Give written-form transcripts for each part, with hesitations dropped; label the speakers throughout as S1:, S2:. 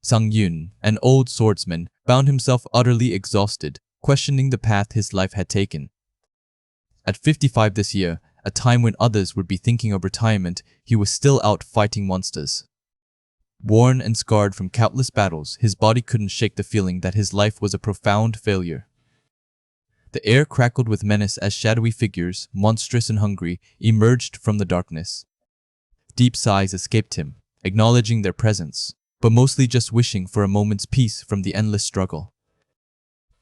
S1: Sang-yun, an old swordsman, found himself utterly exhausted, questioning the path his life had taken. At 55 this year, a time when others would be thinking of retirement, he was still out fighting monsters. Worn and scarred from countless battles, his body couldn't shake the feeling that his life was a profound failure. The air crackled with menace as shadowy figures, monstrous and hungry, emerged from the darkness. Deep sighs escaped him, acknowledging their presence, but mostly just wishing for a moment's peace from the endless struggle.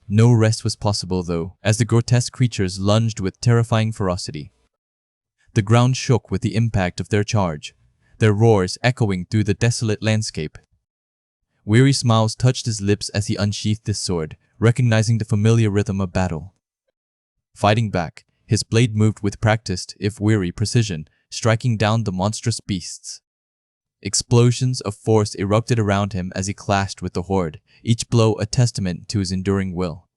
S1: No rest was possible, though, as the grotesque creatures lunged with terrifying ferocity. The ground shook with the impact of their charge, their roars echoing through the desolate landscape. Weary smiles touched his lips as he unsheathed his sword, recognizing the familiar rhythm of battle. Fighting back, his blade moved with practiced, if weary, precision, striking down the monstrous beasts. Explosions of force erupted around him as he clashed with the horde, each blow a testament to his enduring will.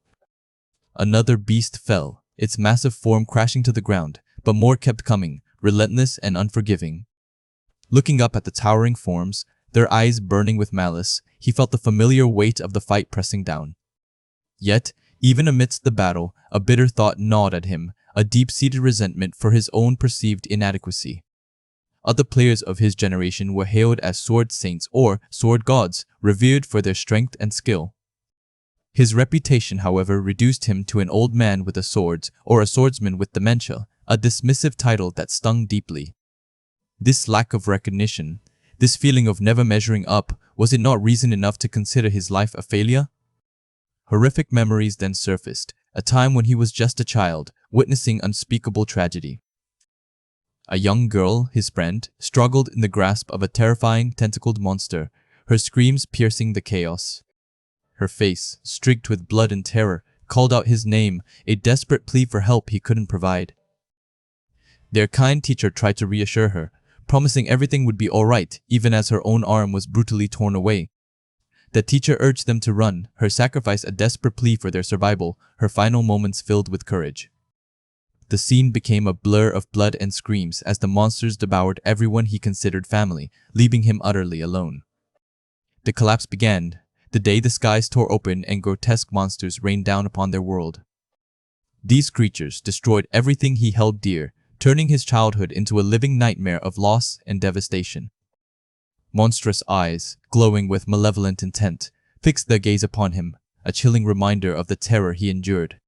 S1: Another beast fell, its massive form crashing to the ground, but more kept coming, relentless and unforgiving. Looking up at the towering forms, their eyes burning with malice, he felt the familiar weight of the fight pressing down. Yet, even amidst the battle, a bitter thought gnawed at him, a deep-seated resentment for his own perceived inadequacy. Other players of his generation were hailed as sword saints or sword gods, revered for their strength and skill. His reputation, however, reduced him to an old man with a sword, or a swordsman with dementia, a dismissive title that stung deeply. This lack of recognition, this feeling of never measuring up, was it not reason enough to consider his life a failure? Horrific memories then surfaced, a time when he was just a child, witnessing unspeakable tragedy. A young girl, his friend, struggled in the grasp of a terrifying, tentacled monster, her screams piercing the chaos. Her face, streaked with blood and terror, called out his name, a desperate plea for help he couldn't provide. Their kind teacher tried to reassure her, promising everything would be all right, even as her own arm was brutally torn away. The teacher urged them to run, her sacrifice a desperate plea for their survival, her final moments filled with courage. The scene became a blur of blood and screams as the monsters devoured everyone he considered family, leaving him utterly alone. The collapse began, the day the skies tore open and grotesque monsters rained down upon their world. These creatures destroyed everything he held dear, turning his childhood into a living nightmare of loss and devastation. Monstrous eyes, glowing with malevolent intent, fixed their gaze upon him, a chilling reminder of the terror he endured.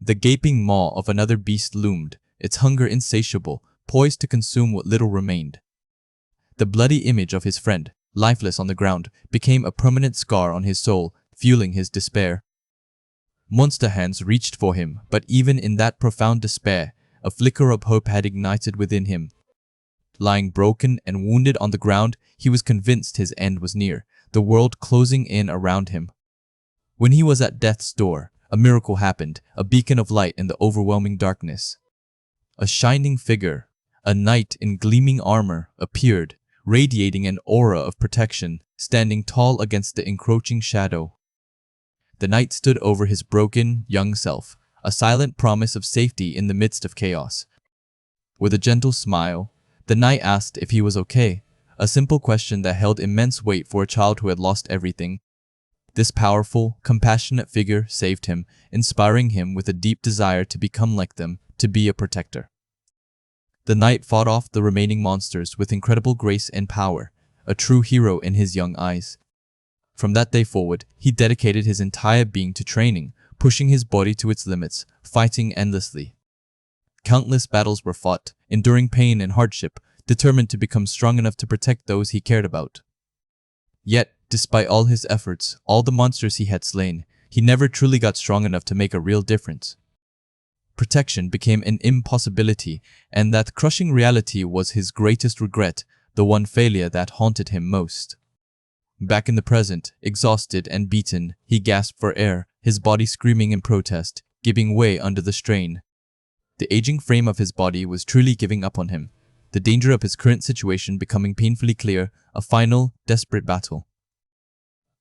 S1: The gaping maw of another beast loomed, its hunger insatiable, poised to consume what little remained. The bloody image of his friend, lifeless on the ground, became a permanent scar on his soul, fueling his despair. Monster hands reached for him, but even in that profound despair, a flicker of hope had ignited within him. Lying broken and wounded on the ground, he was convinced his end was near, the world closing in around him. When he was at death's door, a miracle happened, a beacon of light in the overwhelming darkness. A shining figure, a knight in gleaming armor, appeared, radiating an aura of protection, standing tall against the encroaching shadow. The knight stood over his broken, young self, a silent promise of safety in the midst of chaos. With a gentle smile, the knight asked if he was okay, a simple question that held immense weight for a child who had lost everything. This powerful, compassionate figure saved him, inspiring him with a deep desire to become like them, to be a protector. The knight fought off the remaining monsters with incredible grace and power, a true hero in his young eyes. From that day forward, he dedicated his entire being to training, pushing his body to its limits, fighting endlessly. Countless battles were fought, enduring pain and hardship, determined to become strong enough to protect those he cared about. Yet, despite all his efforts, all the monsters he had slain, he never truly got strong enough to make a real difference. Protection became an impossibility, and that crushing reality was his greatest regret, the one failure that haunted him most. Back in the present, exhausted and beaten, he gasped for air, his body screaming in protest, giving way under the strain. The aging frame of his body was truly giving up on him, the danger of his current situation becoming painfully clear, a final, desperate battle.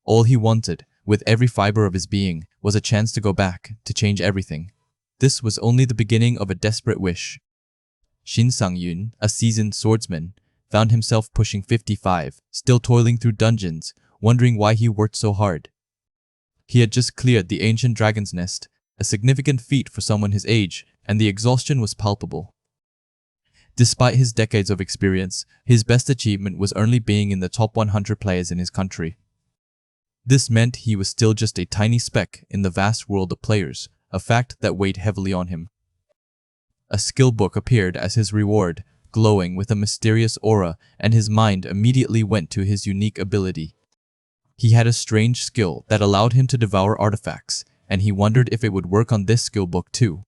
S1: All he wanted, with every fiber of his being, was a chance to go back, to change everything. This was only the beginning of a desperate wish. Shin Sang-yun, a seasoned swordsman, found himself pushing 55, still toiling through dungeons, wondering why he worked so hard. He had just cleared the ancient dragon's nest, a significant feat for someone his age, and the exhaustion was palpable. Despite his decades of experience, his best achievement was only being in the top 100 players in his country. This meant he was still just a tiny speck in the vast world of players, a fact that weighed heavily on him. A skill book appeared as his reward, glowing with a mysterious aura, and his mind immediately went to his unique ability. He had a strange skill that allowed him to devour artifacts, and he wondered if it would work on this skill book too.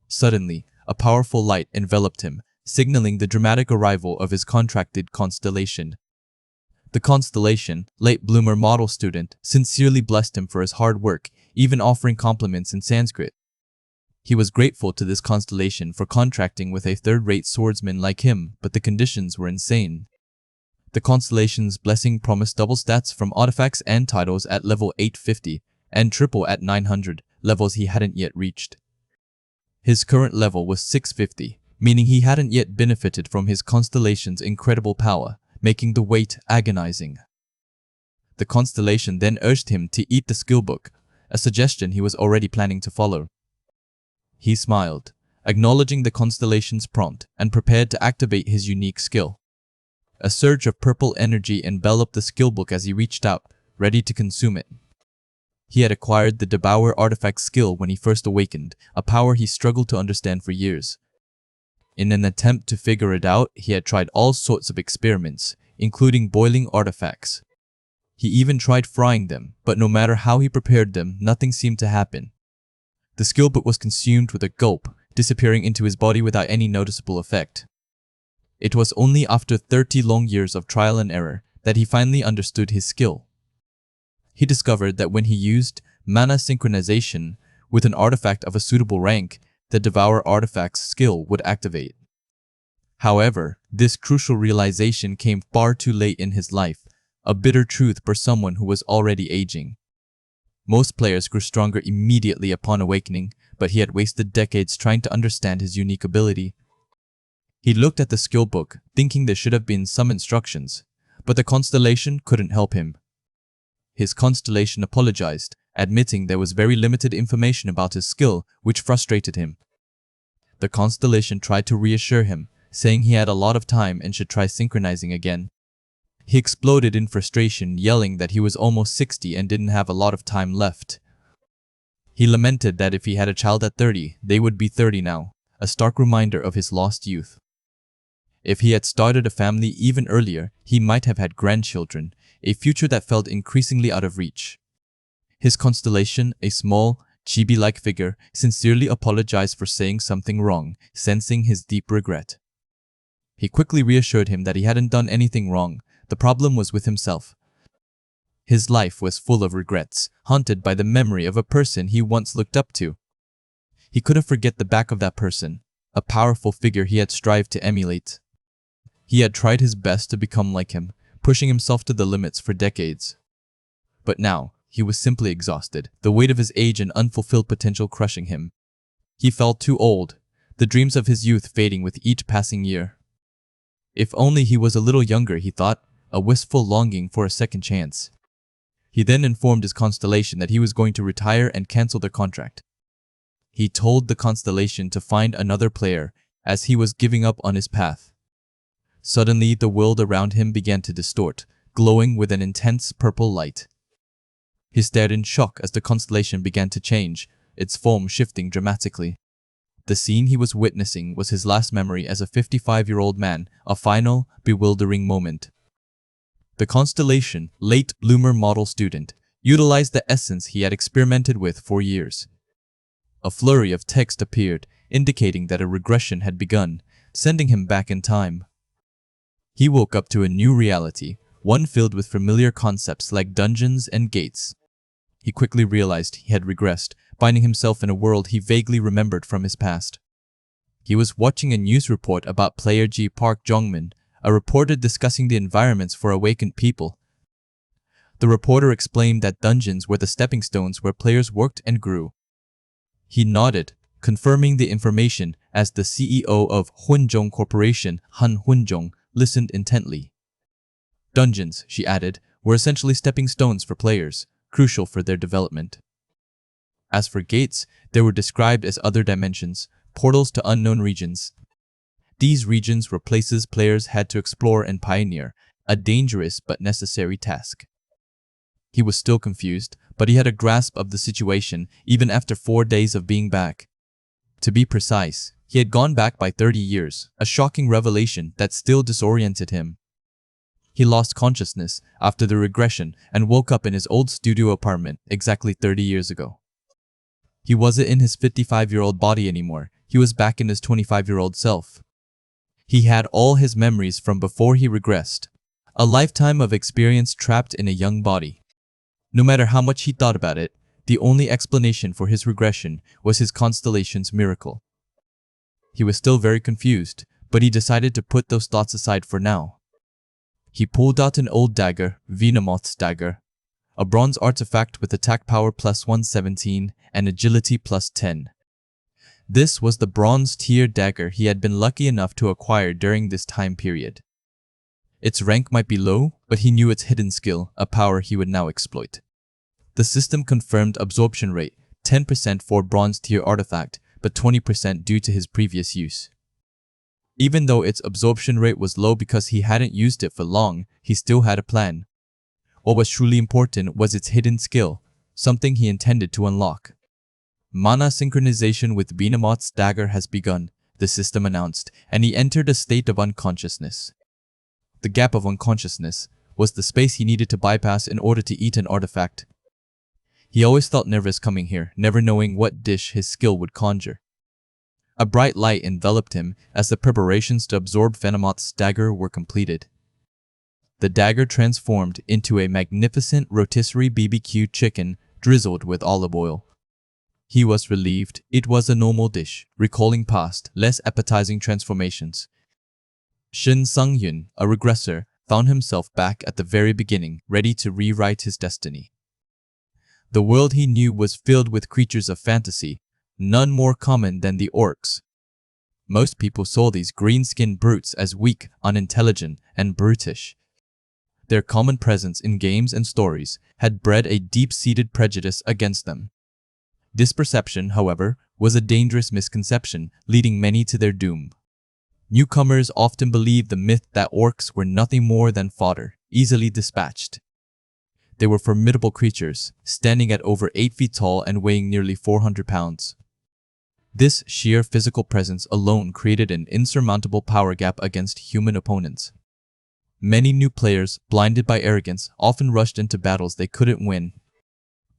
S1: Suddenly, a powerful light enveloped him, signaling the dramatic arrival of his contracted constellation. The constellation, late bloomer model student, sincerely blessed him for his hard work, even offering compliments in Sanskrit. He was grateful to this constellation for contracting with a third-rate swordsman like him, but the conditions were insane. The constellation's blessing promised double stats from artifacts and titles at level 850, and triple at 900, levels he hadn't yet reached. His current level was 650, meaning he hadn't yet benefited from his constellation's incredible power, making the wait agonizing. The constellation then urged him to eat the skill book, a suggestion he was already planning to follow. He smiled, acknowledging the constellation's prompt, and prepared to activate his unique skill. A surge of purple energy enveloped the skill book as he reached out, ready to consume it. He had acquired the Devour artifact skill when he first awakened, a power he struggled to understand for years. In an attempt to figure it out, he had tried all sorts of experiments, including boiling artifacts. He even tried frying them, but no matter how he prepared them, nothing seemed to happen. The skill book was consumed with a gulp, disappearing into his body without any noticeable effect. It was only after 30 long years of trial and error that he finally understood his skill. He discovered that when he used mana synchronization with an artifact of a suitable rank, the Devour artifact's skill would activate. However, this crucial realization came far too late in his life, a bitter truth for someone who was already aging. Most players grew stronger immediately upon awakening, but he had wasted decades trying to understand his unique ability. He looked at the skill book, thinking there should have been some instructions, but the constellation couldn't help him. His constellation apologized, admitting there was very limited information about his skill, which frustrated him. The constellation tried to reassure him, saying he had a lot of time and should try synchronizing again. He exploded in frustration, yelling that he was almost 60 and didn't have a lot of time left. He lamented that if he had a child at 30, they would be 30 now, a stark reminder of his lost youth. If he had started a family even earlier, he might have had grandchildren, a future that felt increasingly out of reach. His constellation, a small, chibi-like figure, sincerely apologized for saying something wrong, sensing his deep regret. He quickly reassured him that he hadn't done anything wrong. The problem was with himself. His life was full of regrets, haunted by the memory of a person he once looked up to. He couldn't forget the back of that person, a powerful figure he had strived to emulate. He had tried his best to become like him, pushing himself to the limits for decades. But now, he was simply exhausted, the weight of his age and unfulfilled potential crushing him. He felt too old, the dreams of his youth fading with each passing year. If only he was a little younger, he thought, a wistful longing for a second chance. He then informed his constellation that he was going to retire and cancel their contract. He told the constellation to find another player, as he was giving up on his path. Suddenly, the world around him began to distort, glowing with an intense purple light. He stared in shock as the constellation began to change, its form shifting dramatically. The scene he was witnessing was his last memory as a 55-year-old man, a final, bewildering moment. The constellation, late bloomer model student, utilized the essence he had experimented with for years. A flurry of text appeared, indicating that a regression had begun, sending him back in time. He woke up to a new reality, one filled with familiar concepts like dungeons and gates. He quickly realized he had regressed, finding himself in a world he vaguely remembered from his past. He was watching a news report about player G Park Jongmin, a reporter discussing the environments for awakened people. The reporter explained that dungeons were the stepping stones where players worked and grew. He nodded, confirming the information as the CEO of Hunjong Corporation, Han Hunjong, listened intently. Dungeons, she added, were essentially stepping stones for players, crucial for their development. As for gates, they were described as other dimensions, portals to unknown regions. These regions were places players had to explore and pioneer, a dangerous but necessary task. He was still confused, but he had a grasp of the situation even after 4 days of being back. To be precise, he had gone back by 30 years, a shocking revelation that still disoriented him. He lost consciousness after the regression and woke up in his old studio apartment exactly 30 years ago. He wasn't in his 55-year-old body anymore, he was back in his 25-year-old self. He had all his memories from before he regressed, a lifetime of experience trapped in a young body. No matter how much he thought about it, the only explanation for his regression was his constellation's miracle. He was still very confused, but he decided to put those thoughts aside for now. He pulled out an old dagger, Venomouth's dagger, a bronze artifact with attack power plus 117 and agility plus 10. This was the bronze tier dagger he had been lucky enough to acquire during this time period. Its rank might be low, but he knew its hidden skill, a power he would now exploit. The system confirmed absorption rate, 10% for bronze tier artifact, but 20% due to his previous use. Even though its absorption rate was low because he hadn't used it for long, he still had a plan. What was truly important was its hidden skill, something he intended to unlock. Mana synchronization with Venomouth's dagger has begun, the system announced, and he entered a state of unconsciousness. The gap of unconsciousness was the space he needed to bypass in order to eat an artifact. He always felt nervous coming here, never knowing what dish his skill would conjure. A bright light enveloped him as the preparations to absorb Venomouth's dagger were completed. The dagger transformed into a magnificent rotisserie BBQ chicken drizzled with olive oil. He was relieved. It was a normal dish, recalling past, less appetizing transformations. Shin Sung-yun, a regressor, found himself back at the very beginning, ready to rewrite his destiny. The world he knew was filled with creatures of fantasy, none more common than the orcs. Most people saw these green-skinned brutes as weak, unintelligent, and brutish. Their common presence in games and stories had bred a deep-seated prejudice against them. This perception, however, was a dangerous misconception, leading many to their doom. Newcomers often believed the myth that orcs were nothing more than fodder, easily dispatched. They were formidable creatures, standing at over 8 feet tall and weighing nearly 400 pounds. This sheer physical presence alone created an insurmountable power gap against human opponents. Many new players, blinded by arrogance, often rushed into battles they couldn't win.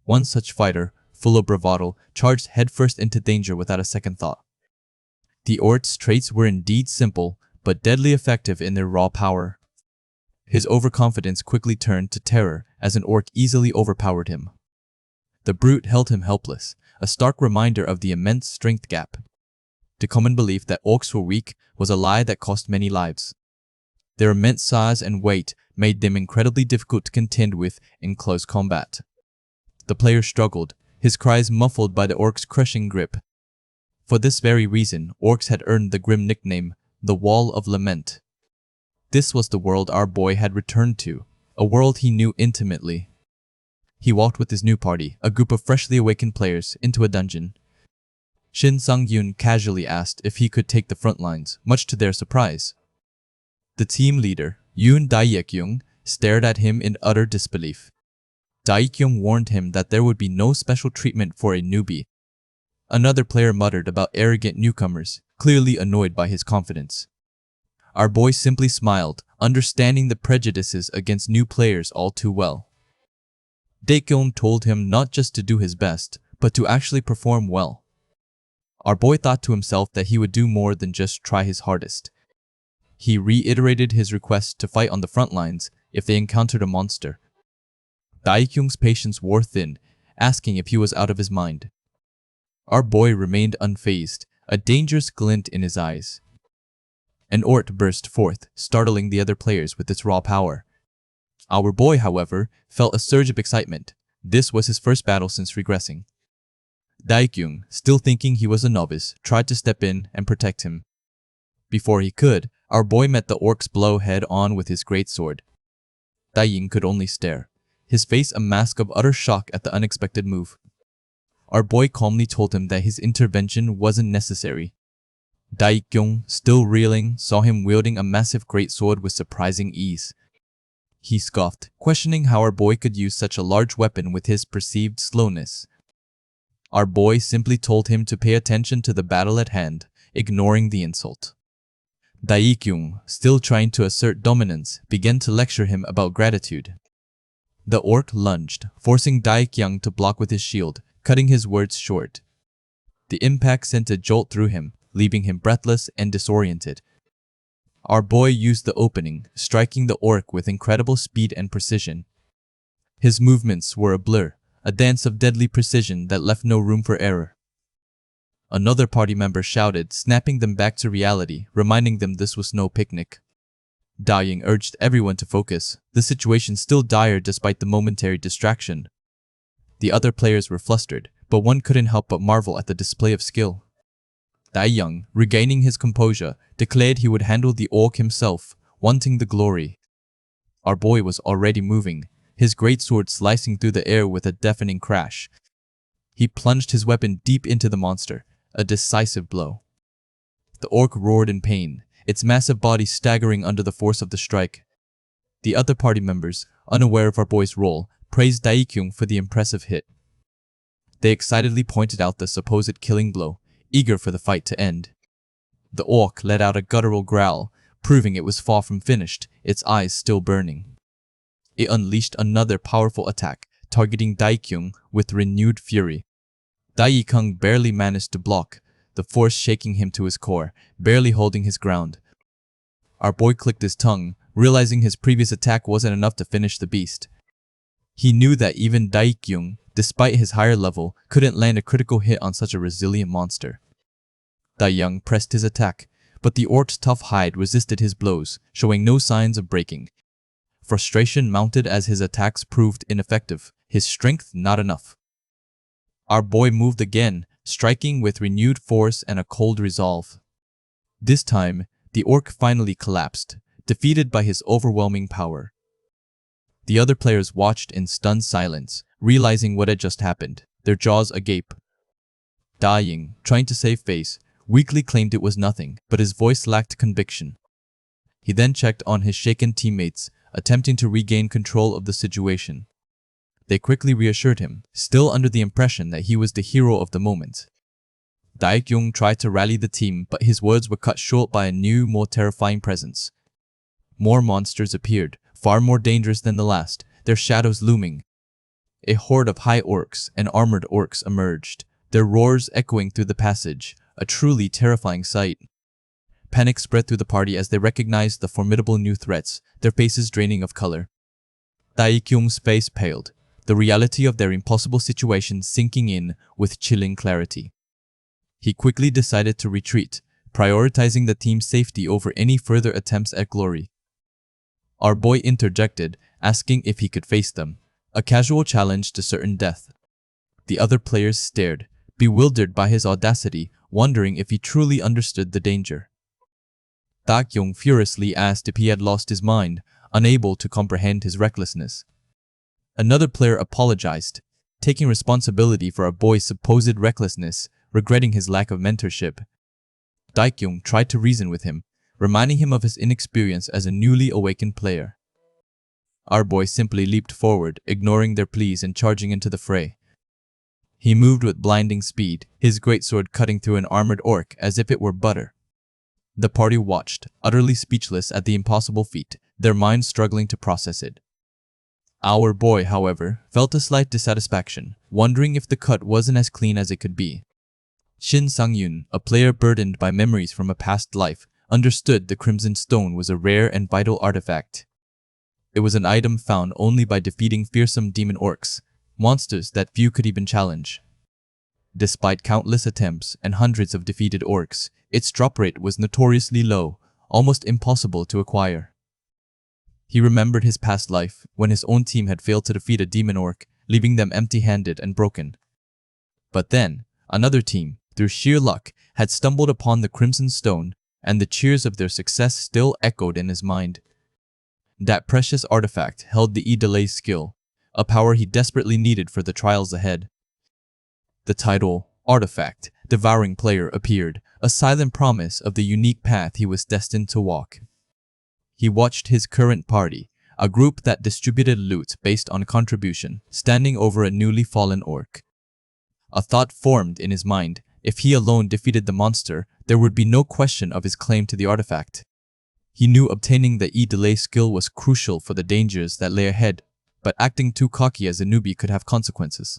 S1: One such fighter, full of bravado, charged headfirst into danger without a second thought. The orc's traits were indeed simple, but deadly effective in their raw power. His overconfidence quickly turned to terror as an orc easily overpowered him. The brute held him helpless, a stark reminder of the immense strength gap. The common belief that orcs were weak was a lie that cost many lives. Their immense size and weight made them incredibly difficult to contend with in close combat. The player struggled, his cries muffled by the orc's crushing grip. For this very reason, orcs had earned the grim nickname, the Wall of Lament. This was the world our boy had returned to, a world he knew intimately. He walked with his new party, a group of freshly awakened players, into a dungeon. Shin Sung-yun casually asked if he could take the front lines, much to their surprise. The team leader, Yoon Dae-kyung, stared at him in utter disbelief. Dae-kyung warned him that there would be no special treatment for a newbie. Another player muttered about arrogant newcomers, clearly annoyed by his confidence. Our boy simply smiled, understanding the prejudices against new players all too well. Dae-kyung told him not just to do his best, but to actually perform well. Our boy thought to himself that he would do more than just try his hardest. He reiterated his request to fight on the front lines if they encountered a monster. Dae-kyung's patience wore thin, asking if he was out of his mind. Our boy remained unfazed, a dangerous glint in his eyes. An orc burst forth, startling the other players with its raw power. Our boy, however, felt a surge of excitement. This was his first battle since regressing. Dae-kyung, still thinking he was a novice, tried to step in and protect him. Before he could, our boy met the orc's blow head-on with his greatsword. Ying could only stare, his face a mask of utter shock at the unexpected move. Our boy calmly told him that his intervention wasn't necessary. Kyung, still reeling, saw him wielding a massive greatsword with surprising ease. He scoffed, questioning how our boy could use such a large weapon with his perceived slowness. Our boy simply told him to pay attention to the battle at hand, ignoring the insult. Kyung, still trying to assert dominance, began to lecture him about gratitude. The orc lunged, forcing Kyung to block with his shield, cutting his words short. The impact sent a jolt through him, leaving him breathless and disoriented. Our boy used the opening, striking the orc with incredible speed and precision. His movements were a blur, a dance of deadly precision that left no room for error. Another party member shouted, snapping them back to reality, reminding them this was no picnic. Ying urged everyone to focus, the situation still dire despite the momentary distraction. The other players were flustered, but one couldn't help but marvel at the display of skill. Young, regaining his composure, declared he would handle the orc himself, wanting the glory. Our boy was already moving, his greatsword slicing through the air with a deafening crash. He plunged his weapon deep into the monster, a decisive blow. The orc roared in pain, its massive body staggering under the force of the strike. The other party members, unaware of our boy's role, praised Kyung for the impressive hit. They excitedly pointed out the supposed killing blow, eager for the fight to end. The orc let out a guttural growl, proving it was far from finished, its eyes still burning. It unleashed another powerful attack, targeting Kyung with renewed fury. Kyung barely managed to block, the force shaking him to his core, barely holding his ground. Our boy clicked his tongue, realizing his previous attack wasn't enough to finish the beast. He knew that even Kyung, despite his higher level, couldn't land a critical hit on such a resilient monster. Young pressed his attack, but the orc's tough hide resisted his blows, showing no signs of breaking. Frustration mounted as his attacks proved ineffective, his strength not enough. Our boy moved again, striking with renewed force and a cold resolve. This time, the orc finally collapsed, defeated by his overwhelming power. The other players watched in stunned silence, realizing what had just happened, their jaws agape. Ying, trying to save face, weakly claimed it was nothing, but his voice lacked conviction. He then checked on his shaken teammates, attempting to regain control of the situation. They quickly reassured him, still under the impression that he was the hero of the moment. Kyung tried to rally the team, but his words were cut short by a new, more terrifying presence. More monsters appeared, far more dangerous than the last, their shadows looming. A horde of high orcs and armored orcs emerged, their roars echoing through the passage, a truly terrifying sight. Panic spread through the party as they recognized the formidable new threats, their faces draining of color. Kyung's face paled, the reality of their impossible situation sinking in with chilling clarity. He quickly decided to retreat, prioritizing the team's safety over any further attempts at glory. Our boy interjected, asking if he could face them, a casual challenge to certain death. The other players stared, bewildered by his audacity, wondering if he truly understood the danger. Kyung furiously asked if he had lost his mind, unable to comprehend his recklessness. Another player apologized, taking responsibility for our boy's supposed recklessness, regretting his lack of mentorship. Kyung tried to reason with him, reminding him of his inexperience as a newly awakened player. Our boy simply leaped forward, ignoring their pleas and charging into the fray. He moved with blinding speed, his greatsword cutting through an armored orc as if it were butter. The party watched, utterly speechless at the impossible feat, their minds struggling to process it. Our boy, however, felt a slight dissatisfaction, wondering if the cut wasn't as clean as it could be. Shin Sang-yun, a player burdened by memories from a past life, understood the Crimson Stone was a rare and vital artifact. It was an item found only by defeating fearsome demon orcs, monsters that few could even challenge. Despite countless attempts and hundreds of defeated orcs, its drop rate was notoriously low, almost impossible to acquire. He remembered his past life, when his own team had failed to defeat a demon orc, leaving them empty-handed and broken. But then, another team, through sheer luck, had stumbled upon the Crimson Stone, and the cheers of their success still echoed in his mind. That precious artifact held the delay skill, a power he desperately needed for the trials ahead. The title, Artifact, Devouring Player appeared, a silent promise of the unique path he was destined to walk. He watched his current party, a group that distributed loot based on contribution, standing over a newly fallen orc. A thought formed in his mind: if he alone defeated the monster, there would be no question of his claim to the artifact. He knew obtaining the delay skill was crucial for the dangers that lay ahead, but acting too cocky as a newbie could have consequences.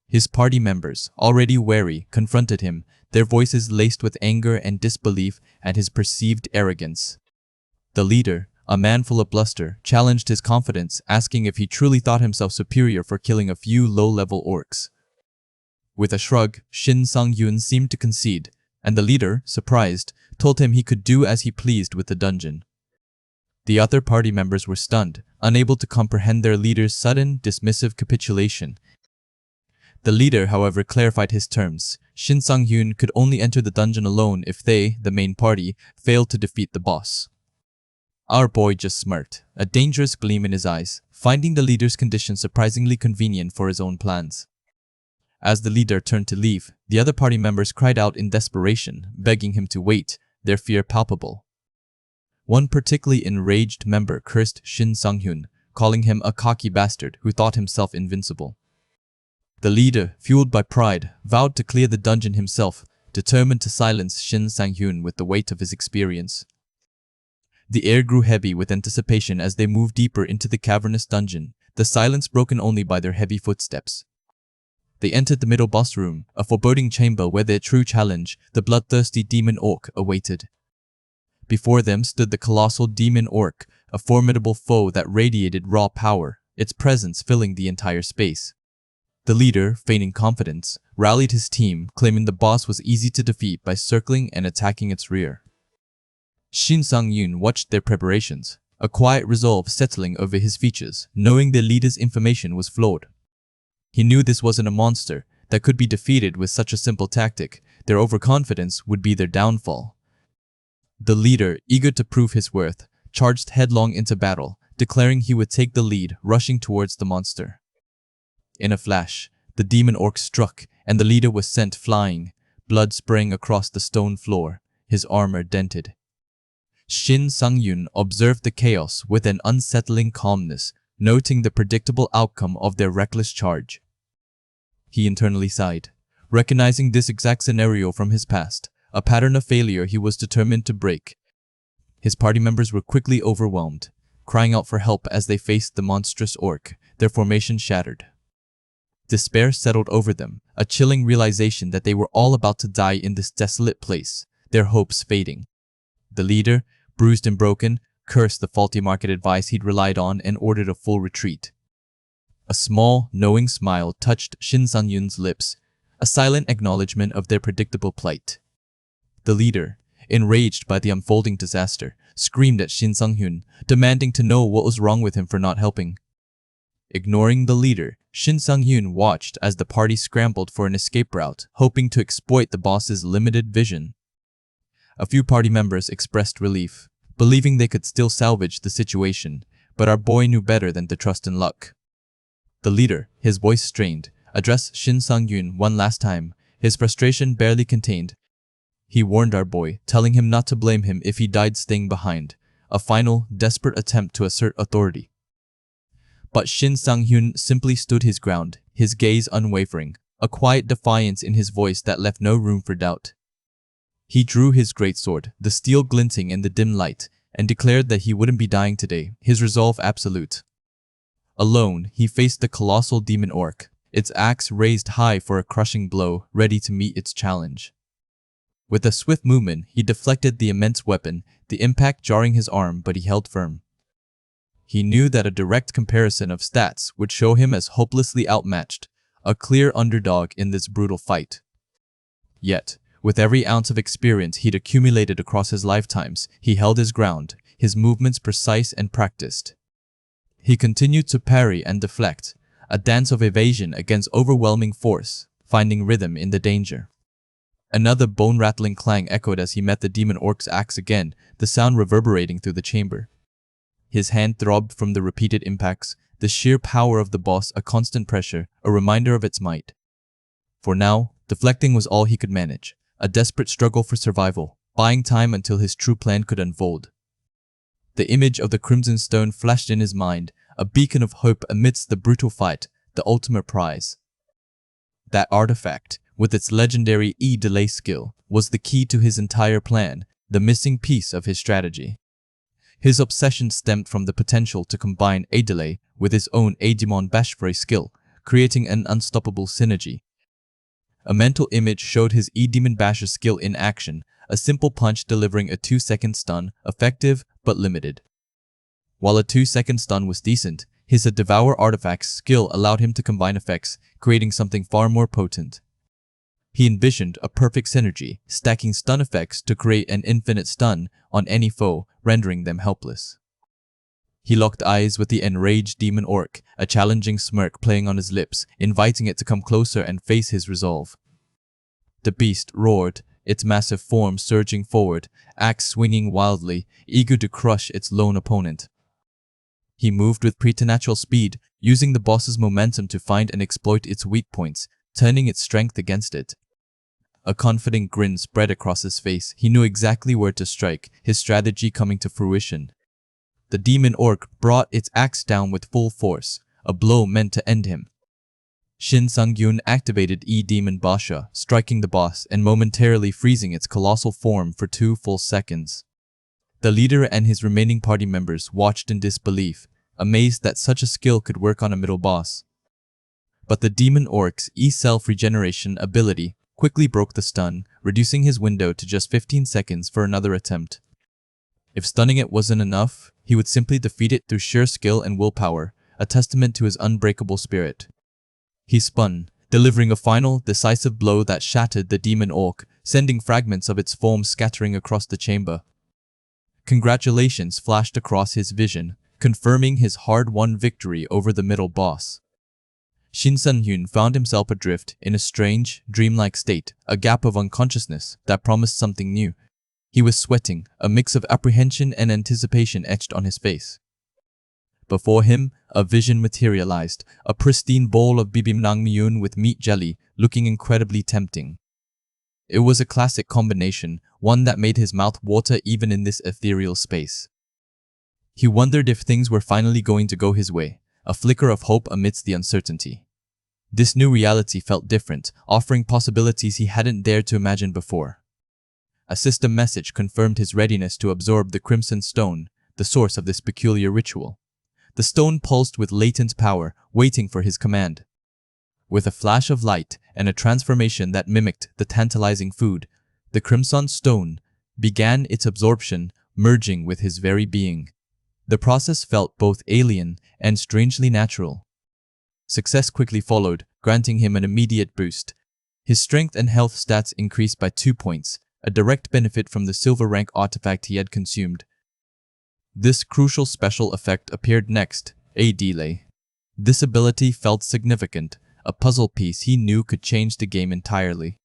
S1: His party members, already wary, confronted him, their voices laced with anger and disbelief at his perceived arrogance. The leader, a man full of bluster, challenged his confidence, asking if he truly thought himself superior for killing a few low-level orcs. With a shrug, Shin Sang-yoon seemed to concede, and the leader, surprised, told him he could do as he pleased with the dungeon. The other party members were stunned, unable to comprehend their leader's sudden, dismissive capitulation. The leader, however, clarified his terms. Shin Sang-yoon could only enter the dungeon alone if they, the main party, failed to defeat the boss. Our boy just smirked, a dangerous gleam in his eyes, finding the leader's condition surprisingly convenient for his own plans. As the leader turned to leave, the other party members cried out in desperation, begging him to wait, their fear palpable. One particularly enraged member cursed Shin Sang-yoon, calling him a cocky bastard who thought himself invincible. The leader, fueled by pride, vowed to clear the dungeon himself, determined to silence Shin Sang-yoon with the weight of his experience. The air grew heavy with anticipation as they moved deeper into the cavernous dungeon, the silence broken only by their heavy footsteps. They entered the middle boss room, a foreboding chamber where their true challenge, the bloodthirsty demon orc, awaited. Before them stood the colossal demon orc, a formidable foe that radiated raw power, its presence filling the entire space. The leader, feigning confidence, rallied his team, claiming the boss was easy to defeat by circling and attacking its rear. Shin Sang-yoon watched their preparations, a quiet resolve settling over his features, knowing their leader's information was flawed. He knew this wasn't a monster that could be defeated with such a simple tactic. Their overconfidence would be their downfall. The leader, eager to prove his worth, charged headlong into battle, declaring he would take the lead, rushing towards the monster. In a flash, the demon orc struck, and the leader was sent flying, blood spraying across the stone floor, his armor dented. Shin Sang-yoon observed the chaos with an unsettling calmness, noting the predictable outcome of their reckless charge. He internally sighed, recognizing this exact scenario from his past, a pattern of failure he was determined to break. His party members were quickly overwhelmed, crying out for help as they faced the monstrous orc, their formation shattered. Despair settled over them, a chilling realization that they were all about to die in this desolate place, their hopes fading. The leader, bruised and broken, cursed the faulty market advice he'd relied on and ordered a full retreat. A small, knowing smile touched Shin Sang-yoon's lips, a silent acknowledgement of their predictable plight. The leader, enraged by the unfolding disaster, screamed at Shin Sang-yoon, demanding to know what was wrong with him for not helping. Ignoring the leader, Shin Sang-yoon watched as the party scrambled for an escape route, hoping to exploit the boss's limited vision. A few party members expressed relief, believing they could still salvage the situation, but our boy knew better than to trust in luck. The leader, his voice strained, addressed Shin Sang-yoon one last time, his frustration barely contained. He warned our boy, telling him not to blame him if he died staying behind, a final, desperate attempt to assert authority. But Shin Sang-yoon simply stood his ground, his gaze unwavering, a quiet defiance in his voice that left no room for doubt. He drew his greatsword, the steel glinting in the dim light, and declared that he wouldn't be dying today, his resolve absolute. Alone, he faced the colossal demon orc, its axe raised high for a crushing blow, ready to meet its challenge. With a swift movement, he deflected the immense weapon, the impact jarring his arm, but he held firm. He knew that a direct comparison of stats would show him as hopelessly outmatched, a clear underdog in this brutal fight. Yet, with every ounce of experience he'd accumulated across his lifetimes, he held his ground, his movements precise and practiced. He continued to parry and deflect, a dance of evasion against overwhelming force, finding rhythm in the danger. Another bone-rattling clang echoed as he met the demon orc's axe again, the sound reverberating through the chamber. His hand throbbed from the repeated impacts, the sheer power of the boss a constant pressure, a reminder of its might. For now, deflecting was all he could manage, a desperate struggle for survival, buying time until his true plan could unfold. The image of the Crimson Stone flashed in his mind, a beacon of hope amidst the brutal fight, the ultimate prize. That artifact, with its legendary E-delay skill, was the key to his entire plan, the missing piece of his strategy. His obsession stemmed from the potential to combine A-delay with his own A-demon Bashfray skill, creating an unstoppable synergy. A mental image showed his E-demon Basher skill in action, a simple punch delivering a 2-second stun, effective but limited. While a 2-second stun was decent, his Devour artifact's skill allowed him to combine effects, creating something far more potent. He envisioned a perfect synergy, stacking stun effects to create an infinite stun on any foe, rendering them helpless. He locked eyes with the enraged demon orc, a challenging smirk playing on his lips, inviting it to come closer and face his resolve. The beast roared, its massive form surging forward, axe swinging wildly, eager to crush its lone opponent. He moved with preternatural speed, using the boss's momentum to find and exploit its weak points, turning its strength against it. A confident grin spread across his face. He knew exactly where to strike, his strategy coming to fruition. The demon orc brought its axe down with full force, a blow meant to end him. Shin Sung-yoon activated E-Demon Basha, striking the boss and momentarily freezing its colossal form for 2 full seconds. The leader and his remaining party members watched in disbelief, amazed that such a skill could work on a middle boss. But the demon orc's E-self-regeneration ability quickly broke the stun, reducing his window to just 15 seconds for another attempt. If stunning it wasn't enough, he would simply defeat it through sheer skill and willpower, a testament to his unbreakable spirit. He spun, delivering a final, decisive blow that shattered the demon orc, sending fragments of its form scattering across the chamber. Congratulations flashed across his vision, confirming his hard-won victory over the middle boss. Shin Sun-hyun found himself adrift in a strange, dreamlike state, a gap of unconsciousness that promised something new. He was sweating, a mix of apprehension and anticipation etched on his face. Before him, a vision materialized, a pristine bowl of bibimbap with meat jelly, looking incredibly tempting. It was a classic combination, one that made his mouth water even in this ethereal space. He wondered if things were finally going to go his way, a flicker of hope amidst the uncertainty. This new reality felt different, offering possibilities he hadn't dared to imagine before. A system message confirmed his readiness to absorb the Crimson Stone, the source of this peculiar ritual. The stone pulsed with latent power, waiting for his command. With a flash of light and a transformation that mimicked the tantalizing food, the Crimson Stone began its absorption, merging with his very being. The process felt both alien and strangely natural. Success quickly followed, granting him an immediate boost. His strength and health stats increased by 2 points, a direct benefit from the silver rank artifact he had consumed. This crucial special effect appeared next, a delay. This ability felt significant, a puzzle piece he knew could change the game entirely.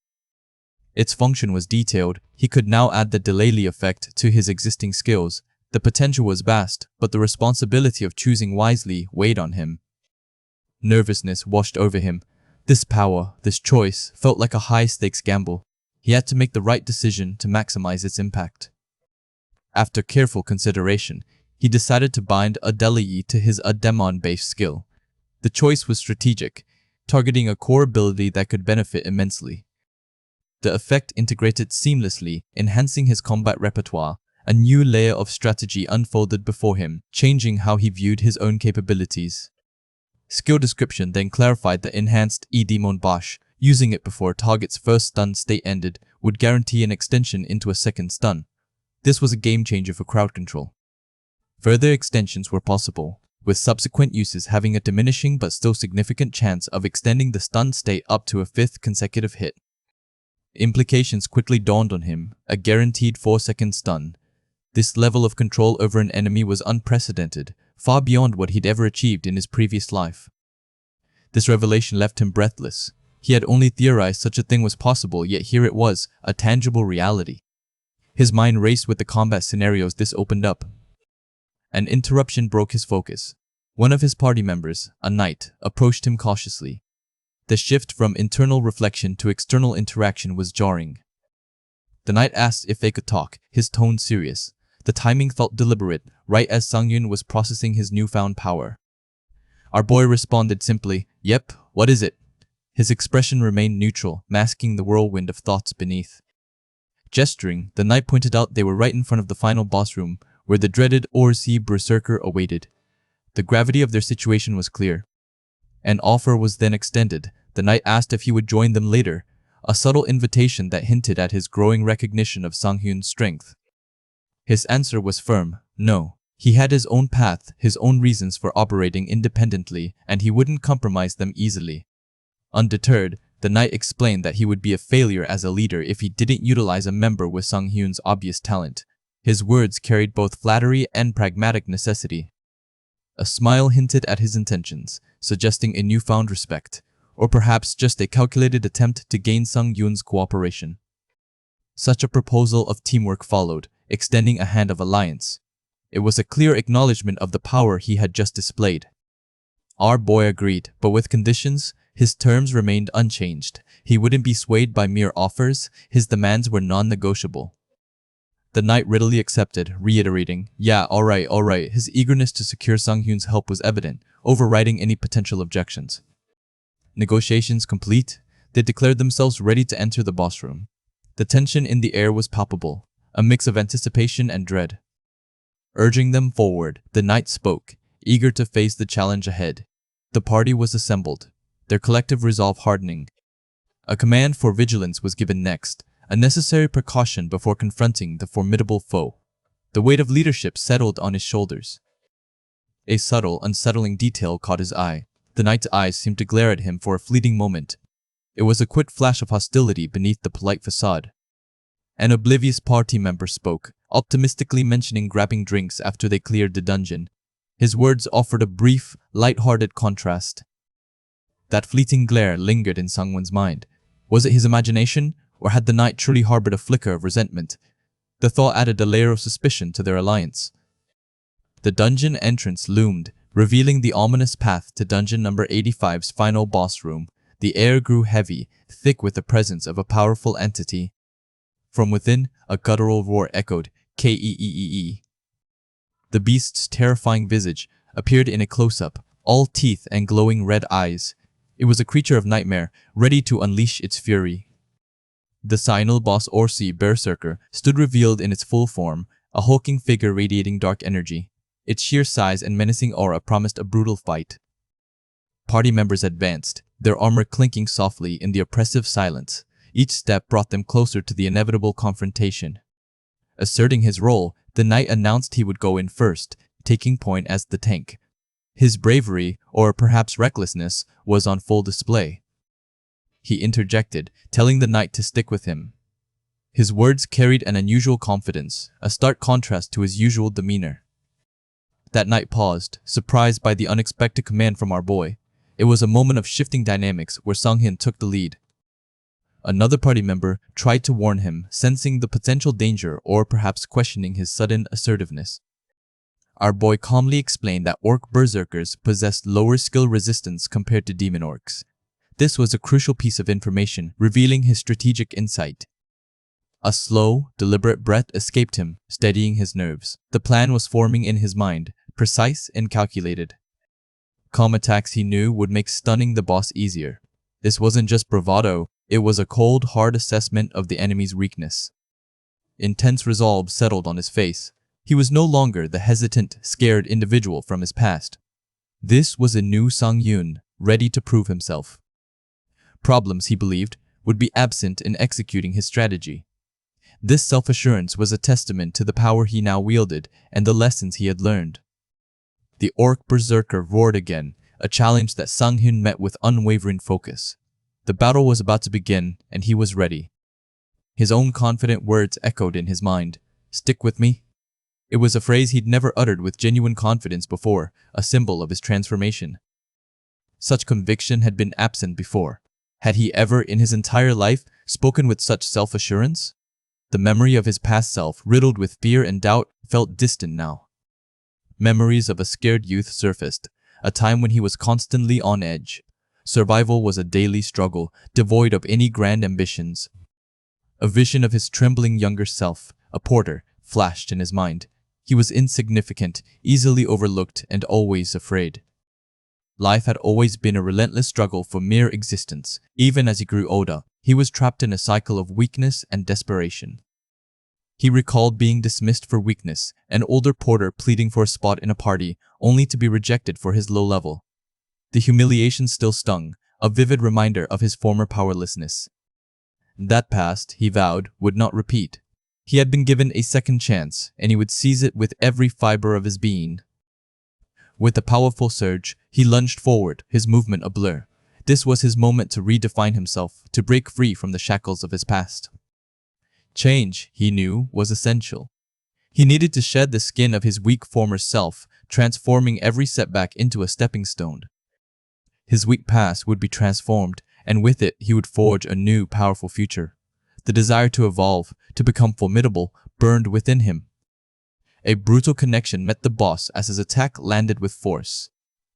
S1: Its function was detailed. He could now add the delay effect to his existing skills. The potential was vast, but the responsibility of choosing wisely weighed on him. Nervousness washed over him. This power, this choice, felt like a high-stakes gamble. He had to make the right decision to maximize its impact. After careful consideration, he decided to bind a delay to his demon-based skill. The choice was strategic, targeting a core ability that could benefit immensely. The effect integrated seamlessly, enhancing his combat repertoire. A new layer of strategy unfolded before him, changing how he viewed his own capabilities. Skill description then clarified the enhanced E-Demon Bash. Using it before a target's first stun state ended would guarantee an extension into a second stun. This was a game changer for crowd control. Further extensions were possible, with subsequent uses having a diminishing but still significant chance of extending the stun state up to a 5th consecutive hit. Implications quickly dawned on him, a guaranteed 4-second stun. This level of control over an enemy was unprecedented, far beyond what he'd ever achieved in his previous life. This revelation left him breathless. He had only theorized such a thing was possible, yet here it was, a tangible reality. His mind raced with the combat scenarios this opened up. An interruption broke his focus. One of his party members, a knight, approached him cautiously. The shift from internal reflection to external interaction was jarring. The knight asked if they could talk, his tone serious. The timing felt deliberate, right as Sang-Yun was processing his newfound power. Our boy responded simply, "Yep, what is it?" His expression remained neutral, masking the whirlwind of thoughts beneath. Gesturing, the knight pointed out they were right in front of the final boss room, where the dreaded Orsi berserker awaited. The gravity of their situation was clear. An offer was then extended. The knight asked if he would join them later, a subtle invitation that hinted at his growing recognition of Sang-Hyun's strength. His answer was firm, no. He had his own path, his own reasons for operating independently, and he wouldn't compromise them easily. Undeterred, the knight explained that he would be a failure as a leader if he didn't utilize a member with Sang-Hyun's obvious talent. His words carried both flattery and pragmatic necessity. A smile hinted at his intentions, suggesting a newfound respect, or perhaps just a calculated attempt to gain Sang-Hyun's cooperation. Such a proposal of teamwork followed, extending a hand of alliance. It was a clear acknowledgement of the power he had just displayed. Our boy agreed, but with conditions. His terms remained unchanged. He wouldn't be swayed by mere offers. His demands were non-negotiable. The knight readily accepted, reiterating, "Yeah, all right." His eagerness to secure Sang-Hyun's help was evident, overriding any potential objections. Negotiations complete, they declared themselves ready to enter the boss room. The tension in the air was palpable, a mix of anticipation and dread. Urging them forward, the knight spoke, eager to face the challenge ahead. The party was assembled, their collective resolve hardening. A command for vigilance was given next, a necessary precaution before confronting the formidable foe. The weight of leadership settled on his shoulders. A subtle, unsettling detail caught his eye. The knight's eyes seemed to glare at him for a fleeting moment. It was a quick flash of hostility beneath the polite facade. An oblivious party member spoke, optimistically mentioning grabbing drinks after they cleared the dungeon. His words offered a brief, light-hearted contrast. That fleeting glare lingered in Sang-Won's mind. Was it his imagination, or had the knight truly harbored a flicker of resentment? The thought added a layer of suspicion to their alliance. The dungeon entrance loomed, revealing the ominous path to dungeon number 85's final boss room. The air grew heavy, thick with the presence of a powerful entity. From within, a guttural roar echoed, "K-E-E-E-E." The beast's terrifying visage appeared in a close-up, all teeth and glowing red eyes. It was a creature of nightmare, ready to unleash its fury. The final boss Orsi berserker stood revealed in its full form, a hulking figure radiating dark energy. Its sheer size and menacing aura promised a brutal fight. Party members advanced, their armor clinking softly in the oppressive silence. Each step brought them closer to the inevitable confrontation. Asserting his role, the knight announced he would go in first, taking point as the tank. His bravery, or perhaps recklessness, was on full display. He interjected, telling the knight to stick with him. His words carried an unusual confidence, a stark contrast to his usual demeanor. That knight paused, surprised by the unexpected command from our boy. It was a moment of shifting dynamics where Sang-Hyun took the lead. Another party member tried to warn him, sensing the potential danger or perhaps questioning his sudden assertiveness. Our boy calmly explained that orc berserkers possessed lower skill resistance compared to demon orcs. This was a crucial piece of information, revealing his strategic insight. A slow, deliberate breath escaped him, steadying his nerves. The plan was forming in his mind, precise and calculated. Calm attacks he knew would make stunning the boss easier. This wasn't just bravado, it was a cold, hard assessment of the enemy's weakness. Intense resolve settled on his face. He was no longer the hesitant, scared individual from his past. This was a new Sang-Hyun, ready to prove himself. Problems, he believed, would be absent in executing his strategy. This self-assurance was a testament to the power he now wielded and the lessons he had learned. The orc berserker roared again, a challenge that Sang-Hyun met with unwavering focus. The battle was about to begin, and he was ready. His own confident words echoed in his mind. "Stick with me." It was a phrase he'd never uttered with genuine confidence before, a symbol of his transformation. Such conviction had been absent before. Had he ever in his entire life spoken with such self-assurance? The memory of his past self, riddled with fear and doubt, felt distant now. Memories of a scared youth surfaced, a time when he was constantly on edge. Survival was a daily struggle, devoid of any grand ambitions. A vision of his trembling younger self, a porter, flashed in his mind. He was insignificant, easily overlooked, and always afraid. Life had always been a relentless struggle for mere existence. Even as he grew older, he was trapped in a cycle of weakness and desperation. He recalled being dismissed for weakness, an older porter pleading for a spot in a party, only to be rejected for his low level. The humiliation still stung, a vivid reminder of his former powerlessness. That past, he vowed, would not repeat. He had been given a second chance, and he would seize it with every fiber of his being. With a powerful surge, he lunged forward, his movement a blur. This was his moment to redefine himself, to break free from the shackles of his past. Change, he knew, was essential. He needed to shed the skin of his weak former self, transforming every setback into a stepping stone. His weak past would be transformed, and with it he would forge a new, powerful future. The desire to evolve, to become formidable, burned within him. A brutal connection met the boss as his attack landed with force.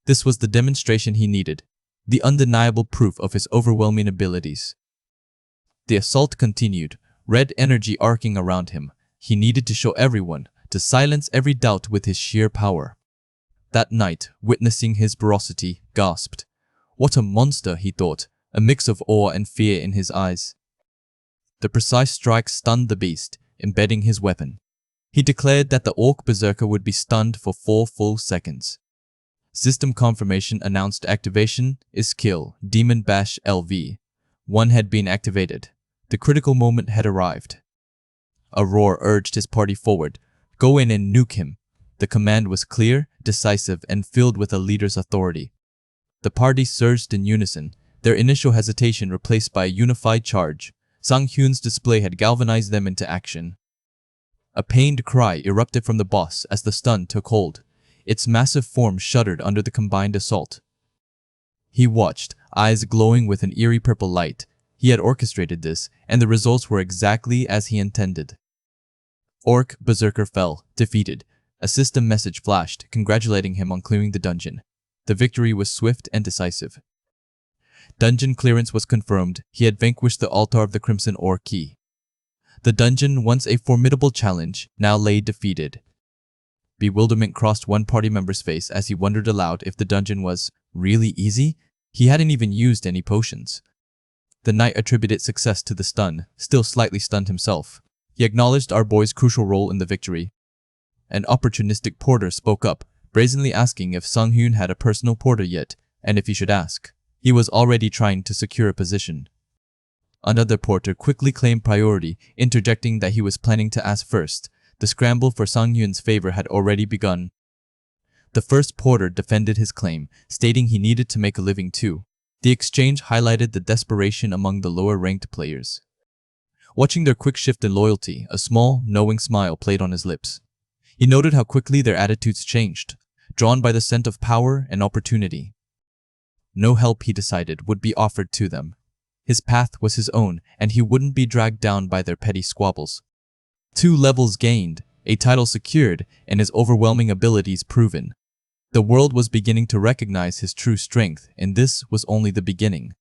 S1: This was the demonstration he needed, the undeniable proof of his overwhelming abilities. The assault continued, red energy arcing around him. He needed to show everyone, to silence every doubt with his sheer power. That night, witnessing his ferocity, gasped. What a monster, he thought, a mix of awe and fear in his eyes. The precise strike stunned the beast, embedding his weapon. He declared that the orc berserker would be stunned for 4 full seconds. System confirmation announced activation is kill, Demon Bash LV. 1 had been activated. The critical moment had arrived. A roar urged his party forward. Go in and nuke him. The command was clear, decisive, and filled with a leader's authority. The party surged in unison, their initial hesitation replaced by a unified charge. Sang-hyun's display had galvanized them into action. A pained cry erupted from the boss as the stun took hold. Its massive form shuddered under the combined assault. He watched, eyes glowing with an eerie purple light. He had orchestrated this, and the results were exactly as he intended. Orc Berserker fell, defeated. A system message flashed, congratulating him on clearing the dungeon. The victory was swift and decisive. Dungeon clearance was confirmed. He had vanquished the altar of the Crimson Ore Key. The dungeon, once a formidable challenge, now lay defeated. Bewilderment crossed one party member's face as he wondered aloud if the dungeon was really easy. He hadn't even used any potions. The knight attributed success to the stun, still slightly stunned himself. He acknowledged our boy's crucial role in the victory. An opportunistic porter spoke up, brazenly asking if Sang-hyun had a personal porter yet, and if he should ask. He was already trying to secure a position. Another porter quickly claimed priority, interjecting that he was planning to ask first. The scramble for Sang-hyun's favor had already begun. The first porter defended his claim, stating he needed to make a living too. The exchange highlighted the desperation among the lower-ranked players. Watching their quick shift in loyalty, a small, knowing smile played on his lips. He noted how quickly their attitudes changed, drawn by the scent of power and opportunity. No help, he decided, would be offered to them. His path was his own, and he wouldn't be dragged down by their petty squabbles. 2 levels gained, a title secured, and his overwhelming abilities proven. The world was beginning to recognize his true strength, and this was only the beginning.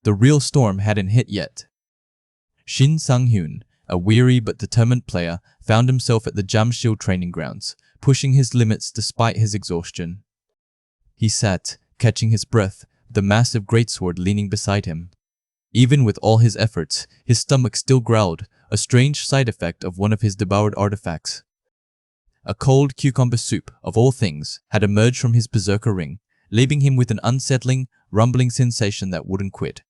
S1: The real storm hadn't hit yet. Shin Sang-hyun, a weary but determined player, found himself at the Jamsil training grounds, pushing his limits despite his exhaustion. He sat, catching his breath, the massive greatsword leaning beside him. Even with all his efforts, his stomach still growled, a strange side effect of one of his devoured artifacts. A cold cucumber soup, of all things, had emerged from his berserker ring, leaving him with an unsettling, rumbling sensation that wouldn't quit.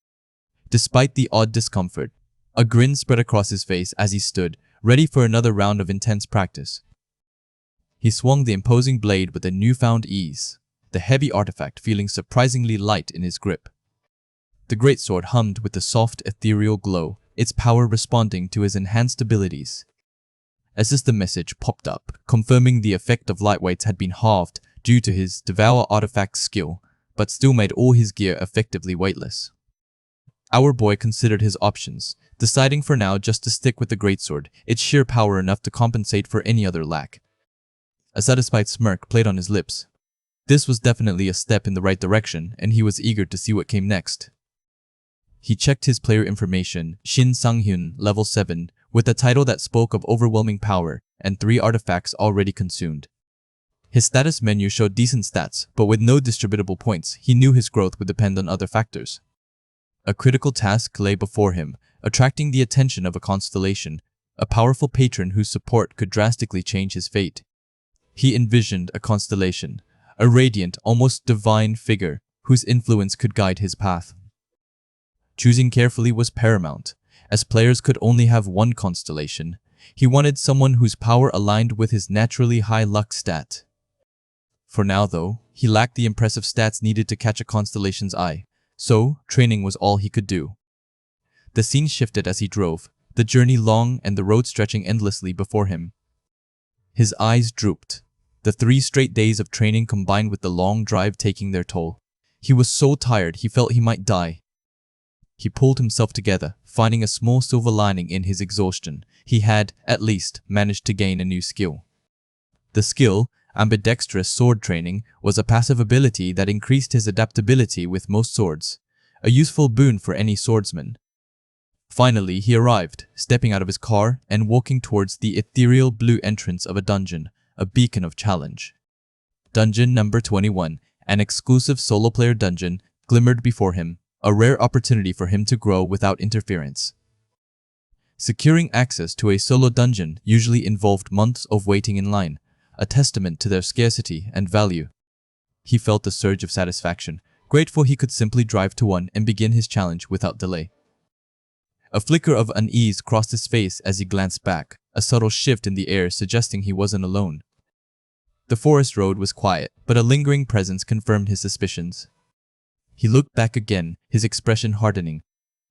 S1: Despite the odd discomfort, a grin spread across his face as he stood, ready for another round of intense practice. He swung the imposing blade with a newfound ease, the heavy artifact feeling surprisingly light in his grip. The greatsword hummed with a soft, ethereal glow, its power responding to his enhanced abilities. As the message popped up, confirming the effect of lightweights had been halved due to his Devour artifact skill, but still made all his gear effectively weightless. Our boy considered his options, deciding for now just to stick with the greatsword, its sheer power enough to compensate for any other lack. A satisfied smirk played on his lips. This was definitely a step in the right direction, and he was eager to see what came next. He checked his player information, Shin Sang-hyun, level 7, with a title that spoke of overwhelming power and 3 artifacts already consumed. His status menu showed decent stats, but with no distributable points, he knew his growth would depend on other factors. A critical task lay before him, attracting the attention of a constellation, a powerful patron whose support could drastically change his fate. He envisioned a constellation, a radiant, almost divine figure whose influence could guide his path. Choosing carefully was paramount, as players could only have one constellation. He wanted someone whose power aligned with his naturally high luck stat. For now, though, he lacked the impressive stats needed to catch a constellation's eye, so training was all he could do. The scene shifted as he drove, the journey long and the road stretching endlessly before him. His eyes drooped, the 3 straight days of training combined with the long drive taking their toll. He was so tired he felt he might die. He pulled himself together, finding a small silver lining in his exhaustion. He had, at least, managed to gain a new skill. The skill, ambidextrous sword training, was a passive ability that increased his adaptability with most swords, a useful boon for any swordsman. Finally, he arrived, stepping out of his car and walking towards the ethereal blue entrance of a dungeon, a beacon of challenge. Dungeon number 21, an exclusive solo-player dungeon, glimmered before him, a rare opportunity for him to grow without interference. Securing access to a solo dungeon usually involved months of waiting in line, a testament to their scarcity and value. He felt a surge of satisfaction, grateful he could simply drive to one and begin his challenge without delay. A flicker of unease crossed his face as he glanced back, a subtle shift in the air suggesting he wasn't alone. The forest road was quiet, but a lingering presence confirmed his suspicions. He looked back again, his expression hardening.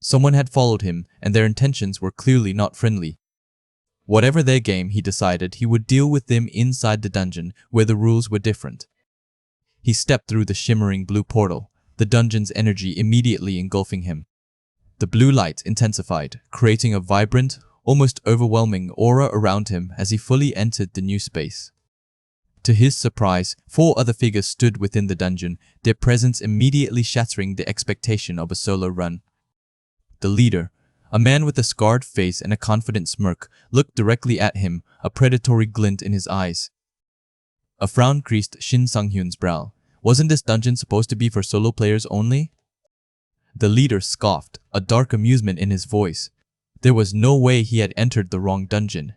S1: Someone had followed him, and their intentions were clearly not friendly. Whatever their game, he decided he would deal with them inside the dungeon, where the rules were different. He stepped through the shimmering blue portal, the dungeon's energy immediately engulfing him. The blue light intensified, creating a vibrant, almost overwhelming aura around him as he fully entered the new space. To his surprise, 4 other figures stood within the dungeon, their presence immediately shattering the expectation of a solo run. The leader, a man with a scarred face and a confident smirk, looked directly at him, a predatory glint in his eyes. A frown creased Shin Sang-hyun's brow. Wasn't this dungeon supposed to be for solo players only? The leader scoffed, a dark amusement in his voice. There was no way he had entered the wrong dungeon.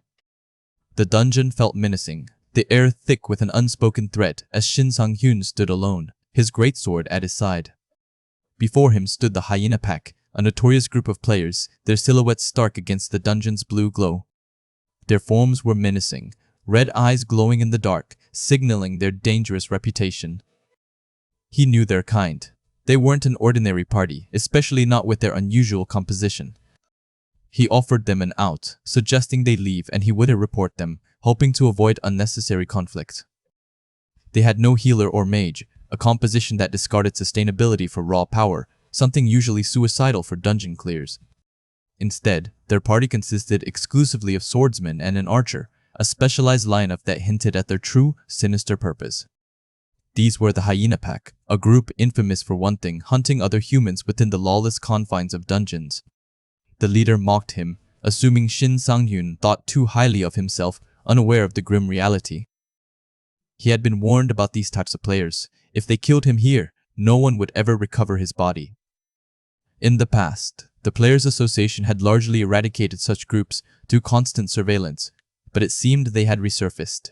S1: The dungeon felt menacing, the air thick with an unspoken threat as Shin Sang-hyun stood alone, his greatsword at his side. Before him stood the Hyena Pack, a notorious group of players, their silhouettes stark against the dungeon's blue glow. Their forms were menacing, red eyes glowing in the dark, signaling their dangerous reputation. He knew their kind. They weren't an ordinary party, especially not with their unusual composition. He offered them an out, suggesting they leave and he would report them, hoping to avoid unnecessary conflict. They had no healer or mage, a composition that discarded sustainability for raw power, something usually suicidal for dungeon clears. Instead, their party consisted exclusively of swordsmen and an archer, a specialized lineup that hinted at their true, sinister purpose. These were the Hyena Pack, a group infamous for one thing, hunting other humans within the lawless confines of dungeons. The leader mocked him, assuming Shin Sang-hyun thought too highly of himself, unaware of the grim reality. He had been warned about these types of players. If they killed him here, no one would ever recover his body. In the past, the Players' Association had largely eradicated such groups through constant surveillance, but it seemed they had resurfaced.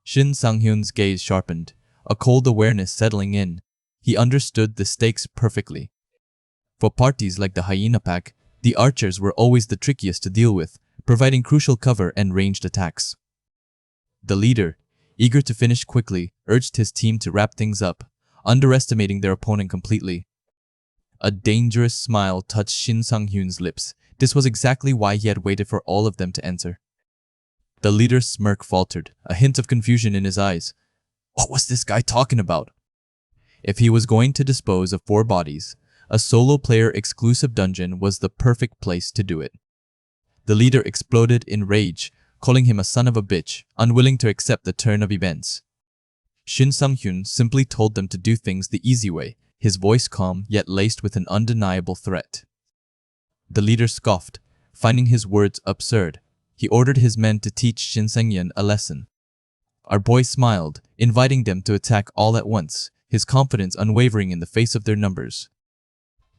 S1: Shin Sang-hyun's gaze sharpened, a cold awareness settling in. He understood the stakes perfectly. For parties like the Hyena Pack, the archers were always the trickiest to deal with, providing crucial cover and ranged attacks. The leader, eager to finish quickly, urged his team to wrap things up, underestimating their opponent completely. A dangerous smile touched Shin Sang-hyun's lips. This was exactly why he had waited for all of them to enter. The leader's smirk faltered, a hint of confusion in his eyes. What was this guy talking about? If he was going to dispose of 4 bodies, a solo player exclusive dungeon was the perfect place to do it. The leader exploded in rage, calling him a son of a bitch, unwilling to accept the turn of events. Shin Sang-hyun simply told them to do things the easy way, his voice calm yet laced with an undeniable threat. The leader scoffed, finding his words absurd. He ordered his men to teach Shin Sang-hyun a lesson. Our boy smiled, inviting them to attack all at once, his confidence unwavering in the face of their numbers.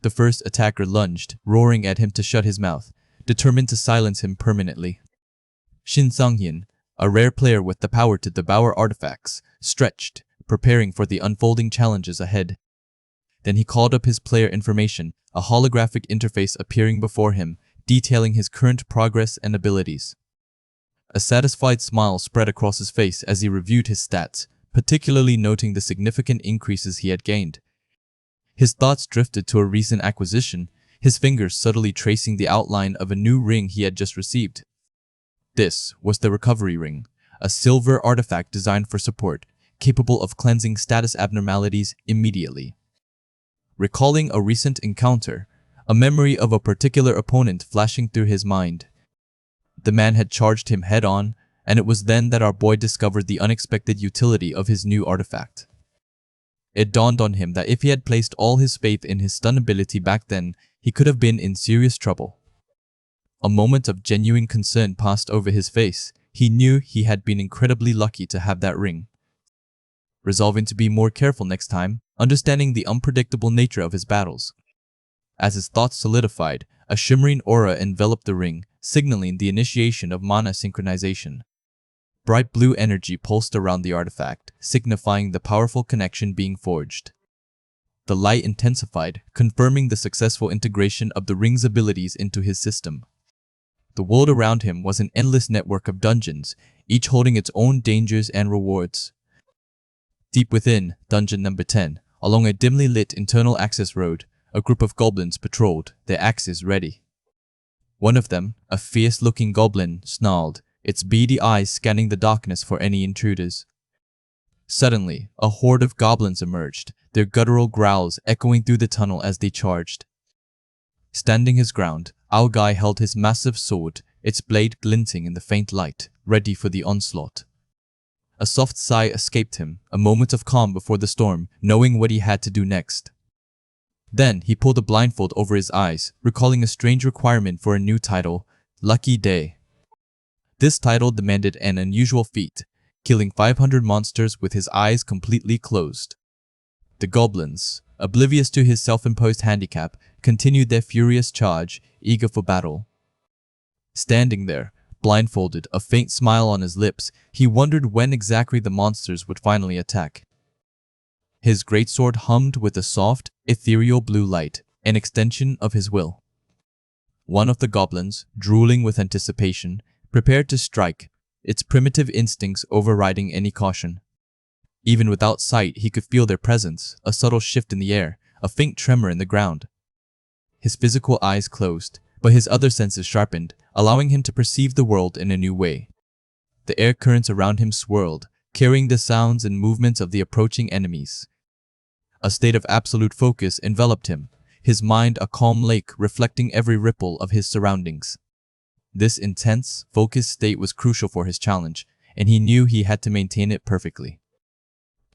S1: The first attacker lunged, roaring at him to shut his mouth, determined to silence him permanently. Shin Sang-hyun, a rare player with the power to devour artifacts, stretched, preparing for the unfolding challenges ahead. Then he called up his player information, a holographic interface appearing before him, detailing his current progress and abilities. A satisfied smile spread across his face as he reviewed his stats, particularly noting the significant increases he had gained. His thoughts drifted to a recent acquisition, his fingers subtly tracing the outline of a new ring he had just received. This was the Recovery Ring, a silver artifact designed for support, capable of cleansing status abnormalities immediately. Recalling a recent encounter, a memory of a particular opponent flashing through his mind, the man had charged him head-on, and it was then that our boy discovered the unexpected utility of his new artifact. It dawned on him that if he had placed all his faith in his stun ability back then, he could have been in serious trouble. A moment of genuine concern passed over his face. He knew he had been incredibly lucky to have that ring. Resolving to be more careful next time, understanding the unpredictable nature of his battles. As his thoughts solidified, a shimmering aura enveloped the ring, signaling the initiation of mana synchronization. Bright blue energy pulsed around the artifact, signifying the powerful connection being forged. The light intensified, confirming the successful integration of the ring's abilities into his system. The world around him was an endless network of dungeons, each holding its own dangers and rewards. Deep within dungeon number 10, along a dimly lit internal access road, a group of goblins patrolled, their axes ready. One of them, a fierce-looking goblin, snarled, its beady eyes scanning the darkness for any intruders. Suddenly, a horde of goblins emerged, their guttural growls echoing through the tunnel as they charged. Standing his ground, our guy held his massive sword, its blade glinting in the faint light, ready for the onslaught. A soft sigh escaped him, a moment of calm before the storm, knowing what he had to do next. Then he pulled a blindfold over his eyes, recalling a strange requirement for a new title, Lucky Day. This title demanded an unusual feat, killing 500 monsters with his eyes completely closed. The goblins, oblivious to his self-imposed handicap, continued their furious charge, eager for battle. Standing there, blindfolded, a faint smile on his lips, he wondered when exactly the monsters would finally attack. His greatsword hummed with a soft, ethereal blue light, an extension of his will. One of the goblins, drooling with anticipation, prepared to strike, its primitive instincts overriding any caution. Even without sight, he could feel their presence, a subtle shift in the air, a faint tremor in the ground. His physical eyes closed, but his other senses sharpened, allowing him to perceive the world in a new way. The air currents around him swirled, carrying the sounds and movements of the approaching enemies. A state of absolute focus enveloped him, his mind a calm lake reflecting every ripple of his surroundings. This intense, focused state was crucial for his challenge, and he knew he had to maintain it perfectly.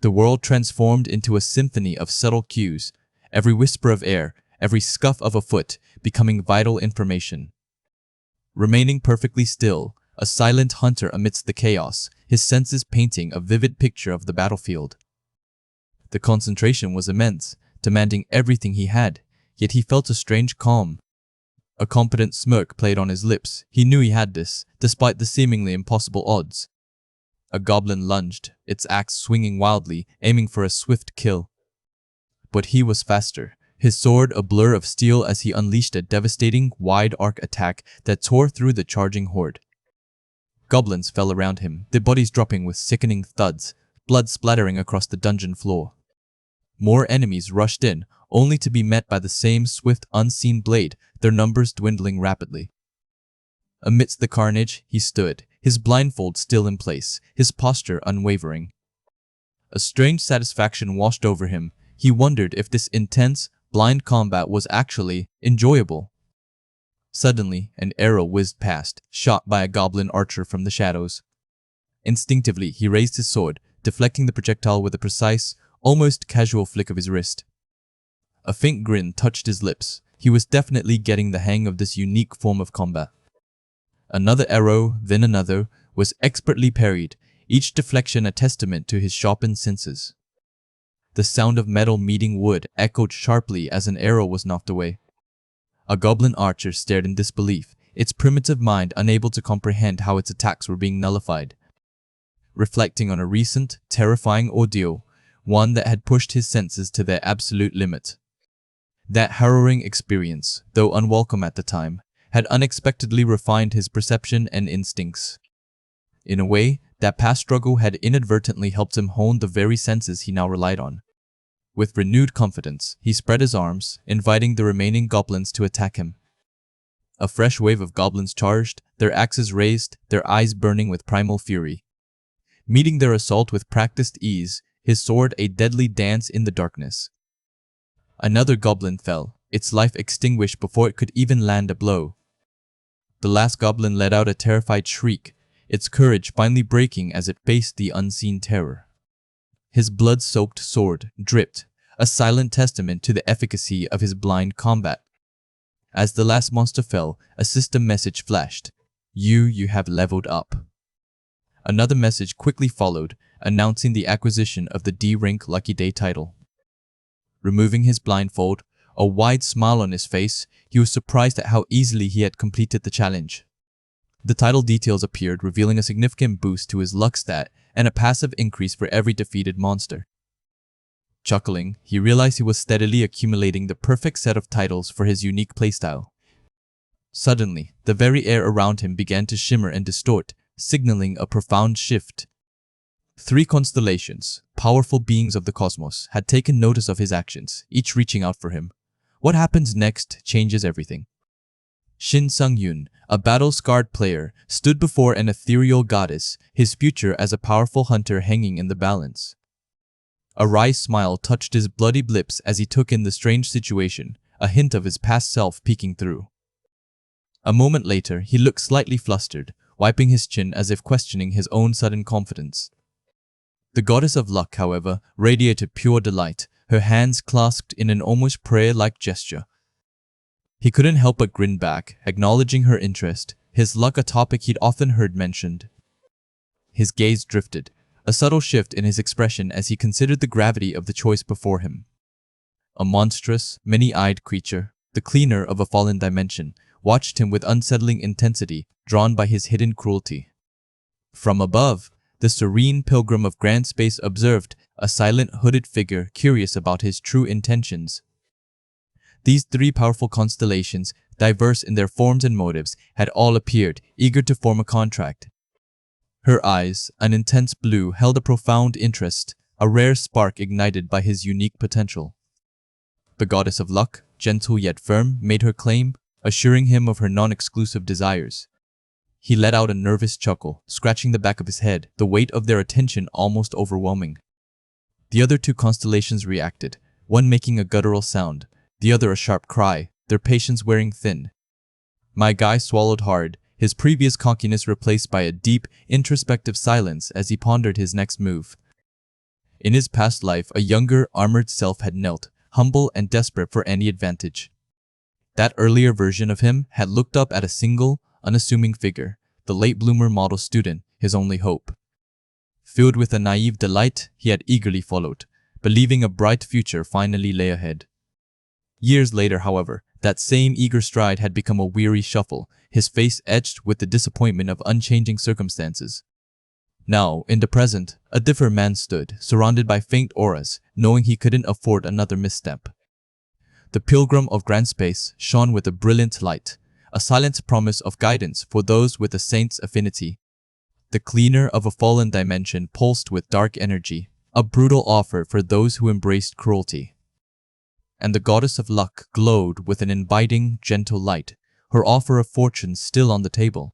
S1: The world transformed into a symphony of subtle cues, every whisper of air, every scuff of a foot becoming vital information. Remaining perfectly still, a silent hunter amidst the chaos, his senses painting a vivid picture of the battlefield. The concentration was immense, demanding everything he had, yet he felt a strange calm. A confident smirk played on his lips. He knew he had this, despite the seemingly impossible odds. A goblin lunged, its axe swinging wildly, aiming for a swift kill. But he was faster, his sword a blur of steel as he unleashed a devastating, wide-arc attack that tore through the charging horde. Goblins fell around him, their bodies dropping with sickening thuds, blood splattering across the dungeon floor. More enemies rushed in, only to be met by the same swift, unseen blade, their numbers dwindling rapidly. Amidst the carnage, he stood, his blindfold still in place, his posture unwavering. A strange satisfaction washed over him. He wondered if this intense, blind combat was actually enjoyable. Suddenly, an arrow whizzed past, shot by a goblin archer from the shadows. Instinctively, he raised his sword, deflecting the projectile with a precise, almost casual flick of his wrist. A faint grin touched his lips. He was definitely getting the hang of this unique form of combat. Another arrow, then another, was expertly parried, each deflection a testament to his sharpened senses. The sound of metal meeting wood echoed sharply as an arrow was knocked away. A goblin archer stared in disbelief, its primitive mind unable to comprehend how its attacks were being nullified. Reflecting on a recent, terrifying ordeal, one that had pushed his senses to their absolute limit. That harrowing experience, though unwelcome at the time, had unexpectedly refined his perception and instincts. In a way, that past struggle had inadvertently helped him hone the very senses he now relied on. With renewed confidence, he spread his arms, inviting the remaining goblins to attack him. A fresh wave of goblins charged, their axes raised, their eyes burning with primal fury. Meeting their assault with practiced ease, his sword a deadly dance in the darkness. Another goblin fell, its life extinguished before it could even land a blow. The last goblin let out a terrified shriek, its courage finally breaking as it faced the unseen terror. His blood-soaked sword dripped, a silent testament to the efficacy of his blind combat. As the last monster fell, a system message flashed. You have leveled up. Another message quickly followed, announcing the acquisition of the D-Rank Lucky Day title. Removing his blindfold, a wide smile on his face, he was surprised at how easily he had completed the challenge. The title details appeared, revealing a significant boost to his luck stat and a passive increase for every defeated monster. Chuckling, he realized he was steadily accumulating the perfect set of titles for his unique playstyle. Suddenly, the very air around him began to shimmer and distort, signaling a profound shift. 3 constellations, powerful beings of the cosmos, had taken notice of his actions, each reaching out for him. What happens next changes everything. Shin Sung-yoon, a battle-scarred player, stood before an ethereal goddess, his future as a powerful hunter hanging in the balance. A wry smile touched his bloody lips as he took in the strange situation, a hint of his past self peeking through. A moment later, he looked slightly flustered, wiping his chin as if questioning his own sudden confidence. The goddess of luck, however, radiated pure delight, her hands clasped in an almost prayer-like gesture. He couldn't help but grin back, acknowledging her interest, his luck a topic he'd often heard mentioned. His gaze drifted, a subtle shift in his expression as he considered the gravity of the choice before him. A monstrous, many-eyed creature, the cleaner of a fallen dimension, watched him with unsettling intensity, drawn by his hidden cruelty. From above, the serene pilgrim of grand space observed, a silent hooded figure curious about his true intentions. These 3 powerful constellations, diverse in their forms and motives, had all appeared, eager to form a contract. Her eyes, an intense blue, held a profound interest, a rare spark ignited by his unique potential. The goddess of luck, gentle yet firm, made her claim, assuring him of her non-exclusive desires. He let out a nervous chuckle, scratching the back of his head, the weight of their attention almost overwhelming. The other 2 constellations reacted, one making a guttural sound, the other a sharp cry, their patience wearing thin. My guy swallowed hard, his previous cockiness replaced by a deep, introspective silence as he pondered his next move. In his past life, a younger, armored self had knelt, humble and desperate for any advantage. That earlier version of him had looked up at a single, unassuming figure, the late bloomer model student, his only hope. Filled with a naive delight, he had eagerly followed, believing a bright future finally lay ahead. Years later, however, that same eager stride had become a weary shuffle, his face etched with the disappointment of unchanging circumstances. Now, in the present, a different man stood, surrounded by faint auras, knowing he couldn't afford another misstep. The pilgrim of grand space shone with a brilliant light, a silent promise of guidance for those with a saint's affinity. The cleaner of a fallen dimension pulsed with dark energy, a brutal offer for those who embraced cruelty. And the goddess of luck glowed with an inviting, gentle light, her offer of fortune still on the table.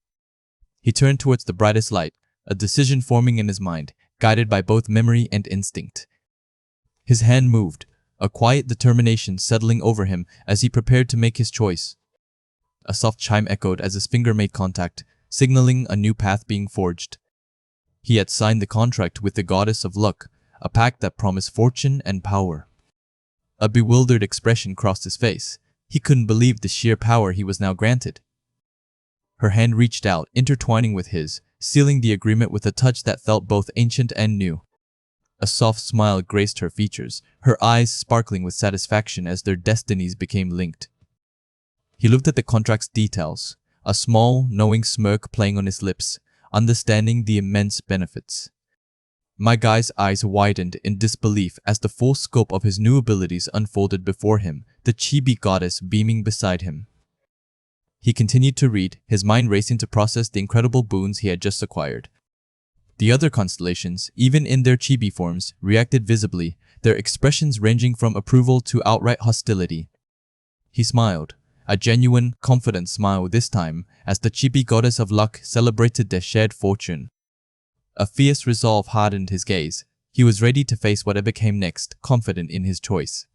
S1: He turned towards the brightest light, a decision forming in his mind, guided by both memory and instinct. His hand moved, a quiet determination settling over him as he prepared to make his choice. A soft chime echoed as his finger made contact, signaling a new path being forged. He had signed the contract with the goddess of luck, a pact that promised fortune and power. A bewildered expression crossed his face. He couldn't believe the sheer power he was now granted. Her hand reached out, intertwining with his, sealing the agreement with a touch that felt both ancient and new. A soft smile graced her features, her eyes sparkling with satisfaction as their destinies became linked. He looked at the contract's details, a small, knowing smirk playing on his lips, understanding the immense benefits. My guy's eyes widened in disbelief as the full scope of his new abilities unfolded before him, the chibi goddess beaming beside him. He continued to read, his mind racing to process the incredible boons he had just acquired. The other constellations, even in their chibi forms, reacted visibly, their expressions ranging from approval to outright hostility. He smiled, a genuine, confident smile this time, as the chibi goddess of luck celebrated their shared fortune. A fierce resolve hardened his gaze. He was ready to face whatever came next, confident in his choice.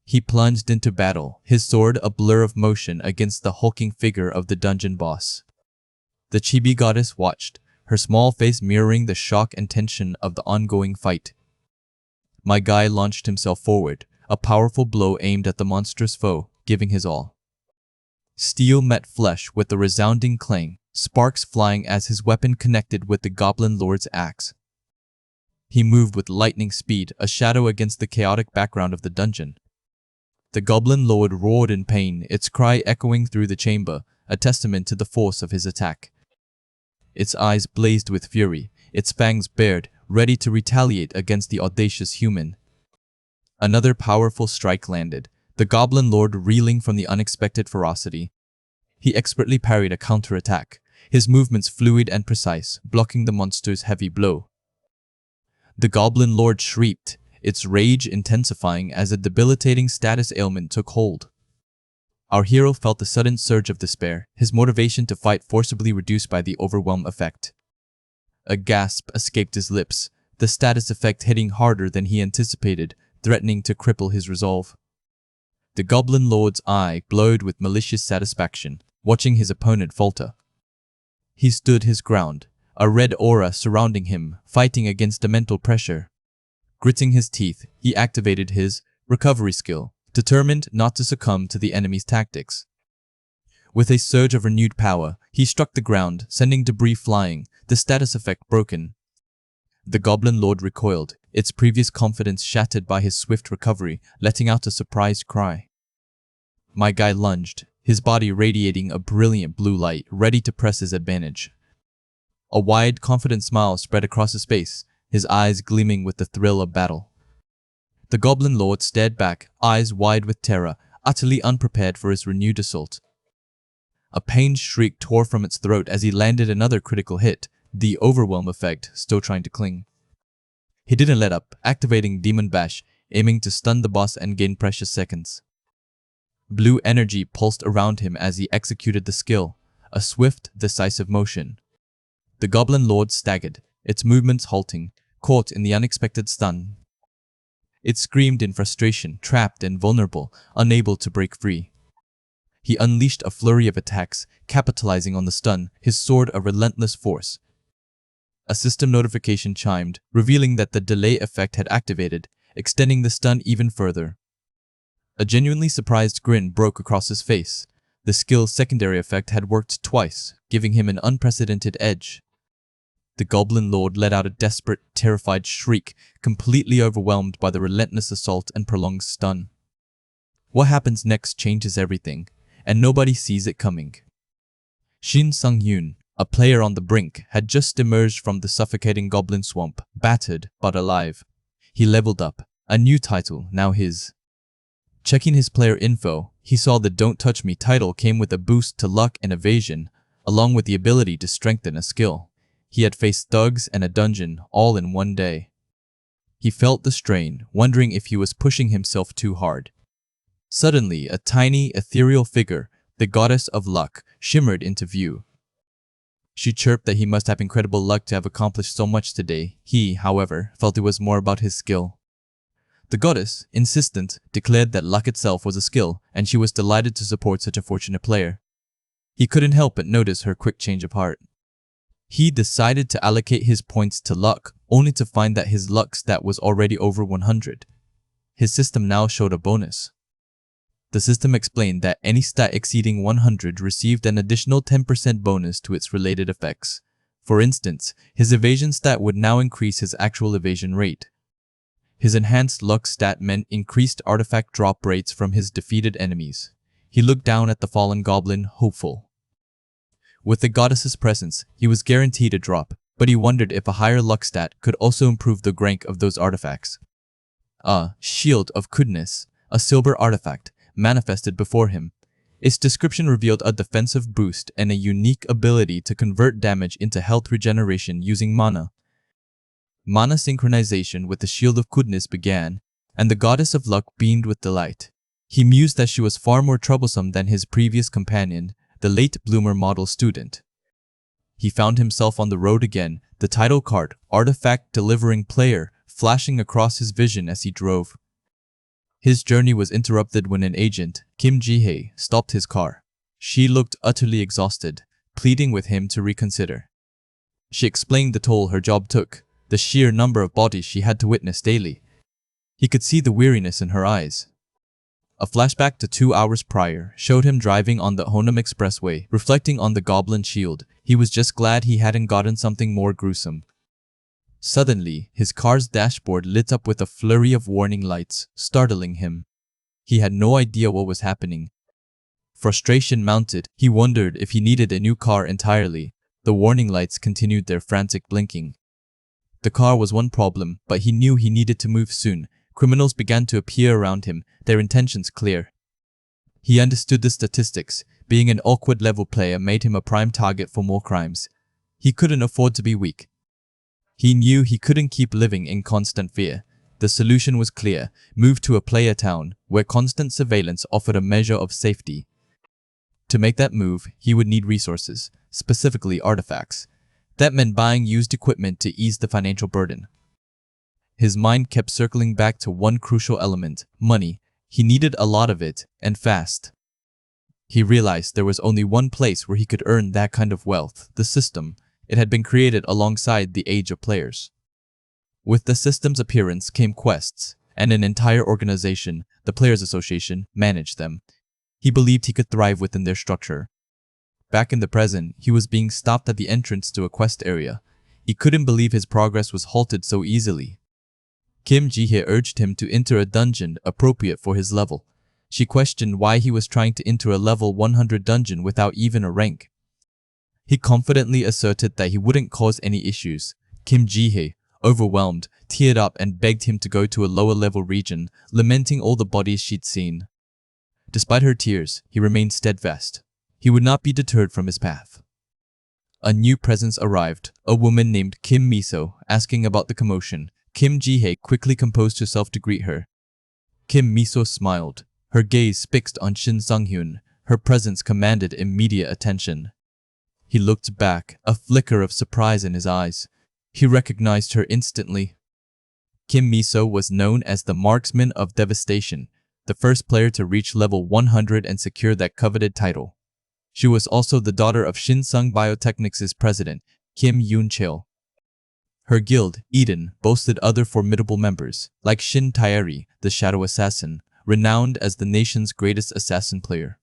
S1: He plunged into battle, his sword a blur of motion against the hulking figure of the dungeon boss. The chibi goddess watched, her small face mirroring the shock and tension of the ongoing fight. My guy launched himself forward, a powerful blow aimed at the monstrous foe, giving his all. Steel met flesh with a resounding clang, sparks flying as his weapon connected with the Goblin Lord's axe. He moved with lightning speed, a shadow against the chaotic background of the dungeon. The Goblin Lord roared in pain, its cry echoing through the chamber, a testament to the force of his attack. Its eyes blazed with fury, its fangs bared, ready to retaliate against the audacious human. Another powerful strike landed, the Goblin Lord reeling from the unexpected ferocity. He expertly parried a counterattack, his movements fluid and precise, blocking the monster's heavy blow. The Goblin Lord shrieked, its rage intensifying as a debilitating status ailment took hold. Our hero felt a sudden surge of despair, his motivation to fight forcibly reduced by the overwhelm effect. A gasp escaped his lips, the status effect hitting harder than he anticipated, threatening to cripple his resolve. The Goblin Lord's eye glowed with malicious satisfaction, watching his opponent falter. He stood his ground, a red aura surrounding him, fighting against the mental pressure. Gritting his teeth, he activated his recovery skill, determined not to succumb to the enemy's tactics. With a surge of renewed power, he struck the ground, sending debris flying, the status effect broken. The Goblin Lord recoiled, its previous confidence shattered by his swift recovery, letting out a surprised cry. My guy lunged, his body radiating a brilliant blue light, ready to press his advantage. A wide, confident smile spread across his face, his eyes gleaming with the thrill of battle. The Goblin Lord stared back, eyes wide with terror, utterly unprepared for his renewed assault. A pained shriek tore from its throat as he landed another critical hit, the overwhelm effect still trying to cling. He didn't let up, activating Demon Bash, aiming to stun the boss and gain precious seconds. Blue energy pulsed around him as he executed the skill, a swift, decisive motion. The Goblin Lord staggered, its movements halting, caught in the unexpected stun. It screamed in frustration, trapped and vulnerable, unable to break free. He unleashed a flurry of attacks, capitalizing on the stun, his sword a relentless force. A system notification chimed, revealing that the delay effect had activated, extending the stun even further. A genuinely surprised grin broke across his face. The skill's secondary effect had worked twice, giving him an unprecedented edge. The Goblin Lord let out a desperate, terrified shriek, completely overwhelmed by the relentless assault and prolonged stun. What happens next changes everything, and nobody sees it coming. Shin Sung-hyun, a player on the brink, had just emerged from the suffocating goblin swamp, battered but alive. He leveled up, a new title, now his. Checking his player info, he saw the Don't Touch Me title came with a boost to luck and evasion, along with the ability to strengthen a skill. He had faced thugs and a dungeon all in one day. He felt the strain, wondering if he was pushing himself too hard. Suddenly, a tiny, ethereal figure, the goddess of luck, shimmered into view. She chirped that he must have incredible luck to have accomplished so much today. He, however, felt it was more about his skill. The goddess, insistent, declared that luck itself was a skill, and she was delighted to support such a fortunate player. He couldn't help but notice her quick change of heart. He decided to allocate his points to luck, only to find that his luck stat was already over 100. His system now showed a bonus. The system explained that any stat exceeding 100 received an additional 10% bonus to its related effects. For instance, his evasion stat would now increase his actual evasion rate. His enhanced luck stat meant increased artifact drop rates from his defeated enemies. He looked down at the fallen goblin, hopeful. With the goddess's presence, he was guaranteed a drop, but he wondered if a higher luck stat could also improve the rank of those artifacts. A shield of goodness, a silver artifact, manifested before him. Its description revealed a defensive boost and a unique ability to convert damage into health regeneration using mana. Mana synchronization with the Shield of Goodness began, and the Goddess of Luck beamed with delight. He mused that she was far more troublesome than his previous companion, the late bloomer model student. He found himself on the road again, the title card, Artifact Delivering Player, flashing across his vision as he drove. His journey was interrupted when an agent, Kim Ji-hye, stopped his car. She looked utterly exhausted, pleading with him to reconsider. She explained the toll her job took, the sheer number of bodies she had to witness daily. He could see the weariness in her eyes. A flashback to 2 hours prior showed him driving on the Honam Expressway, reflecting on the goblin shield. He was just glad he hadn't gotten something more gruesome. Suddenly, his car's dashboard lit up with a flurry of warning lights, startling him. He had no idea what was happening. Frustration mounted. He wondered if he needed a new car entirely. The warning lights continued their frantic blinking. The car was one problem, but he knew he needed to move soon. Criminals began to appear around him, their intentions clear. He understood the statistics. Being an awkward level player made him a prime target for more crimes. He couldn't afford to be weak. He knew he couldn't keep living in constant fear. The solution was clear: move to a player town, where constant surveillance offered a measure of safety. To make that move, he would need resources, specifically artifacts. That meant buying used equipment to ease the financial burden. His mind kept circling back to one crucial element: money. He needed a lot of it, and fast. He realized there was only one place where he could earn that kind of wealth: the system. It had been created alongside the age of players. With the system's appearance came quests, and an entire organization, the Players Association, managed them. He believed he could thrive within their structure. Back in the present, he was being stopped at the entrance to a quest area. He couldn't believe his progress was halted so easily. Kim Ji-hye urged him to enter a dungeon appropriate for his level. She questioned why he was trying to enter a level 100 dungeon without even a rank. He confidently asserted that he wouldn't cause any issues. Kim Ji-hye, overwhelmed, teared up and begged him to go to a lower level region, lamenting all the bodies she'd seen. Despite her tears, he remained steadfast. He would not be deterred from his path. A new presence arrived, a woman named Kim Miso, asking about the commotion. Kim Ji-hye quickly composed herself to greet her. Kim Miso smiled, her gaze fixed on Shin Sung-hyun. Her presence commanded immediate attention. He looked back, a flicker of surprise in his eyes. He recognized her instantly. Kim Miso was known as the Marksman of Devastation, the first player to reach level 100 and secure that coveted title. She was also the daughter of Shinsung Biotechnics' president, Kim Yoon-chil. Her guild, Eden, boasted other formidable members, like Shin Taeri, the Shadow Assassin, renowned as the nation's greatest assassin player.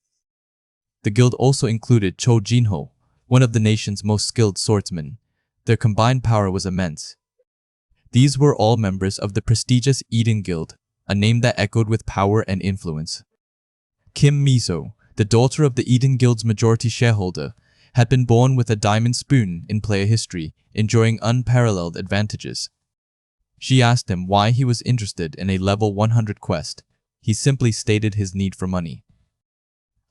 S1: The guild also included Cho Jinho, one of the nation's most skilled swordsmen. Their combined power was immense. These were all members of the prestigious Eden Guild, a name that echoed with power and influence. Kim Miso, the daughter of the Eden Guild's majority shareholder, had been born with a diamond spoon in player history, enjoying unparalleled advantages. She asked him why he was interested in a level 100 quest. He simply stated his need for money.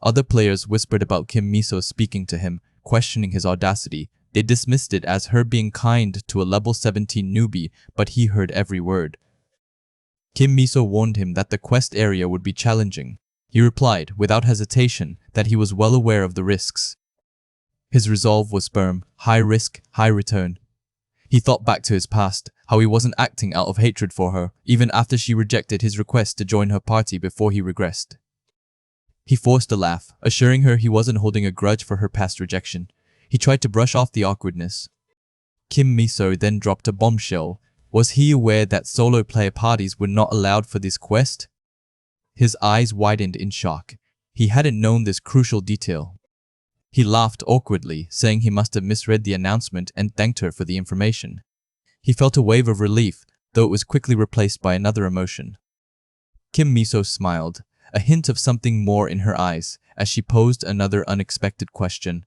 S1: Other players whispered about Kim Miso speaking to him, questioning his audacity. They dismissed it as her being kind to a level 17 newbie, but he heard every word. Kim Miso warned him that the quest area would be challenging. He replied, without hesitation, that he was well aware of the risks. His resolve was firm: high risk, high return. He thought back to his past, how he wasn't acting out of hatred for her, even after she rejected his request to join her party before he regressed. He forced a laugh, assuring her he wasn't holding a grudge for her past rejection. He tried to brush off the awkwardness. Kim Miso then dropped a bombshell. Was he aware that solo player parties were not allowed for this quest? His eyes widened in shock. He hadn't known this crucial detail. He laughed awkwardly, saying he must have misread the announcement and thanked her for the information. He felt a wave of relief, though it was quickly replaced by another emotion. Kim Miso smiled, a hint of something more in her eyes, as she posed another unexpected question.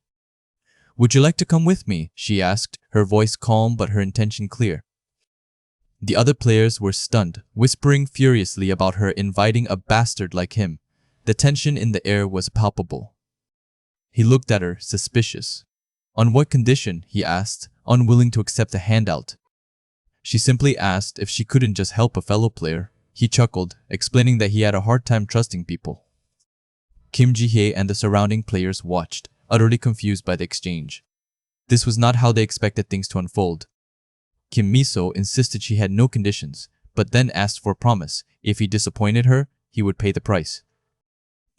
S1: "Would you like to come with me?" she asked, her voice calm but her intention clear. The other players were stunned, whispering furiously about her inviting a bastard like him. The tension in the air was palpable. He looked at her, suspicious. "On what condition?" he asked, unwilling to accept a handout. She simply asked if she couldn't just help a fellow player. He chuckled, explaining that he had a hard time trusting people. Kim Ji-hye and the surrounding players watched, utterly confused by the exchange. This was not how they expected things to unfold. Kim Miso insisted she had no conditions, but then asked for a promise. If he disappointed her, he would pay the price.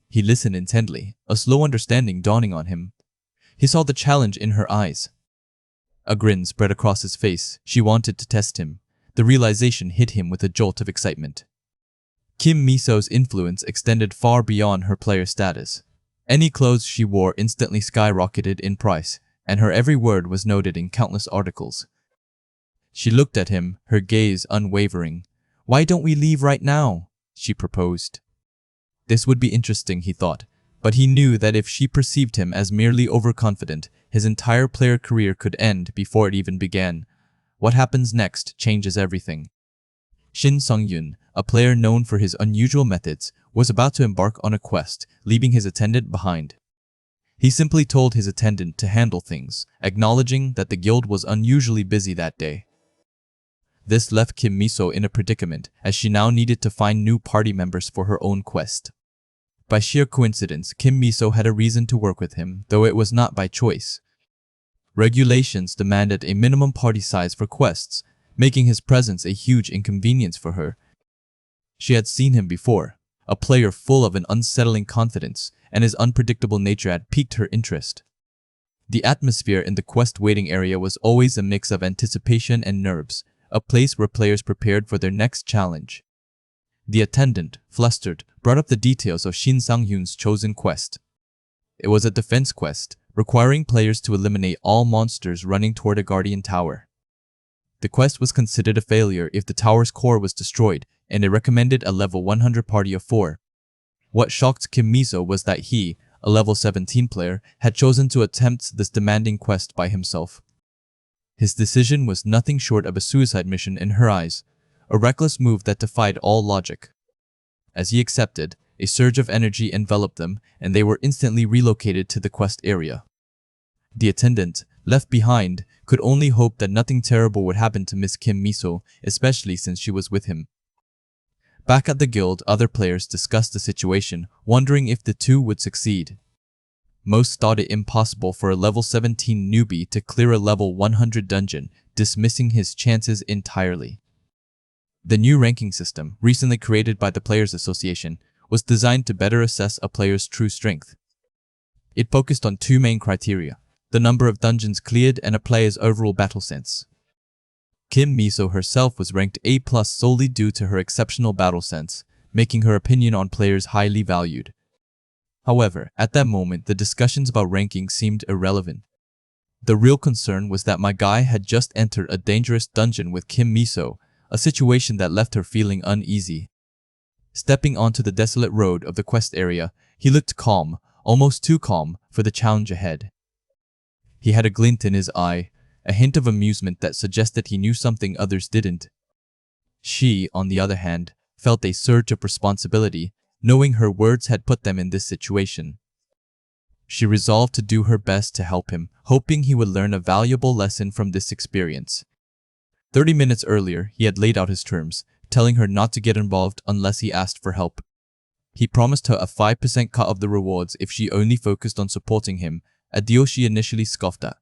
S1: He listened intently, a slow understanding dawning on him. He saw the challenge in her eyes. A grin spread across his face. She wanted to test him. The realization hit him with a jolt of excitement. Kim Miso's influence extended far beyond her player status. Any clothes she wore instantly skyrocketed in price, and her every word was noted in countless articles. She looked at him, her gaze unwavering. "Why don't we leave right now?" she proposed. This would be interesting, he thought, but he knew that if she perceived him as merely overconfident, his entire player career could end before it even began. What happens next changes everything. Shin Sung-yoon, a player known for his unusual methods, was about to embark on a quest, leaving his attendant behind. He simply told his attendant to handle things, acknowledging that the guild was unusually busy that day. This left Kim Miso in a predicament, as she now needed to find new party members for her own quest. By sheer coincidence, Kim Miso had a reason to work with him, though it was not by choice. Regulations demanded a minimum party size for quests, making his presence a huge inconvenience for her. She had seen him before, a player full of an unsettling confidence, and his unpredictable nature had piqued her interest. The atmosphere in the quest waiting area was always a mix of anticipation and nerves, a place where players prepared for their next challenge. The attendant, flustered, brought up the details of Shin Sang-yoon's chosen quest. It was a defense quest, requiring players to eliminate all monsters running toward a guardian tower. The quest was considered a failure if the tower's core was destroyed, and it recommended a level 100 party of 4. What shocked Kim Miso was that he, a level 17 player, had chosen to attempt this demanding quest by himself. His decision was nothing short of a suicide mission in her eyes, a reckless move that defied all logic. As he accepted, a surge of energy enveloped them, and they were instantly relocated to the quest area. The attendant, left behind, could only hope that nothing terrible would happen to Miss Kim Miso, especially since she was with him. Back at the guild, other players discussed the situation, wondering if the two would succeed. Most thought it impossible for a level 17 newbie to clear a level 100 dungeon, dismissing his chances entirely. The new ranking system, recently created by the Players Association, was designed to better assess a player's true strength. It focused on two main criteria: the number of dungeons cleared and a player's overall battle sense. Kim Miso herself was ranked A+ solely due to her exceptional battle sense, making her opinion on players highly valued. However, at that moment, the discussions about ranking seemed irrelevant. The real concern was that my guy had just entered a dangerous dungeon with Kim Miso, a situation that left her feeling uneasy. Stepping onto the desolate road of the quest area, he looked calm, almost too calm, for the challenge ahead. He had a glint in his eye, a hint of amusement that suggested he knew something others didn't. She, on the other hand, felt a surge of responsibility, knowing her words had put them in this situation. She resolved to do her best to help him, hoping he would learn a valuable lesson from this experience. 30 minutes earlier, he had laid out his terms, telling her not to get involved unless he asked for help. He promised her a 5% cut of the rewards if she only focused on supporting him, a deal she initially scoffed at.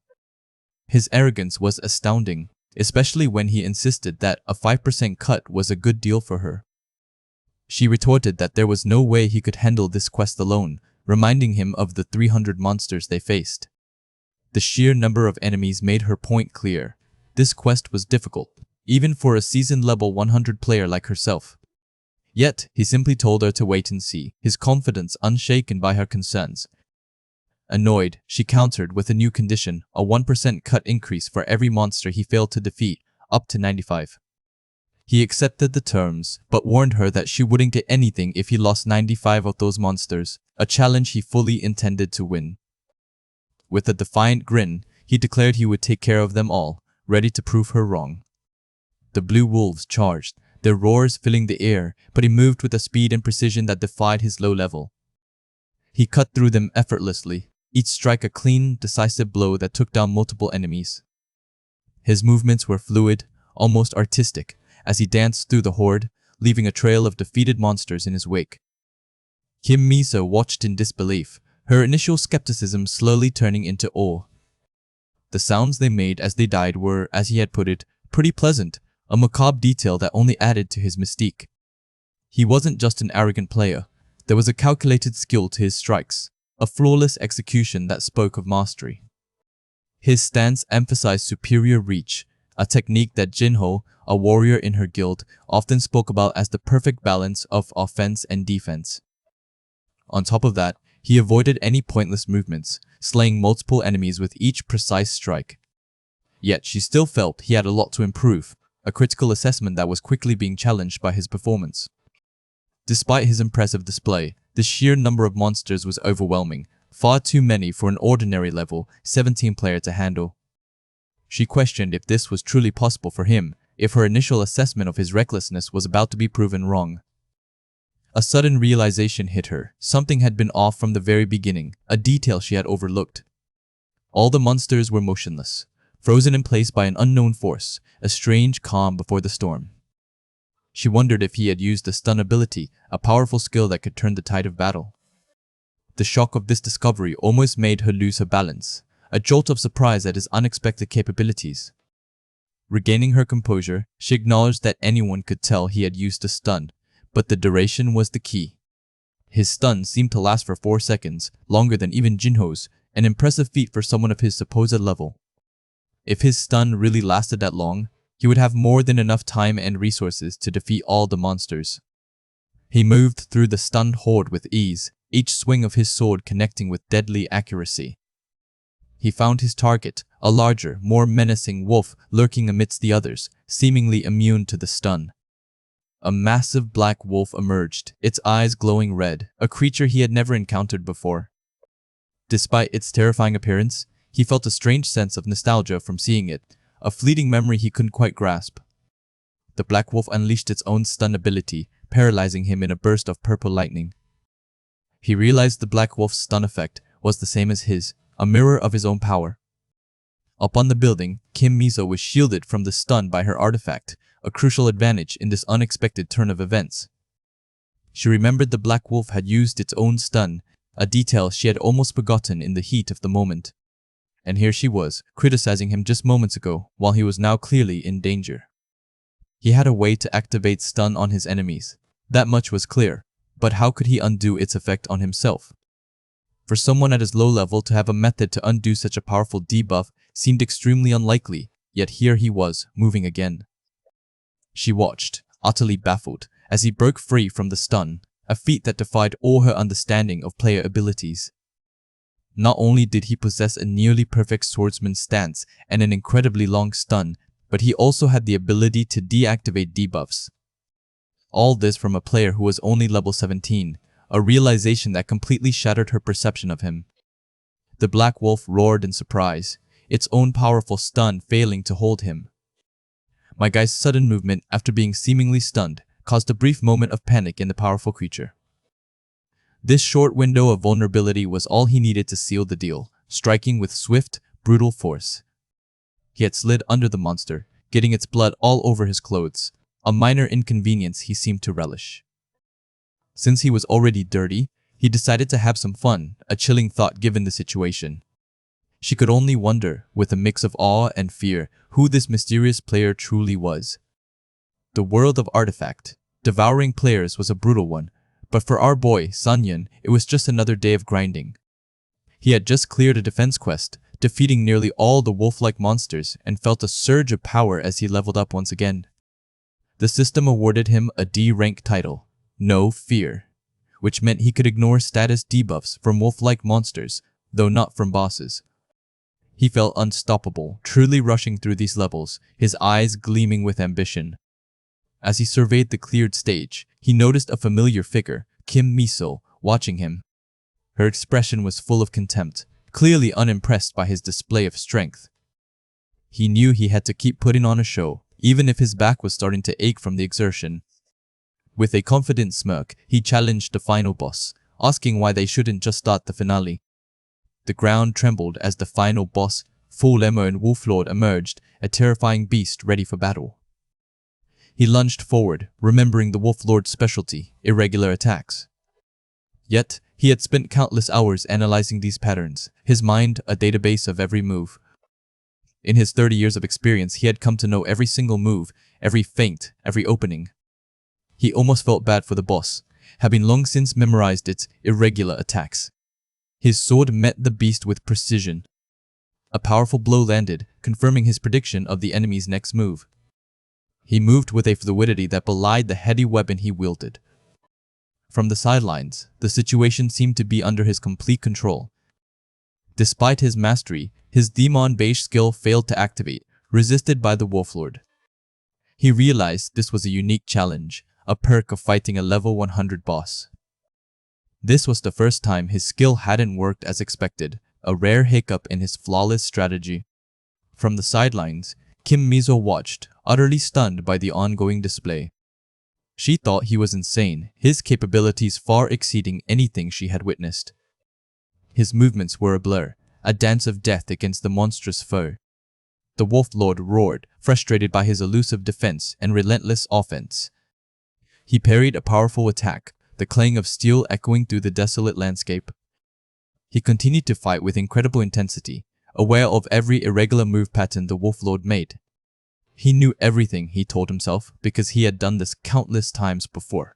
S1: His arrogance was astounding. especially when he insisted that a 5% cut was a good deal for her. She retorted that there was no way he could handle this quest alone, reminding him of the 300 monsters they faced. The sheer number of enemies made her point clear. This quest was difficult, even for a seasoned level 100 player like herself. Yet, he simply told her to wait and see, his confidence unshaken by her concerns. Annoyed, she countered with a new condition, a 1% cut increase for every monster he failed to defeat, up to 95. He accepted the terms, but warned her that she wouldn't get anything if he lost 95 of those monsters, a challenge he fully intended to win. With a defiant grin, he declared he would take care of them all, ready to prove her wrong. The blue wolves charged, their roars filling the air, but he moved with a speed and precision that defied his low level. He cut through them effortlessly, each strike a clean, decisive blow that took down multiple enemies. His movements were fluid, almost artistic, as he danced through the horde, leaving a trail of defeated monsters in his wake. Kim Miso watched in disbelief, her initial skepticism slowly turning into awe. The sounds they made as they died were, as he had put it, pretty pleasant, a macabre detail that only added to his mystique. He wasn't just an arrogant player. There was a calculated skill to his strikes, a flawless execution that spoke of mastery. His stance emphasized superior reach, a technique that Jinho, a warrior in her guild, often spoke about as the perfect balance of offense and defense. On top of that, he avoided any pointless movements, slaying multiple enemies with each precise strike. Yet she still felt he had a lot to improve, a critical assessment that was quickly being challenged by his performance. Despite his impressive display, the sheer number of monsters was overwhelming, far too many for an ordinary level 17 player to handle. She questioned if this was truly possible for him, if her initial assessment of his recklessness was about to be proven wrong. A sudden realization hit her. Something had been off from the very beginning, a detail she had overlooked. All the monsters were motionless, frozen in place by an unknown force, a strange calm before the storm. She wondered if he had used the stun ability, a powerful skill that could turn the tide of battle. The shock of this discovery almost made her lose her balance, a jolt of surprise at his unexpected capabilities. Regaining her composure, she acknowledged that anyone could tell he had used a stun, but the duration was the key. His stun seemed to last for 4 seconds, longer than even Jinho's, an impressive feat for someone of his supposed level. If his stun really lasted that long, he would have more than enough time and resources to defeat all the monsters. He moved through the stunned horde with ease, each swing of his sword connecting with deadly accuracy. He found his target, a larger, more menacing wolf lurking amidst the others, seemingly immune to the stun. A massive black wolf emerged, its eyes glowing red, a creature he had never encountered before. Despite its terrifying appearance, he felt a strange sense of nostalgia from seeing it, a fleeting memory he couldn't quite grasp. The black wolf unleashed its own stun ability, paralyzing him in a burst of purple lightning. He realized the black wolf's stun effect was the same as his, a mirror of his own power. Up on the building, Kim Miso was shielded from the stun by her artifact, a crucial advantage in this unexpected turn of events. She remembered the black wolf had used its own stun, a detail she had almost forgotten in the heat of the moment. And here she was, criticizing him just moments ago, while he was now clearly in danger. He had a way to activate stun on his enemies. That much was clear, but how could he undo its effect on himself? For someone at his low level to have a method to undo such a powerful debuff seemed extremely unlikely, yet here he was, moving again. She watched, utterly baffled, as he broke free from the stun, a feat that defied all her understanding of player abilities. Not only did he possess a nearly perfect swordsman's stance and an incredibly long stun, but he also had the ability to deactivate debuffs. All this from a player who was only level 17, a realization that completely shattered her perception of him. The black wolf roared in surprise, its own powerful stun failing to hold him. My guy's sudden movement after being seemingly stunned caused a brief moment of panic in the powerful creature. This short window of vulnerability was all he needed to seal the deal, striking with swift, brutal force. He had slid under the monster, getting its blood all over his clothes, a minor inconvenience he seemed to relish. Since he was already dirty, he decided to have some fun, a chilling thought given the situation. She could only wonder, with a mix of awe and fear, who this mysterious player truly was. The world of Artifact, devouring players, was a brutal one, but for our boy, Sanyan, it was just another day of grinding. He had just cleared a defense quest, defeating nearly all the wolf-like monsters, and felt a surge of power as he leveled up once again. The system awarded him a D-rank title, No Fear, which meant he could ignore status debuffs from wolf-like monsters, though not from bosses. He felt unstoppable, truly rushing through these levels, his eyes gleaming with ambition. As he surveyed the cleared stage, he noticed a familiar figure, Kim Miso, watching him. Her expression was full of contempt, clearly unimpressed by his display of strength. He knew he had to keep putting on a show, even if his back was starting to ache from the exertion. With a confident smirk, he challenged the final boss, asking why they shouldn't just start the finale. The ground trembled as the final boss, Full Lemur and Wolflord, emerged, a terrifying beast ready for battle. He lunged forward, remembering the Wolflord's specialty, irregular attacks. Yet, he had spent countless hours analyzing these patterns, his mind a database of every move. In his 30 years of experience, he had come to know every single move, every feint, every opening. He almost felt bad for the boss, having long since memorized its irregular attacks. His sword met the beast with precision. A powerful blow landed, confirming his prediction of the enemy's next move. He moved with a fluidity that belied the heavy weapon he wielded. From the sidelines, the situation seemed to be under his complete control. Despite his mastery, his demon-based skill failed to activate, resisted by the Wolflord. He realized this was a unique challenge, a perk of fighting a level 100 boss. This was the first time his skill hadn't worked as expected, a rare hiccup in his flawless strategy. From the sidelines, Kim Miso watched, utterly stunned by the ongoing display. She thought he was insane, his capabilities far exceeding anything she had witnessed. His movements were a blur, a dance of death against the monstrous foe. The Wolflord roared, frustrated by his elusive defense and relentless offense. He parried a powerful attack, the clang of steel echoing through the desolate landscape. He continued to fight with incredible intensity, aware of every irregular move pattern the Wolflord made. He knew everything, he told himself, because he had done this countless times before.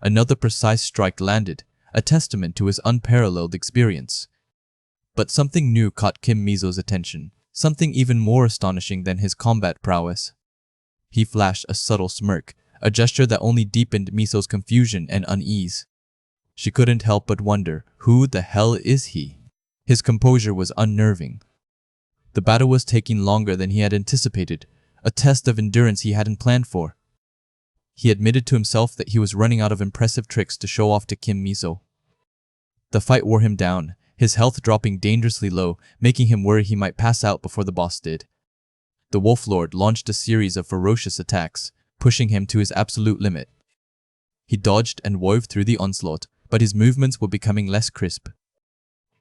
S1: Another precise strike landed, a testament to his unparalleled experience. But something new caught Kim Miso's attention, something even more astonishing than his combat prowess. He flashed a subtle smirk, a gesture that only deepened Miso's confusion and unease. She couldn't help but wonder, who the hell is he? His composure was unnerving. The battle was taking longer than he had anticipated, a test of endurance he hadn't planned for. He admitted to himself that he was running out of impressive tricks to show off to Kim Miso. The fight wore him down, his health dropping dangerously low, making him worry he might pass out before the boss did. The Wolflord launched a series of ferocious attacks, pushing him to his absolute limit. He dodged and wove through the onslaught, but his movements were becoming less crisp.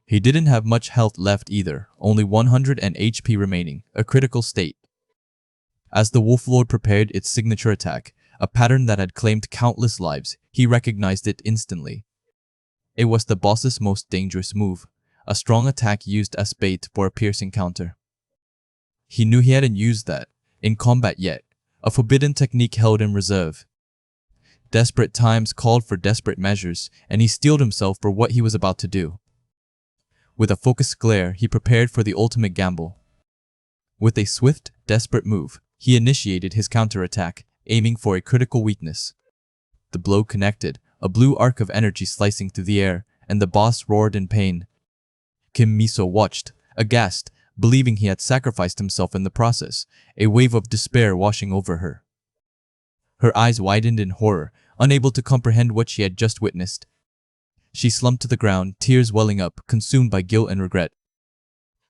S1: He didn't have much health left either, only 100 HP remaining, a critical state. As the Wolflord prepared its signature attack, a pattern that had claimed countless lives, he recognized it instantly. It was the boss's most dangerous move, a strong attack used as bait for a piercing counter. He knew he hadn't used that in combat yet, a forbidden technique held in reserve. Desperate times called for desperate measures, and he steeled himself for what he was about to do. With a focused glare, he prepared for the ultimate gamble. With a swift, desperate move, he initiated his counterattack, aiming for a critical weakness. The blow connected, a blue arc of energy slicing through the air, and the boss roared in pain. Kim Miso watched, aghast, believing he had sacrificed himself in the process, a wave of despair washing over her. Her eyes widened in horror, unable to comprehend what she had just witnessed. She slumped to the ground, tears welling up, consumed by guilt and regret.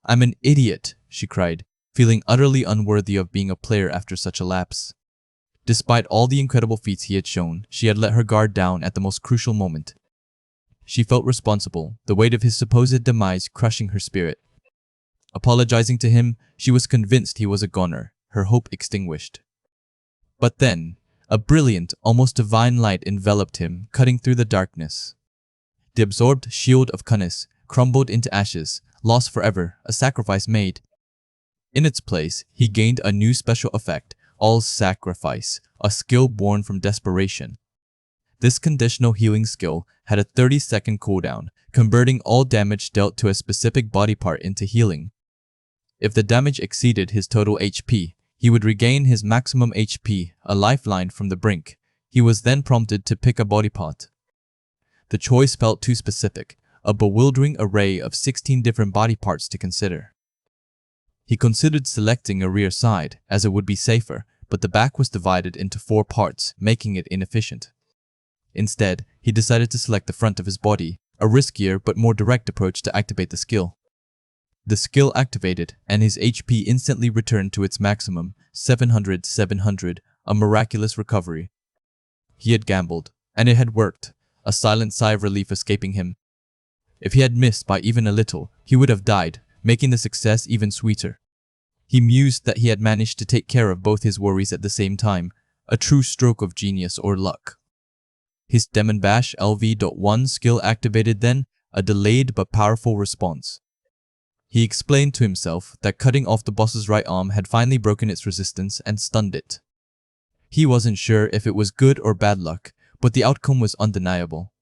S1: "I'm an idiot," she cried, feeling utterly unworthy of being a player after such a lapse. Despite all the incredible feats he had shown, she had let her guard down at the most crucial moment. She felt responsible, the weight of his supposed demise crushing her spirit. Apologizing to him, she was convinced he was a goner, her hope extinguished. But then, a brilliant, almost divine light enveloped him, cutting through the darkness. The absorbed shield of Kunis crumbled into ashes, lost forever, a sacrifice made. In its place, he gained a new special effect, All Sacrifice, a skill born from desperation. This conditional healing skill had a 30-second cooldown, converting all damage dealt to a specific body part into healing. If the damage exceeded his total HP, he would regain his maximum HP, a lifeline from the brink. He was then prompted to pick a body part. The choice felt too specific, a bewildering array of 16 different body parts to consider. He considered selecting a rear side, as it would be safer, but the back was divided into 4 parts, making it inefficient. Instead, he decided to select the front of his body, a riskier but more direct approach to activate the skill. The skill activated, and his HP instantly returned to its maximum, 700, a miraculous recovery. He had gambled, and it had worked, a silent sigh of relief escaping him. If he had missed by even a little, he would have died, making the success even sweeter. He mused that he had managed to take care of both his worries at the same time, a true stroke of genius or luck. His Demon Bash LV.1 skill activated then, a delayed but powerful response. He explained to himself that cutting off the boss's right arm had finally broken its resistance and stunned it. He wasn't sure if it was good or bad luck, but the outcome was undeniable.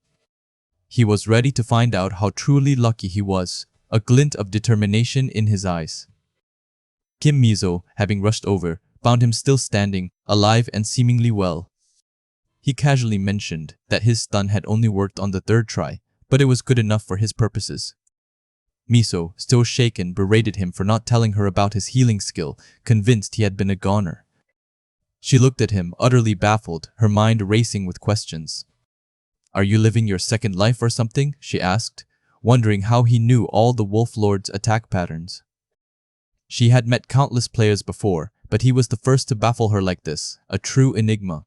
S1: He was ready to find out how truly lucky he was, a glint of determination in his eyes. Kim Mizo, having rushed over, found him still standing, alive and seemingly well. He casually mentioned that his stun had only worked on the 3rd try, but it was good enough for his purposes. Miso, still shaken, berated him for not telling her about his healing skill, convinced he had been a goner. She looked at him, utterly baffled, her mind racing with questions. "Are you living your second life or something?" she asked, wondering how he knew all the Wolf Lord's attack patterns. She had met countless players before, but he was the first to baffle her like this, a true enigma.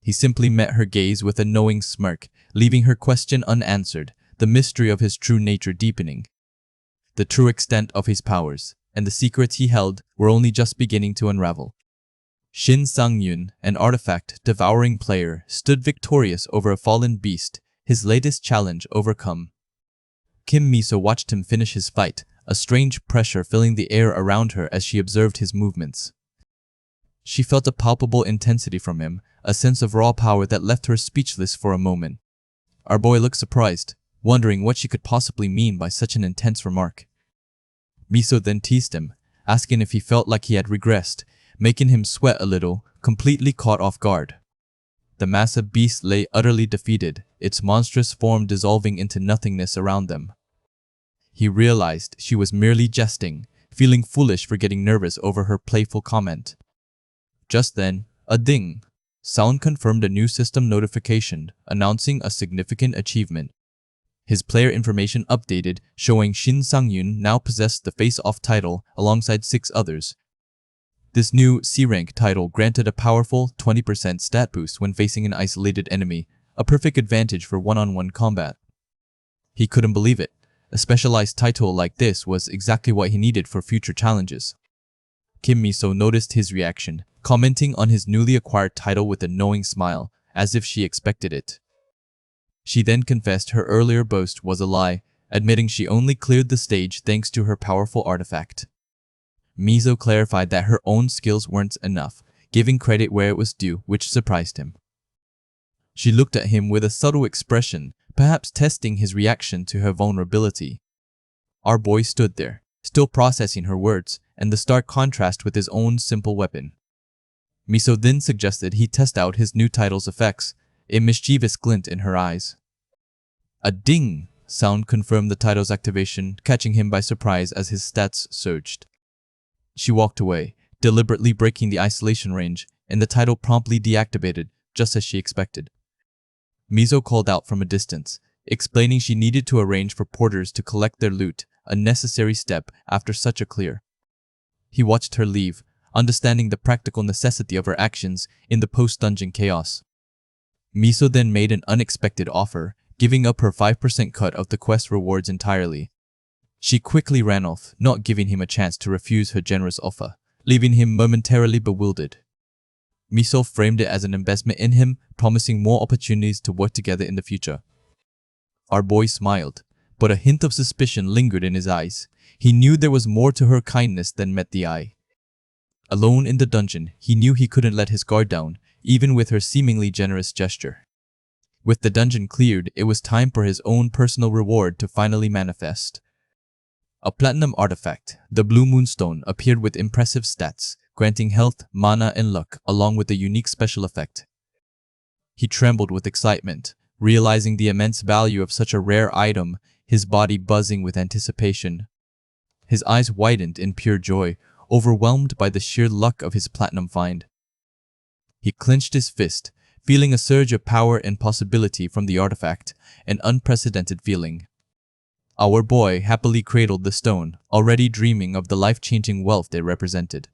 S1: He simply met her gaze with a knowing smirk, leaving her question unanswered, the mystery of his true nature deepening. The true extent of his powers, and the secrets he held, were only just beginning to unravel. Shin Sang-yun, an artifact devouring player, stood victorious over a fallen beast, his latest challenge overcome. Kim Miso watched him finish his fight, a strange pressure filling the air around her as she observed his movements. She felt a palpable intensity from him, a sense of raw power that left her speechless for a moment. Our boy looked surprised, wondering what she could possibly mean by such an intense remark. Miso then teased him, asking if he felt like he had regressed, making him sweat a little, completely caught off guard. The massive beast lay utterly defeated, its monstrous form dissolving into nothingness around them. He realized she was merely jesting, feeling foolish for getting nervous over her playful comment. Just then, a ding sound confirmed a new system notification announcing a significant achievement. His player information updated, showing Shin Sang-yun now possessed the face-off title alongside 6 others. This new C-rank title granted a powerful 20% stat boost when facing an isolated enemy, a perfect advantage for one-on-one combat. He couldn't believe it. A specialized title like this was exactly what he needed for future challenges. Kim Miso noticed his reaction, commenting on his newly acquired title with a knowing smile, as if she expected it. She then confessed her earlier boast was a lie, admitting she only cleared the stage thanks to her powerful artifact. Miso clarified that her own skills weren't enough, giving credit where it was due, which surprised him. She looked at him with a subtle expression, perhaps testing his reaction to her vulnerability. Our boy stood there, still processing her words, and the stark contrast with his own simple weapon. Miso then suggested he test out his new title's effects, a mischievous glint in her eyes. A ding sound confirmed the title's activation, catching him by surprise as his stats surged. She walked away, deliberately breaking the isolation range, and the title promptly deactivated, just as she expected. Miso called out from a distance, explaining she needed to arrange for porters to collect their loot, a necessary step after such a clear. He watched her leave, understanding the practical necessity of her actions in the post-dungeon chaos. Miso then made an unexpected offer, giving up her 5% cut of the quest rewards entirely. She quickly ran off, not giving him a chance to refuse her generous offer, leaving him momentarily bewildered. Miso framed it as an investment in him, promising more opportunities to work together in the future. Our boy smiled, but a hint of suspicion lingered in his eyes. He knew there was more to her kindness than met the eye. Alone in the dungeon, he knew he couldn't let his guard down, even with her seemingly generous gesture. With the dungeon cleared, it was time for his own personal reward to finally manifest. A platinum artifact, the Blue Moonstone, appeared with impressive stats, granting health, mana, and luck, along with a unique special effect. He trembled with excitement, realizing the immense value of such a rare item, his body buzzing with anticipation. His eyes widened in pure joy, overwhelmed by the sheer luck of his platinum find. He clenched his fist, feeling a surge of power and possibility from the artifact, an unprecedented feeling. Our boy happily cradled the stone, already dreaming of the life-changing wealth it represented.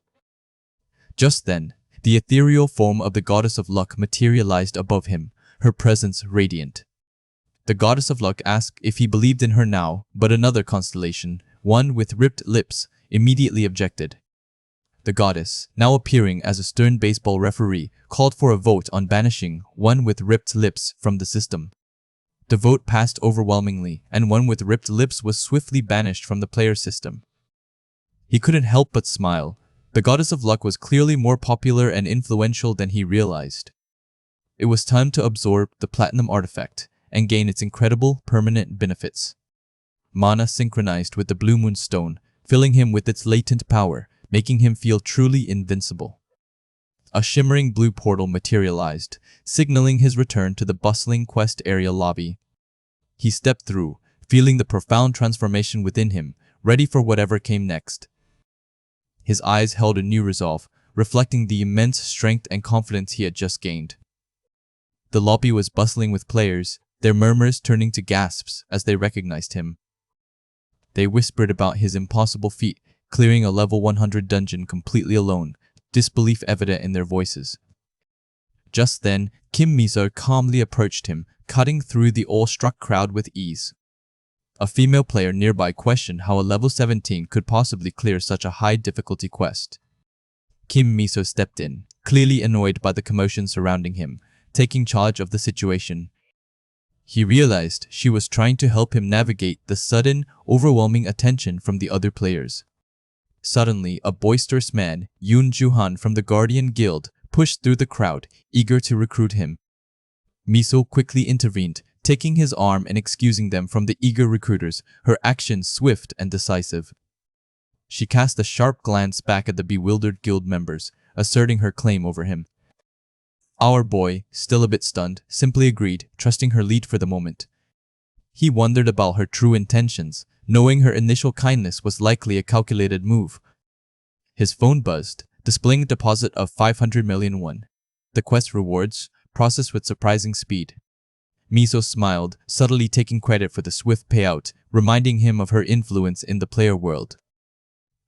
S1: Just then, the ethereal form of the goddess of luck materialized above him, her presence radiant. The goddess of luck asked if he believed in her now, but another constellation, one with ripped lips, immediately objected. The goddess, now appearing as a stern baseball referee, called for a vote on banishing one with ripped lips from the system. The vote passed overwhelmingly, and one with ripped lips was swiftly banished from the player system. He couldn't help but smile. The goddess of luck was clearly more popular and influential than he realized. It was time to absorb the platinum artifact and gain its incredible permanent benefits. Mana synchronized with the Blue Moonstone, filling him with its latent power, making him feel truly invincible. A shimmering blue portal materialized, signaling his return to the bustling quest area lobby. He stepped through, feeling the profound transformation within him, ready for whatever came next. His eyes held a new resolve, reflecting the immense strength and confidence he had just gained. The lobby was bustling with players, their murmurs turning to gasps as they recognized him. They whispered about his impossible feat, clearing a level 100 dungeon completely alone, disbelief evident in their voices. Just then, Kim Miso calmly approached him, cutting through the awe-struck crowd with ease. A female player nearby questioned how a level 17 could possibly clear such a high-difficulty quest. Kim Miso stepped in, clearly annoyed by the commotion surrounding him, taking charge of the situation. He realized she was trying to help him navigate the sudden, overwhelming attention from the other players. Suddenly, a boisterous man, Yoon Juhan from the Guardian Guild, pushed through the crowd, eager to recruit him. Miso quickly intervened, taking his arm and excusing them from the eager recruiters, her actions swift and decisive. She cast a sharp glance back at the bewildered guild members, asserting her claim over him. Our boy, still a bit stunned, simply agreed, trusting her lead for the moment. He wondered about her true intentions, knowing her initial kindness was likely a calculated move. His phone buzzed, displaying a deposit of 500 million won. The quest rewards processed with surprising speed. Miso smiled, subtly taking credit for the swift payout, reminding him of her influence in the player world.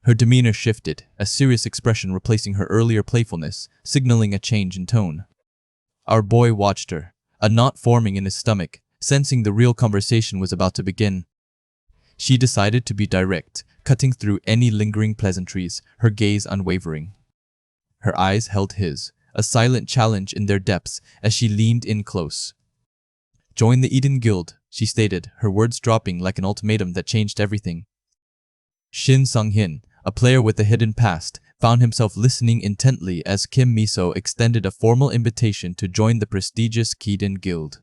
S1: Her demeanor shifted, a serious expression replacing her earlier playfulness, signaling a change in tone. Our boy watched her, a knot forming in his stomach, sensing the real conversation was about to begin. She decided to be direct, cutting through any lingering pleasantries, her gaze unwavering. Her eyes held his, a silent challenge in their depths as she leaned in close. "Join the Eden Guild," she stated, her words dropping like an ultimatum that changed everything. Shin Sung-hin, a player with a hidden past, found himself listening intently as Kim Miso extended a formal invitation to join the prestigious Eden Guild.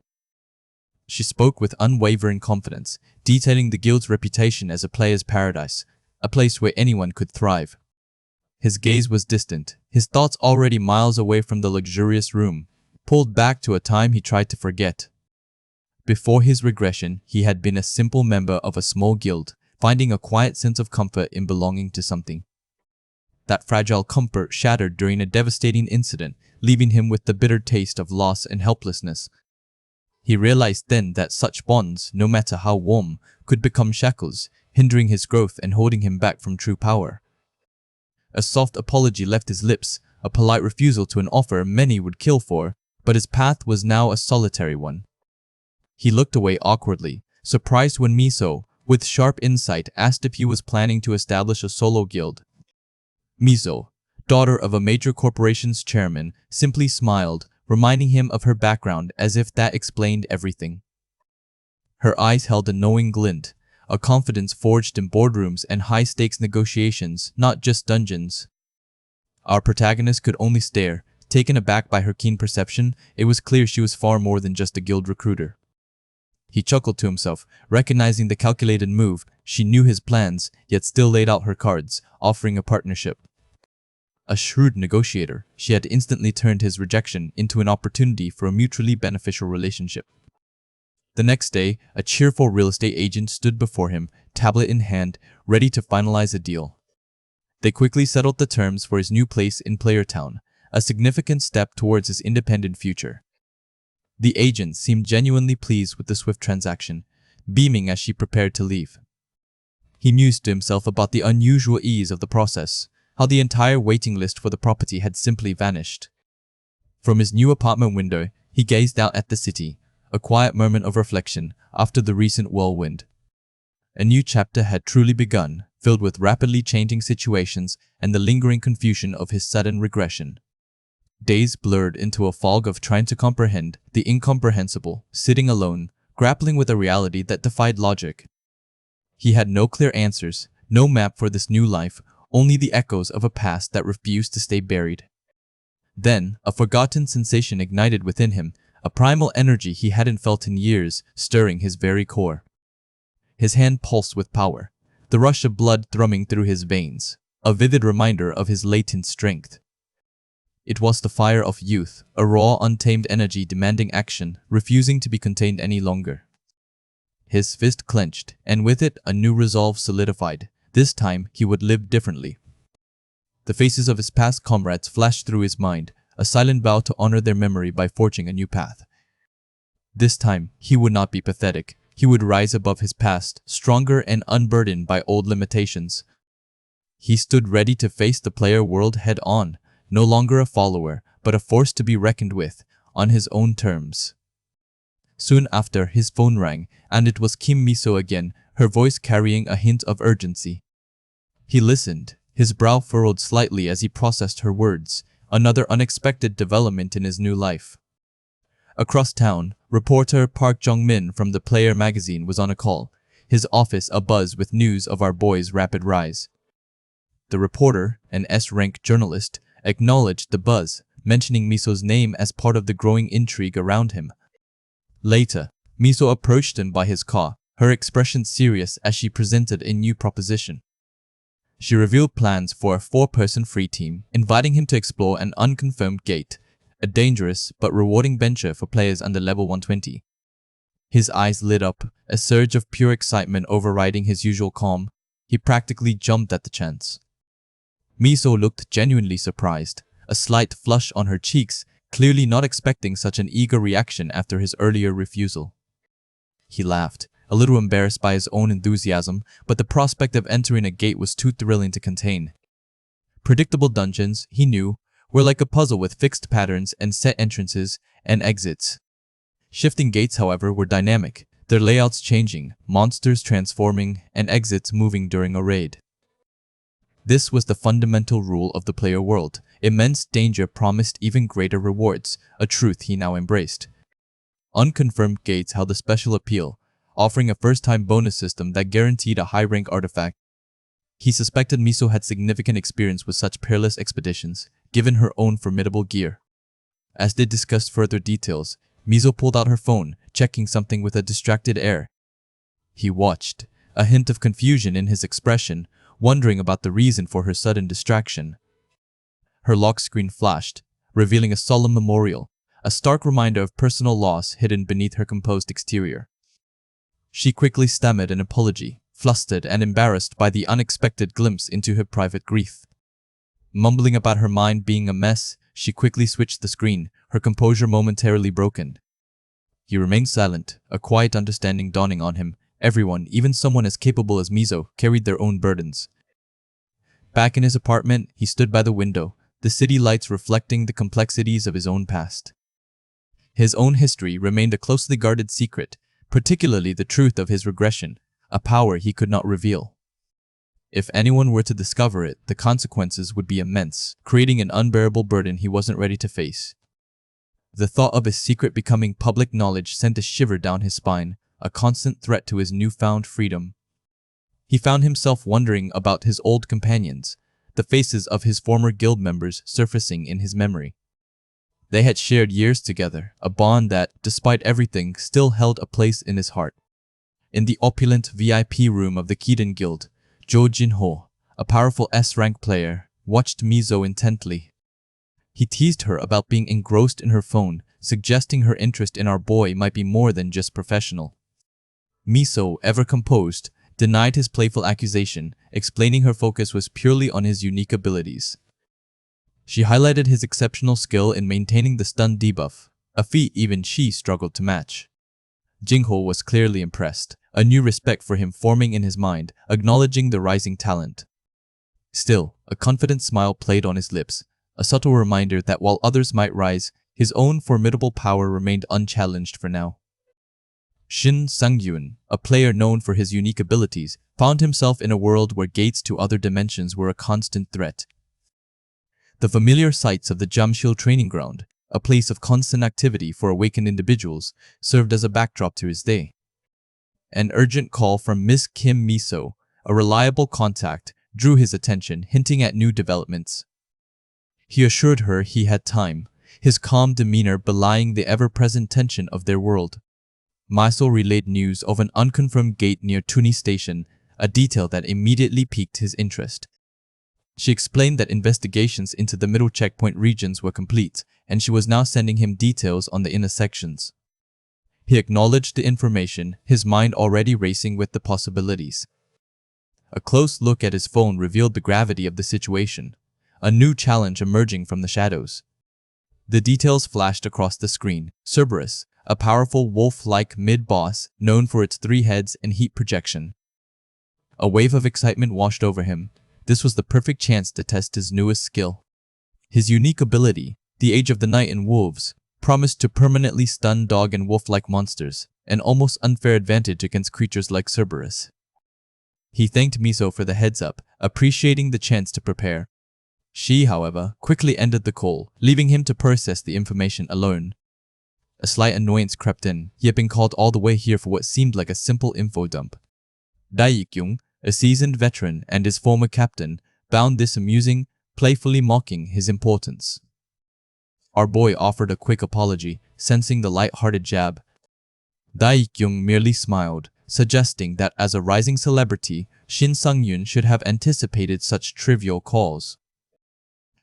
S1: She spoke with unwavering confidence, detailing the guild's reputation as a player's paradise, a place where anyone could thrive. His gaze was distant, his thoughts already miles away from the luxurious room, pulled back to a time he tried to forget. Before his regression, he had been a simple member of a small guild, finding a quiet sense of comfort in belonging to something. That fragile comfort shattered during a devastating incident, leaving him with the bitter taste of loss and helplessness. He realized then that such bonds, no matter how warm, could become shackles, hindering his growth and holding him back from true power. A soft apology left his lips, a polite refusal to an offer many would kill for, but his path was now a solitary one. He looked away awkwardly, surprised when Miso, with sharp insight, asked if he was planning to establish a solo guild. Miso, daughter of a major corporation's chairman, simply smiled, reminding him of her background as if that explained everything. Her eyes held a knowing glint, a confidence forged in boardrooms and high-stakes negotiations, not just dungeons. Our protagonist could only stare. Taken aback by her keen perception, it was clear she was far more than just a guild recruiter. He chuckled to himself, recognizing the calculated move. She knew his plans, yet still laid out her cards, offering a partnership. A shrewd negotiator, she had instantly turned his rejection into an opportunity for a mutually beneficial relationship. The next day, a cheerful real estate agent stood before him, tablet in hand, ready to finalize a deal. They quickly settled the terms for his new place in Playertown, a significant step towards his independent future. The agent seemed genuinely pleased with the swift transaction, beaming as she prepared to leave. He mused to himself about the unusual ease of the process, how the entire waiting list for the property had simply vanished. From his new apartment window, he gazed out at the city, a quiet moment of reflection after the recent whirlwind. A new chapter had truly begun, filled with rapidly changing situations and the lingering confusion of his sudden regression. Days blurred into a fog of trying to comprehend the incomprehensible, sitting alone, grappling with a reality that defied logic. He had no clear answers, no map for this new life, only the echoes of a past that refused to stay buried. Then, a forgotten sensation ignited within him, a primal energy he hadn't felt in years, stirring his very core. His hand pulsed with power, the rush of blood thrumming through his veins, a vivid reminder of his latent strength. It was the fire of youth, a raw, untamed energy demanding action, refusing to be contained any longer. His fist clenched, and with it a new resolve solidified. This time he would live differently. The faces of his past comrades flashed through his mind, a silent vow to honor their memory by forging a new path. This time he would not be pathetic. He would rise above his past, stronger and unburdened by old limitations. He stood ready to face the player world head-on, no longer a follower, but a force to be reckoned with, on his own terms. Soon after, his phone rang, and it was Kim Miso again, her voice carrying a hint of urgency. He listened, his brow furrowed slightly as he processed her words, another unexpected development in his new life. Across town, reporter Park Jong-min from the Player magazine was on a call, his office abuzz with news of our boy's rapid rise. The reporter, an S-rank journalist, acknowledged the buzz, mentioning Miso's name as part of the growing intrigue around him. Later, Miso approached him by his car, her expression serious as she presented a new proposition. She revealed plans for a 4-person free team, inviting him to explore an unconfirmed gate, a dangerous but rewarding venture for players under level 120. His eyes lit up, a surge of pure excitement overriding his usual calm. He practically jumped at the chance. Miso looked genuinely surprised, a slight flush on her cheeks, clearly not expecting such an eager reaction after his earlier refusal. He laughed, a little embarrassed by his own enthusiasm, but the prospect of entering a gate was too thrilling to contain. Predictable dungeons, he knew, were like a puzzle with fixed patterns and set entrances and exits. Shifting gates, however, were dynamic, their layouts changing, monsters transforming, and exits moving during a raid. This was the fundamental rule of the player world. Immense danger promised even greater rewards, a truth he now embraced. Unconfirmed gates held a special appeal, offering a first-time bonus system that guaranteed a high-rank artifact. He suspected Miso had significant experience with such perilous expeditions, given her own formidable gear. As they discussed further details, Miso pulled out her phone, checking something with a distracted air. He watched, a hint of confusion in his expression, wondering about the reason for her sudden distraction. Her lock screen flashed, revealing a solemn memorial, a stark reminder of personal loss hidden beneath her composed exterior. She quickly stammered an apology, flustered and embarrassed by the unexpected glimpse into her private grief. Mumbling about her mind being a mess, she quickly switched the screen, her composure momentarily broken. He remained silent, a quiet understanding dawning on him. Everyone, even someone as capable as Miso, carried their own burdens. Back in his apartment, he stood by the window, the city lights reflecting the complexities of his own past. His own history remained a closely guarded secret, particularly the truth of his regression, a power he could not reveal. If anyone were to discover it, the consequences would be immense, creating an unbearable burden he wasn't ready to face. The thought of his secret becoming public knowledge sent a shiver down his spine, a constant threat to his newfound freedom. He found himself wondering about his old companions, the faces of his former guild members surfacing in his memory. They had shared years together, a bond that, despite everything, still held a place in his heart. In the opulent VIP room of the Kiden Guild, Jo Jin-ho, a powerful S-rank player, watched Miso intently. He teased her about being engrossed in her phone, suggesting her interest in our boy might be more than just professional. Miso, ever composed, denied his playful accusation, explaining her focus was purely on his unique abilities. She highlighted his exceptional skill in maintaining the stun debuff, a feat even she struggled to match. Jingho was clearly impressed, a new respect for him forming in his mind, acknowledging the rising talent. Still, a confident smile played on his lips, a subtle reminder that while others might rise, his own formidable power remained unchallenged for now. Shin Sang-yoon, a player known for his unique abilities, found himself in a world where gates to other dimensions were a constant threat. The familiar sights of the Jamshil training ground, a place of constant activity for awakened individuals, served as a backdrop to his day. An urgent call from Miss Kim Miso, a reliable contact, drew his attention, hinting at new developments. He assured her he had time, his calm demeanor belying the ever-present tension of their world. Miso relayed news of an unconfirmed gate near Tuni Station, a detail that immediately piqued his interest. She explained that investigations into the middle checkpoint regions were complete, and she was now sending him details on the inner sections. He acknowledged the information, his mind already racing with the possibilities. A close look at his phone revealed the gravity of the situation, a new challenge emerging from the shadows. The details flashed across the screen. Cerberus, a powerful wolf-like mid-boss known for its 3 heads and heat projection. A wave of excitement washed over him. This was the perfect chance to test his newest skill. His unique ability, the Age of the Night in Wolves, promised to permanently stun dog and wolf-like monsters, an almost unfair advantage against creatures like Cerberus. He thanked Miso for the heads-up, appreciating the chance to prepare. She, however, quickly ended the call, leaving him to process the information alone. A slight annoyance crept in. He had been called all the way here for what seemed like a simple info dump. Dae-kyung, a seasoned veteran and his former captain, found this amusing, playfully mocking his importance. Our boy offered a quick apology, sensing the light-hearted jab. Dae-kyung merely smiled, suggesting that as a rising celebrity, Shin Sang-yoon should have anticipated such trivial calls.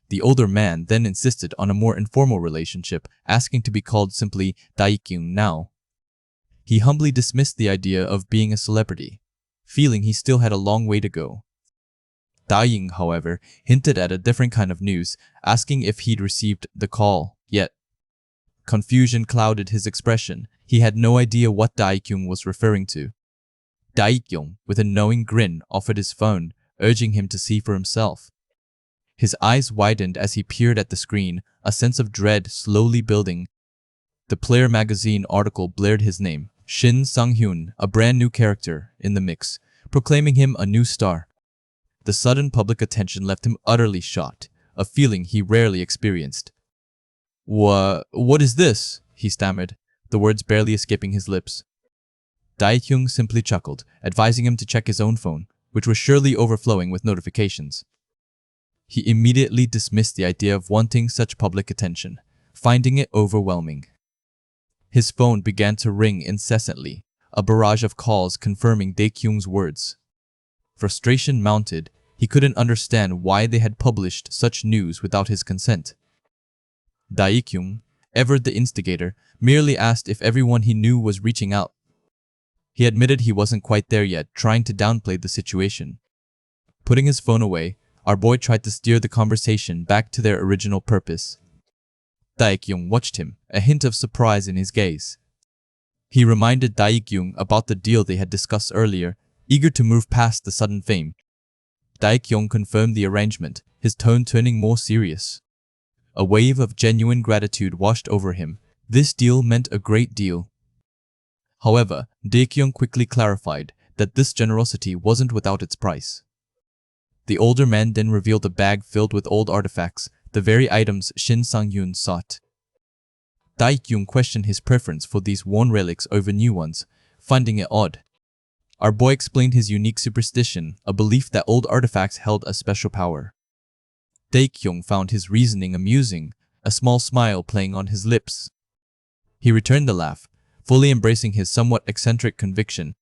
S1: The older man then insisted on a more informal relationship, asking to be called simply Dae-kyung now. He humbly dismissed the idea of being a celebrity, feeling he still had a long way to go. Dae-ying, however, hinted at a different kind of news, asking if he'd received the call yet. Confusion clouded his expression. He had no idea what Dae-kyung was referring to. Dae-kyung, with a knowing grin, offered his phone, urging him to see for himself. His eyes widened as he peered at the screen, a sense of dread slowly building. The Player magazine article blared his name, Shin Sang-hyun, a brand new character, in the mix, proclaiming him a new star. The sudden public attention left him utterly shocked, a feeling he rarely experienced. What is this?" he stammered, the words barely escaping his lips. Dae-kyung simply chuckled, advising him to check his own phone, which was surely overflowing with notifications. He immediately dismissed the idea of wanting such public attention, finding it overwhelming. His phone began to ring incessantly, a barrage of calls confirming Dae-kyung's words. Frustration mounted. He couldn't understand why they had published such news without his consent. Dae-kyung, ever the instigator, merely asked if everyone he knew was reaching out. He admitted he wasn't quite there yet, trying to downplay the situation. Putting his phone away, our boy tried to steer the conversation back to their original purpose. Dae-kyung watched him, a hint of surprise in his gaze. He reminded Dae-kyung about the deal they had discussed earlier, eager to move past the sudden fame. Dae-kyung confirmed the arrangement, his tone turning more serious. A wave of genuine gratitude washed over him. This deal meant a great deal. However, Dae-kyung quickly clarified that this generosity wasn't without its price. The older man then revealed a bag filled with old artifacts, the very items Shin Sang-yoon sought. Dae-kyung questioned his preference for these worn relics over new ones, finding it odd. Our boy explained his unique superstition, a belief that old artifacts held a special power. Daekyung found his reasoning amusing, a small smile playing on his lips. He returned the laugh, fully embracing his somewhat eccentric conviction.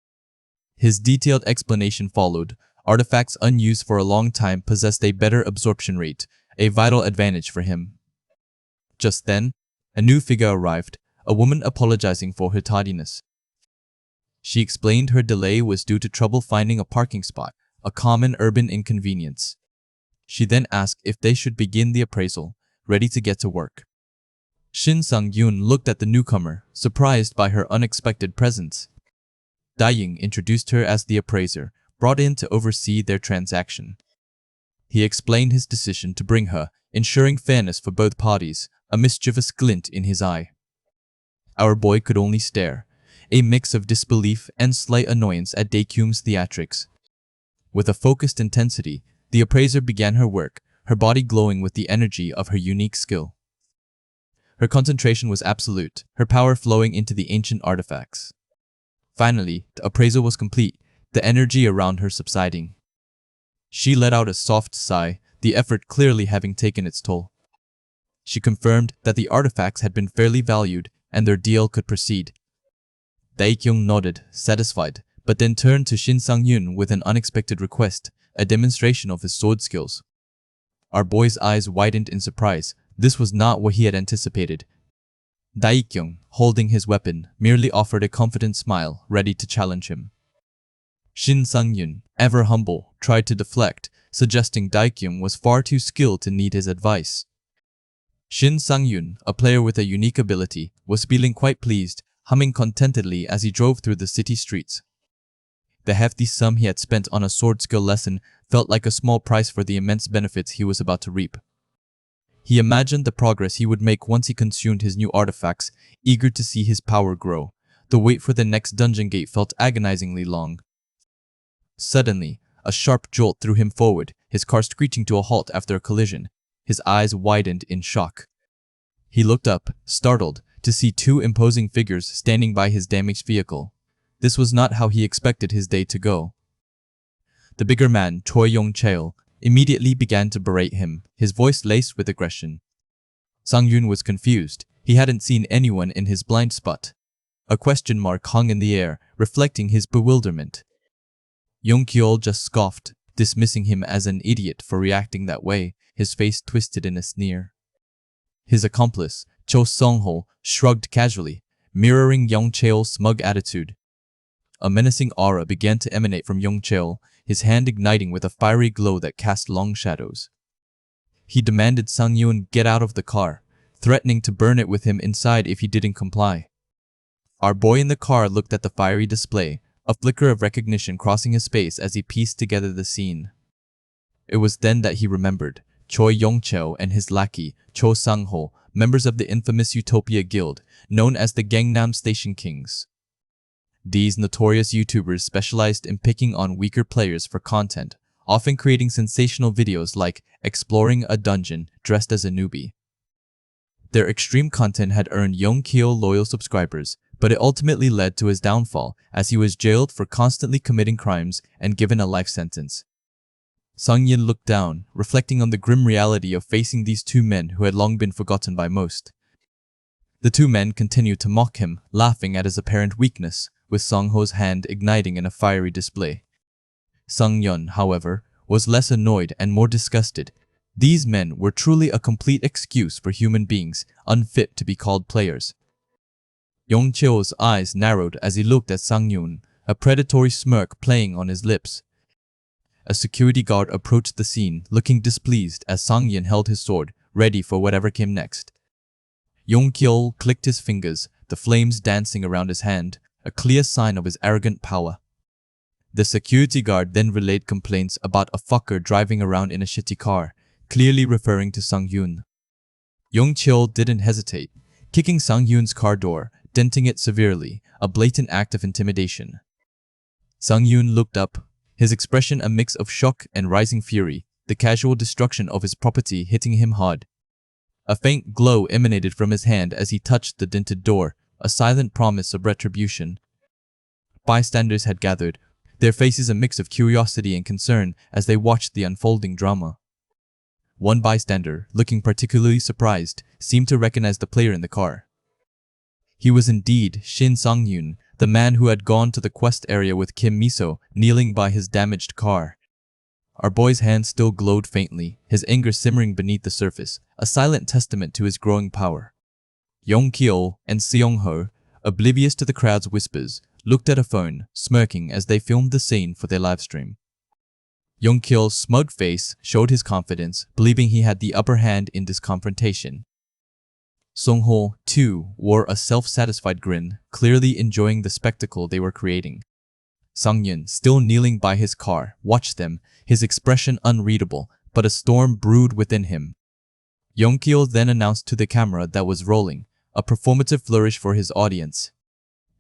S1: His detailed explanation followed. Artifacts unused for a long time possessed a better absorption rate, a vital advantage for him. Just then, a new figure arrived, a woman apologizing for her tardiness. She explained her delay was due to trouble finding a parking spot, a common urban inconvenience. She then asked if they should begin the appraisal, ready to get to work. Shin Sang-yoon looked at the newcomer, surprised by her unexpected presence. Dae-ying introduced her as the appraiser, brought in to oversee their transaction. He explained his decision to bring her, ensuring fairness for both parties, a mischievous glint in his eye. Our boy could only stare, a mix of disbelief and slight annoyance at Daekyung's theatrics. With a focused intensity, the appraiser began her work, her body glowing with the energy of her unique skill. Her concentration was absolute, her power flowing into the ancient artifacts. Finally, the appraisal was complete, the energy around her subsiding. She let out a soft sigh, the effort clearly having taken its toll. She confirmed that the artifacts had been fairly valued and their deal could proceed. Daekyung nodded, satisfied, but then turned to Shin Sang-yoon with an unexpected request, a demonstration of his sword skills. Our boy's eyes widened in surprise. This was not what he had anticipated. Daekyung, holding his weapon, merely offered a confident smile, ready to challenge him. Shin Sang-yoon, ever humble, tried to deflect, suggesting Daekyung was far too skilled to need his advice. Shin Sang-yoon, a player with a unique ability, was feeling quite pleased, humming contentedly as he drove through the city streets. The hefty sum he had spent on a sword skill lesson felt like a small price for the immense benefits he was about to reap. He imagined the progress he would make once he consumed his new artifacts, eager to see his power grow. The wait for the next dungeon gate felt agonizingly long. Suddenly, a sharp jolt threw him forward, his car screeching to a halt after a collision. His eyes widened in shock. He looked up, startled, to see two imposing figures standing by his damaged vehicle. This was not how he expected his day to go. The bigger man, Choi Yong-cheol, immediately began to berate him, his voice laced with aggression. Sang-yoon was confused. He hadn't seen anyone in his blind spot. A question mark hung in the air, reflecting his bewilderment. Yong-cheol just scoffed, dismissing him as an idiot for reacting that way, his face twisted in a sneer. His accomplice, Cho Sung-ho, shrugged casually, mirroring Yong-cheol's smug attitude. A menacing aura began to emanate from Yong-cheol, his hand igniting with a fiery glow that cast long shadows. He demanded Sang-yoon get out of the car, threatening to burn it with him inside if he didn't comply. Our boy in the car looked at the fiery display, a flicker of recognition crossing his face as he pieced together the scene. It was then that he remembered. Choi Yong-cheol and his lackey, Cho Sang-ho, members of the infamous Utopia Guild, known as the Gangnam Station Kings. These notorious YouTubers specialized in picking on weaker players for content, often creating sensational videos like exploring a dungeon dressed as a newbie. Their extreme content had earned Yong-cheol loyal subscribers, but it ultimately led to his downfall as he was jailed for constantly committing crimes and given a life sentence. Sang-yoon looked down, reflecting on the grim reality of facing these two men who had long been forgotten by most. The two men continued to mock him, laughing at his apparent weakness, with Sang-ho's hand igniting in a fiery display. Sang-yeon, however, was less annoyed and more disgusted. These men were truly a complete excuse for human beings, unfit to be called players. Yong-cheol's eyes narrowed as he looked at Sang-yoon, a predatory smirk playing on his lips. A security guard approached the scene, looking displeased as Sang-yeon held his sword, ready for whatever came next. Yong-cheol clicked his fingers, the flames dancing around his hand, a clear sign of his arrogant power. The security guard then relayed complaints about a fucker driving around in a shitty car, clearly referring to Sang-yoon. Yong-cheol didn't hesitate, kicking Sang-yoon's car door, denting it severely, a blatant act of intimidation. Sang-yoon looked up, his expression a mix of shock and rising fury, the casual destruction of his property hitting him hard. A faint glow emanated from his hand as he touched the dented door, a silent promise of retribution. Bystanders had gathered, their faces a mix of curiosity and concern as they watched the unfolding drama. One bystander, looking particularly surprised, seemed to recognize the player in the car. He was indeed Shin Sang-hyun, the man who had gone to the quest area with Kim Miso, kneeling by his damaged car. Our boy's hand still glowed faintly, his anger simmering beneath the surface, a silent testament to his growing power. Yong Kyo and Seong-ho, oblivious to the crowd's whispers, looked at a phone, smirking as they filmed the scene for their livestream. Yong Kyo's smug face showed his confidence, believing he had the upper hand in this confrontation. Song-ho, too, wore a self-satisfied grin, clearly enjoying the spectacle they were creating. Sang-hyun, still kneeling by his car, watched them, his expression unreadable, but a storm brewed within him. Yong Kyo then announced to the camera that was rolling, a performative flourish for his audience.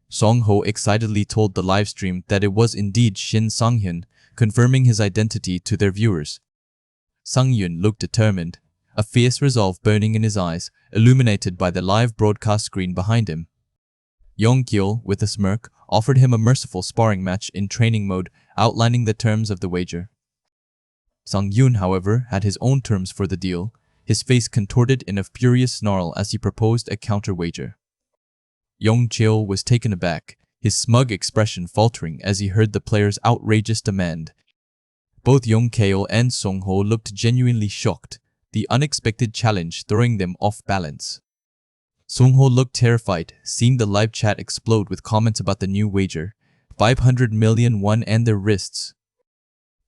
S1: Song-ho excitedly told the livestream that it was indeed Shin Sang-hyun, confirming his identity to their viewers. Sang-hyun looked determined, a fierce resolve burning in his eyes, illuminated by the live broadcast screen behind him. Yong Kyo, with a smirk, offered him a merciful sparring match in training mode, outlining the terms of the wager. Sang-hyun, however, had his own terms for the deal, his face contorted in a furious snarl as he proposed a counter-wager. Yong Kyo was taken aback, his smug expression faltering as he heard the player's outrageous demand. Both Yong Kyo and Song-ho looked genuinely shocked, the unexpected challenge throwing them off balance. Song-ho looked terrified, seeing the live chat explode with comments about the new wager, 500 million won and their wrists.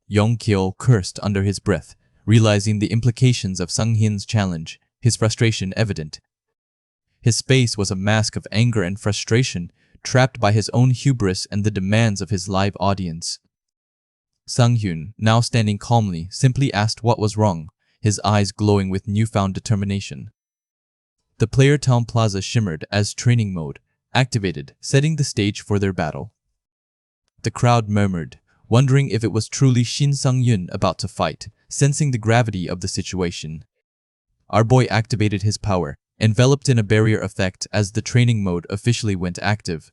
S1: Yong Kyo cursed under his breath, realizing the implications of Sang-hyun's challenge, his frustration evident. His face was a mask of anger and frustration, trapped by his own hubris and the demands of his live audience. Sang-hyun, now standing calmly, simply asked what was wrong, his eyes glowing with newfound determination. The player town plaza shimmered as training mode activated, setting the stage for their battle. The crowd murmured, wondering if it was truly Shin Sang-hyun about to fight, sensing the gravity of the situation. Our boy activated his power, enveloped in a barrier effect as the training mode officially went active.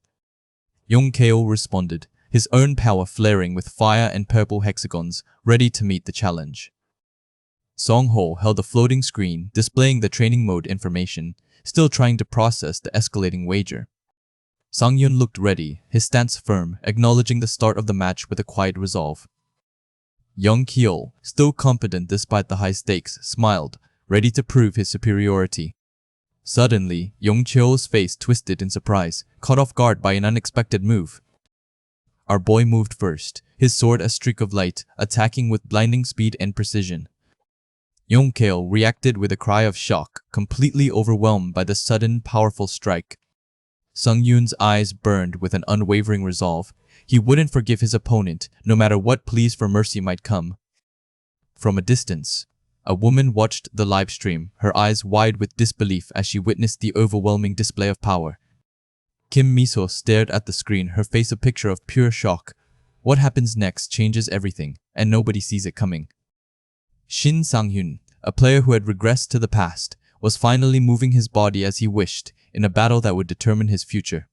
S1: Yong Kyo responded, his own power flaring with fire and purple hexagons, ready to meet the challenge. Song-ho held a floating screen displaying the training mode information, still trying to process the escalating wager. Sang-hyun looked ready, his stance firm, acknowledging the start of the match with a quiet resolve. Yong Kyo, still confident despite the high stakes, smiled, ready to prove his superiority. Suddenly, Yong Kyo's face twisted in surprise, caught off guard by an unexpected move. Our boy moved first, his sword a streak of light, attacking with blinding speed and precision. Yong Kyo reacted with a cry of shock, completely overwhelmed by the sudden, powerful strike. Sang-hyun's eyes burned with an unwavering resolve. He wouldn't forgive his opponent, no matter what pleas for mercy might come. From a distance, a woman watched the live stream, her eyes wide with disbelief as she witnessed the overwhelming display of power. Kim Miso stared at the screen, her face a picture of pure shock. What happens next changes everything, and nobody sees it coming. Shin Sang-hyun, a player who had regressed to the past, was finally moving his body as he wished, in a battle that would determine his future.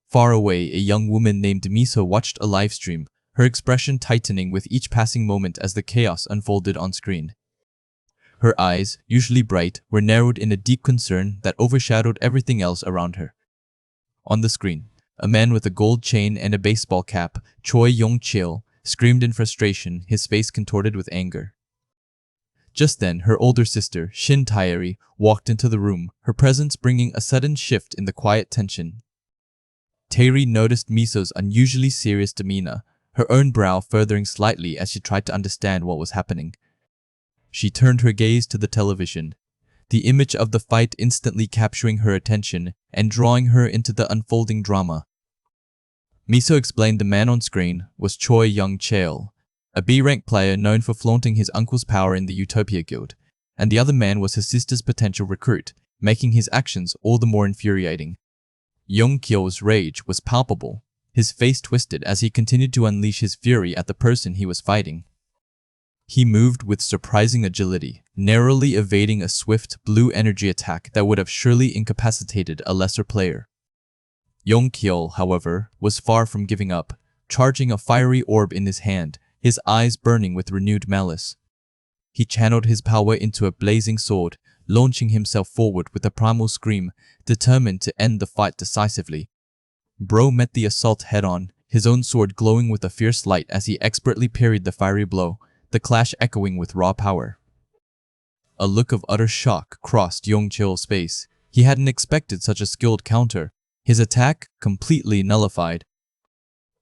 S1: Far away, a young woman named Miso watched a live stream, her expression tightening with each passing moment as the chaos unfolded on screen. Her eyes, usually bright, were narrowed in a deep concern that overshadowed everything else around her. On the screen, a man with a gold chain and a baseball cap, Choi Yong-chil, screamed in frustration, his face contorted with anger. Just then, her older sister, Shin Taeri, walked into the room, her presence bringing a sudden shift in the quiet tension. Taeri noticed Miso's unusually serious demeanor, her own brow furthering slightly as she tried to understand what was happening. She turned her gaze to the television, the image of the fight instantly capturing her attention and drawing her into the unfolding drama. Miso explained the man on screen was Choi Young-chil, a B-rank player known for flaunting his uncle's power in the Utopia Guild, and the other man was his sister's potential recruit, making his actions all the more infuriating. Yong Kyo's rage was palpable, his face twisted as he continued to unleash his fury at the person he was fighting. He moved with surprising agility, narrowly evading a swift blue energy attack that would have surely incapacitated a lesser player. Yong Kyo, however, was far from giving up. charging a fiery orb in his hand, his eyes burning with renewed malice. He channeled his power into a blazing sword, launching himself forward with a primal scream, determined to end the fight decisively. Bro met the assault head-on, his own sword glowing with a fierce light as he expertly parried the fiery blow, the clash echoing with raw power. A look of utter shock crossed Yongcheol's face. He hadn't expected such a skilled counter, his attack completely nullified.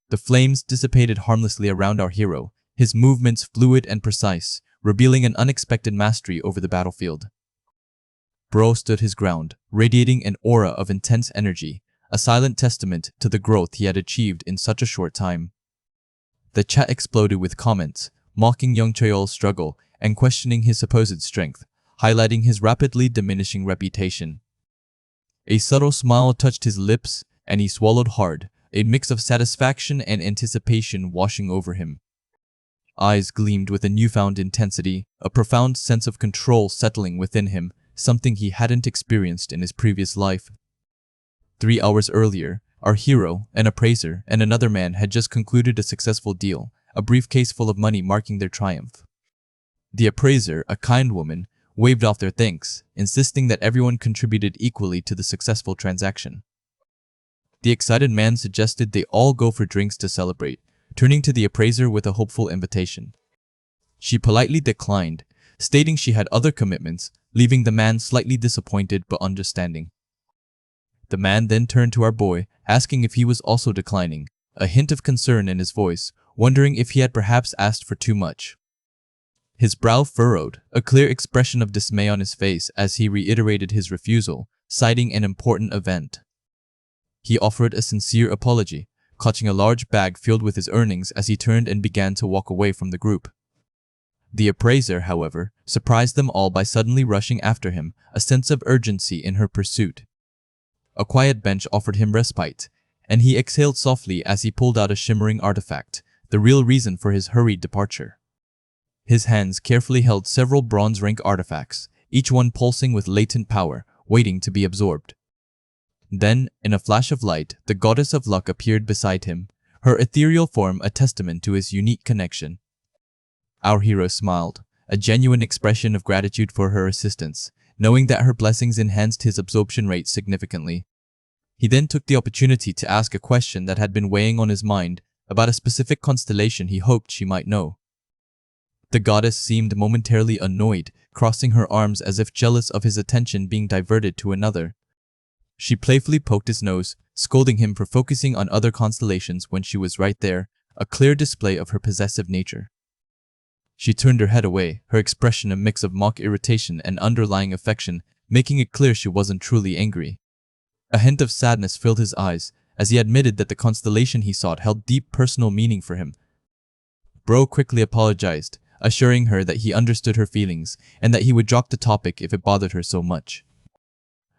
S1: The flames dissipated harmlessly around our hero, his movements fluid and precise, revealing an unexpected mastery over the battlefield. Bro stood his ground, radiating an aura of intense energy, a silent testament to the growth he had achieved in such a short time. The chat exploded with comments, mocking Young Cheol's struggle and questioning his supposed strength, highlighting his rapidly diminishing reputation. A subtle smile touched his lips, and he swallowed hard, a mix of satisfaction and anticipation washing over him. Eyes gleamed with a newfound intensity, a profound sense of control settling within him, something he hadn't experienced in his previous life. 3 hours earlier, our hero, an appraiser, and another man had just concluded a successful deal, a briefcase full of money marking their triumph. The appraiser, a kind woman, waved off their thanks, insisting that everyone contributed equally to the successful transaction. The excited man suggested they all go for drinks to celebrate, turning to the appraiser with a hopeful invitation. She politely declined, stating she had other commitments, leaving the man slightly disappointed but understanding. The man then turned to our boy, asking if he was also declining, a hint of concern in his voice, wondering if he had perhaps asked for too much. His brow furrowed, a clear expression of dismay on his face as he reiterated his refusal, citing an important event. He offered a sincere apology, clutching a large bag filled with his earnings as he turned and began to walk away from the group. The appraiser, however, surprised them all by suddenly rushing after him, a sense of urgency in her pursuit. A quiet bench offered him respite, and he exhaled softly as he pulled out a shimmering artifact, the real reason for his hurried departure. His hands carefully held several bronze-rank artifacts, each one pulsing with latent power, waiting to be absorbed. Then, in a flash of light, the goddess of luck appeared beside him, her ethereal form a testament to his unique connection. Our hero smiled, a genuine expression of gratitude for her assistance, knowing that her blessings enhanced his absorption rate significantly. He then took the opportunity to ask a question that had been weighing on his mind about a specific constellation he hoped she might know. The goddess seemed momentarily annoyed, crossing her arms as if jealous of his attention being diverted to another. She playfully poked his nose, scolding him for focusing on other constellations when she was right there, a clear display of her possessive nature. She turned her head away, her expression a mix of mock irritation and underlying affection, making it clear she wasn't truly angry. A hint of sadness filled his eyes as he admitted that the constellation he sought held deep personal meaning for him. Bro quickly apologized, assuring her that he understood her feelings and that he would drop the topic if it bothered her so much.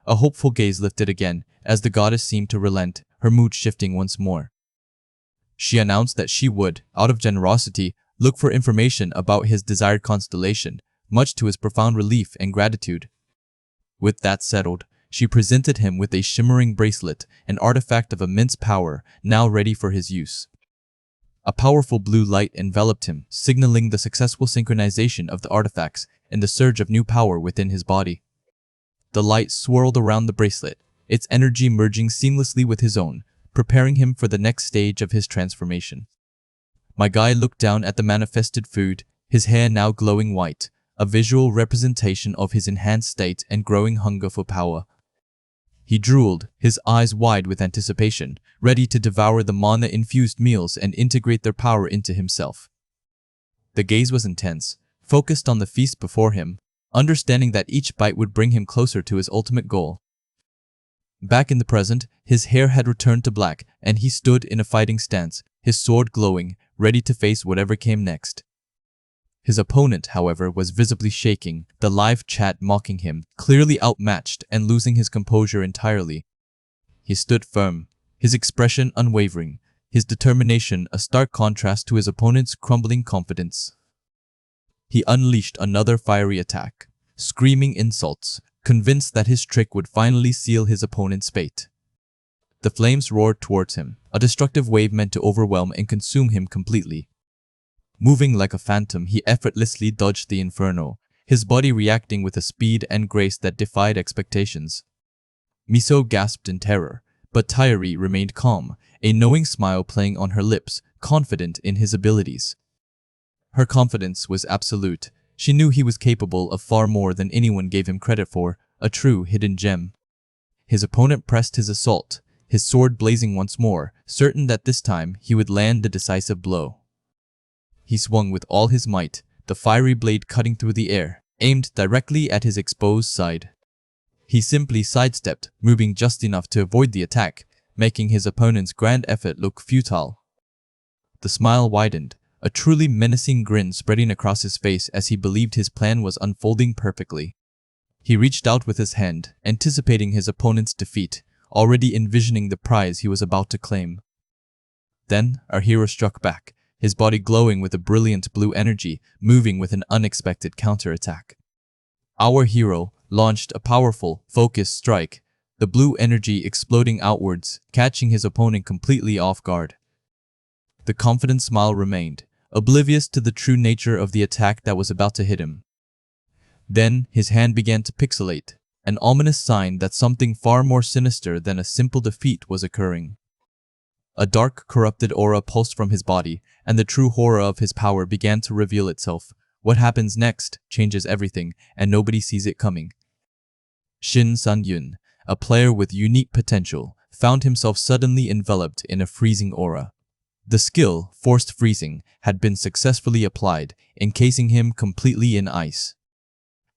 S1: A hopeful gaze lifted again as the goddess seemed to relent, her mood shifting once more. She announced that she would, out of generosity, look for information about his desired constellation, much to his profound relief and gratitude. With that settled, she presented him with a shimmering bracelet, an artifact of immense power, now ready for his use. A powerful blue light enveloped him, signaling the successful synchronization of the artifacts and the surge of new power within his body. The light swirled around the bracelet, its energy merging seamlessly with his own, preparing him for the next stage of his transformation. My guy looked down at the manifested food, his hair now glowing white, a visual representation of his enhanced state and growing hunger for power. He drooled, his eyes wide with anticipation, ready to devour the mana-infused meals and integrate their power into himself. The gaze was intense, focused on the feast before him, understanding that each bite would bring him closer to his ultimate goal. Back in the present, his hair had returned to black, and he stood in a fighting stance, his sword glowing, ready to face whatever came next. His opponent, however, was visibly shaking, the live chat mocking him, clearly outmatched and losing his composure entirely. He stood firm, his expression unwavering, his determination a stark contrast to his opponent's crumbling confidence. He unleashed another fiery attack, screaming insults, convinced that his trick would finally seal his opponent's fate. The flames roared towards him, a destructive wave meant to overwhelm and consume him completely. Moving like a phantom, he effortlessly dodged the inferno, his body reacting with a speed and grace that defied expectations. Miso gasped in terror, but Tairi remained calm, a knowing smile playing on her lips, confident in his abilities. Her confidence was absolute. She knew he was capable of far more than anyone gave him credit for, a true hidden gem. His opponent pressed his assault, his sword blazing once more, certain that this time he would land the decisive blow. He swung with all his might, the fiery blade cutting through the air, aimed directly at his exposed side. He simply sidestepped, moving just enough to avoid the attack, making his opponent's grand effort look futile. The smile widened, a truly menacing grin spreading across his face as he believed his plan was unfolding perfectly. He reached out with his hand, anticipating his opponent's defeat, already envisioning the prize he was about to claim. Then, our hero struck back, his body glowing with a brilliant blue energy, moving with an unexpected counterattack. Our hero launched a powerful, focused strike, the blue energy exploding outwards, catching his opponent completely off guard. The confident smile remained, oblivious to the true nature of the attack that was about to hit him. Then, his hand began to pixelate, an ominous sign that something far more sinister than a simple defeat was occurring. A dark, corrupted aura pulsed from his body, and the true horror of his power began to reveal itself. What happens next changes everything, and nobody sees it coming. Shin Sang-yun, a player with unique potential, found himself suddenly enveloped in a freezing aura. The skill, Forced Freezing, had been successfully applied, encasing him completely in ice.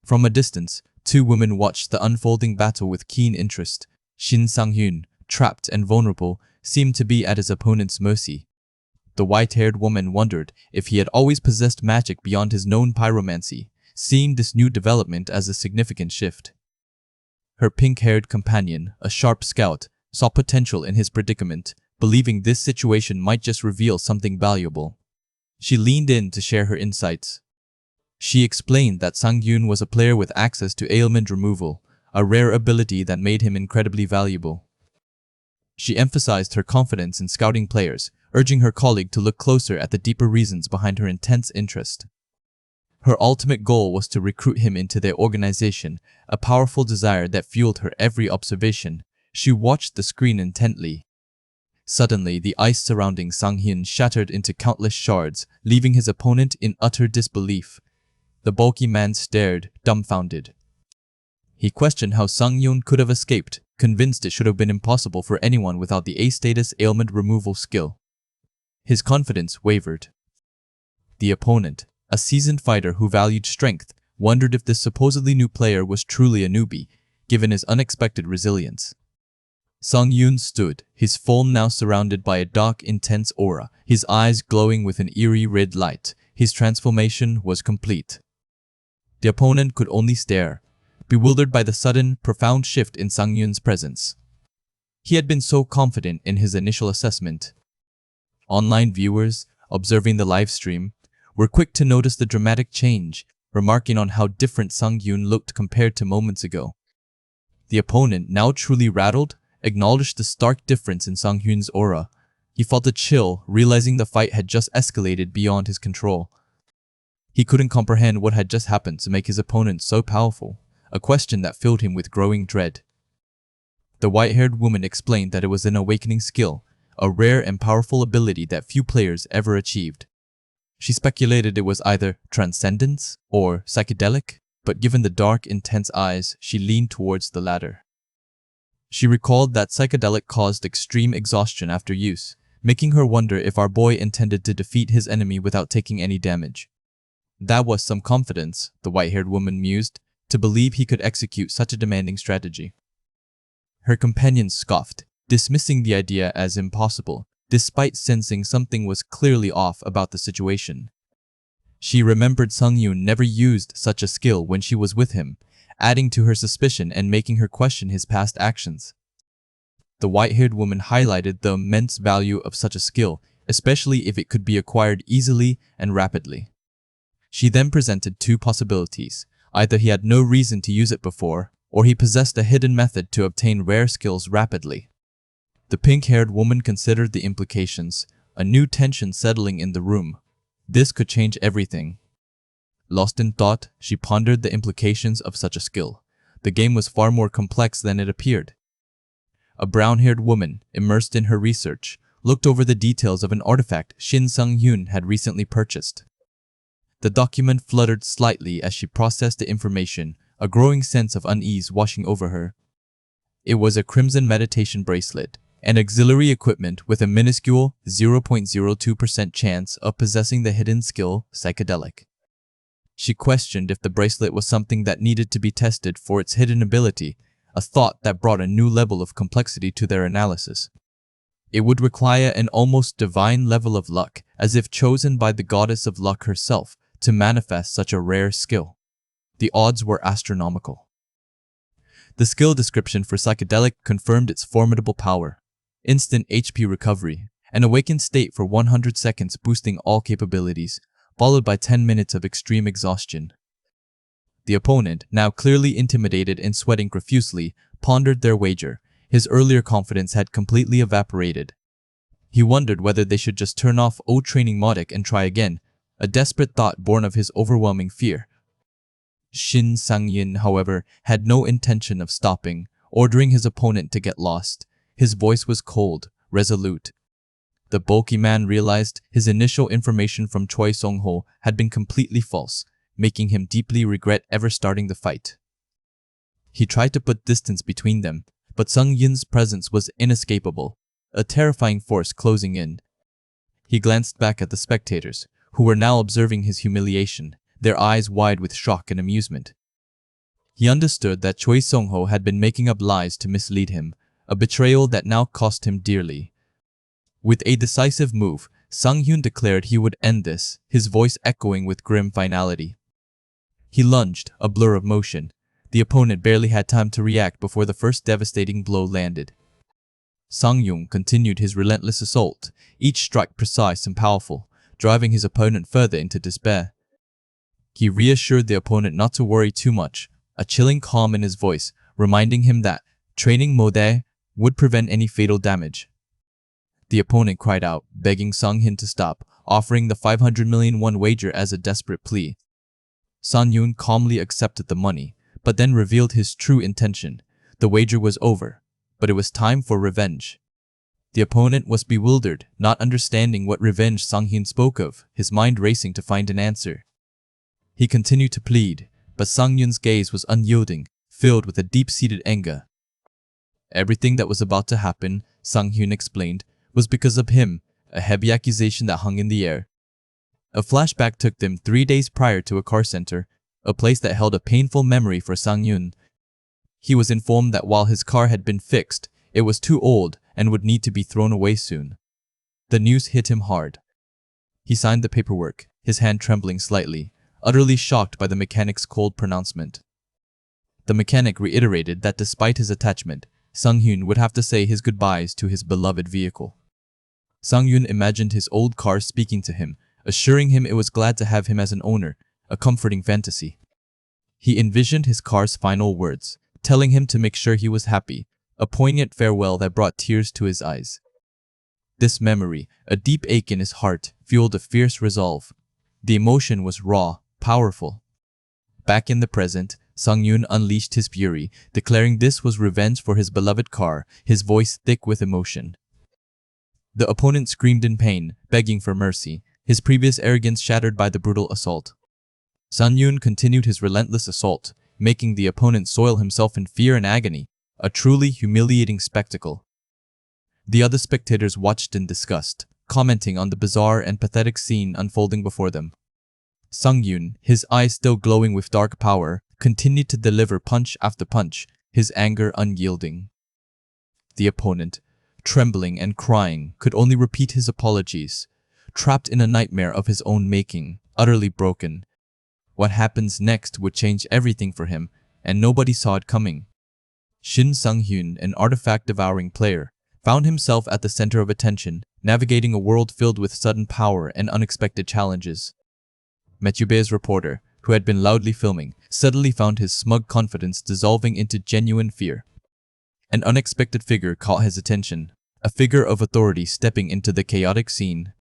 S1: From a distance, two women watched the unfolding battle with keen interest. Shin Sang-yun, trapped and vulnerable, seemed to be at his opponent's mercy. The white-haired woman wondered if he had always possessed magic beyond his known pyromancy, seeing this new development as a significant shift. Her pink-haired companion, a sharp scout, saw potential in his predicament, believing this situation might just reveal something valuable. She leaned in to share her insights. She explained that Sang-yun was a player with access to ailment removal, a rare ability that made him incredibly valuable. She emphasized her confidence in scouting players, urging her colleague to look closer at the deeper reasons behind her intense interest. Her ultimate goal was to recruit him into their organization, a powerful desire that fueled her every observation. She watched the screen intently. Suddenly, the ice surrounding Sang-hyun shattered into countless shards, leaving his opponent in utter disbelief. The bulky man stared, dumbfounded. He questioned how Sang-hyun could have escaped, convinced it should have been impossible for anyone without the A-status ailment removal skill. His confidence wavered. The opponent, a seasoned fighter who valued strength, wondered if this supposedly new player was truly a newbie, given his unexpected resilience. Sang-hyun stood, his form now surrounded by a dark, intense aura, his eyes glowing with an eerie red light. His transformation was complete. The opponent could only stare, bewildered by the sudden, profound shift in Sang-hyun's presence. He had been so confident in his initial assessment. Online viewers, observing the live stream, were quick to notice the dramatic change, remarking on how different Sang-hyun looked compared to moments ago. The opponent, now truly rattled, acknowledged the stark difference in Sang-hyun's aura. He felt a chill, realizing the fight had just escalated beyond his control. He couldn't comprehend what had just happened to make his opponent so powerful, a question that filled him with growing dread. The white-haired woman explained that it was an awakening skill, a rare and powerful ability that few players ever achieved. She speculated it was either transcendence or psychedelic, but given the dark, intense eyes, she leaned towards the latter. She recalled that psychedelic caused extreme exhaustion after use, making her wonder if our boy intended to defeat his enemy without taking any damage. That was some confidence, the white-haired woman mused, to believe he could execute such a demanding strategy. Her companion scoffed, dismissing the idea as impossible, despite sensing something was clearly off about the situation. She remembered Sang-hyun never used such a skill when she was with him, adding to her suspicion and making her question his past actions. The white-haired woman highlighted the immense value of such a skill, especially if it could be acquired easily and rapidly. She then presented two possibilities. Either he had no reason to use it before, or he possessed a hidden method to obtain rare skills rapidly. The pink-haired woman considered the implications, a new tension settling in the room. This could change everything. Lost in thought, she pondered the implications of such a skill. The game was far more complex than it appeared. A brown-haired woman, immersed in her research, looked over the details of an artifact Shin Sung-hyun had recently purchased. The document fluttered slightly as she processed the information, a growing sense of unease washing over her. It was a crimson meditation bracelet, an auxiliary equipment with a minuscule 0.02% chance of possessing the hidden skill psychedelic. She questioned if the bracelet was something that needed to be tested for its hidden ability, a thought that brought a new level of complexity to their analysis. It would require an almost divine level of luck, as if chosen by the goddess of luck herself, to manifest such a rare skill. The odds were astronomical. The skill description for psychedelic confirmed its formidable power. Instant HP recovery, an awakened state for 100 seconds boosting all capabilities, followed by 10 minutes of extreme exhaustion. The opponent, now clearly intimidated and sweating profusely, pondered their wager. His earlier confidence had completely evaporated. He wondered whether they should just turn off old training modic and try again, a desperate thought born of his overwhelming fear. Shin Sang-yin, however, had no intention of stopping, ordering his opponent to get lost. His voice was cold, resolute. The bulky man realized his initial information from Choi Song-ho had been completely false, making him deeply regret ever starting the fight. He tried to put distance between them, but Sung-yin's presence was inescapable, a terrifying force closing in. He glanced back at the spectators, who were now observing his humiliation, their eyes wide with shock and amusement. He understood that Choi Song-ho had been making up lies to mislead him, a betrayal that now cost him dearly. With a decisive move, Sang-hyun declared he would end this, his voice echoing with grim finality. He lunged, a blur of motion. The opponent barely had time to react before the first devastating blow landed. Sang-hyun continued his relentless assault, each strike precise and powerful, driving his opponent further into despair. He reassured the opponent not to worry too much, a chilling calm in his voice, reminding him that training mode would prevent any fatal damage. The opponent cried out, begging Sang-hyun to stop, offering the 500 million won wager as a desperate plea. Sang-hyun calmly accepted the money, but then revealed his true intention. The wager was over, but it was time for revenge. The opponent was bewildered, not understanding what revenge Sang-hyun spoke of, his mind racing to find an answer. He continued to plead, but Sang-hyun's gaze was unyielding, filled with a deep-seated anger. Everything that was about to happen, Sang-hyun explained, was because of him, a heavy accusation that hung in the air. A flashback took them 3 days prior to a car center, a place that held a painful memory for Sang-hyun. He was informed that while his car had been fixed, it was too old and would need to be thrown away soon. The news hit him hard. He signed the paperwork, his hand trembling slightly, utterly shocked by the mechanic's cold pronouncement. The mechanic reiterated that despite his attachment, Sang-hyun would have to say his goodbyes to his beloved vehicle. Sang-hyun imagined his old car speaking to him, assuring him it was glad to have him as an owner, a comforting fantasy. He envisioned his car's final words, telling him to make sure he was happy, a poignant farewell that brought tears to his eyes. This memory, a deep ache in his heart, fueled a fierce resolve. The emotion was raw, powerful. Back in the present, Sang-hyun unleashed his fury, declaring this was revenge for his beloved car, his voice thick with emotion. The opponent screamed in pain, begging for mercy, his previous arrogance shattered by the brutal assault. Sang-hyun continued his relentless assault, making the opponent soil himself in fear and agony, a truly humiliating spectacle. The other spectators watched in disgust, commenting on the bizarre and pathetic scene unfolding before them. Sang-hyun, his eyes still glowing with dark power, continued to deliver punch after punch, his anger unyielding. The opponent, trembling and crying, could only repeat his apologies, trapped in a nightmare of his own making, utterly broken. What happens next would change everything for him, and nobody saw it coming. Shin Sang-hyun, an artifact-devouring player, found himself at the center of attention, navigating a world filled with sudden power and unexpected challenges. Metube's reporter, who had been loudly filming, suddenly found his smug confidence dissolving into genuine fear. An unexpected figure caught his attention, a figure of authority stepping into the chaotic scene.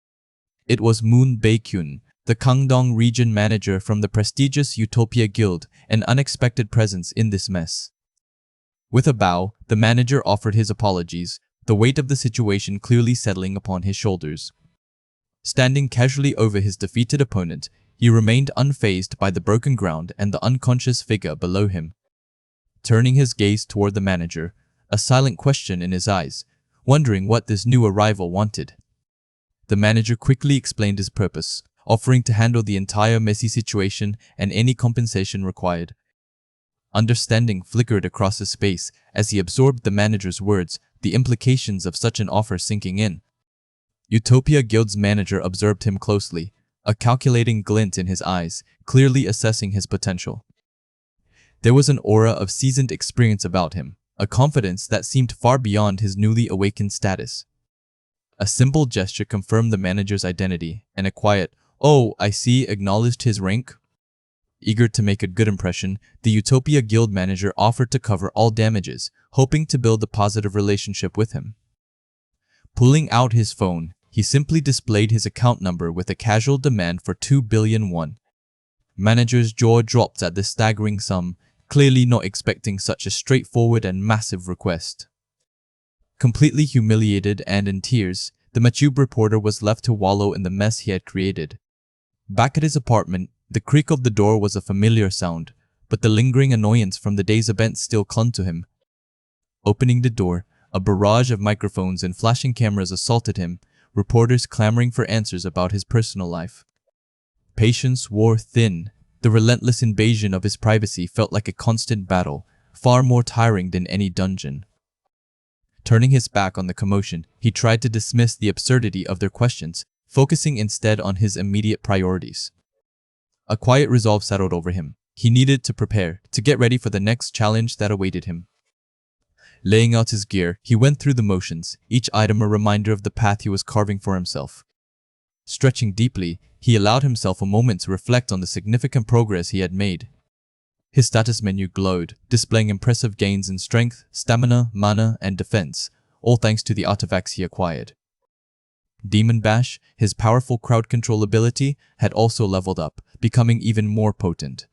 S1: It was Moon Baekhyun, the Kangdong region manager from the prestigious Utopia Guild, an unexpected presence in this mess. With a bow, the manager offered his apologies, the weight of the situation clearly settling upon his shoulders. Standing casually over his defeated opponent, he remained unfazed by the broken ground and the unconscious figure below him. Turning his gaze toward the manager, a silent question in his eyes, wondering what this new arrival wanted. The manager quickly explained his purpose, offering to handle the entire messy situation and any compensation required. Understanding flickered across his face as he absorbed the manager's words, the implications of such an offer sinking in. Utopia Guild's manager observed him closely, a calculating glint in his eyes, clearly assessing his potential. There was an aura of seasoned experience about him, a confidence that seemed far beyond his newly awakened status. A simple gesture confirmed the manager's identity, and a quiet, "Oh, I see," acknowledged his rank. Eager to make a good impression, the Utopia Guild manager offered to cover all damages, hoping to build a positive relationship with him. Pulling out his phone, he simply displayed his account number with a casual demand for 2 billion won. Manager's jaw dropped at the staggering sum, clearly not expecting such a straightforward and massive request. Completely humiliated and in tears, the Matube reporter was left to wallow in the mess he had created. Back at his apartment, the creak of the door was a familiar sound, but the lingering annoyance from the day's events still clung to him. Opening the door, a barrage of microphones and flashing cameras assaulted him, reporters clamoring for answers about his personal life. Patience wore thin. The relentless invasion of his privacy felt like a constant battle, far more tiring than any dungeon. Turning his back on the commotion, he tried to dismiss the absurdity of their questions, focusing instead on his immediate priorities. A quiet resolve settled over him. He needed to prepare, to get ready for the next challenge that awaited him. Laying out his gear, he went through the motions, each item a reminder of the path he was carving for himself. Stretching deeply, he allowed himself a moment to reflect on the significant progress he had made. His status menu glowed, displaying impressive gains in strength, stamina, mana, and defense, all thanks to the artifacts he acquired. Demon Bash, his powerful crowd control ability, had also leveled up, becoming even more potent.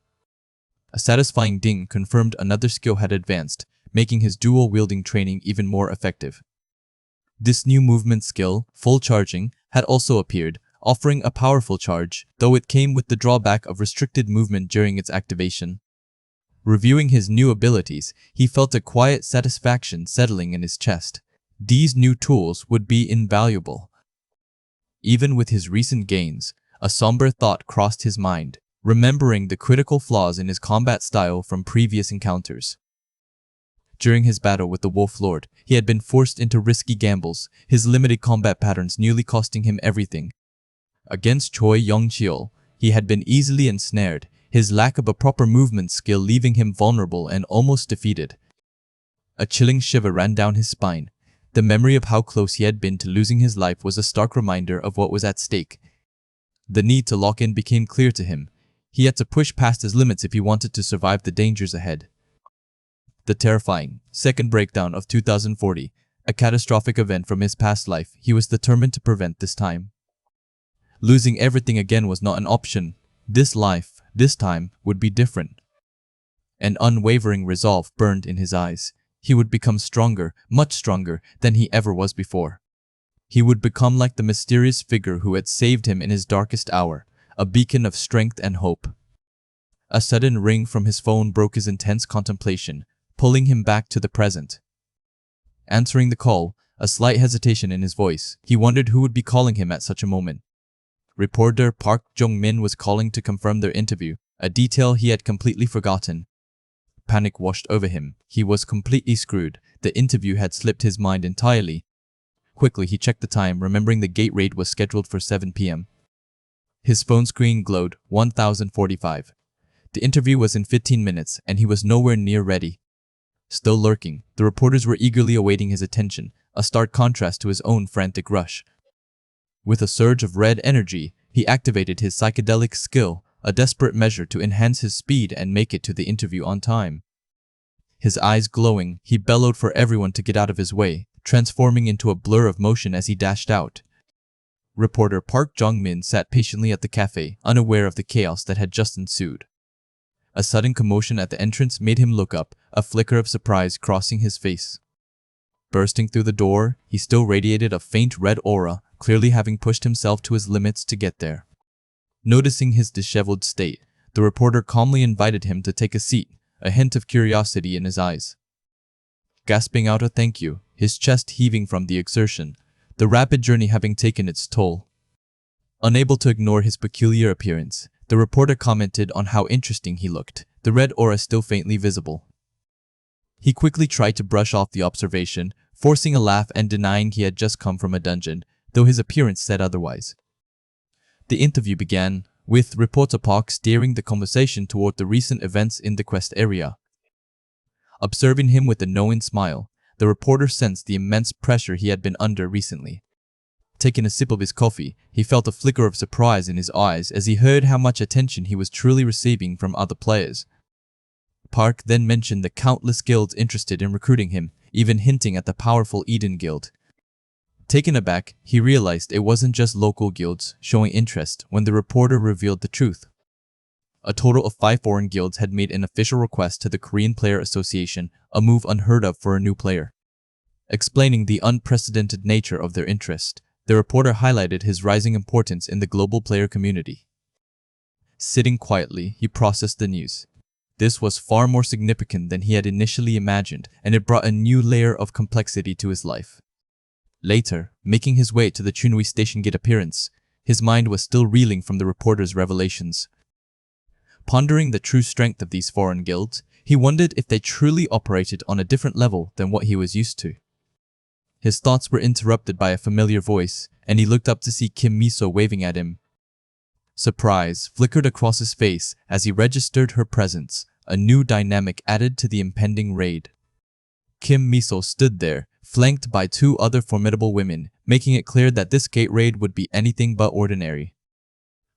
S1: A satisfying ding confirmed another skill had advanced, making his dual-wielding training even more effective. This new movement skill, Full Charging, had also appeared, offering a powerful charge, though it came with the drawback of restricted movement during its activation. Reviewing his new abilities, he felt a quiet satisfaction settling in his chest. These new tools would be invaluable. Even with his recent gains, a somber thought crossed his mind, remembering the critical flaws in his combat style from previous encounters. During his battle with the Wolf Lord, he had been forced into risky gambles, his limited combat patterns nearly costing him everything. Against Choi Yong-cheol, he had been easily ensnared, his lack of a proper movement skill leaving him vulnerable and almost defeated. A chilling shiver ran down his spine. The memory of how close he had been to losing his life was a stark reminder of what was at stake. The need to lock in became clear to him. He had to push past his limits if he wanted to survive the dangers ahead. The terrifying second breakdown of 2040, a catastrophic event from his past life, he was determined to prevent this time. Losing everything again was not an option. This life, this time, would be different. An unwavering resolve burned in his eyes. He would become stronger, much stronger than he ever was before. He would become like the mysterious figure who had saved him in his darkest hour, a beacon of strength and hope. A sudden ring from his phone broke his intense contemplation, pulling him back to the present. Answering the call, a slight hesitation in his voice, he wondered who would be calling him at such a moment. Reporter Park Jong-min was calling to confirm their interview, a detail he had completely forgotten. Panic washed over him. He was completely screwed. The interview had slipped his mind entirely. Quickly, he checked the time, remembering the gate raid was scheduled for 7 p.m. His phone screen glowed, 1045. The interview was in 15 minutes, and he was nowhere near ready. Still lurking, the reporters were eagerly awaiting his attention, a stark contrast to his own frantic rush. With a surge of red energy, he activated his psychedelic skill, a desperate measure to enhance his speed and make it to the interview on time. His eyes glowing, he bellowed for everyone to get out of his way, transforming into a blur of motion as he dashed out. Reporter Park Jong-min sat patiently at the cafe, unaware of the chaos that had just ensued. A sudden commotion at the entrance made him look up, a flicker of surprise crossing his face. Bursting through the door, he still radiated a faint red aura, clearly having pushed himself to his limits to get there. Noticing his disheveled state, the reporter calmly invited him to take a seat, a hint of curiosity in his eyes. Gasping out a thank you, his chest heaving from the exertion, the rapid journey having taken its toll. Unable to ignore his peculiar appearance, the reporter commented on how interesting he looked, the red aura still faintly visible. He quickly tried to brush off the observation, forcing a laugh and denying he had just come from a dungeon, though his appearance said otherwise. The interview began, with reporter Park steering the conversation toward the recent events in the quest area. Observing him with a knowing smile, the reporter sensed the immense pressure he had been under recently. Taking a sip of his coffee, he felt a flicker of surprise in his eyes as he heard how much attention he was truly receiving from other players. Park then mentioned the countless guilds interested in recruiting him, even hinting at the powerful Eden Guild. Taken aback, he realized it wasn't just local guilds showing interest when the reporter revealed the truth. A total of 5 foreign guilds had made an official request to the Korean Player Association, a move unheard of for a new player. Explaining the unprecedented nature of their interest, the reporter highlighted his rising importance in the global player community. Sitting quietly, he processed the news. This was far more significant than he had initially imagined, and it brought a new layer of complexity to his life. Later, making his way to the Chunwi Station Gate appearance, his mind was still reeling from the reporter's revelations. Pondering the true strength of these foreign guilds, he wondered if they truly operated on a different level than what he was used to. His thoughts were interrupted by a familiar voice, and he looked up to see Kim Miso waving at him. Surprise flickered across his face as he registered her presence, a new dynamic added to the impending raid. Kim Miso stood there, flanked by 2 other formidable women, making it clear that this gate raid would be anything but ordinary.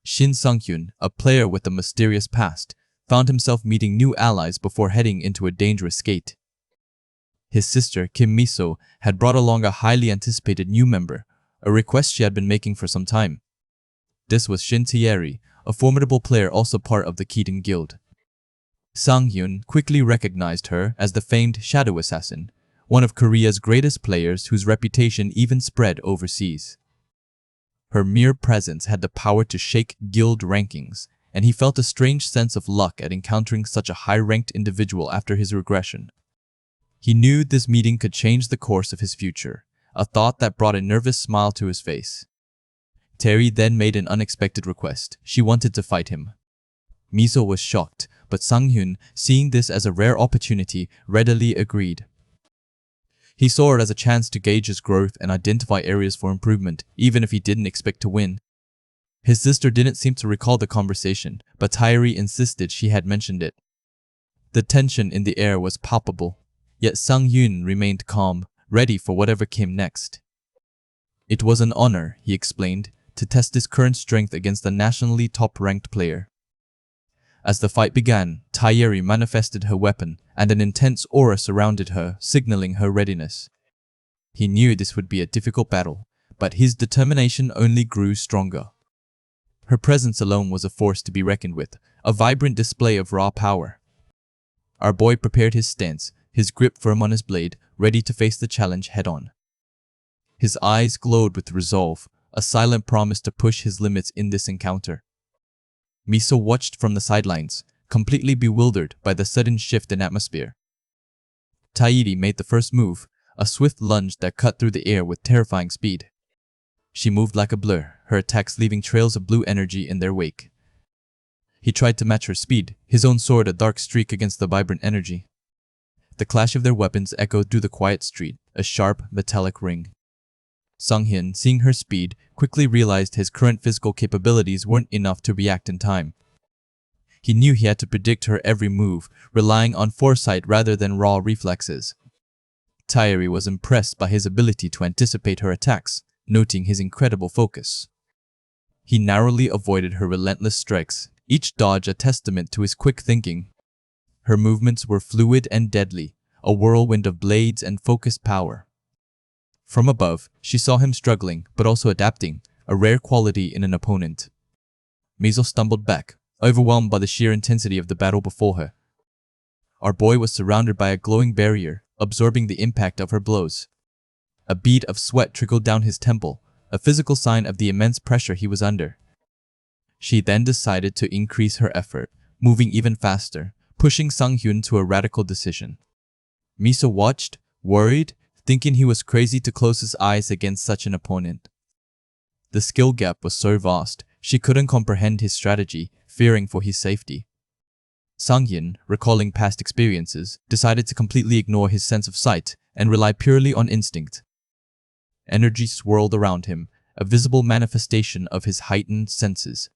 S1: Shin Sung-hyun, a player with a mysterious past, found himself meeting new allies before heading into a dangerous gate. His sister, Kim Miso, had brought along a highly anticipated new member, a request she had been making for some time. This was Shin Tae-ri, a formidable player also part of the Keaton Guild. Sang-hyun quickly recognized her as the famed Shadow Assassin, one of Korea's greatest players whose reputation even spread overseas. Her mere presence had the power to shake guild rankings, and he felt a strange sense of luck at encountering such a high-ranked individual after his regression. He knew this meeting could change the course of his future, a thought that brought a nervous smile to his face. Terry then made an unexpected request. She wanted to fight him. Miso was shocked, but Sang-hyun, seeing this as a rare opportunity, readily agreed. He saw it as a chance to gauge his growth and identify areas for improvement, even if he didn't expect to win. His sister didn't seem to recall the conversation, but Tae-ri insisted she had mentioned it. The tension in the air was palpable, yet Sang-hyun remained calm, ready for whatever came next. It was an honor, he explained, to test his current strength against a nationally top-ranked player. As the fight began, Tae-ri manifested her weapon, and an intense aura surrounded her, signaling her readiness. He knew this would be a difficult battle, but his determination only grew stronger. Her presence alone was a force to be reckoned with, a vibrant display of raw power. Our boy prepared his stance, his grip firm on his blade, ready to face the challenge head-on. His eyes glowed with resolve, a silent promise to push his limits in this encounter. Miso watched from the sidelines, completely bewildered by the sudden shift in atmosphere. Tae-ri made the first move, a swift lunge that cut through the air with terrifying speed. She moved like a blur, her attacks leaving trails of blue energy in their wake. He tried to match her speed, his own sword a dark streak against the vibrant energy. The clash of their weapons echoed through the quiet street, a sharp, metallic ring. Sang-hyun, seeing her speed, quickly realized his current physical capabilities weren't enough to react in time. He knew he had to predict her every move, relying on foresight rather than raw reflexes. Tae-ri was impressed by his ability to anticipate her attacks, noting his incredible focus. He narrowly avoided her relentless strikes, each dodge a testament to his quick thinking. Her movements were fluid and deadly, a whirlwind of blades and focused power. From above, she saw him struggling, but also adapting, a rare quality in an opponent. Miso stumbled back, overwhelmed by the sheer intensity of the battle before her. Our boy was surrounded by a glowing barrier, absorbing the impact of her blows. A bead of sweat trickled down his temple, a physical sign of the immense pressure he was under. She then decided to increase her effort, moving even faster, pushing Sang-hyun to a radical decision. Miso watched, worried, thinking he was crazy to close his eyes against such an opponent. The skill gap was so vast, she couldn't comprehend his strategy, fearing for his safety. Sang-hyun, recalling past experiences, decided to completely ignore his sense of sight and rely purely on instinct. Energy swirled around him, a visible manifestation of his heightened senses.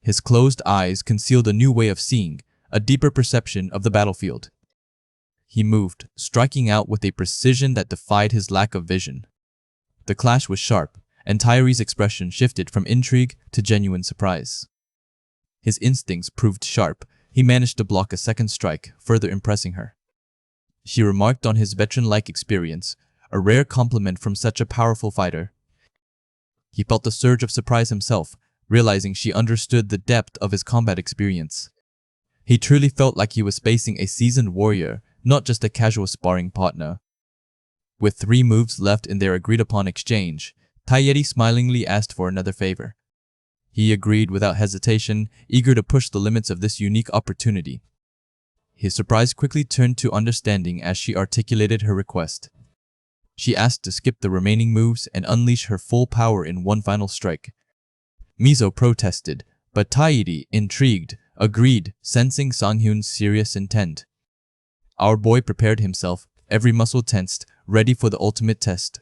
S1: His closed eyes concealed a new way of seeing, a deeper perception of the battlefield. He moved, striking out with a precision that defied his lack of vision. The clash was sharp, and Tyree's expression shifted from intrigue to genuine surprise. His instincts proved sharp. He managed to block a second strike, further impressing her. She remarked on his veteran-like experience, a rare compliment from such a powerful fighter. He felt a surge of surprise himself, realizing she understood the depth of his combat experience. He truly felt like he was facing a seasoned warrior, not just a casual sparring partner. With 3 moves left in their agreed-upon exchange, Taeyeri smilingly asked for another favor. He agreed without hesitation, eager to push the limits of this unique opportunity. His surprise quickly turned to understanding as she articulated her request. She asked to skip the remaining moves and unleash her full power in one final strike. Miso protested, but Taeyeri, intrigued, agreed, sensing Sang-hyun's serious intent. Our boy prepared himself, every muscle tensed, ready for the ultimate test.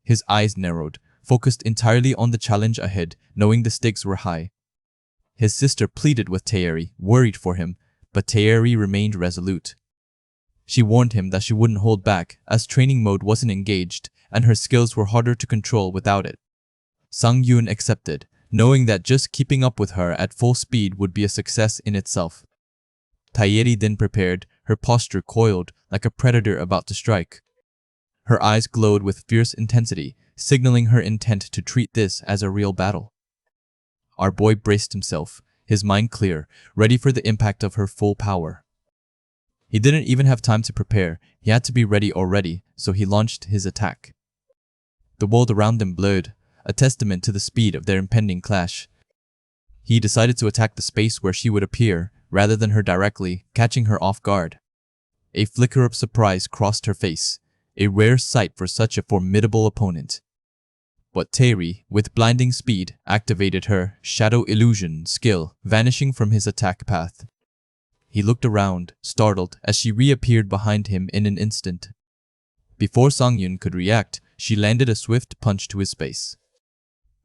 S1: His eyes narrowed, focused entirely on the challenge ahead, knowing the stakes were high. His sister pleaded with Taeyeri, worried for him, but Taeyeri remained resolute. She warned him that she wouldn't hold back, as training mode wasn't engaged, and her skills were harder to control without it. Sang-hyun accepted, knowing that just keeping up with her at full speed would be a success in itself. Taeyeri then prepared, her posture coiled like a predator about to strike. Her eyes glowed with fierce intensity, signaling her intent to treat this as a real battle. Our boy braced himself, his mind clear, ready for the impact of her full power. He didn't even have time to prepare, he had to be ready already, so he launched his attack. The world around them blurred, a testament to the speed of their impending clash. He decided to attack the space where she would appear, rather than her directly, catching her off guard. A flicker of surprise crossed her face, a rare sight for such a formidable opponent. But Taeyeri, with blinding speed, activated her shadow illusion skill, vanishing from his attack path. He looked around, startled, as she reappeared behind him in an instant. Before Sang-hyun could react, she landed a swift punch to his face.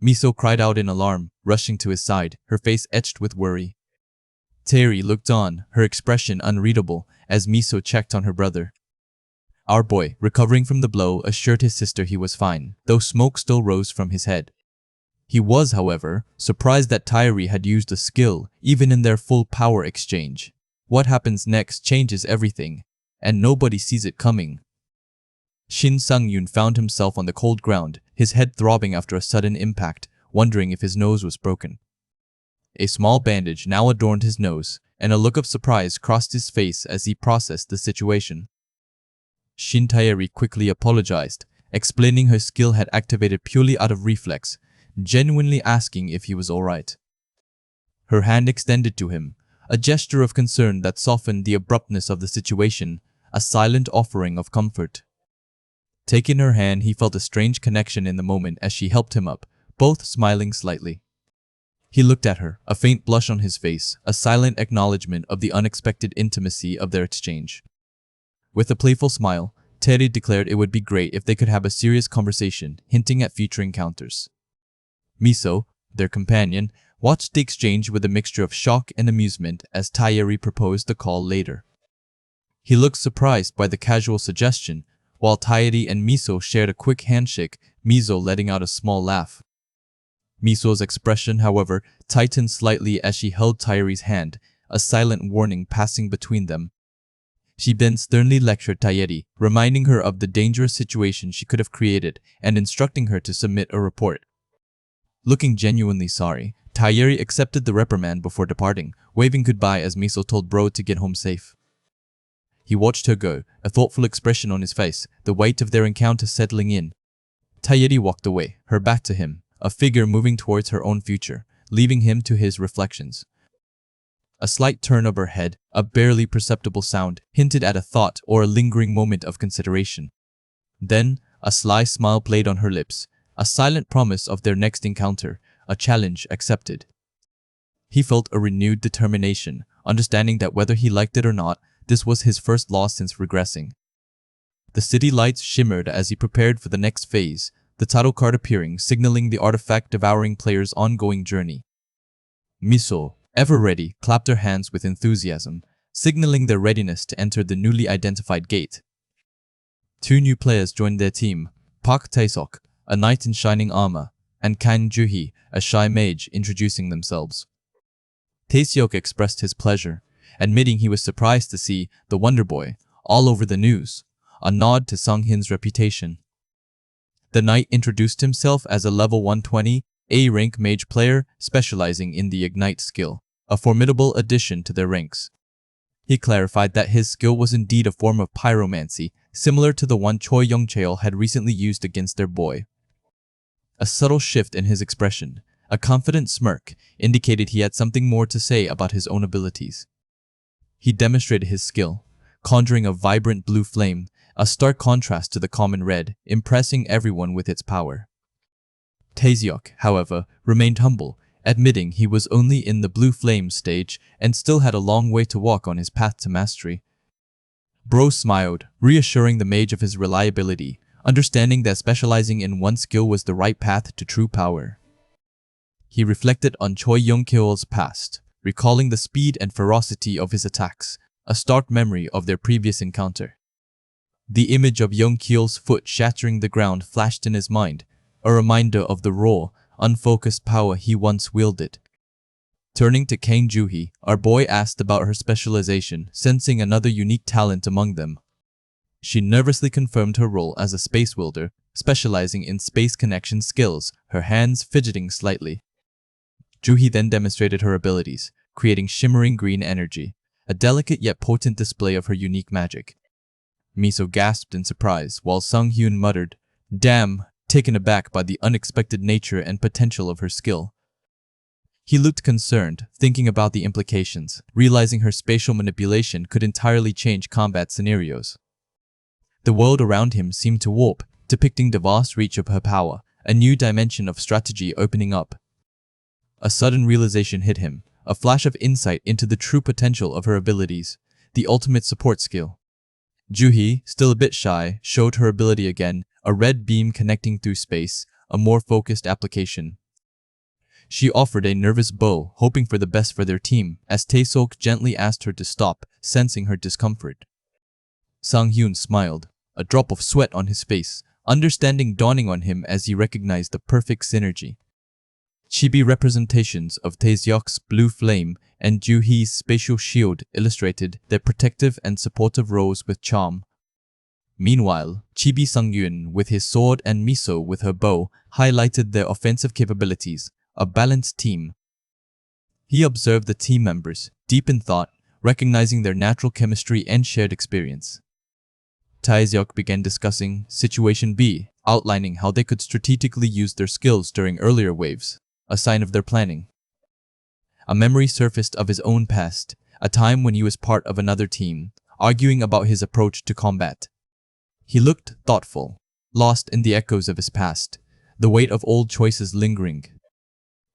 S1: Miso cried out in alarm, rushing to his side, her face etched with worry. Taeyeri looked on, her expression unreadable, as Miso checked on her brother. Our boy, recovering from the blow, assured his sister he was fine, though smoke still rose from his head. He was, however, surprised that Taeyeri had used a skill, even in their full power exchange. What happens next changes everything, and nobody sees it coming. Shin Sang-hyun found himself on the cold ground, his head throbbing after a sudden impact, wondering if his nose was broken. A small bandage now adorned his nose, and a look of surprise crossed his face as he processed the situation. Shin Taeyeri quickly apologized, explaining her skill had activated purely out of reflex, genuinely asking if he was alright. Her hand extended to him, a gesture of concern that softened the abruptness of the situation, a silent offering of comfort. Taking her hand, he felt a strange connection in the moment as she helped him up, both smiling slightly. He looked at her, a faint blush on his face, a silent acknowledgement of the unexpected intimacy of their exchange. With a playful smile, Taeyeri declared it would be great if they could have a serious conversation, hinting at future encounters. Miso, their companion, watched the exchange with a mixture of shock and amusement as Taeyeri proposed the call later. He looked surprised by the casual suggestion, while Taeyeri and Miso shared a quick handshake, Miso letting out a small laugh. Miso's expression, however, tightened slightly as she held Taeyeri's hand, a silent warning passing between them. She then sternly lectured Tayeri, reminding her of the dangerous situation she could have created and instructing her to submit a report. Looking genuinely sorry, Tayeri accepted the reprimand before departing, waving goodbye as Miso told Bro to get home safe. He watched her go, a thoughtful expression on his face, the weight of their encounter settling in. Tayeri walked away, her back to him, a figure moving towards her own future, leaving him to his reflections. A slight turn of her head, a barely perceptible sound, hinted at a thought or a lingering moment of consideration. Then, a sly smile played on her lips, a silent promise of their next encounter, a challenge accepted. He felt a renewed determination, understanding that whether he liked it or not, this was his first loss since regressing. The city lights shimmered as he prepared for the next phase, the title card appearing, signaling the artifact devouring player's ongoing journey. Miso, ever ready, clapped her hands with enthusiasm, signaling their readiness to enter the newly identified gate. Two new players joined their team, Park Taesok, a knight in shining armor, and Kang Juhee, a shy mage, introducing themselves. Taeseok expressed his pleasure, admitting he was surprised to see the Wonder Boy all over the news, a nod to Sunghyun's reputation. The knight introduced himself as a level 120 A-rank mage player specializing in the Ignite skill, a formidable addition to their ranks. He clarified that his skill was indeed a form of pyromancy, similar to the one Choi Young-cheol had recently used against their boy. A subtle shift in his expression, a confident smirk, indicated he had something more to say about his own abilities. He demonstrated his skill, conjuring a vibrant blue flame, a stark contrast to the common red, impressing everyone with its power. Taeseok, however, remained humble, admitting he was only in the blue flame stage and still had a long way to walk on his path to mastery. Bro smiled, reassuring the mage of his reliability, understanding that specializing in one skill was the right path to true power. He reflected on Choi Young-cheol's past, recalling the speed and ferocity of his attacks, a stark memory of their previous encounter. The image of Young-cheol's foot shattering the ground flashed in his mind, a reminder of the raw, unfocused power he once wielded. Turning to Kang Juhee, our boy asked about her specialization, sensing another unique talent among them. She nervously confirmed her role as a space wielder, specializing in space connection skills, her hands fidgeting slightly. Juhee then demonstrated her abilities, creating shimmering green energy, a delicate yet potent display of her unique magic. Miso gasped in surprise, while Sunghyun muttered, "Damn," taken aback by the unexpected nature and potential of her skill. He looked concerned, thinking about the implications, realizing her spatial manipulation could entirely change combat scenarios. The world around him seemed to warp, depicting the vast reach of her power, a new dimension of strategy opening up. A sudden realization hit him, a flash of insight into the true potential of her abilities, the ultimate support skill. Juhee, still a bit shy, showed her ability again, a red beam connecting through space, a more focused application. She offered a nervous bow, hoping for the best for their team, as Taeseok gently asked her to stop, sensing her discomfort. Sunghyun smiled, a drop of sweat on his face, understanding dawning on him as he recognized the perfect synergy. Chibi representations of Taeseok's blue flame and Juhee's spatial shield illustrated their protective and supportive roles with charm. Meanwhile, Chibi Sunghyun with his sword and Miso with her bow highlighted their offensive capabilities, a balanced team. He observed the team members, deep in thought, recognizing their natural chemistry and shared experience. Taeseok began discussing Situation B, outlining how they could strategically use their skills during earlier waves, a sign of their planning. A memory surfaced of his own past, a time when he was part of another team, arguing about his approach to combat. He looked thoughtful, lost in the echoes of his past, the weight of old choices lingering.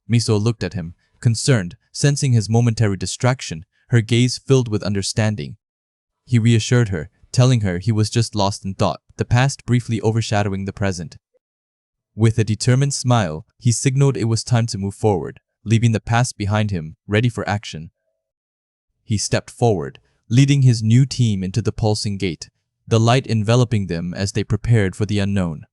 S1: Miso looked at him, concerned, sensing his momentary distraction, her gaze filled with understanding. He reassured her, telling her he was just lost in thought, the past briefly overshadowing the present. With a determined smile, he signaled it was time to move forward, leaving the past behind him, ready for action. He stepped forward, leading his new team into the pulsing gate, the light enveloping them as they prepared for the unknown.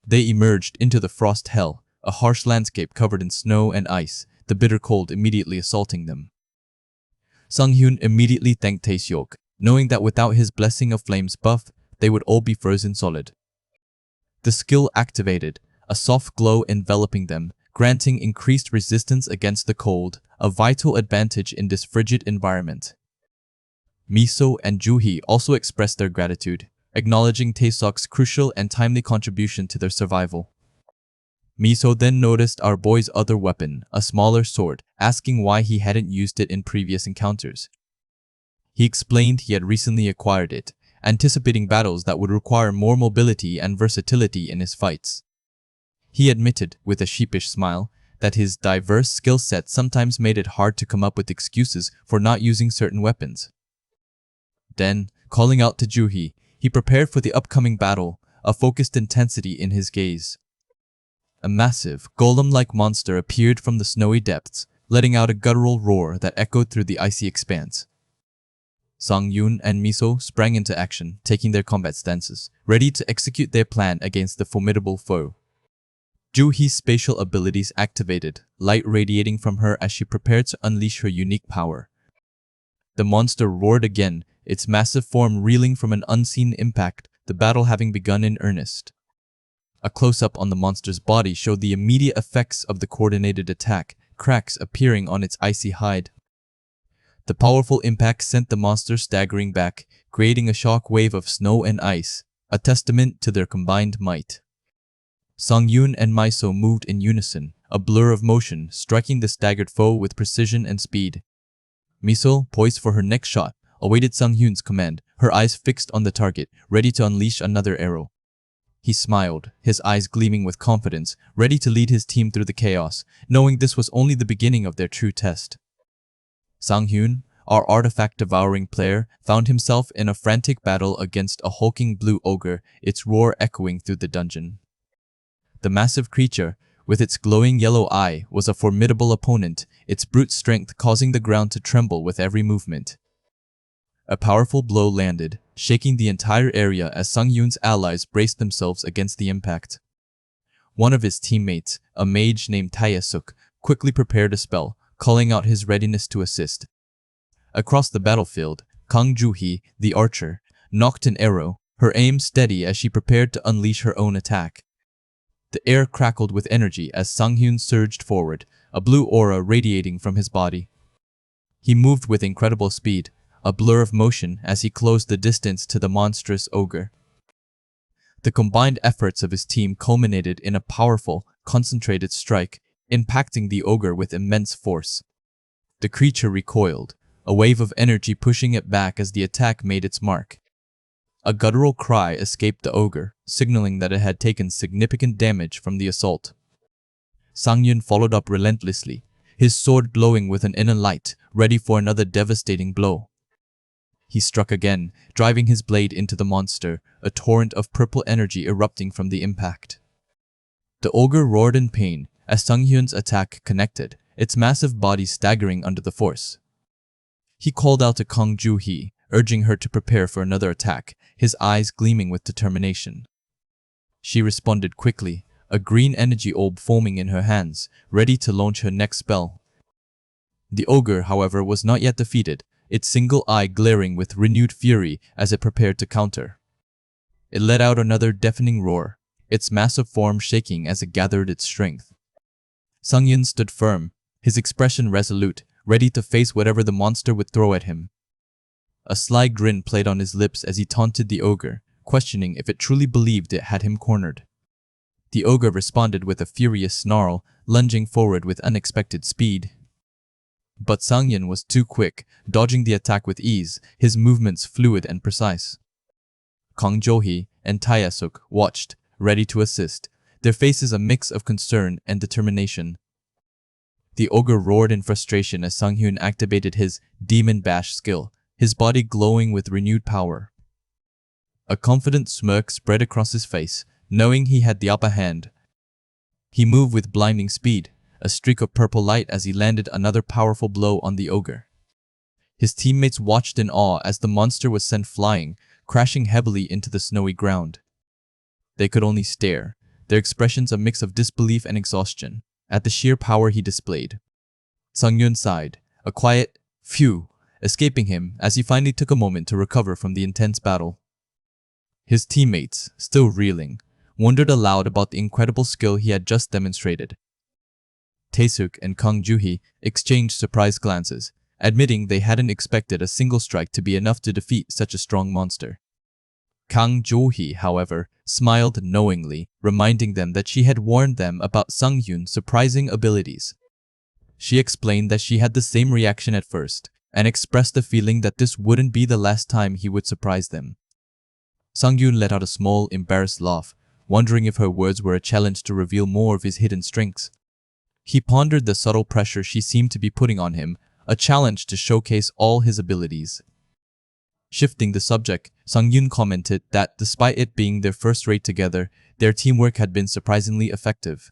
S1: They emerged into the frost hell, a harsh landscape covered in snow and ice, the bitter cold immediately assaulting them. Sunghyun immediately thanked Taeseok, knowing that without his Blessing of Flames buff, they would all be frozen solid. The skill activated, a soft glow enveloping them, granting increased resistance against the cold, a vital advantage in this frigid environment. Miso and Juhi also expressed their gratitude, acknowledging Taesok's crucial and timely contribution to their survival. Miso then noticed our boy's other weapon, a smaller sword, asking why he hadn't used it in previous encounters. He explained he had recently acquired it, anticipating battles that would require more mobility and versatility in his fights. He admitted, with a sheepish smile, that his diverse skill set sometimes made it hard to come up with excuses for not using certain weapons. Then, calling out to Juhi, he prepared for the upcoming battle, a focused intensity in his gaze. A massive, golem-like monster appeared from the snowy depths, letting out a guttural roar that echoed through the icy expanse. Sang-yoon and Miso sprang into action, taking their combat stances, ready to execute their plan against the formidable foe. Juhi's spatial abilities activated, light radiating from her as she prepared to unleash her unique power. The monster roared again, its massive form reeling from an unseen impact, the battle having begun in earnest. A close-up on the monster's body showed the immediate effects of the coordinated attack, cracks appearing on its icy hide. The powerful impact sent the monster staggering back, creating a shock wave of snow and ice, a testament to their combined might. Sang-yoon and Miso moved in unison, a blur of motion, striking the staggered foe with precision and speed. Miso, poised for her next shot, awaited Sang-yoon's command, her eyes fixed on the target, ready to unleash another arrow. He smiled, his eyes gleaming with confidence, ready to lead his team through the chaos, knowing this was only the beginning of their true test. Sang-yoon, our artifact-devouring player, found himself in a frantic battle against a hulking blue ogre, its roar echoing through the dungeon. The massive creature, with its glowing yellow eye, was a formidable opponent, its brute strength causing the ground to tremble with every movement. A powerful blow landed, shaking the entire area as Sang-yoon's allies braced themselves against the impact. One of his teammates, a mage named Taesok, quickly prepared a spell, calling out his readiness to assist. Across the battlefield, Kang Juhi, the archer, nocked an arrow, her aim steady as she prepared to unleash her own attack. The air crackled with energy as Sang-yoon surged forward, a blue aura radiating from his body. He moved with incredible speed, a blur of motion as he closed the distance to the monstrous ogre. The combined efforts of his team culminated in a powerful, concentrated strike, impacting the ogre with immense force. The creature recoiled, a wave of energy pushing it back as the attack made its mark. A guttural cry escaped the ogre, signaling that it had taken significant damage from the assault. Sang-yoon followed up relentlessly, his sword glowing with an inner light, ready for another devastating blow. He struck again, driving his blade into the monster, a torrent of purple energy erupting from the impact. The ogre roared in pain as Sang-yoon's attack connected, its massive body staggering under the force. He called out to Kang Juhi, urging her to prepare for another attack, his eyes gleaming with determination. She responded quickly, a green energy orb forming in her hands, ready to launch her next spell. The ogre, however, was not yet defeated, its single eye glaring with renewed fury as it prepared to counter. It let out another deafening roar, its massive form shaking as it gathered its strength. Sang-yoon stood firm, his expression resolute, ready to face whatever the monster would throw at him. A sly grin played on his lips as he taunted the ogre, questioning if it truly believed it had him cornered. The ogre responded with a furious snarl, lunging forward with unexpected speed. But Sang-yoon was too quick, dodging the attack with ease, his movements fluid and precise. Kang Johi and Taesok watched, ready to assist, their faces a mix of concern and determination. The ogre roared in frustration as Sang-yoon activated his Demon Bash skill, his body glowing with renewed power. A confident smirk spread across his face, knowing he had the upper hand. He moved with blinding speed, a streak of purple light as he landed another powerful blow on the ogre. His teammates watched in awe as the monster was sent flying, crashing heavily into the snowy ground. They could only stare, their expressions a mix of disbelief and exhaustion, at the sheer power he displayed. Sang-yoon sighed, a quiet, "Phew," escaping him as he finally took a moment to recover from the intense battle. His teammates, still reeling, wondered aloud about the incredible skill he had just demonstrated. Taesuk and Kang Joo-hee exchanged surprised glances, admitting they hadn't expected a single strike to be enough to defeat such a strong monster. Kang Joo-hee, however, smiled knowingly, reminding them that she had warned them about Sung-hyun's surprising abilities. She explained that she had the same reaction at first, and expressed the feeling that this wouldn't be the last time he would surprise them. Sung-hyun let out a small, embarrassed laugh, wondering if her words were a challenge to reveal more of his hidden strengths. He pondered the subtle pressure she seemed to be putting on him, a challenge to showcase all his abilities. Shifting the subject, Sung-hyun commented that despite it being their first raid together, their teamwork had been surprisingly effective.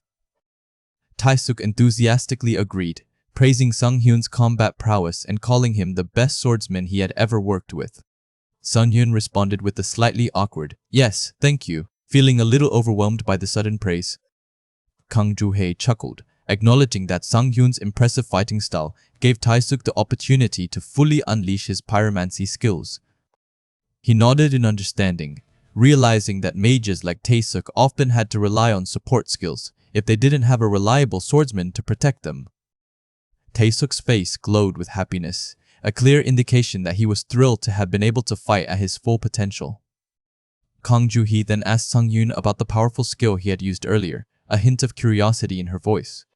S1: Taesuk enthusiastically agreed, praising Sung-hyun's combat prowess and calling him the best swordsman he had ever worked with. Sung-hyun responded with a slightly awkward, "Yes, thank you," feeling a little overwhelmed by the sudden praise. Kang Joo-hee chuckled, acknowledging that Sung-hyun's impressive fighting style gave Taesuk the opportunity to fully unleash his pyromancy skills. He nodded in understanding, realizing that mages like Taesuk often had to rely on support skills if they didn't have a reliable swordsman to protect them. Taesuk's face glowed with happiness, a clear indication that he was thrilled to have been able to fight at his full potential. Kang Joo-hee then asked Sung-hyun about the powerful skill he had used earlier, a hint of curiosity in her voice.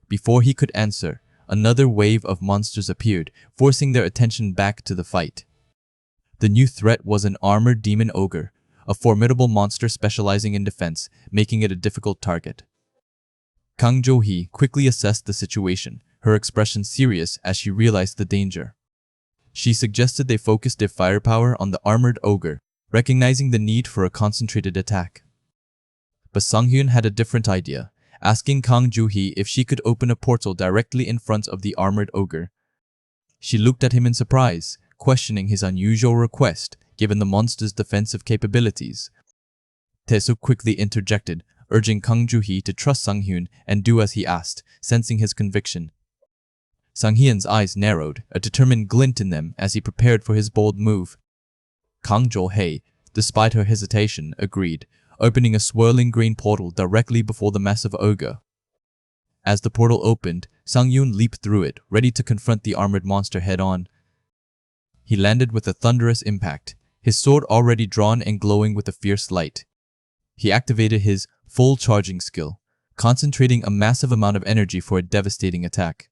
S1: Before he could answer, another wave of monsters appeared, forcing their attention back to the fight. The new threat was an armored demon ogre, a formidable monster specializing in defense, making it a difficult target. Kang Joo-hee quickly assessed the situation, her expression serious as she realized the danger. She suggested they focus their firepower on the armored ogre, recognizing the need for a concentrated attack. But Sung-hyun had a different idea, asking Kang Joo-hee if she could open a portal directly in front of the armored ogre. She looked at him in surprise, questioning his unusual request given the monster's defensive capabilities. Taesuk quickly interjected, urging Kang Joo-hee to trust Sung-hyun and do as he asked, sensing his conviction. Sung-hyun's eyes narrowed, a determined glint in them as he prepared for his bold move. Kang Joo-hee, despite her hesitation, agreed, opening a swirling green portal directly before the massive ogre. As the portal opened, Sung-hyun leaped through it, ready to confront the armored monster head-on. He landed with a thunderous impact, his sword already drawn and glowing with a fierce light. He activated his full charging skill, concentrating a massive amount of energy for a devastating attack.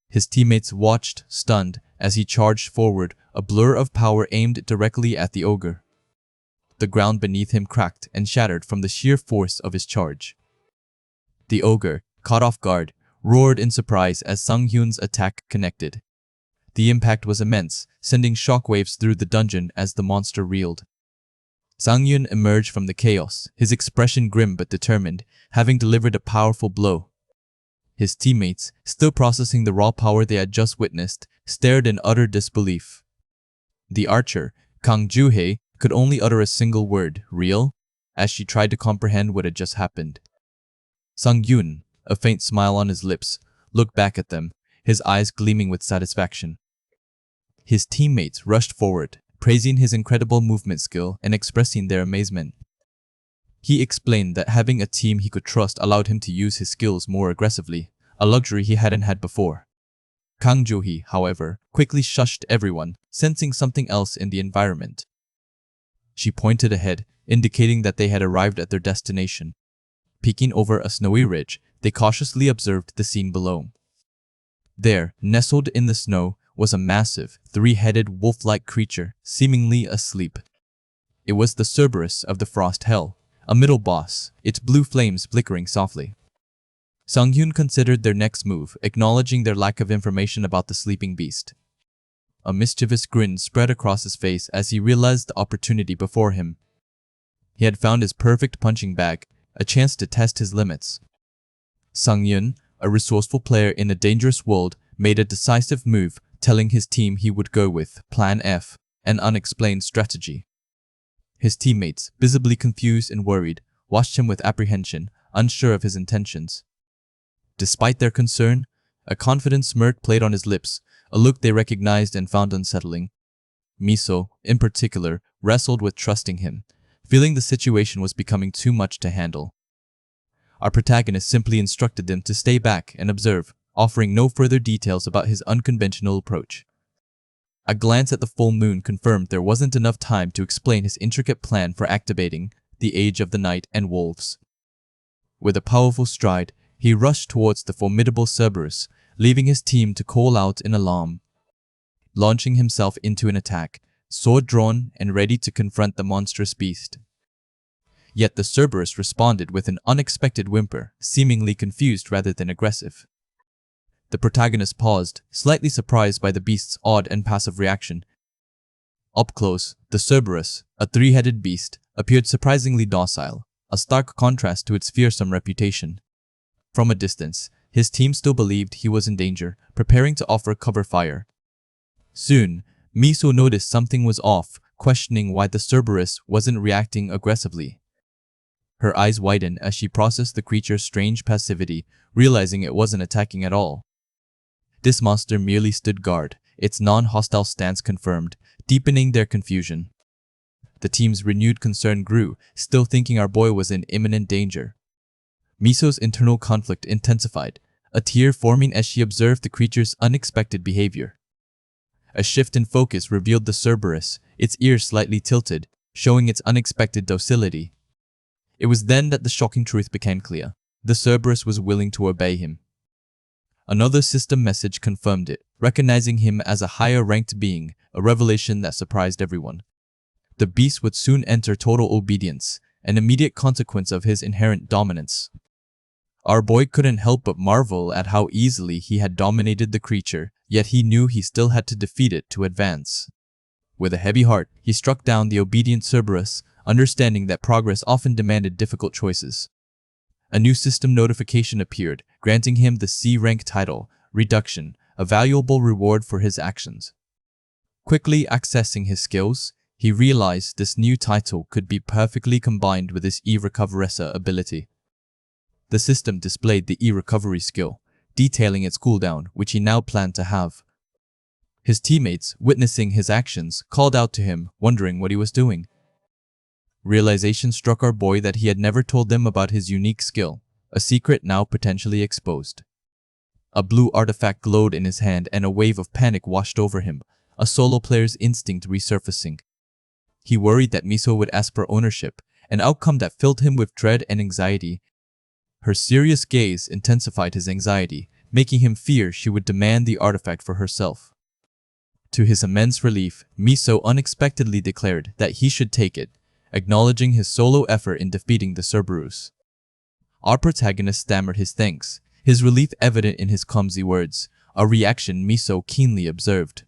S1: His teammates watched, stunned, as he charged forward, a blur of power aimed directly at the ogre. The ground beneath him cracked and shattered from the sheer force of his charge. The ogre, caught off guard, roared in surprise as Sung-hyun's attack connected. The impact was immense, sending shockwaves through the dungeon as the monster reeled. Sung-hyun emerged from the chaos, his expression grim but determined, having delivered a powerful blow. His teammates, still processing the raw power they had just witnessed, stared in utter disbelief. The archer, Kang Joo-hee, could only utter a single word, "Real?" as she tried to comprehend what had just happened. Sung-hyun, a faint smile on his lips, looked back at them, his eyes gleaming with satisfaction. His teammates rushed forward, praising his incredible movement skill and expressing their amazement. He explained that having a team he could trust allowed him to use his skills more aggressively, a luxury he hadn't had before. Kang Joo-hee, however, quickly shushed everyone, sensing something else in the environment. She pointed ahead, indicating that they had arrived at their destination. Peeking over a snowy ridge, they cautiously observed the scene below. There, nestled in the snow, was a massive, three-headed wolf-like creature, seemingly asleep. It was the Cerberus of the Frost Hell, a middle boss, its blue flames flickering softly. Sung-hyun considered their next move, acknowledging their lack of information about the sleeping beast. A mischievous grin spread across his face as he realized the opportunity before him. He had found his perfect punching bag, a chance to test his limits. Sung-hyun, a resourceful player in a dangerous world, made a decisive move, telling his team he would go with Plan F, an unexplained strategy. His teammates, visibly confused and worried, watched him with apprehension, unsure of his intentions. Despite their concern, a confident smirk played on his lips, a look they recognized and found unsettling. Miso, in particular, wrestled with trusting him, feeling the situation was becoming too much to handle. Our protagonist simply instructed them to stay back and observe, offering no further details about his unconventional approach. A glance at the full moon confirmed there wasn't enough time to explain his intricate plan for activating the Age of the Night and Wolves. With a powerful stride, he rushed towards the formidable Cerberus, leaving his team to call out in alarm. Launching himself into an attack, sword drawn and ready to confront the monstrous beast. Yet the Cerberus responded with an unexpected whimper, seemingly confused rather than aggressive. The protagonist paused, slightly surprised by the beast's odd and passive reaction. Up close, the Cerberus, a three-headed beast, appeared surprisingly docile, a stark contrast to its fearsome reputation. From a distance, his team still believed he was in danger, preparing to offer cover fire. Soon, Miso noticed something was off, questioning why the Cerberus wasn't reacting aggressively. Her eyes widened as she processed the creature's strange passivity, realizing it wasn't attacking at all. This monster merely stood guard, its non-hostile stance confirmed, deepening their confusion. The team's renewed concern grew, still thinking our boy was in imminent danger. Miso's internal conflict intensified, a tear forming as she observed the creature's unexpected behavior. A shift in focus revealed the Cerberus, its ears slightly tilted, showing its unexpected docility. It was then that the shocking truth became clear. The Cerberus was willing to obey him. Another system message confirmed it, recognizing him as a higher-ranked being, a revelation that surprised everyone. The beast would soon enter total obedience, an immediate consequence of his inherent dominance. Our boy couldn't help but marvel at how easily he had dominated the creature, yet he knew he still had to defeat it to advance. With a heavy heart, he struck down the obedient Cerberus, understanding that progress often demanded difficult choices. A new system notification appeared, granting him the C-rank title, Reduction, a valuable reward for his actions. Quickly accessing his skills, he realized this new title could be perfectly combined with his E-Recoveressa ability. The system displayed the E-Recovery skill, detailing its cooldown, which he now planned to have. His teammates, witnessing his actions, called out to him, wondering what he was doing. Realization struck our boy that he had never told them about his unique skill, a secret now potentially exposed. A blue artifact glowed in his hand and a wave of panic washed over him, a solo player's instinct resurfacing. He worried that Miso would ask for ownership, an outcome that filled him with dread and anxiety. Her serious gaze intensified his anxiety, making him fear she would demand the artifact for herself. To his immense relief, Miso unexpectedly declared that he should take it, acknowledging his solo effort in defeating the Cerberus. Our protagonist stammered his thanks, his relief evident in his clumsy words, a reaction Miso keenly observed.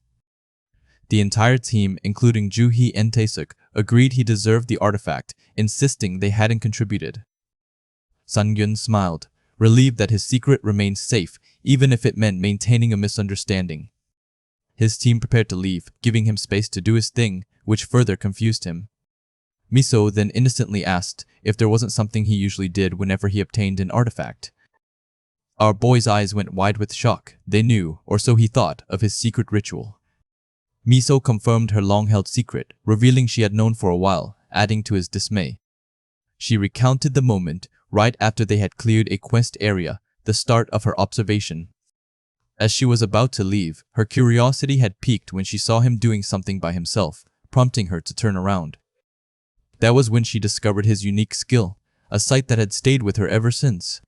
S1: The entire team, including Juhi and Taesuk, agreed he deserved the artifact, insisting they hadn't contributed. Sangyun smiled, relieved that his secret remained safe, even if it meant maintaining a misunderstanding. His team prepared to leave, giving him space to do his thing, which further confused him. Miso then innocently asked if there wasn't something he usually did whenever he obtained an artifact. Our boy's eyes went wide with shock. They knew, or so he thought, of his secret ritual. Miso confirmed her long-held secret, revealing she had known for a while, adding to his dismay. She recounted the moment, right after they had cleared a quest area, the start of her observation. As she was about to leave, her curiosity had piqued when she saw him doing something by himself, prompting her to turn around. That was when she discovered his unique skill, a sight that had stayed with her ever since.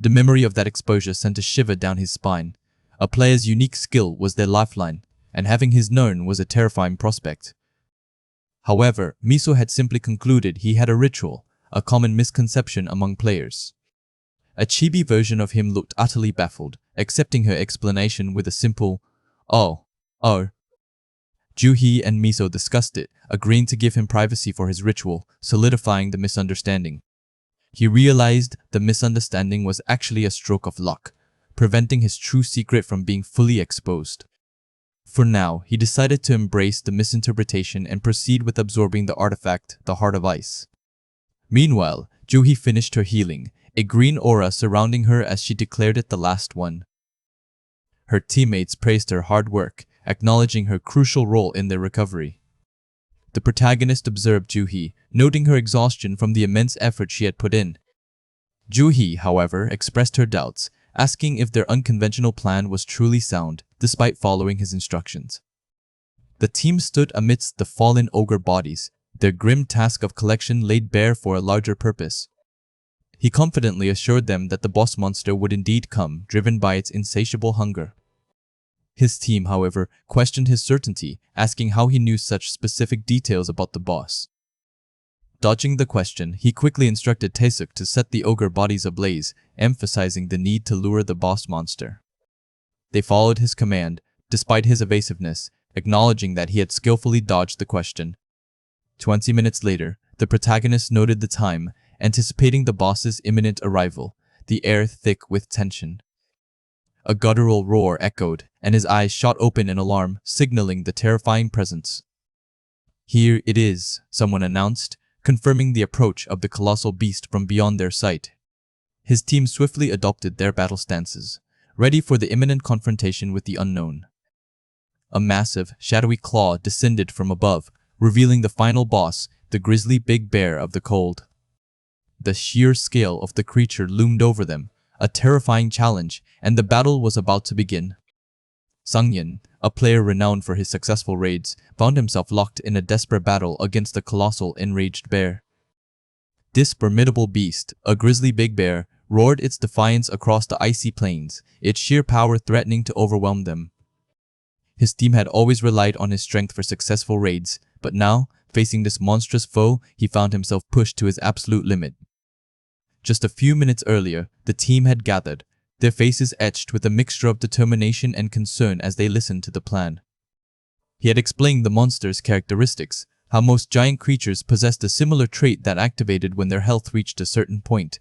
S1: The memory of that exposure sent a shiver down his spine. A player's unique skill was their lifeline, and having his known was a terrifying prospect. However, Miso had simply concluded he had a ritual, a common misconception among players. A chibi version of him looked utterly baffled, accepting her explanation with a simple, "Oh. Juhi and Miso discussed it, agreeing to give him privacy for his ritual, solidifying the misunderstanding. He realized the misunderstanding was actually a stroke of luck, preventing his true secret from being fully exposed. For now, he decided to embrace the misinterpretation and proceed with absorbing the artifact, the Heart of Ice. Meanwhile, Juhi finished her healing, a green aura surrounding her as she declared it the last one. Her teammates praised her hard work, acknowledging her crucial role in their recovery. The protagonist observed Juhi, noting her exhaustion from the immense effort she had put in. Juhi, however, expressed her doubts, asking if their unconventional plan was truly sound, despite following his instructions. The team stood amidst the fallen ogre bodies, their grim task of collection laid bare for a larger purpose. He confidently assured them that the boss monster would indeed come, driven by its insatiable hunger. His team, however, questioned his certainty, asking how he knew such specific details about the boss. Dodging the question, he quickly instructed Taesuk to set the ogre bodies ablaze, emphasizing the need to lure the boss monster. They followed his command, despite his evasiveness, acknowledging that he had skillfully dodged the question. 20 minutes later, the protagonist noted the time, anticipating the boss's imminent arrival, the air thick with tension. A guttural roar echoed, and his eyes shot open in alarm, signaling the terrifying presence. "Here it is," someone announced, confirming the approach of the colossal beast from beyond their sight. His team swiftly adopted their battle stances, ready for the imminent confrontation with the unknown. A massive, shadowy claw descended from above, revealing the final boss, the grisly big bear of the cold. The sheer scale of the creature loomed over them, a terrifying challenge, and the battle was about to begin. Sangyin, a player renowned for his successful raids, found himself locked in a desperate battle against the colossal enraged bear. This formidable beast, a grisly big bear, roared its defiance across the icy plains, its sheer power threatening to overwhelm them. His team had always relied on his strength for successful raids, but now, facing this monstrous foe, he found himself pushed to his absolute limit. Just a few minutes earlier, the team had gathered, their faces etched with a mixture of determination and concern as they listened to the plan. He had explained the monster's characteristics, how most giant creatures possessed a similar trait that activated when their health reached a certain point.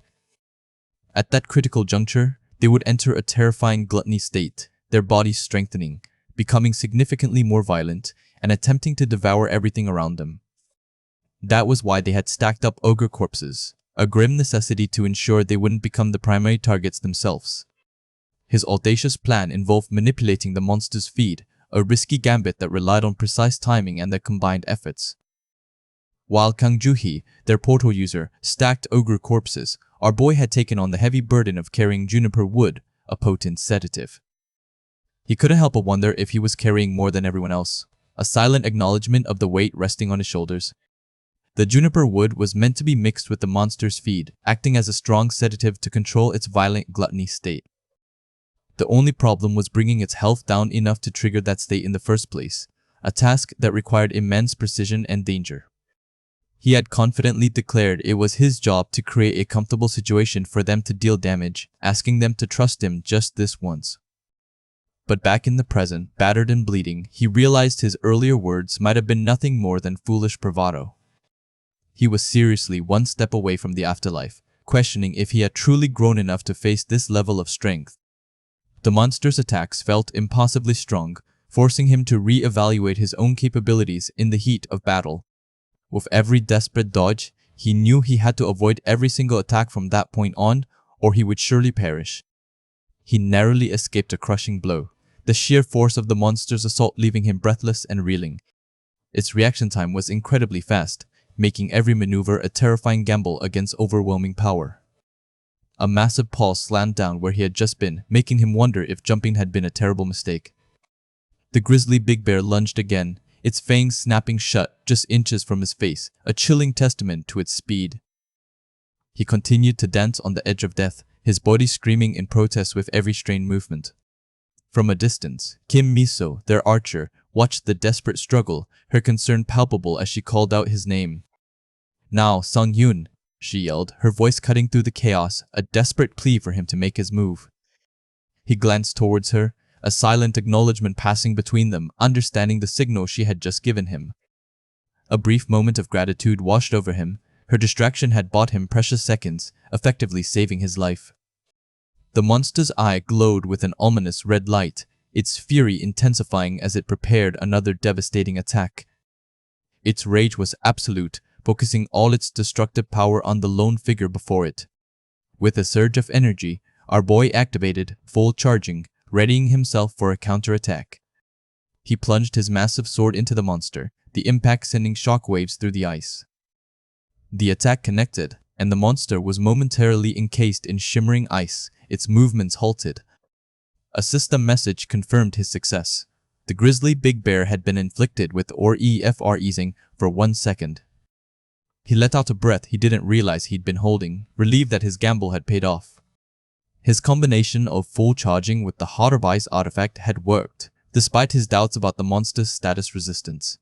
S1: At that critical juncture, they would enter a terrifying gluttony state, their bodies strengthening, becoming significantly more violent, and attempting to devour everything around them. That was why they had stacked up ogre corpses, a grim necessity to ensure they wouldn't become the primary targets themselves. His audacious plan involved manipulating the monster's feed, a risky gambit that relied on precise timing and their combined efforts. While Kang Juhi, their portal user, stacked ogre corpses, our boy had taken on the heavy burden of carrying juniper wood, a potent sedative. He couldn't help but wonder if he was carrying more than everyone else, a silent acknowledgement of the weight resting on his shoulders. The juniper wood was meant to be mixed with the monster's feed, acting as a strong sedative to control its violent gluttony state. The only problem was bringing its health down enough to trigger that state in the first place, a task that required immense precision and danger. He had confidently declared it was his job to create a comfortable situation for them to deal damage, asking them to trust him just this once. But back in the present, battered and bleeding, he realized his earlier words might have been nothing more than foolish bravado. He was seriously one step away from the afterlife, questioning if he had truly grown enough to face this level of strength. The monster's attacks felt impossibly strong, forcing him to re-evaluate his own capabilities in the heat of battle. With every desperate dodge, he knew he had to avoid every single attack from that point on, or he would surely perish. He narrowly escaped a crushing blow, the sheer force of the monster's assault leaving him breathless and reeling. Its reaction time was incredibly fast, making every maneuver a terrifying gamble against overwhelming power. A massive paw slammed down where he had just been, making him wonder if jumping had been a terrible mistake. The grisly big bear lunged again, its fangs snapping shut just inches from his face, a chilling testament to its speed. He continued to dance on the edge of death, his body screaming in protest with every strained movement. From a distance, Kim Miso, their archer, watched the desperate struggle, her concern palpable as she called out his name. "Now, Sung-yoon," she yelled, her voice cutting through the chaos, a desperate plea for him to make his move. He glanced towards her, a silent acknowledgement passing between them, understanding the signal she had just given him. A brief moment of gratitude washed over him. Her distraction had bought him precious seconds, effectively saving his life. The monster's eye glowed with an ominous red light, its fury intensifying as it prepared another devastating attack. Its rage was absolute, focusing all its destructive power on the lone figure before it. With a surge of energy, our boy activated, full charging, readying himself for a counterattack. He plunged his massive sword into the monster, the impact sending shockwaves through the ice. The attack connected, and the monster was momentarily encased in shimmering ice, its movements halted. A system message confirmed his success. The grizzly big bear had been inflicted with EFR easing for 1 second. He let out a breath he didn't realize he'd been holding, relieved that his gamble had paid off. His combination of full charging with the Heart of Ice artifact had worked, despite his doubts about the monster's status resistance.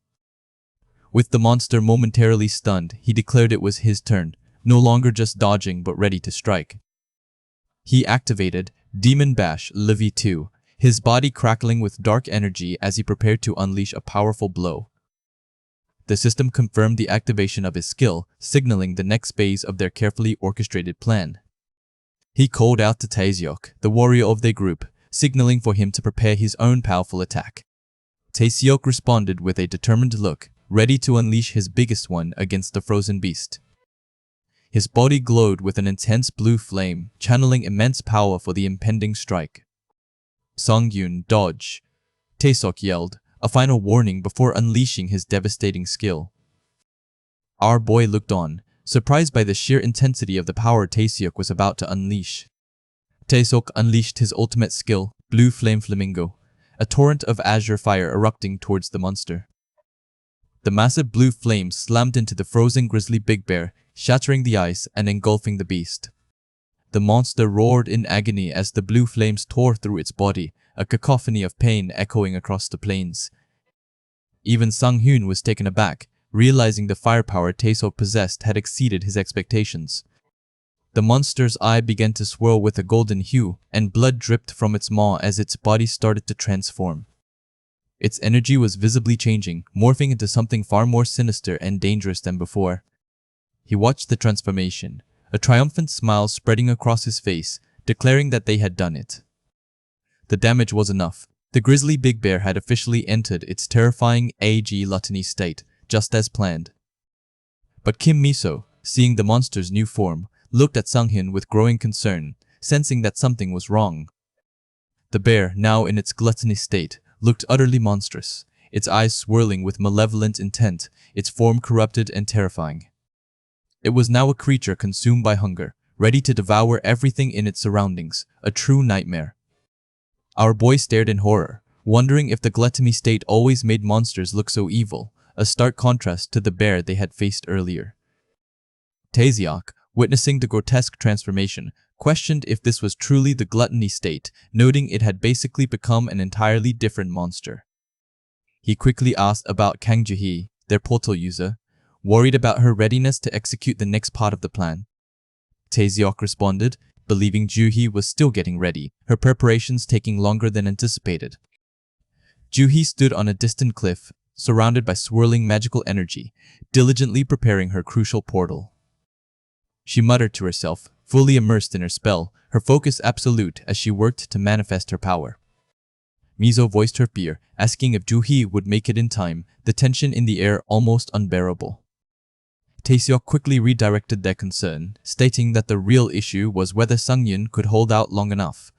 S1: With the monster momentarily stunned, he declared it was his turn, no longer just dodging but ready to strike. He activated Demon Bash Livy 2, his body crackling with dark energy as he prepared to unleash a powerful blow. The system confirmed the activation of his skill, signaling the next phase of their carefully orchestrated plan. He called out to Taeseok, the warrior of their group, signaling for him to prepare his own powerful attack. Taeseok responded with a determined look, ready to unleash his biggest one against the frozen beast. His body glowed with an intense blue flame, channeling immense power for the impending strike. Songyun, dodge! Taeseok yelled, a final warning before unleashing his devastating skill. Our boy looked on, surprised by the sheer intensity of the power Taeseok was about to unleash. Taeseok unleashed his ultimate skill, Blue Flame Flamingo, a torrent of azure fire erupting towards the monster. The massive blue flame slammed into the frozen grizzly big bear, shattering the ice and engulfing the beast. The monster roared in agony as the blue flames tore through its body, a cacophony of pain echoing across the plains. Even Sang-hyun was taken aback, realizing the firepower Taeseok possessed had exceeded his expectations. The monster's eye began to swirl with a golden hue, and blood dripped from its maw as its body started to transform. Its energy was visibly changing, morphing into something far more sinister and dangerous than before. He watched the transformation, a triumphant smile spreading across his face, declaring that they had done it. The damage was enough. The grizzly big bear had officially entered its terrifying gluttony state, just as planned. But Kim Miso, seeing the monster's new form, looked at Sang-hyun with growing concern, sensing that something was wrong. The bear, now in its gluttony state, looked utterly monstrous, its eyes swirling with malevolent intent, its form corrupted and terrifying. It was now a creature consumed by hunger, ready to devour everything in its surroundings, a true nightmare. Our boy stared in horror, wondering if the gluttony state always made monsters look so evil, a stark contrast to the bear they had faced earlier. Taeseok, witnessing the grotesque transformation, questioned if this was truly the gluttony state, noting it had basically become an entirely different monster. He quickly asked about Kang Ju-hee, their portal user, worried about her readiness to execute the next part of the plan. Taeseok responded, believing Ju-hee was still getting ready, her preparations taking longer than anticipated. Ju-hee stood on a distant cliff, surrounded by swirling magical energy, diligently preparing her crucial portal. She muttered to herself, fully immersed in her spell, her focus absolute as she worked to manifest her power. Miso voiced her fear, asking if Ju-hee would make it in time, the tension in the air almost unbearable. Taeseok quickly redirected their concern, stating that the real issue was whether Sang-hyun could hold out long enough.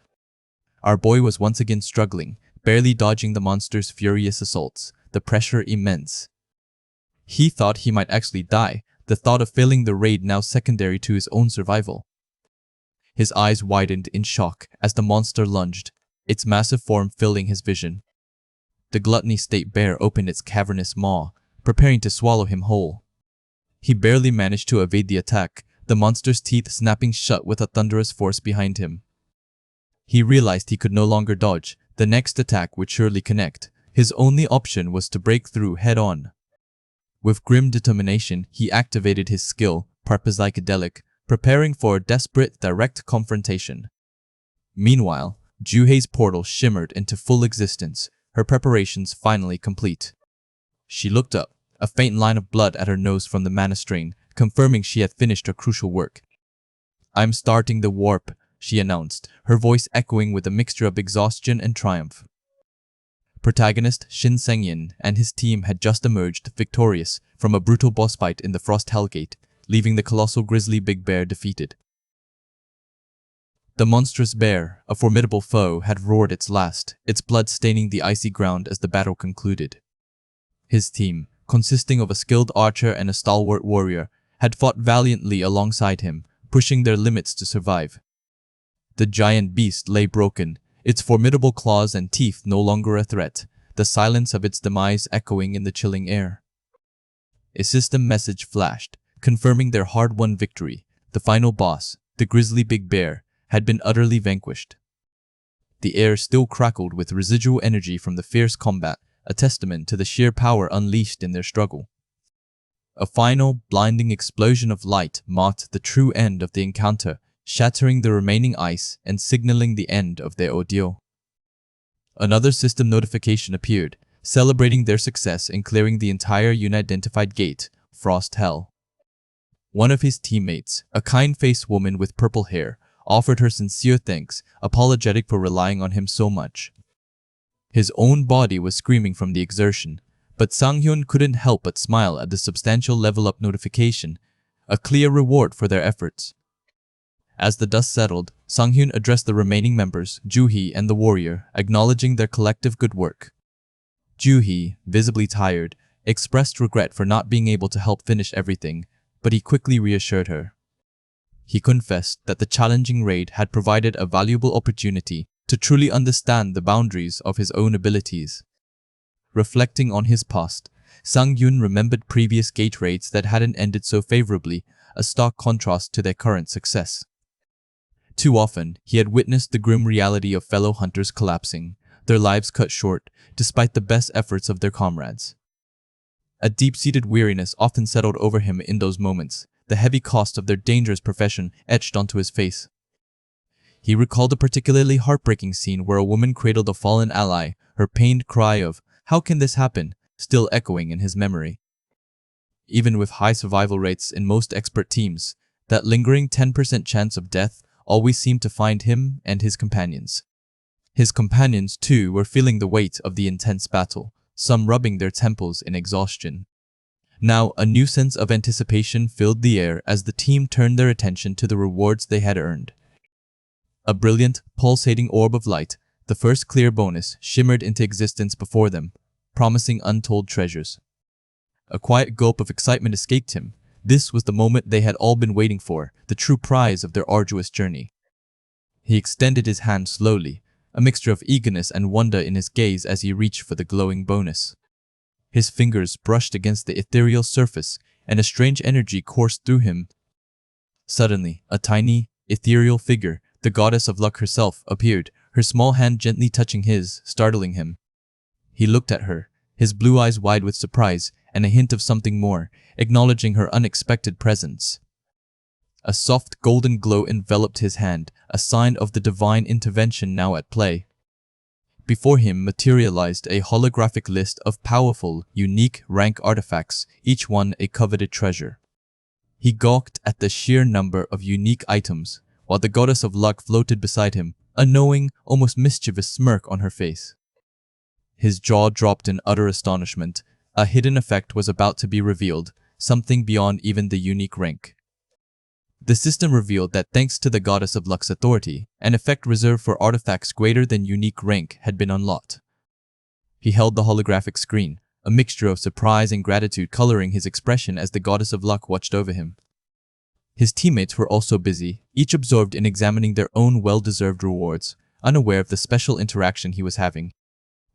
S1: Our boy was once again struggling, barely dodging the monster's furious assaults, the pressure immense. He thought he might actually die, the thought of failing the raid now secondary to his own survival. His eyes widened in shock as the monster lunged, its massive form filling his vision. The gluttony state bear opened its cavernous maw, preparing to swallow him whole. He barely managed to evade the attack, the monster's teeth snapping shut with a thunderous force behind him. He realized he could no longer dodge, the next attack would surely connect. His only option was to break through head-on. With grim determination, he activated his skill, Psychedelic, preparing for a desperate direct confrontation. Meanwhile, Ju-hee's portal shimmered into full existence, her preparations finally complete. She looked up, a faint line of blood at her nose from the mana strain, confirming she had finished her crucial work. "I'm starting the warp," she announced, her voice echoing with a mixture of exhaustion and triumph. Protagonist Shin Sang-yin and his team had just emerged victorious from a brutal boss fight in the Frost Hellgate, leaving the colossal grizzly big bear defeated. The monstrous bear, a formidable foe, had roared its last, its blood staining the icy ground as the battle concluded. His team, consisting of a skilled archer and a stalwart warrior, had fought valiantly alongside him, pushing their limits to survive. The giant beast lay broken, its formidable claws and teeth no longer a threat, the silence of its demise echoing in the chilling air. A system message flashed, confirming their hard-won victory. The final boss, the grisly big bear, had been utterly vanquished. The air still crackled with residual energy from the fierce combat, a testament to the sheer power unleashed in their struggle. A final, blinding explosion of light marked the true end of the encounter, shattering the remaining ice and signaling the end of their ordeal. Another system notification appeared, celebrating their success in clearing the entire unidentified gate, Frost Hell. One of his teammates, a kind-faced woman with purple hair, offered her sincere thanks, apologetic for relying on him so much. His own body was screaming from the exertion, but Sang-hyun couldn't help but smile at the substantial level-up notification, a clear reward for their efforts. As the dust settled, Sang-hyun addressed the remaining members, Joo-hee and the warrior, acknowledging their collective good work. Joo-hee, visibly tired, expressed regret for not being able to help finish everything, but he quickly reassured her. He confessed that the challenging raid had provided a valuable opportunity to truly understand the boundaries of his own abilities. Reflecting on his past, Sang-hyun remembered previous gate raids that hadn't ended so favorably, a stark contrast to their current success. Too often, he had witnessed the grim reality of fellow hunters collapsing, their lives cut short, despite the best efforts of their comrades. A deep-seated weariness often settled over him in those moments, the heavy cost of their dangerous profession etched onto his face. He recalled a particularly heartbreaking scene where a woman cradled a fallen ally, her pained cry of, "How can this happen?" still echoing in his memory. Even with high survival rates in most expert teams, that lingering 10% chance of death always seemed to find him and his companions. His companions, too, were feeling the weight of the intense battle, some rubbing their temples in exhaustion. Now, a new sense of anticipation filled the air as the team turned their attention to the rewards they had earned. A brilliant, pulsating orb of light, the first clear bonus, shimmered into existence before them, promising untold treasures. A quiet gulp of excitement escaped him. This was the moment they had all been waiting for, the true prize of their arduous journey. He extended his hand slowly, a mixture of eagerness and wonder in his gaze as he reached for the glowing bonus. His fingers brushed against the ethereal surface, and a strange energy coursed through him. Suddenly, a tiny, ethereal figure, the goddess of luck herself, appeared, her small hand gently touching his, startling him. He looked at her, his blue eyes wide with surprise and a hint of something more, acknowledging her unexpected presence. A soft golden glow enveloped his hand, a sign of the divine intervention now at play. Before him materialized a holographic list of powerful, unique rank artifacts, each one a coveted treasure. He gawked at the sheer number of unique items, while the goddess of luck floated beside him, a knowing, almost mischievous smirk on her face. His jaw dropped in utter astonishment. A hidden effect was about to be revealed, something beyond even the unique rank. The system revealed that thanks to the goddess of luck's authority, an effect reserved for artifacts greater than unique rank had been unlocked. He held the holographic screen, a mixture of surprise and gratitude coloring his expression as the goddess of luck watched over him. His teammates were also busy, each absorbed in examining their own well-deserved rewards, unaware of the special interaction he was having.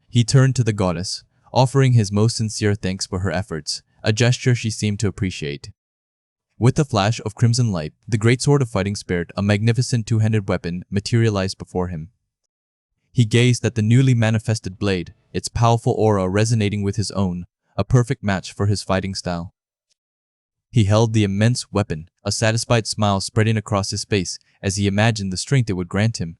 S1: He turned to the goddess, offering his most sincere thanks for her efforts, a gesture she seemed to appreciate. With a flash of crimson light, the great sword of fighting spirit, a magnificent two-handed weapon, materialized before him. He gazed at the newly manifested blade, its powerful aura resonating with his own, a perfect match for his fighting style. He held the immense weapon, a satisfied smile spreading across his face as he imagined the strength it would grant him.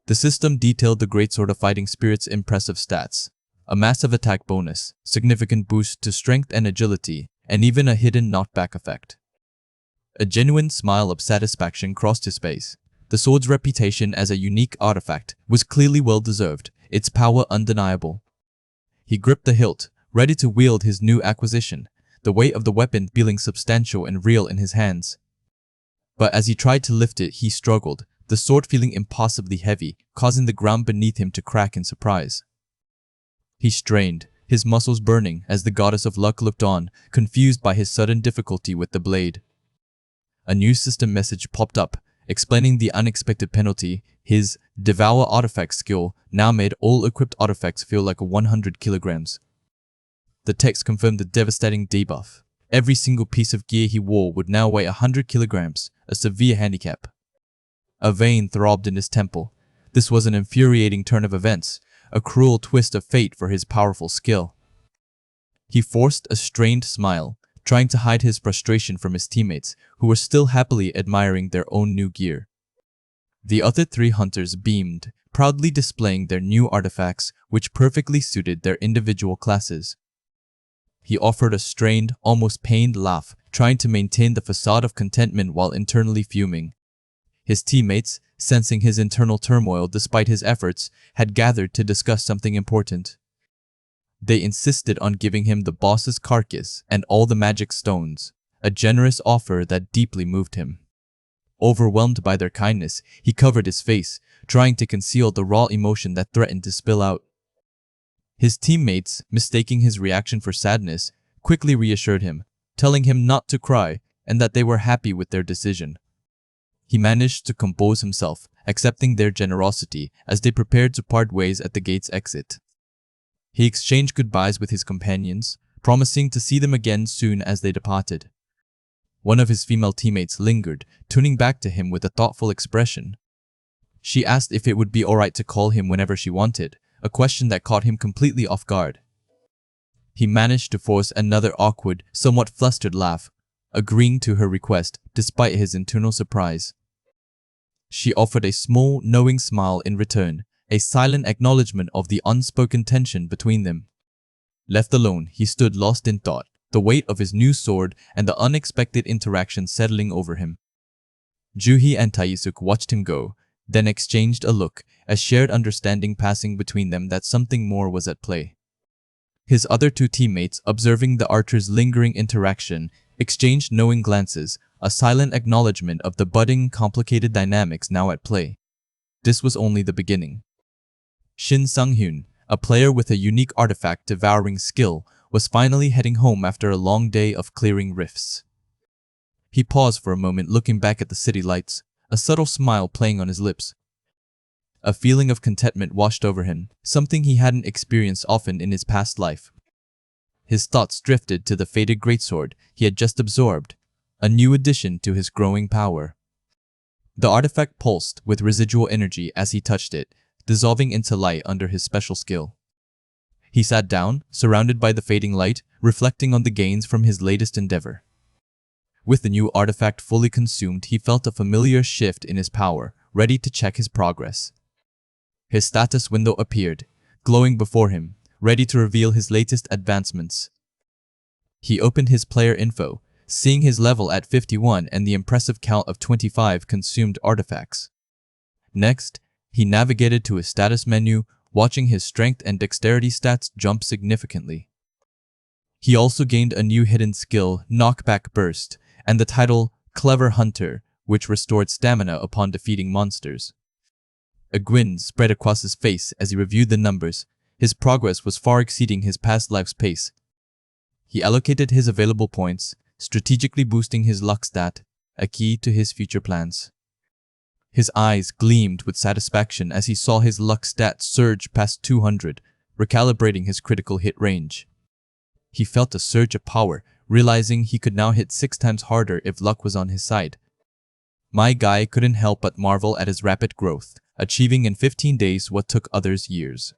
S1: The system detailed the greatsword of fighting spirit's impressive stats, a massive attack bonus, significant boost to strength and agility, and even a hidden knockback effect. A genuine smile of satisfaction crossed his face. The sword's reputation as a unique artifact was clearly well-deserved, its power undeniable. He gripped the hilt, ready to wield his new acquisition, the weight of the weapon feeling substantial and real in his hands. But as he tried to lift it, he struggled, the sword feeling impossibly heavy, causing the ground beneath him to crack in surprise. He strained, his muscles burning as the goddess of luck looked on, confused by his sudden difficulty with the blade. A new system message popped up, explaining the unexpected penalty. His Devour artifact skill now made all equipped artifacts feel like 100 kilograms. The text confirmed the devastating debuff. Every single piece of gear he wore would now weigh 100 kilograms, a severe handicap. A vein throbbed in his temple. This was an infuriating turn of events, a cruel twist of fate for his powerful skill. He forced a strained smile, trying to hide his frustration from his teammates, who were still happily admiring their own new gear. The other 3 hunters beamed, proudly displaying their new artifacts, which perfectly suited their individual classes. He offered a strained, almost pained laugh, trying to maintain the facade of contentment while internally fuming. His teammates, sensing his internal turmoil despite his efforts, had gathered to discuss something important. They insisted on giving him the boss's carcass and all the magic stones, a generous offer that deeply moved him. Overwhelmed by their kindness, he covered his face, trying to conceal the raw emotion that threatened to spill out. His teammates, mistaking his reaction for sadness, quickly reassured him, telling him not to cry and that they were happy with their decision. He managed to compose himself, accepting their generosity as they prepared to part ways at the gate's exit. He exchanged goodbyes with his companions, promising to see them again soon as they departed. One of his female teammates lingered, tuning back to him with a thoughtful expression. She asked if it would be alright to call him whenever she wanted, a question that caught him completely off guard. He managed to force another awkward, somewhat flustered laugh, agreeing to her request despite his internal surprise. She offered a small, knowing smile in return, a silent acknowledgement of the unspoken tension between them. Left alone, he stood lost in thought, the weight of his new sword and the unexpected interaction settling over him. Juhi and Taisuk watched him go, then exchanged a look, a shared understanding passing between them that something more was at play. His other 2 teammates, observing the archer's lingering interaction, exchanged knowing glances, a silent acknowledgement of the budding, complicated dynamics now at play. This was only the beginning. Shin Sung-hyun, a player with a unique artifact Devouring skill, was finally heading home after a long day of clearing rifts. He paused for a moment, looking back at the city lights, a subtle smile playing on his lips. A feeling of contentment washed over him, something he hadn't experienced often in his past life. His thoughts drifted to the faded greatsword he had just absorbed, a new addition to his growing power. The artifact pulsed with residual energy as he touched it, dissolving into light under his special skill. He sat down, surrounded by the fading light, reflecting on the gains from his latest endeavor. With the new artifact fully consumed, he felt a familiar shift in his power, ready to check his progress. His status window appeared, glowing before him, ready to reveal his latest advancements. He opened his player info, seeing his level at 51 and the impressive count of 25 consumed artifacts. Next, he navigated to his status menu, watching his strength and dexterity stats jump significantly. He also gained a new hidden skill, Knockback Burst, and the title Clever Hunter, which restored stamina upon defeating monsters. A grin spread across his face as he reviewed the numbers. His progress was far exceeding his past life's pace. He allocated his available points, strategically boosting his luck stat, a key to his future plans. His eyes gleamed with satisfaction as he saw his luck stat surge past 200, recalibrating his critical hit range. He felt a surge of power, realizing he could now hit 6 times harder if luck was on his side. My guy couldn't help but marvel at his rapid growth, achieving in 15 days what took others years.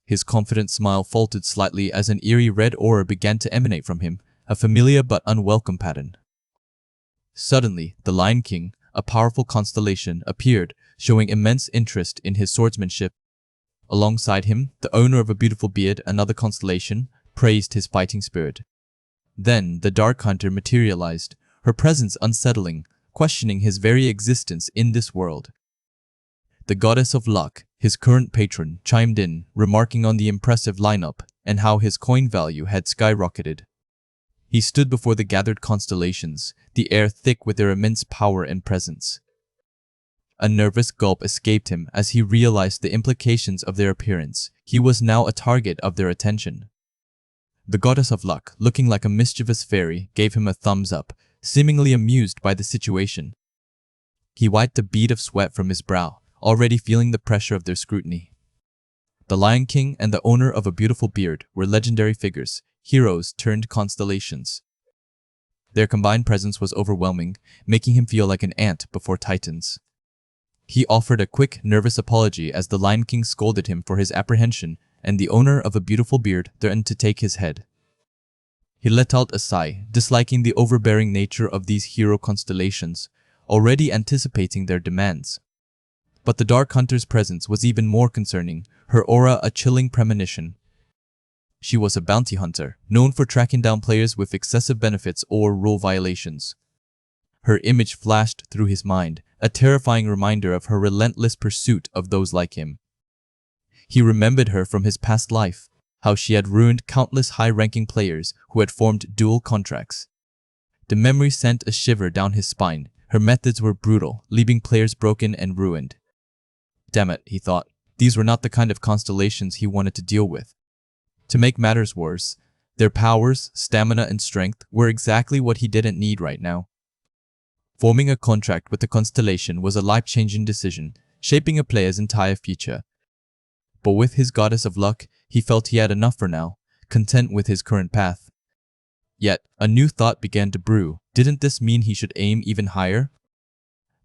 S1: His confident smile faltered slightly as an eerie red aura began to emanate from him, a familiar but unwelcome pattern. Suddenly, the Lion King, a powerful constellation, appeared, showing immense interest in his swordsmanship. Alongside him, the owner of a beautiful beard, another constellation, praised his fighting spirit. Then, the Dark Hunter materialized, her presence unsettling, questioning his very existence in this world. The Goddess of Luck, his current patron, chimed in, remarking on the impressive lineup and how his coin value had skyrocketed. He stood before the gathered constellations, the air thick with their immense power and presence. A nervous gulp escaped him as he realized the implications of their appearance. He was now a target of their attention. The goddess of luck, looking like a mischievous fairy, gave him a thumbs up, seemingly amused by the situation. He wiped a bead of sweat from his brow, already feeling the pressure of their scrutiny. The Lion King and the owner of a beautiful beard were legendary figures, heroes turned constellations. Their combined presence was overwhelming, making him feel like an ant before titans. He offered a quick, nervous apology as the Lion King scolded him for his apprehension, and the owner of a beautiful beard threatened to take his head. He let out a sigh, disliking the overbearing nature of these hero constellations, already anticipating their demands. But the Dark Hunter's presence was even more concerning, her aura a chilling premonition. She was a bounty hunter, known for tracking down players with excessive benefits or rule violations. Her image flashed through his mind, a terrifying reminder of her relentless pursuit of those like him. He remembered her from his past life, how she had ruined countless high-ranking players who had formed dual contracts. The memory sent a shiver down his spine. Her methods were brutal, leaving players broken and ruined. Damn it, he thought. These were not the kind of constellations he wanted to deal with. To make matters worse, their powers, stamina, and strength were exactly what he didn't need right now. Forming a contract with the constellation was a life-changing decision, shaping a player's entire future. But with his goddess of luck, he felt he had enough for now, content with his current path. Yet, a new thought began to brew. Didn't this mean he should aim even higher?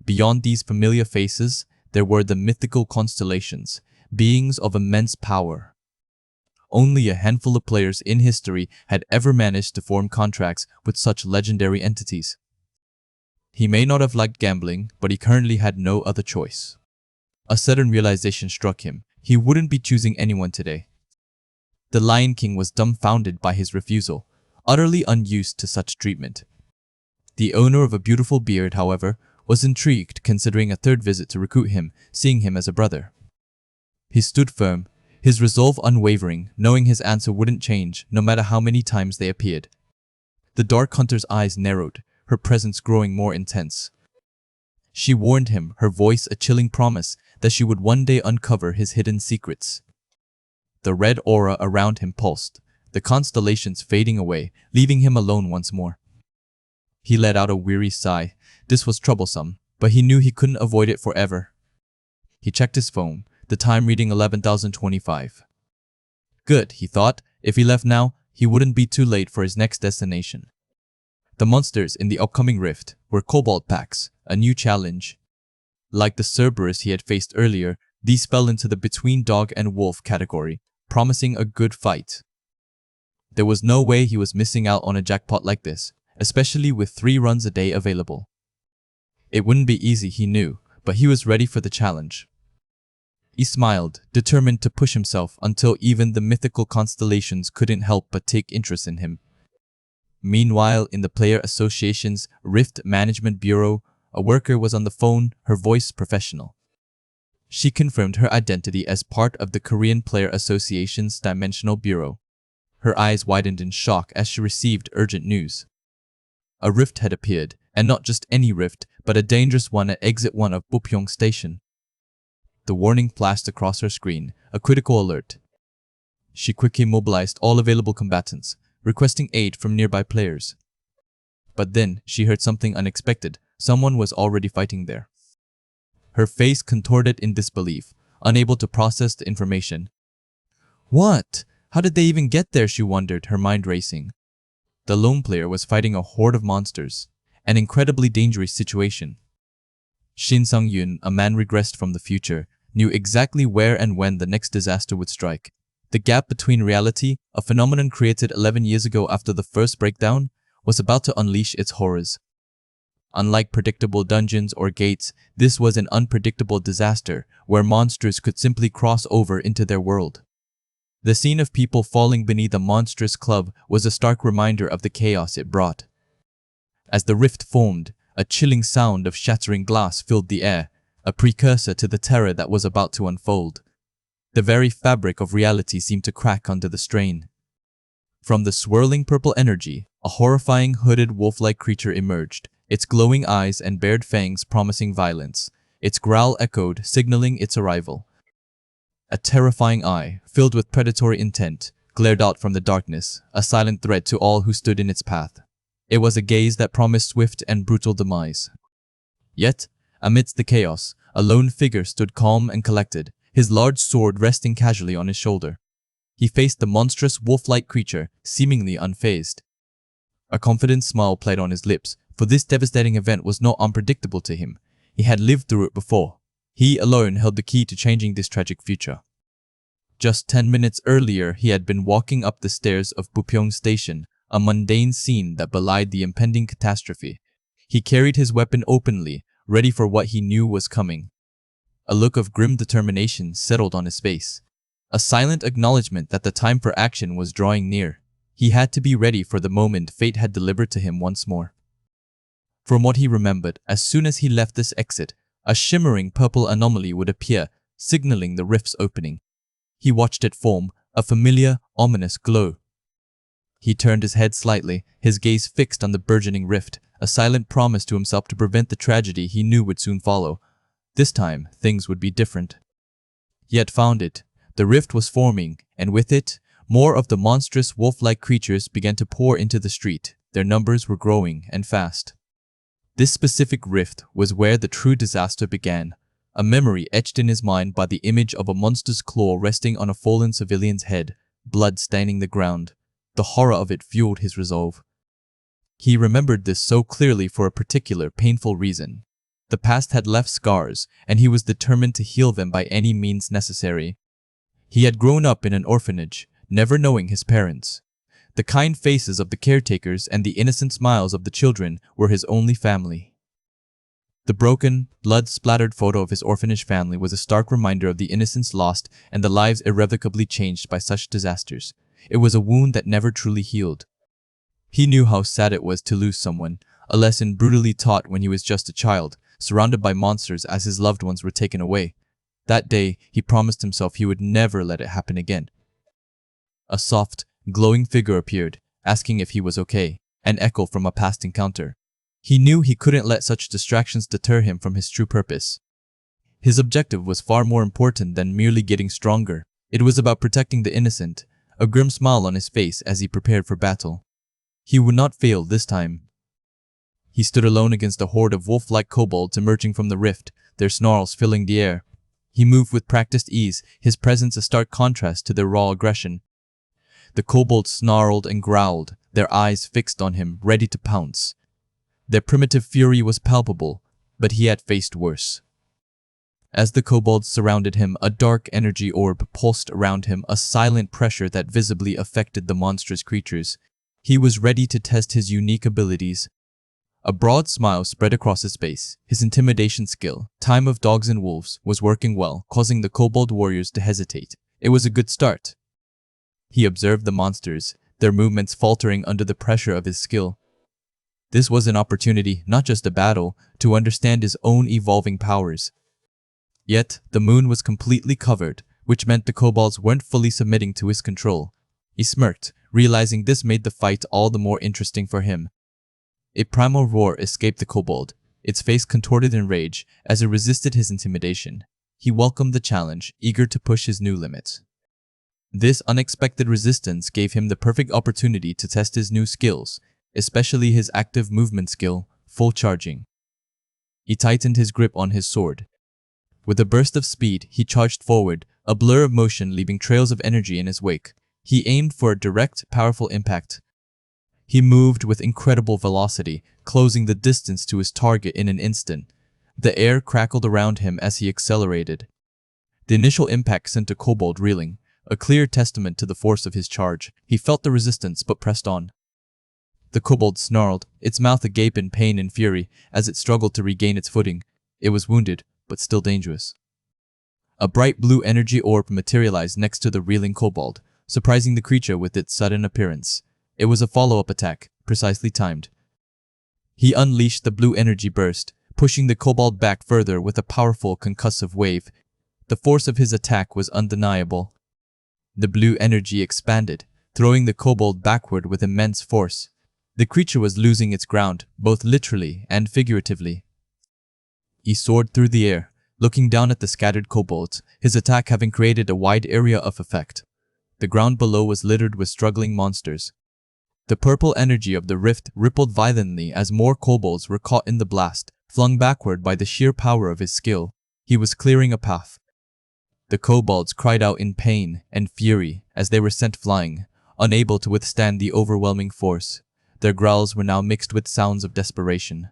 S1: Beyond these familiar faces, there were the mythical constellations, beings of immense power. Only a handful of players in history had ever managed to form contracts with such legendary entities. He may not have liked gambling, but he currently had no other choice. A sudden realization struck him. He wouldn't be choosing anyone today. The Lion King was dumbfounded by his refusal, utterly unused to such treatment. The owner of a beautiful beard, however, was intrigued, considering a third visit to recruit him, seeing him as a brother. He stood firm, his resolve unwavering, knowing his answer wouldn't change, no matter how many times they appeared. The Dark Hunter's eyes narrowed, her presence growing more intense. She warned him, her voice a chilling promise that she would one day uncover his hidden secrets. The red aura around him pulsed, the constellations fading away, leaving him alone once more. He let out a weary sigh. This was troublesome, but he knew he couldn't avoid it forever. He checked his phone, the time reading 11,025. Good, he thought. If he left now, he wouldn't be too late for his next destination. The monsters in the upcoming rift were Cobalt Packs, a new challenge. Like the Cerberus he had faced earlier, these fell into the between dog and wolf category, promising a good fight. There was no way he was missing out on a jackpot like this, especially with 3 runs a day available. It wouldn't be easy, he knew, but he was ready for the challenge. He smiled, determined to push himself until even the mythical constellations couldn't help but take interest in him. Meanwhile, in the Player Association's Rift Management Bureau, a worker was on the phone, her voice professional. She confirmed her identity as part of the Korean Player Association's Dimensional Bureau. Her eyes widened in shock as she received urgent news. A rift had appeared, and not just any rift, but a dangerous one at Exit 1 of Bupyeong Station. The warning flashed across her screen, a critical alert. She quickly mobilized all available combatants, requesting aid from nearby players. But then, she heard something unexpected. Someone was already fighting there. Her face contorted in disbelief, unable to process the information. What? How did they even get there, she wondered, her mind racing. The lone player was fighting a horde of monsters, an incredibly dangerous situation. Shin Sang-yoon, a man regressed from the future, knew exactly where and when the next disaster would strike. The gap between reality, a phenomenon created 11 years ago after the first breakdown, was about to unleash its horrors. Unlike predictable dungeons or gates, this was an unpredictable disaster where monsters could simply cross over into their world. The scene of people falling beneath a monstrous club was a stark reminder of the chaos it brought. As the rift formed, a chilling sound of shattering glass filled the air, a precursor to the terror that was about to unfold. The very fabric of reality seemed to crack under the strain. From the swirling purple energy, a horrifying hooded wolf-like creature emerged, its glowing eyes and bared fangs promising violence. Its growl echoed, signaling its arrival. A terrifying eye, filled with predatory intent, glared out from the darkness, a silent threat to all who stood in its path. It was a gaze that promised swift and brutal demise. Yet, amidst the chaos, a lone figure stood calm and collected, his large sword resting casually on his shoulder. He faced the monstrous wolf-like creature, seemingly unfazed. A confident smile played on his lips, for this devastating event was not unpredictable to him. He had lived through it before. He alone held the key to changing this tragic future. Just 10 minutes earlier, he had been walking up the stairs of Bupyeong Station, a mundane scene that belied the impending catastrophe. He carried his weapon openly, ready for what he knew was coming. A look of grim determination settled on his face, a silent acknowledgement that the time for action was drawing near. He had to be ready for the moment fate had delivered to him once more. From what he remembered, as soon as he left this exit, a shimmering purple anomaly would appear, signaling the rift's opening. He watched it form, a familiar, ominous glow. He turned his head slightly, his gaze fixed on the burgeoning rift, a silent promise to himself to prevent the tragedy he knew would soon follow. This time, things would be different. He had found it. The rift was forming, and with it, more of the monstrous wolf-like creatures began to pour into the street. Their numbers were growing, and fast. This specific rift was where the true disaster began, a memory etched in his mind by the image of a monster's claw resting on a fallen civilian's head, blood staining the ground. The horror of it fueled his resolve. He remembered this so clearly for a particular painful reason. The past had left scars, and he was determined to heal them by any means necessary. He had grown up in an orphanage, never knowing his parents. The kind faces of the caretakers and the innocent smiles of the children were his only family. The broken, blood-splattered photo of his orphanage family was a stark reminder of the innocence lost and the lives irrevocably changed by such disasters. It was a wound that never truly healed. He knew how sad it was to lose someone, a lesson brutally taught when he was just a child, surrounded by monsters as his loved ones were taken away. That day, he promised himself he would never let it happen again. A soft, glowing figure appeared, asking if he was okay, an echo from a past encounter. He knew he couldn't let such distractions deter him from his true purpose. His objective was far more important than merely getting stronger. It was about protecting the innocent, a grim smile on his face as he prepared for battle. He would not fail this time. He stood alone against a horde of wolf-like kobolds emerging from the rift, their snarls filling the air. He moved with practiced ease, his presence a stark contrast to their raw aggression. The kobolds snarled and growled, their eyes fixed on him, ready to pounce. Their primitive fury was palpable, but he had faced worse. As the kobolds surrounded him, a dark energy orb pulsed around him, a silent pressure that visibly affected the monstrous creatures. He was ready to test his unique abilities. A broad smile spread across his face. His intimidation skill, Time of Dogs and Wolves, was working well, causing the kobold warriors to hesitate. It was a good start. He observed the monsters, their movements faltering under the pressure of his skill. This was an opportunity, not just a battle, to understand his own evolving powers. Yet, the moon was completely covered, which meant the kobolds weren't fully submitting to his control. He smirked, realizing this made the fight all the more interesting for him. A primal roar escaped the kobold, its face contorted in rage as it resisted his intimidation. He welcomed the challenge, eager to push his new limits. This unexpected resistance gave him the perfect opportunity to test his new skills, especially his active movement skill, full charging. He tightened his grip on his sword. With a burst of speed, he charged forward, a blur of motion leaving trails of energy in his wake. He aimed for a direct, powerful impact. He moved with incredible velocity, closing the distance to his target in an instant. The air crackled around him as he accelerated. The initial impact sent the kobold reeling, a clear testament to the force of his charge. He felt the resistance but pressed on. The kobold snarled, its mouth agape in pain and fury as it struggled to regain its footing. It was wounded, but still dangerous. A bright blue energy orb materialized next to the reeling kobold, surprising the creature with its sudden appearance. It was a follow-up attack, precisely timed. He unleashed the blue energy burst, pushing the kobold back further with a powerful concussive wave. The force of his attack was undeniable. The blue energy expanded, throwing the kobold backward with immense force. The creature was losing its ground, both literally and figuratively. He soared through the air, Looking down at the scattered kobolds, his attack having created a wide area of effect. The ground below was littered with struggling monsters. The purple energy of the rift rippled violently as more kobolds were caught in the blast, flung backward by the sheer power of his skill. He was clearing a path. The kobolds cried out in pain and fury as they were sent flying, unable to withstand the overwhelming force. Their growls were now mixed with sounds of desperation.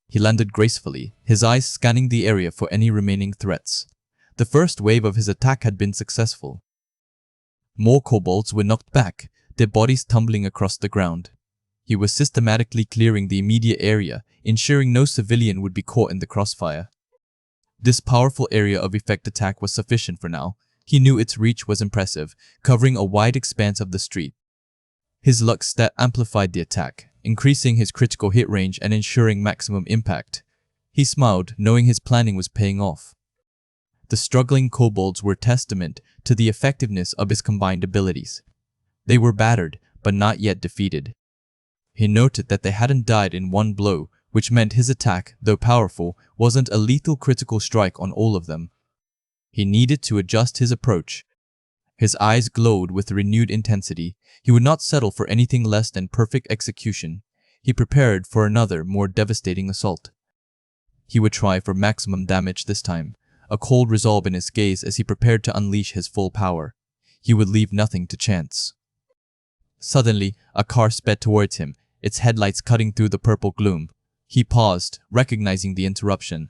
S1: He landed gracefully, his eyes scanning the area for any remaining threats. The first wave of his attack had been successful. More kobolds were knocked back, their bodies tumbling across the ground. He was systematically clearing the immediate area, ensuring no civilian would be caught in the crossfire. This powerful area of effect attack was sufficient for now. He knew its reach was impressive, covering a wide expanse of the street. His luck stat amplified the attack, increasing his critical hit range and ensuring maximum impact. He smiled, knowing his planning was paying off. The struggling kobolds were testament to the effectiveness of his combined abilities. They were battered, but not yet defeated. He noted that they hadn't died in one blow, which meant his attack, though powerful, wasn't a lethal critical strike on all of them. He needed to adjust his approach. His eyes glowed with renewed intensity. He would not settle for anything less than perfect execution. He prepared for another, more devastating assault. He would try for maximum damage this time, a cold resolve in his gaze as he prepared to unleash his full power. He would leave nothing to chance. Suddenly, a car sped towards him, its headlights cutting through the purple gloom. He paused, recognizing the interruption.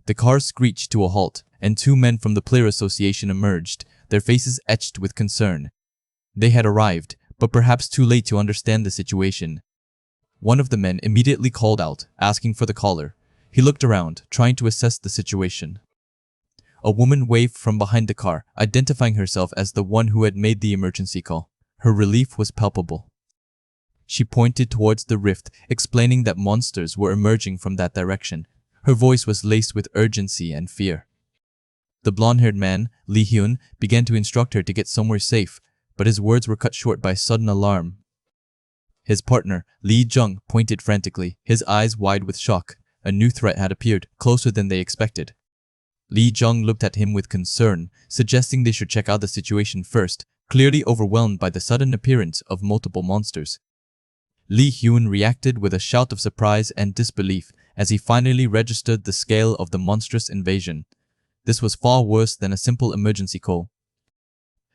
S1: The car screeched to a halt, and two men from the Player Association emerged, their faces etched with concern. They had arrived, but perhaps too late to understand the situation. One of the men immediately called out, asking for the caller. He looked around, trying to assess the situation. A woman waved from behind the car, identifying herself as the one who had made the emergency call. Her relief was palpable. She pointed towards the rift, explaining that monsters were emerging from that direction. Her voice was laced with urgency and fear. The blonde-haired man, Lee Hyun, began to instruct her to get somewhere safe, but his words were cut short by sudden alarm. His partner, Lee Jung, pointed frantically, his eyes wide with shock. A new threat had appeared, closer than they expected. Lee Jung looked at him with concern, suggesting they should check out the situation first, clearly overwhelmed by the sudden appearance of multiple monsters. Lee Hyun reacted with a shout of surprise and disbelief as he finally registered the scale of the monstrous invasion. This was far worse than a simple emergency call.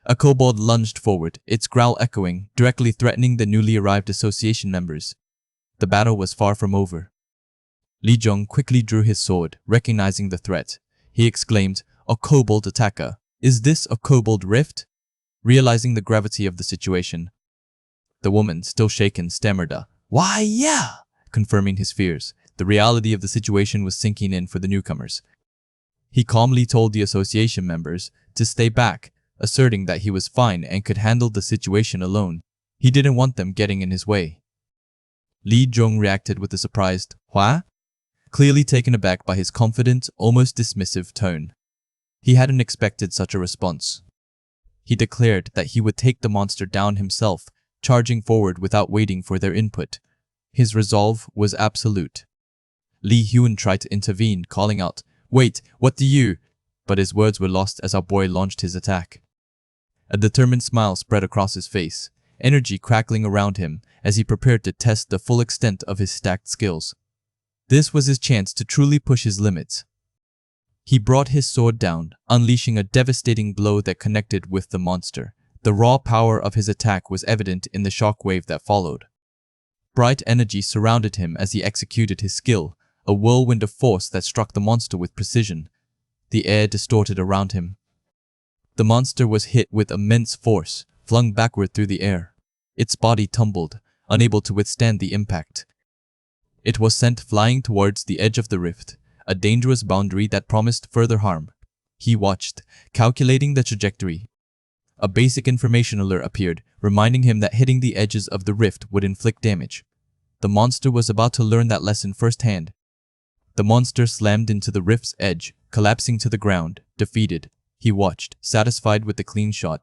S1: A kobold lunged forward, its growl echoing, directly threatening the newly arrived association members. The battle was far from over. Lee Jung quickly drew his sword, recognizing the threat. He exclaimed, "A kobold attacker! Is this a kobold rift?" Realizing the gravity of the situation. The woman, still shaken, stammered "Why, yeah!" confirming his fears. The reality of the situation was sinking in for the newcomers. He calmly told the association members to stay back, asserting that he was fine and could handle the situation alone. He didn't want them getting in his way. Lee Jung reacted with a surprised "What?" clearly taken aback by his confident, almost dismissive tone. He hadn't expected such a response. He declared that he would take the monster down himself, charging forward without waiting for their input. His resolve was absolute. Lee Hyun tried to intervene, calling out, "Wait, what do you?" But his words were lost as our boy launched his attack. A determined smile spread across his face, energy crackling around him as he prepared to test the full extent of his stacked skills. This was his chance to truly push his limits. He brought his sword down, unleashing a devastating blow that connected with the monster. The raw power of his attack was evident in the shockwave that followed. Bright energy surrounded him as he executed his skill, a whirlwind of force that struck the monster with precision. The air distorted around him. The monster was hit with immense force, flung backward through the air. Its body tumbled, unable to withstand the impact. It was sent flying towards the edge of the rift, a dangerous boundary that promised further harm. He watched, calculating the trajectory. A basic information alert appeared, reminding him that hitting the edges of the rift would inflict damage. The monster was about to learn that lesson firsthand. The monster slammed into the rift's edge, collapsing to the ground, defeated. He watched, satisfied with the clean shot.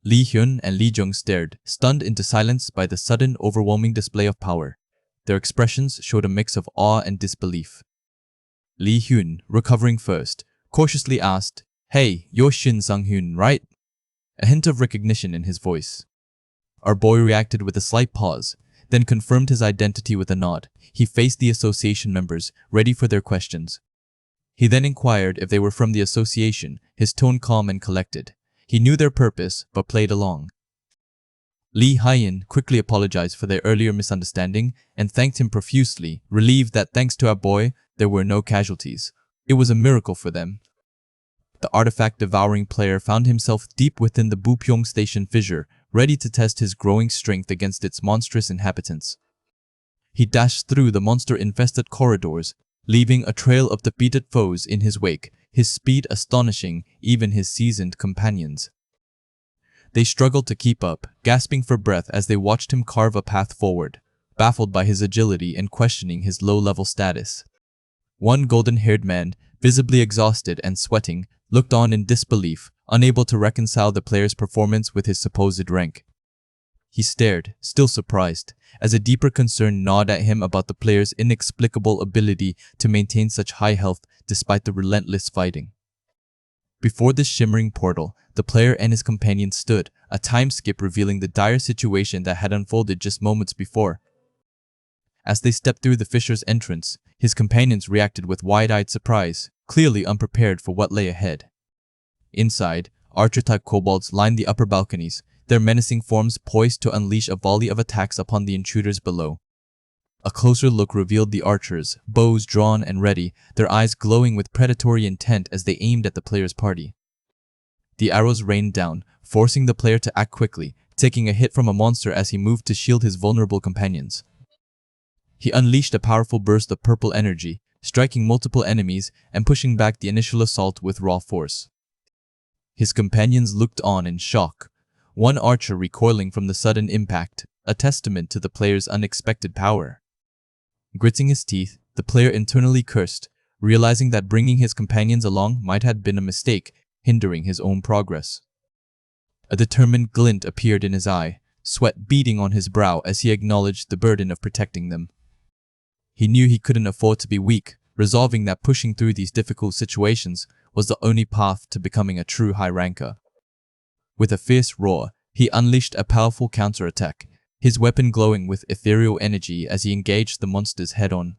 S1: Lee Hyun and Lee Jung stared, stunned into silence by the sudden, overwhelming display of power. Their expressions showed a mix of awe and disbelief. Lee Hyun, recovering first, cautiously asked, "Hey, you're Shin Sang-hyun, right?" A hint of recognition in his voice. Our boy reacted with a slight pause, then confirmed his identity with a nod. He faced the association members, ready for their questions. He then inquired if they were from the association, his tone calm and collected. He knew their purpose, but played along. Lee Hyun quickly apologized for their earlier misunderstanding and thanked him profusely, relieved that thanks to our boy, there were no casualties. It was a miracle for them. The artifact devouring player found himself deep within the Bupyeong Station fissure, ready to test his growing strength against its monstrous inhabitants. He dashed through the monster-infested corridors, leaving a trail of defeated foes in his wake, his speed astonishing even his seasoned companions. They struggled to keep up, gasping for breath as they watched him carve a path forward, baffled by his agility and questioning his low-level status. One golden-haired man, visibly exhausted and sweating, looked on in disbelief, unable to reconcile the player's performance with his supposed rank. He stared, still surprised, as a deeper concern gnawed at him about the player's inexplicable ability to maintain such high health despite the relentless fighting. Before this shimmering portal, the player and his companion stood, a time skip revealing the dire situation that had unfolded just moments before. As they stepped through the fissure's entrance, his companions reacted with wide-eyed surprise, clearly unprepared for what lay ahead. Inside, archer-type kobolds lined the upper balconies, their menacing forms poised to unleash a volley of attacks upon the intruders below. A closer look revealed the archers, bows drawn and ready, their eyes glowing with predatory intent as they aimed at the player's party. The arrows rained down, forcing the player to act quickly, taking a hit from a monster as he moved to shield his vulnerable companions. He unleashed a powerful burst of purple energy, striking multiple enemies and pushing back the initial assault with raw force. His companions looked on in shock, one archer recoiling from the sudden impact, a testament to the player's unexpected power. Gritting his teeth, the player internally cursed, realizing that bringing his companions along might have been a mistake, hindering his own progress. A determined glint appeared in his eye, sweat beading on his brow as he acknowledged the burden of protecting them. He knew he couldn't afford to be weak, resolving that pushing through these difficult situations was the only path to becoming a true high ranker. With a fierce roar, he unleashed a powerful counterattack, his weapon glowing with ethereal energy as he engaged the monsters head-on.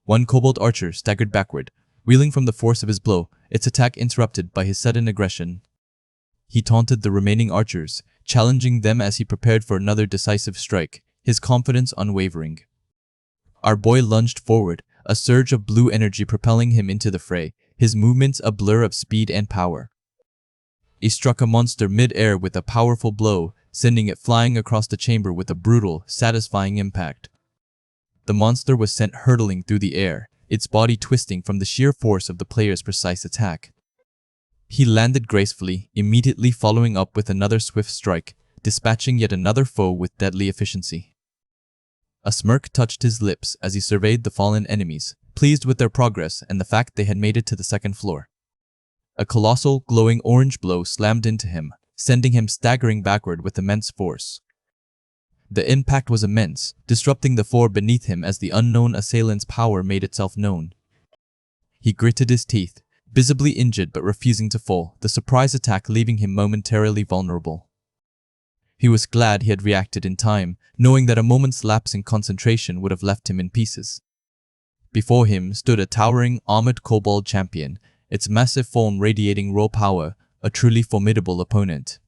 S1: One kobold archer staggered backward, reeling from the force of his blow, its attack interrupted by his sudden aggression. He taunted the remaining archers, challenging them as he prepared for another decisive strike, his confidence unwavering. Our boy lunged forward, a surge of blue energy propelling him into the fray, his movements a blur of speed and power. He struck a monster mid-air with a powerful blow, sending it flying across the chamber with a brutal, satisfying impact. The monster was sent hurtling through the air, its body twisting from the sheer force of the player's precise attack. He landed gracefully, immediately following up with another swift strike, dispatching yet another foe with deadly efficiency. A smirk touched his lips as he surveyed the fallen enemies, pleased with their progress and the fact they had made it to the second floor. A colossal, glowing orange blow slammed into him, sending him staggering backward with immense force. The impact was immense, disrupting the floor beneath him as the unknown assailant's power made itself known. He gritted his teeth, visibly injured but refusing to fall, the surprise attack leaving him momentarily vulnerable. He was glad he had reacted in time, knowing that a moment's lapse in concentration would have left him in pieces. Before him stood a towering, armored kobold champion, its massive form radiating raw power, a truly formidable opponent.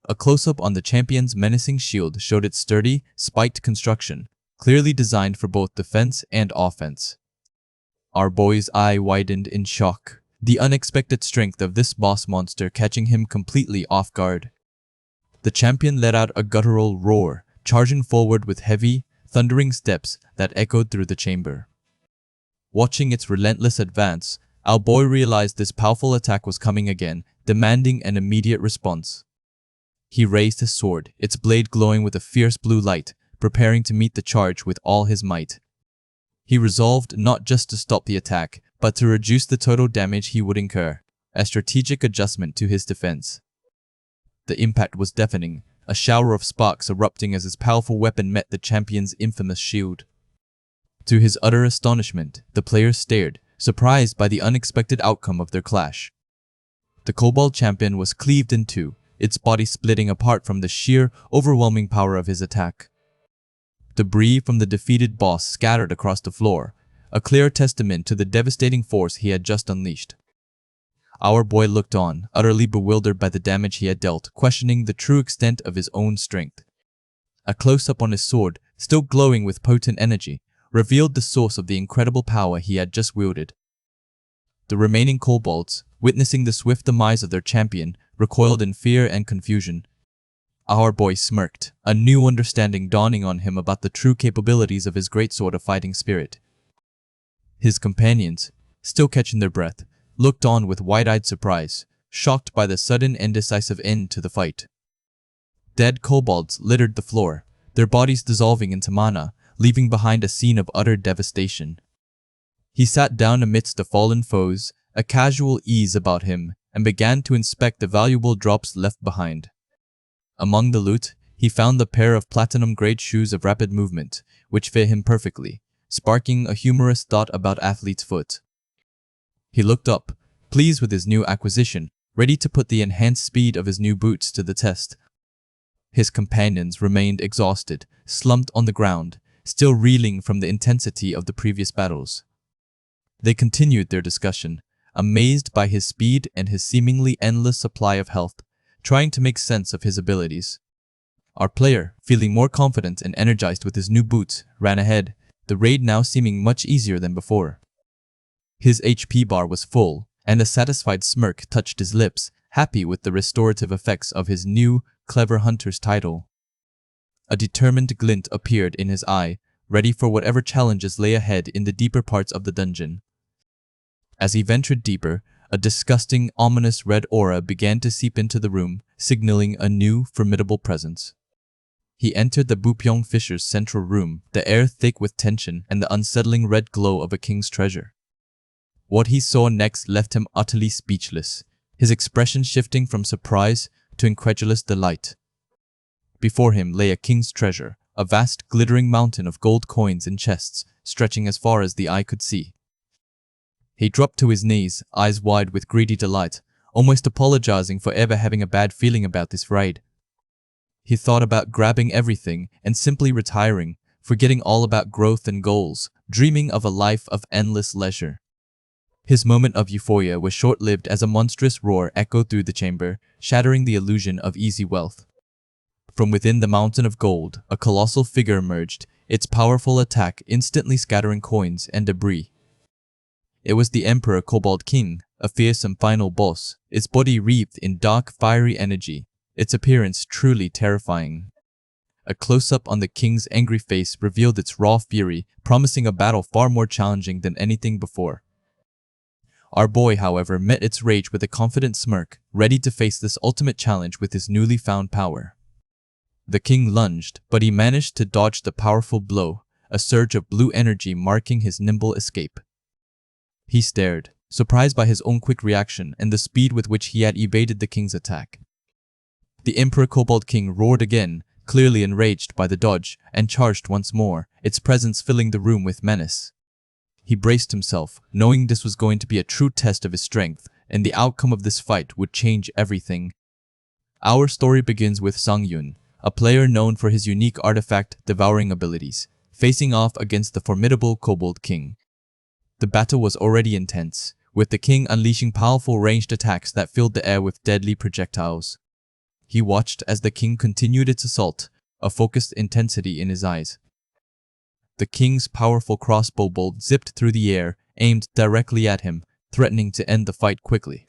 S1: A close-up on the champion's menacing shield showed its sturdy, spiked construction, clearly designed for both defense and offense. Our boy's eye widened in shock, the unexpected strength of this boss monster catching him completely off guard. The champion let out a guttural roar, charging forward with heavy, thundering steps that echoed through the chamber. Watching its relentless advance, our boy realized this powerful attack was coming again, demanding an immediate response. He raised his sword, its blade glowing with a fierce blue light, preparing to meet the charge with all his might. He resolved not just to stop the attack, but to reduce the total damage he would incur, a strategic adjustment to his defense. The impact was deafening, a shower of sparks erupting as his powerful weapon met the champion's infamous shield. To his utter astonishment, the players stared, surprised by the unexpected outcome of their clash. The Kobold champion was cleaved in two, its body splitting apart from the sheer, overwhelming power of his attack. Debris from the defeated boss scattered across the floor, a clear testament to the devastating force he had just unleashed. Our boy looked on, utterly bewildered by the damage he had dealt, questioning the true extent of his own strength. A close-up on his sword, still glowing with potent energy, revealed the source of the incredible power he had just wielded. The remaining kobolds, witnessing the swift demise of their champion, recoiled in fear and confusion. Our boy smirked, a new understanding dawning on him about the true capabilities of his great sword of fighting spirit. His companions, still catching their breath, looked on with wide-eyed surprise, shocked by the sudden and decisive end to the fight. Dead kobolds littered the floor, their bodies dissolving into mana, leaving behind a scene of utter devastation. He sat down amidst the fallen foes, a casual ease about him, and began to inspect the valuable drops left behind. Among the loot, he found the pair of platinum-grade shoes of rapid movement, which fit him perfectly, sparking a humorous thought about athlete's foot. He looked up, pleased with his new acquisition, ready to put the enhanced speed of his new boots to the test. His companions remained exhausted, slumped on the ground, still reeling from the intensity of the previous battles. They continued their discussion, amazed by his speed and his seemingly endless supply of health, trying to make sense of his abilities. Our player, feeling more confident and energized with his new boots, ran ahead, the raid now seeming much easier than before. His HP bar was full, and a satisfied smirk touched his lips, happy with the restorative effects of his new, clever hunter's title. A determined glint appeared in his eye, ready for whatever challenges lay ahead in the deeper parts of the dungeon. As he ventured deeper, a disgusting, ominous red aura began to seep into the room, signaling a new, formidable presence. He entered the Bupyeong Fisher's central room, the air thick with tension and the unsettling red glow of a king's treasure. What he saw next left him utterly speechless, his expression shifting from surprise to incredulous delight. Before him lay a king's treasure, a vast glittering mountain of gold coins in chests, stretching as far as the eye could see. He dropped to his knees, eyes wide with greedy delight, almost apologizing for ever having a bad feeling about this raid. He thought about grabbing everything and simply retiring, forgetting all about growth and goals, dreaming of a life of endless leisure. His moment of euphoria was short-lived as a monstrous roar echoed through the chamber, shattering the illusion of easy wealth. From within the mountain of gold, a colossal figure emerged, its powerful attack instantly scattering coins and debris. It was the Emperor Kobold King, a fearsome final boss, its body wreathed in dark, fiery energy, its appearance truly terrifying. A close-up on the king's angry face revealed its raw fury, promising a battle far more challenging than anything before. Our boy, however, met its rage with a confident smirk, ready to face this ultimate challenge with his newly found power. The king lunged, but he managed to dodge the powerful blow, a surge of blue energy marking his nimble escape. He stared, surprised by his own quick reaction and the speed with which he had evaded the king's attack. The Emperor Kobold King roared again, clearly enraged by the dodge, and charged once more, its presence filling the room with menace. He braced himself, knowing this was going to be a true test of his strength, and the outcome of this fight would change everything. Our story begins with Sang-Yun, a player known for his unique artifact Devouring abilities, facing off against the formidable Kobold King. The battle was already intense, with the king unleashing powerful ranged attacks that filled the air with deadly projectiles. He watched as the king continued its assault, a focused intensity in his eyes. The king's powerful crossbow bolt zipped through the air, aimed directly at him, threatening to end the fight quickly.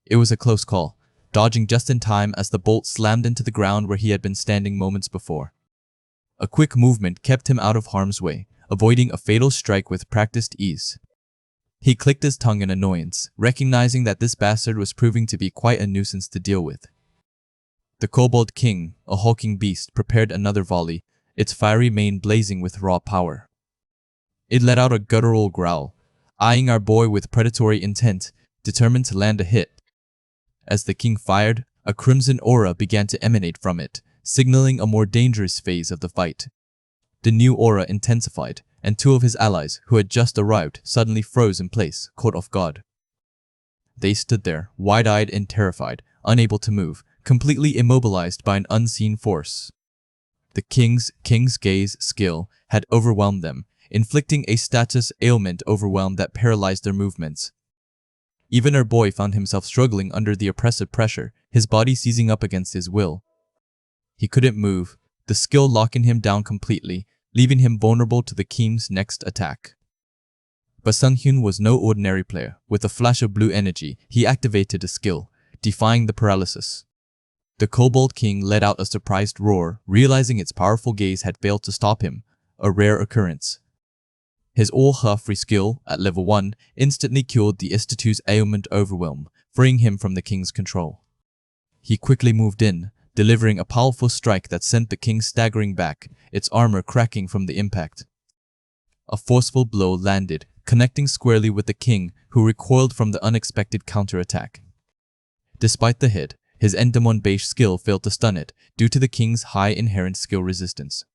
S1: It was a close call, dodging just in time as the bolt slammed into the ground where he had been standing moments before. A quick movement kept him out of harm's way, avoiding a fatal strike with practiced ease. He clicked his tongue in annoyance, recognizing that this bastard was proving to be quite a nuisance to deal with. The Kobold King, a hulking beast, prepared another volley, its fiery mane blazing with raw power. It let out a guttural growl, eyeing our boy with predatory intent, determined to land a hit. As the king fired, a crimson aura began to emanate from it, signaling a more dangerous phase of the fight. The new aura intensified, and two of his allies, who had just arrived, suddenly froze in place, caught off guard. They stood there, wide-eyed and terrified, unable to move, completely immobilized by an unseen force. The king's gaze skill had overwhelmed them, inflicting a status ailment overwhelm that paralyzed their movements. Even our boy found himself struggling under the oppressive pressure, his body seizing up against his will. He couldn't move, the skill locking him down completely, leaving him vulnerable to the king's next attack. But Sung-hyun was no ordinary player. With a flash of blue energy, he activated a skill, defying the paralysis. The Kobold King let out a surprised roar, realizing its powerful gaze had failed to stop him, a rare occurrence. His all-Huffrey skill, at level 1, instantly cured the Istitute's ailment overwhelm, freeing him from the king's control. He quickly moved in, delivering a powerful strike that sent the king staggering back, its armor cracking from the impact. A forceful blow landed, connecting squarely with the king, who recoiled from the unexpected counterattack. Despite the hit, his Endemon-based skill failed to stun it, due to the king's high inherent skill resistance.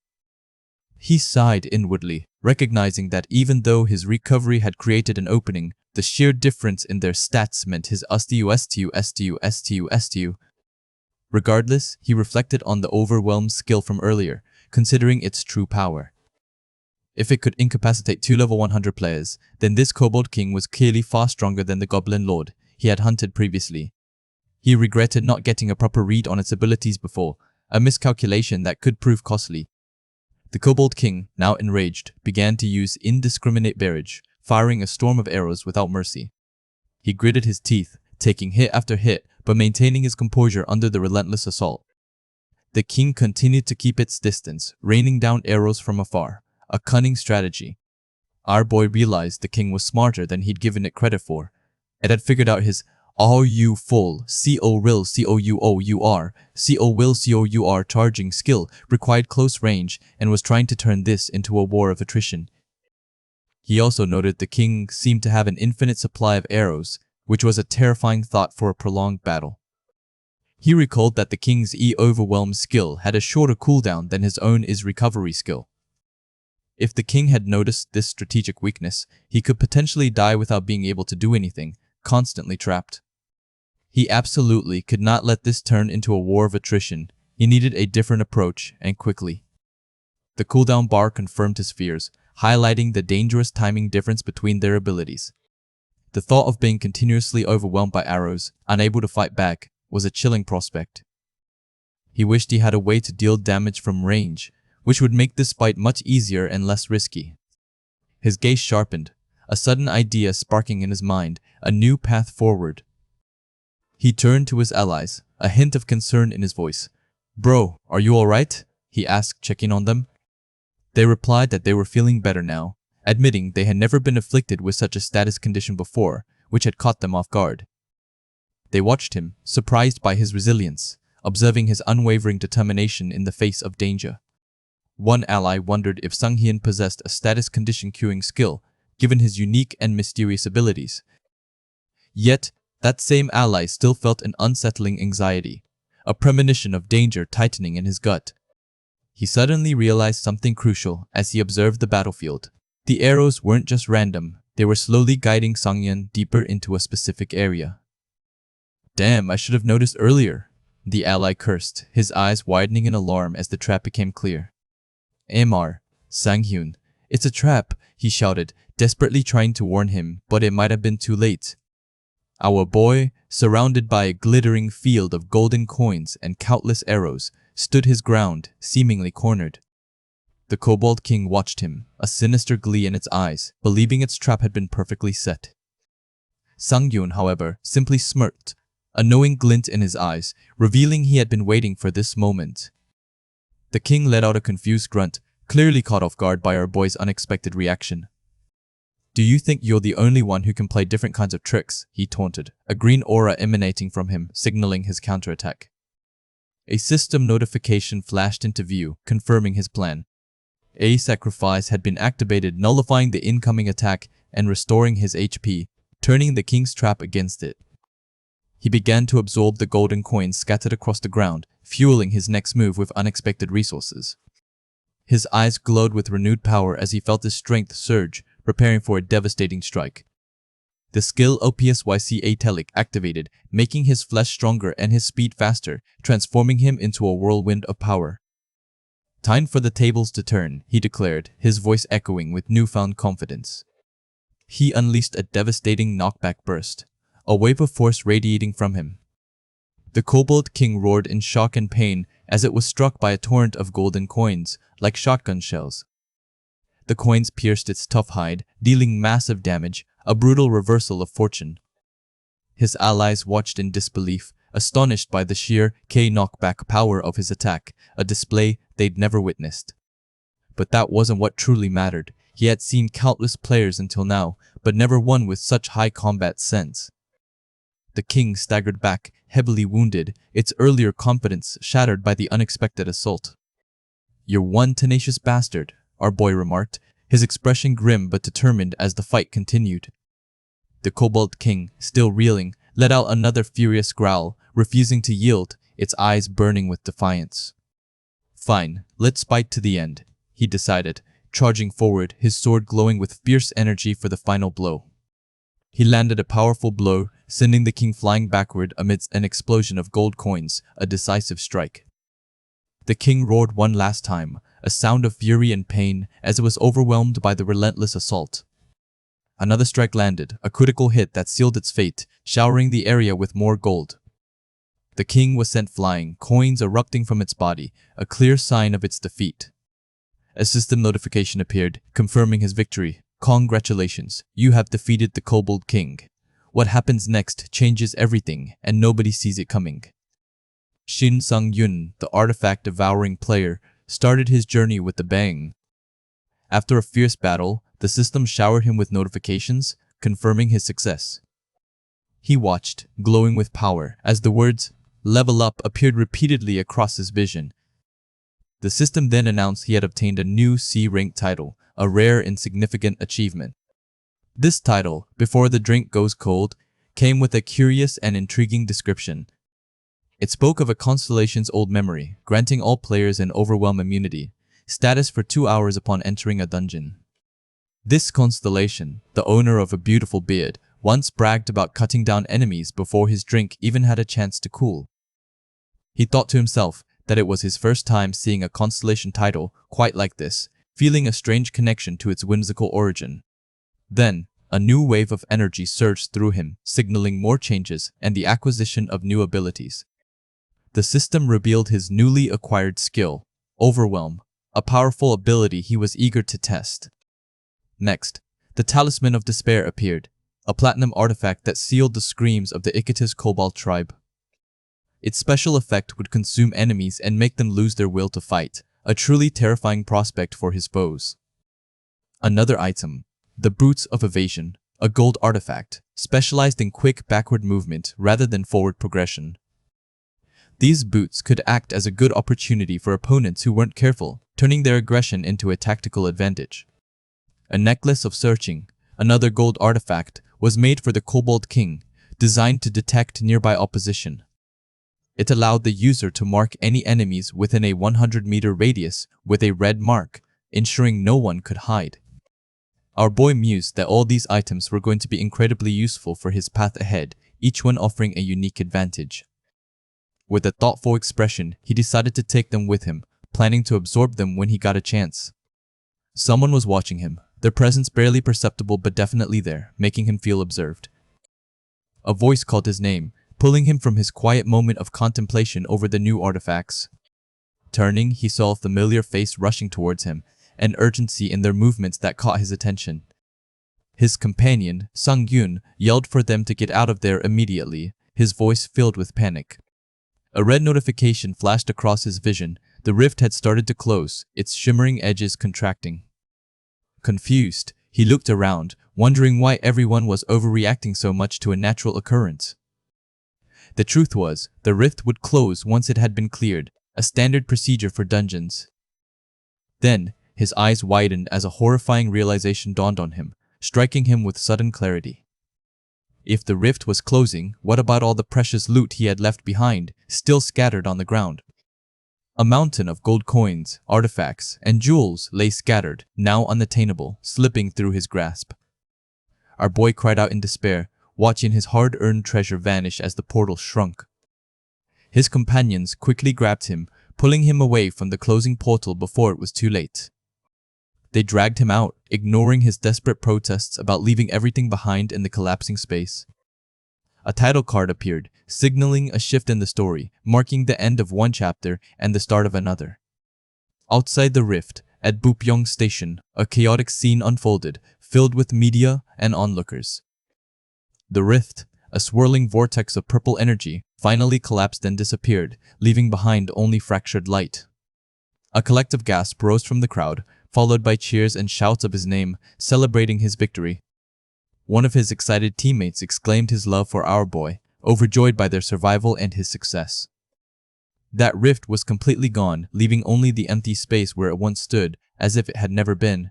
S1: He sighed inwardly, recognizing that even though his recovery had created an opening, the sheer difference in their stats meant his STU. Regardless, he reflected on the overwhelmed skill from earlier, considering its true power. If it could incapacitate 2 level 100 players, then this Kobold King was clearly far stronger than the Goblin Lord he had hunted previously. He regretted not getting a proper read on its abilities before, a miscalculation that could prove costly. The Kobold King, now enraged, began to use indiscriminate barrage, firing a storm of arrows without mercy. He gritted his teeth, taking hit after hit, but maintaining his composure under the relentless assault. The king continued to keep its distance, raining down arrows from afar, a cunning strategy. Our boy realized the king was smarter than he'd given it credit for. It had figured out his "Are you full? C-O-will C-O-U-O-U-R C-O-will C-O-U-R" charging skill required close range and was trying to turn this into a war of attrition. He also noted the king seemed to have an infinite supply of arrows, which was a terrifying thought for a prolonged battle. He recalled that the king's E-overwhelm skill had a shorter cooldown than his own Is recovery skill. If the king had noticed this strategic weakness, he could potentially die without being able to do anything, constantly trapped. He absolutely could not let this turn into a war of attrition. He needed a different approach, and quickly. The cooldown bar confirmed his fears, highlighting the dangerous timing difference between their abilities. The thought of being continuously overwhelmed by arrows, unable to fight back, was a chilling prospect. He wished he had a way to deal damage from range, which would make this fight much easier and less risky. His gaze sharpened, a sudden idea sparking in his mind, a new path forward. He turned to his allies, a hint of concern in his voice. "Bro, are you alright?" he asked, checking on them. They replied that they were feeling better now, admitting they had never been afflicted with such a status condition before, which had caught them off guard. They watched him, surprised by his resilience, observing his unwavering determination in the face of danger. One ally wondered if Sung-hyun possessed a status condition curing skill, given his unique and mysterious abilities. Yet, that same ally still felt an unsettling anxiety, a premonition of danger tightening in his gut. He suddenly realized something crucial as he observed the battlefield. The arrows weren't just random, they were slowly guiding Sung-hyun deeper into a specific area. "Damn, I should have noticed earlier," the ally cursed, his eyes widening in alarm as the trap became clear. "MR, Sang-hyun, it's a trap," he shouted, desperately trying to warn him, but it might have been too late. Our boy, surrounded by a glittering field of golden coins and countless arrows, stood his ground, seemingly cornered. The Kobold King watched him, a sinister glee in its eyes, believing its trap had been perfectly set. Sung-hyun, however, simply smirked, a knowing glint in his eyes, revealing he had been waiting for this moment. The king let out a confused grunt, clearly caught off guard by our boy's unexpected reaction. "Do you think you're the only one who can play different kinds of tricks?" he taunted, a green aura emanating from him, signaling his counterattack. A system notification flashed into view, confirming his plan. A sacrifice had been activated, nullifying the incoming attack and restoring his HP, turning the king's trap against it. He began to absorb the golden coins scattered across the ground, fueling his next move with unexpected resources. His eyes glowed with renewed power as he felt his strength surge, preparing for a devastating strike. The skill OPSYC Telic activated, making his flesh stronger and his speed faster, transforming him into a whirlwind of power. "Time for the tables to turn," he declared, his voice echoing with newfound confidence. He unleashed a devastating knockback burst, a wave of force radiating from him. The Kobold King roared in shock and pain as it was struck by a torrent of golden coins, like shotgun shells. The coins pierced its tough hide, dealing massive damage, a brutal reversal of fortune. His allies watched in disbelief, astonished by the sheer knockback power of his attack, a display they'd never witnessed. But that wasn't what truly mattered. He had seen countless players until now, but never one with such high combat sense. The king staggered back, heavily wounded, its earlier confidence shattered by the unexpected assault. "You're one tenacious bastard," our boy remarked, his expression grim but determined as the fight continued. The Kobold King, still reeling, let out another furious growl, refusing to yield, its eyes burning with defiance. "Fine, let's fight to the end," he decided, charging forward, his sword glowing with fierce energy for the final blow. He landed a powerful blow, sending the king flying backward amidst an explosion of gold coins, a decisive strike. The king roared one last time, a sound of fury and pain as it was overwhelmed by the relentless assault. Another strike landed, a critical hit that sealed its fate, showering the area with more gold. The king was sent flying, coins erupting from its body, a clear sign of its defeat. A system notification appeared, confirming his victory. "Congratulations, you have defeated the Kobold King. What happens next changes everything, and nobody sees it coming." Shin Sung-yun, the artifact devouring player, started his journey with a bang. After a fierce battle, the system showered him with notifications, confirming his success. He watched, glowing with power, as the words, "Level Up," appeared repeatedly across his vision. The system then announced he had obtained a new C-rank title, a rare and significant achievement. This title, "Before the Drink Goes Cold," came with a curious and intriguing description. It spoke of a constellation's old memory, granting all players an overwhelm immunity, status for 2 hours upon entering a dungeon. This constellation, the owner of a beautiful beard, once bragged about cutting down enemies before his drink even had a chance to cool. He thought to himself that it was his first time seeing a constellation title quite like this, feeling a strange connection to its whimsical origin. Then, a new wave of energy surged through him, signaling more changes and the acquisition of new abilities. The system revealed his newly acquired skill, Overwhelm, a powerful ability he was eager to test. Next, the Talisman of Despair appeared, a platinum artifact that sealed the screams of the Icatus Cobalt tribe. Its special effect would consume enemies and make them lose their will to fight, a truly terrifying prospect for his foes. Another item, the Boots of Evasion, a gold artifact, specialized in quick backward movement rather than forward progression. These boots could act as a good opportunity for opponents who weren't careful, turning their aggression into a tactical advantage. A Necklace of Searching, another gold artifact, was made for the Kobold King, designed to detect nearby opposition. It allowed the user to mark any enemies within a 100-meter radius with a red mark, ensuring no one could hide. Our boy mused that all these items were going to be incredibly useful for his path ahead, each one offering a unique advantage. With a thoughtful expression, he decided to take them with him, planning to absorb them when he got a chance. Someone was watching him, their presence barely perceptible but definitely there, making him feel observed. A voice called his name, pulling him from his quiet moment of contemplation over the new artifacts. Turning, he saw a familiar face rushing towards him, an urgency in their movements that caught his attention. His companion, Sung-yun, yelled for them to get out of there immediately, his voice filled with panic. A red notification flashed across his vision. The rift had started to close, its shimmering edges contracting. Confused, he looked around, wondering why everyone was overreacting so much to a natural occurrence. The truth was, the rift would close once it had been cleared, a standard procedure for dungeons. Then, his eyes widened as a horrifying realization dawned on him, striking him with sudden clarity. If the rift was closing, what about all the precious loot he had left behind, still scattered on the ground? A mountain of gold coins, artifacts, and jewels lay scattered, now unattainable, slipping through his grasp. Our boy cried out in despair, watching his hard-earned treasure vanish as the portal shrunk. His companions quickly grabbed him, pulling him away from the closing portal before it was too late. They dragged him out, ignoring his desperate protests about leaving everything behind in the collapsing space. A title card appeared, signaling a shift in the story, marking the end of one chapter and the start of another. Outside the rift, at Bupyeong Station, a chaotic scene unfolded, filled with media and onlookers. The rift, a swirling vortex of purple energy, finally collapsed and disappeared, leaving behind only fractured light. A collective gasp rose from the crowd, followed by cheers and shouts of his name, celebrating his victory. One of his excited teammates exclaimed his love for our boy, overjoyed by their survival and his success. That rift was completely gone, leaving only the empty space where it once stood, as if it had never been.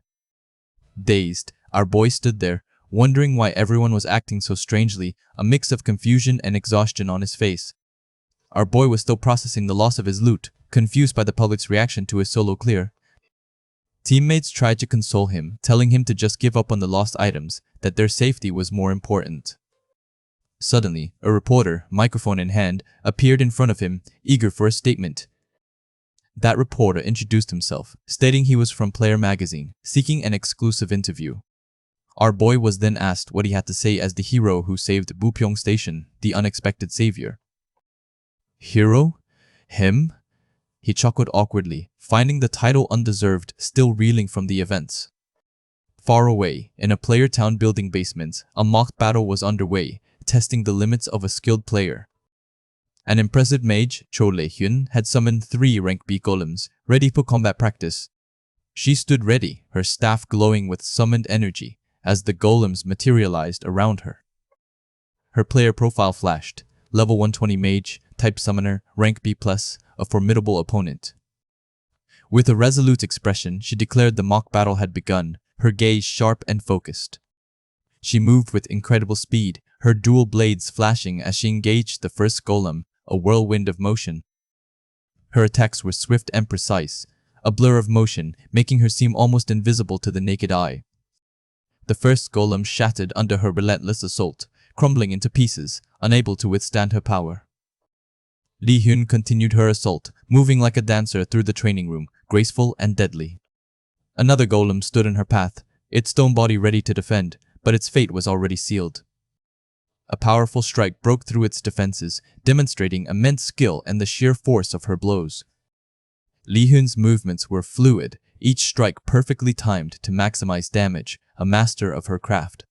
S1: Dazed, our boy stood there, wondering why everyone was acting so strangely, a mix of confusion and exhaustion on his face. Our boy was still processing the loss of his loot, confused by the public's reaction to his solo clear. Teammates tried to console him, telling him to just give up on the lost items, that their safety was more important. Suddenly, a reporter, microphone in hand, appeared in front of him, eager for a statement. That reporter introduced himself, stating he was from Player magazine, seeking an exclusive interview. Our boy was then asked what he had to say as the hero who saved Bupyeong Station, the unexpected savior. Hero? Him? He chuckled awkwardly, finding the title undeserved, still reeling from the events. Far away, in a player town building basement, a mock battle was underway, testing the limits of a skilled player. An impressive mage, Cho Le-hyun, had summoned 3 rank B golems, ready for combat practice. She stood ready, her staff glowing with summoned energy, as the golems materialized around her. Her player profile flashed, level 120 mage, type summoner, rank B+, a formidable opponent. With a resolute expression, she declared the mock battle had begun, her gaze sharp and focused. She moved with incredible speed, her dual blades flashing as she engaged the first golem, a whirlwind of motion. Her attacks were swift and precise, a blur of motion, making her seem almost invisible to the naked eye. The first golem shattered under her relentless assault, crumbling into pieces, unable to withstand her power. Lee-hyun continued her assault, moving like a dancer through the training room, graceful and deadly. Another golem stood in her path, its stone body ready to defend, but its fate was already sealed. A powerful strike broke through its defenses, demonstrating immense skill and the sheer force of her blows. Lee-hyun's movements were fluid, each strike perfectly timed to maximize damage, a master of her craft.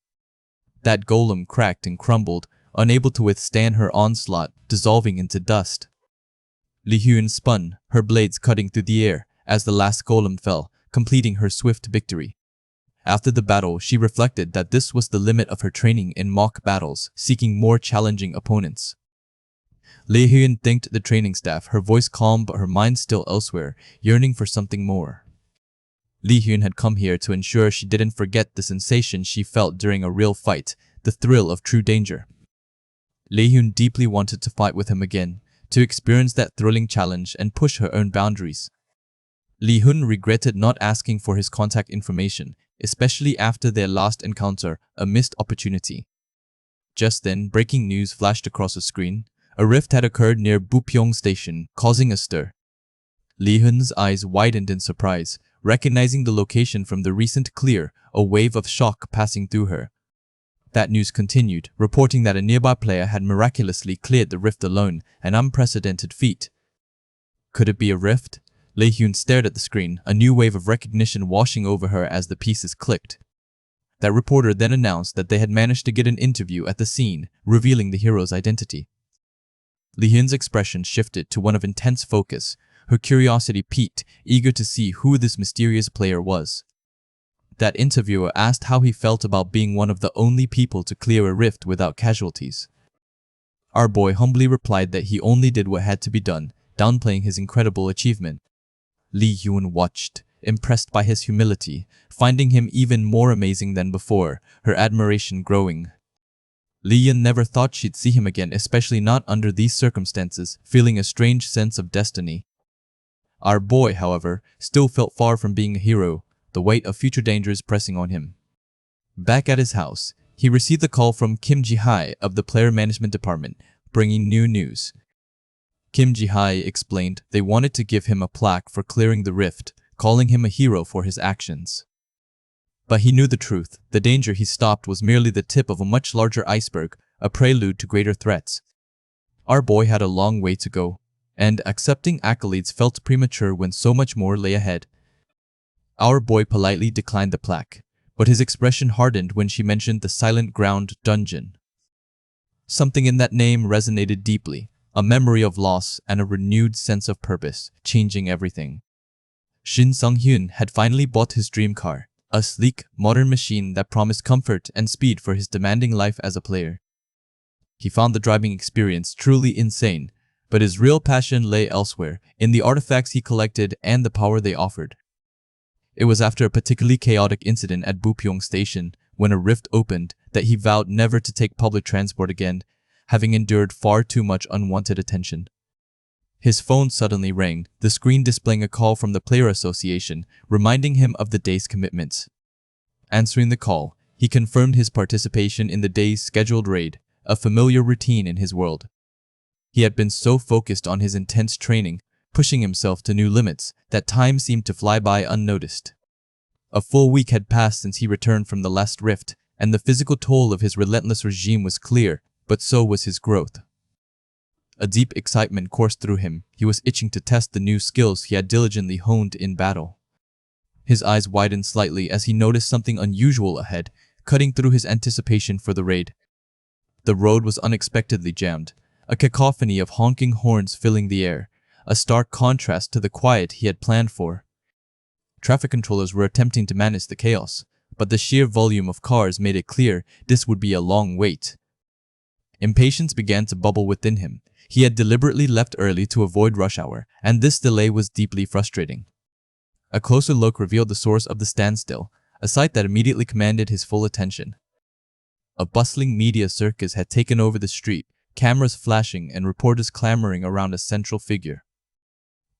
S1: That golem cracked and crumbled, unable to withstand her onslaught, dissolving into dust. Lee-hyun spun, her blades cutting through the air, as the last golem fell, completing her swift victory. After the battle, she reflected that this was the limit of her training in mock battles, seeking more challenging opponents. Lee-hyun thanked the training staff, her voice calm but her mind still elsewhere, yearning for something more. Lee-hyun had come here to ensure she didn't forget the sensation she felt during a real fight, the thrill of true danger. Lee-hyun deeply wanted to fight with him again, to experience that thrilling challenge and push her own boundaries. Lee-hyun regretted not asking for his contact information, especially after their last encounter, a missed opportunity. Just then, breaking news flashed across the screen. A rift had occurred near Bupyeong Station, causing a stir. Lee-hyun's eyes widened in surprise, recognizing the location from the recent clear, a wave of shock passing through her. That news continued, reporting that a nearby player had miraculously cleared the rift alone, an unprecedented feat. Could it be a rift? Lee-hyun stared at the screen, a new wave of recognition washing over her as the pieces clicked. That reporter then announced that they had managed to get an interview at the scene, revealing the hero's identity. Lee-hyun's expression shifted to one of intense focus, her curiosity piqued, eager to see who this mysterious player was. That interviewer asked how he felt about being one of the only people to clear a rift without casualties. Our boy humbly replied that he only did what had to be done, downplaying his incredible achievement. Lee-hyun watched, impressed by his humility, finding him even more amazing than before, her admiration growing. Lee-hyun never thought she'd see him again, especially not under these circumstances, feeling a strange sense of destiny. Our boy, however, still felt far from being a hero, the weight of future dangers pressing on him. Back at his house, he received a call from Kim Ji-hai of the player management department, bringing new news. Kim Ji-hai explained they wanted to give him a plaque for clearing the rift, calling him a hero for his actions. But he knew the truth. The danger he stopped was merely the tip of a much larger iceberg, a prelude to greater threats. Our boy had a long way to go, and accepting accolades felt premature when so much more lay ahead. Our boy politely declined the plaque, but his expression hardened when she mentioned the Silent Ground dungeon. Something in that name resonated deeply, a memory of loss and a renewed sense of purpose, changing everything. Shin Sung-hyun had finally bought his dream car, a sleek, modern machine that promised comfort and speed for his demanding life as a player. He found the driving experience truly insane, but his real passion lay elsewhere, in the artifacts he collected and the power they offered. It was after a particularly chaotic incident at Bupyeong Station, when a rift opened, that he vowed never to take public transport again, having endured far too much unwanted attention. His phone suddenly rang, the screen displaying a call from the Player Association, reminding him of the day's commitments. Answering the call, he confirmed his participation in the day's scheduled raid, a familiar routine in his world. He had been so focused on his intense training, pushing himself to new limits, that time seemed to fly by unnoticed. A full week had passed since he returned from the last rift, and the physical toll of his relentless regime was clear, but so was his growth. A deep excitement coursed through him. He was itching to test the new skills he had diligently honed in battle. His eyes widened slightly as he noticed something unusual ahead, cutting through his anticipation for the raid. The road was unexpectedly jammed, a cacophony of honking horns filling the air, a stark contrast to the quiet he had planned for. Traffic controllers were attempting to manage the chaos, but the sheer volume of cars made it clear this would be a long wait. Impatience began to bubble within him. He had deliberately left early to avoid rush hour, and this delay was deeply frustrating. A closer look revealed the source of the standstill, a sight that immediately commanded his full attention. A bustling media circus had taken over the street, cameras flashing and reporters clamoring around a central figure.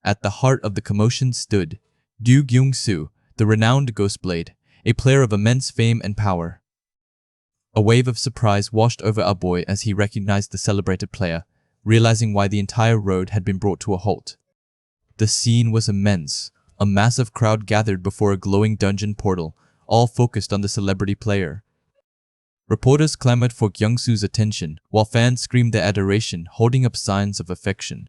S1: At the heart of the commotion stood Do Gyung-soo, the renowned Ghostblade, a player of immense fame and power. A wave of surprise washed over our boy as he recognized the celebrated player, realizing why the entire road had been brought to a halt. The scene was immense. A massive crowd gathered before a glowing dungeon portal, all focused on the celebrity player. Reporters clamored for Gyung-soo's attention, while fans screamed their adoration, holding up signs of affection.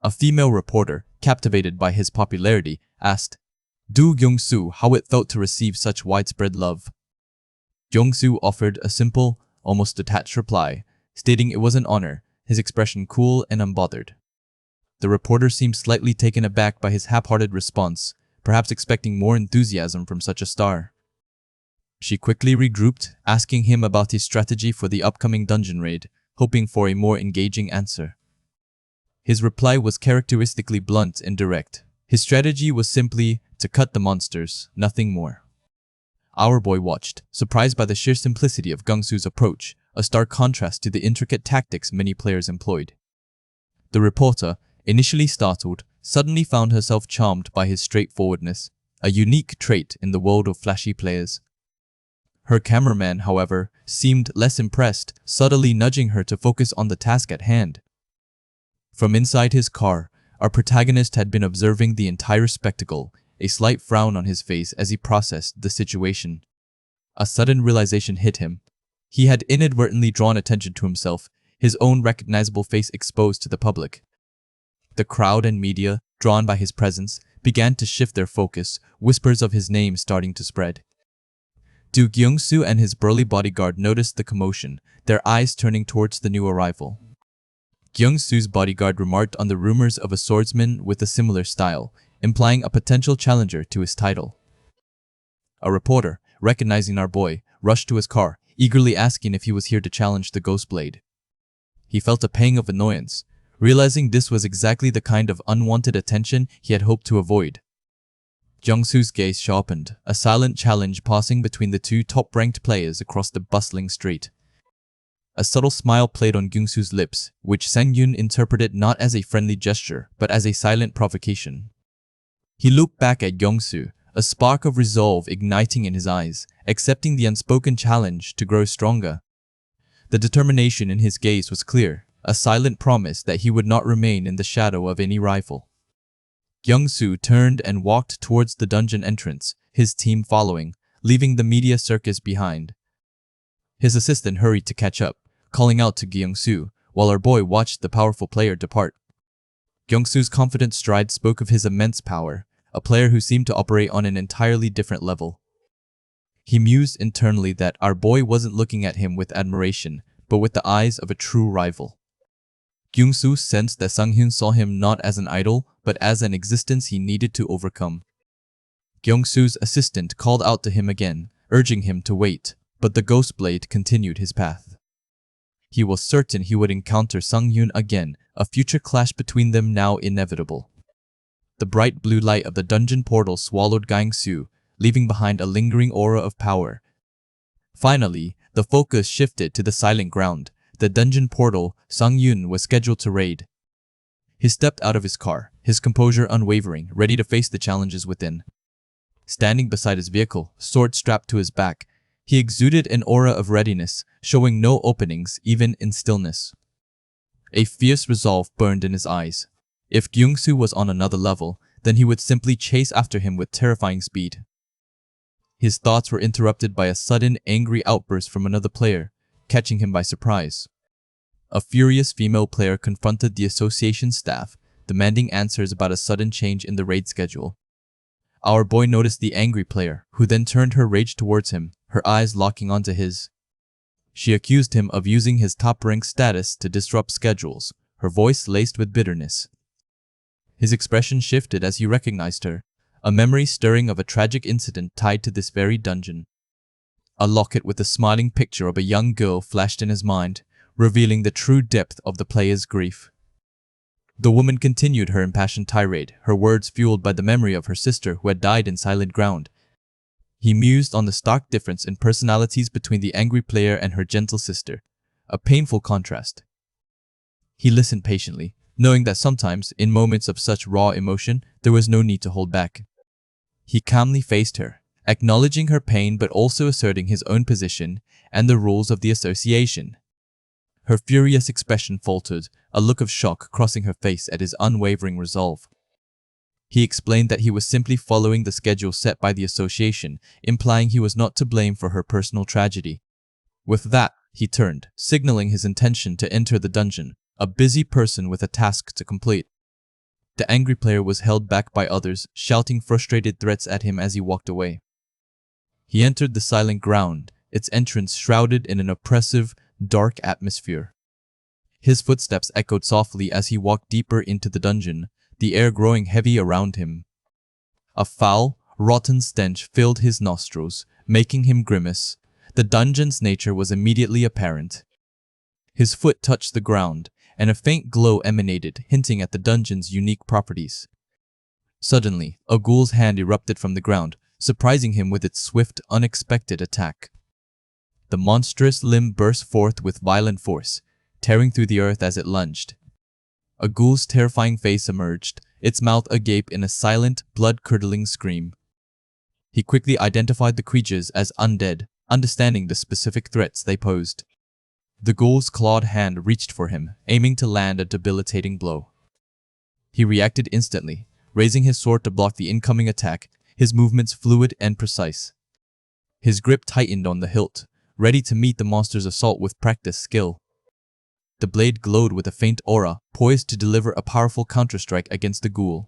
S1: A female reporter, captivated by his popularity, asked Do Gyung-soo how it felt to receive such widespread love. Gyung-soo offered a simple, almost detached reply, stating it was an honor, his expression cool and unbothered. The reporter seemed slightly taken aback by his half-hearted response, perhaps expecting more enthusiasm from such a star. She quickly regrouped, asking him about his strategy for the upcoming dungeon raid, hoping for a more engaging answer. His reply was characteristically blunt and direct. His strategy was simply to cut the monsters, nothing more. Our boy watched, surprised by the sheer simplicity of Gyung-soo's approach, a stark contrast to the intricate tactics many players employed. The reporter, initially startled, suddenly found herself charmed by his straightforwardness, a unique trait in the world of flashy players. Her cameraman, however, seemed less impressed, subtly nudging her to focus on the task at hand. From inside his car, our protagonist had been observing the entire spectacle, a slight frown on his face as he processed the situation. A sudden realization hit him. He had inadvertently drawn attention to himself, his own recognizable face exposed to the public. The crowd and media, drawn by his presence, began to shift their focus, whispers of his name starting to spread. Do Gyung-soo and his burly bodyguard noticed the commotion, their eyes turning towards the new arrival. Gyung-soo's bodyguard remarked on the rumors of a swordsman with a similar style, implying a potential challenger to his title. A reporter, recognizing our boy, rushed to his car, eagerly asking if he was here to challenge the Ghostblade. He felt a pang of annoyance, realizing this was exactly the kind of unwanted attention he had hoped to avoid. Gyung-soo's gaze sharpened, a silent challenge passing between the two top-ranked players across the bustling street. A subtle smile played on Gyung-soo's lips, which Sang-yoon interpreted not as a friendly gesture, but as a silent provocation. He looked back at Gyeongsu, a spark of resolve igniting in his eyes, accepting the unspoken challenge to grow stronger. The determination in his gaze was clear, a silent promise that he would not remain in the shadow of any rival. Gyeongsu turned and walked towards the dungeon entrance, his team following, leaving the media circus behind. His assistant hurried to catch up, calling out to Gyeongsu, while our boy watched the powerful player depart. Gyeongsu's confident stride spoke of his immense power, a player who seemed to operate on an entirely different level. He mused internally that our boy wasn't looking at him with admiration, but with the eyes of a true rival. Gyeongsu sensed that Sunghyun saw him not as an idol, but as an existence he needed to overcome. Gyeongsu's assistant called out to him again, urging him to wait, but the ghost blade continued his path. He was certain he would encounter Sunghyun again, a future clash between them now inevitable. The bright blue light of the dungeon portal swallowed Gyeongsu, leaving behind a lingering aura of power. Finally, the focus shifted to the silent ground, the dungeon portal Sunghyun was scheduled to raid. He stepped out of his car, his composure unwavering, ready to face the challenges within. Standing beside his vehicle, sword strapped to his back, he exuded an aura of readiness, showing no openings even in stillness. A fierce resolve burned in his eyes. If Gyeongsu was on another level, then he would simply chase after him with terrifying speed. His thoughts were interrupted by a sudden, angry outburst from another player, catching him by surprise. A furious female player confronted the association staff, demanding answers about a sudden change in the raid schedule. Our boy noticed the angry player, who then turned her rage towards him, her eyes locking onto his. She accused him of using his top-rank status to disrupt schedules, her voice laced with bitterness. His expression shifted as he recognized her, a memory stirring of a tragic incident tied to this very dungeon. A locket with a smiling picture of a young girl flashed in his mind, revealing the true depth of the player's grief. The woman continued her impassioned tirade, her words fueled by the memory of her sister who had died in silent ground. He mused on the stark difference in personalities between the angry player and her gentle sister, a painful contrast. He listened patiently, knowing that sometimes, in moments of such raw emotion, there was no need to hold back. He calmly faced her, acknowledging her pain but also asserting his own position and the rules of the association. Her furious expression faltered, a look of shock crossing her face at his unwavering resolve. He explained that he was simply following the schedule set by the association, implying he was not to blame for her personal tragedy. With that, he turned, signaling his intention to enter the dungeon, a busy person with a task to complete. The angry player was held back by others, shouting frustrated threats at him as he walked away. He entered the silent ground, its entrance shrouded in an oppressive, dark atmosphere. His footsteps echoed softly as he walked deeper into the dungeon, the air growing heavy around him. A foul, rotten stench filled his nostrils, making him grimace. The dungeon's nature was immediately apparent. His foot touched the ground, and a faint glow emanated, hinting at the dungeon's unique properties. Suddenly, a ghoul's hand erupted from the ground, surprising him with its swift, unexpected attack. The monstrous limb burst forth with violent force, tearing through the earth as it lunged. A ghoul's terrifying face emerged, its mouth agape in a silent, blood-curdling scream. He quickly identified the creatures as undead, understanding the specific threats they posed. The ghoul's clawed hand reached for him, aiming to land a debilitating blow. He reacted instantly, raising his sword to block the incoming attack, his movements fluid and precise. His grip tightened on the hilt, ready to meet the monster's assault with practiced skill. The blade glowed with a faint aura, poised to deliver a powerful counterstrike against the ghoul.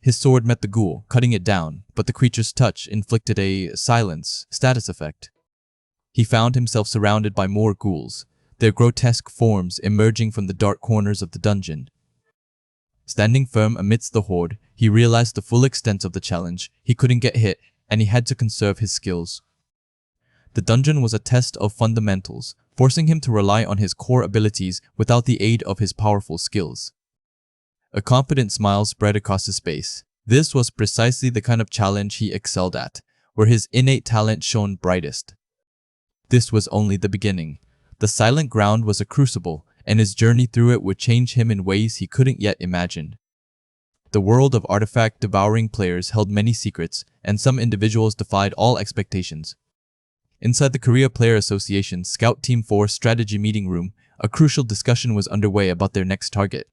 S1: His sword met the ghoul, cutting it down, but the creature's touch inflicted a silence status effect. He found himself surrounded by more ghouls, their grotesque forms emerging from the dark corners of the dungeon. Standing firm amidst the horde, he realized the full extent of the challenge. He couldn't get hit, and he had to conserve his skills. The dungeon was a test of fundamentals, forcing him to rely on his core abilities without the aid of his powerful skills. A confident smile spread across his face. This was precisely the kind of challenge he excelled at, where his innate talent shone brightest. This was only the beginning. The silent ground was a crucible, and his journey through it would change him in ways he couldn't yet imagine. The world of artifact devouring players held many secrets, and some individuals defied all expectations. Inside the Korea Player Association Scout Team 4 strategy meeting room, a crucial discussion was underway about their next target.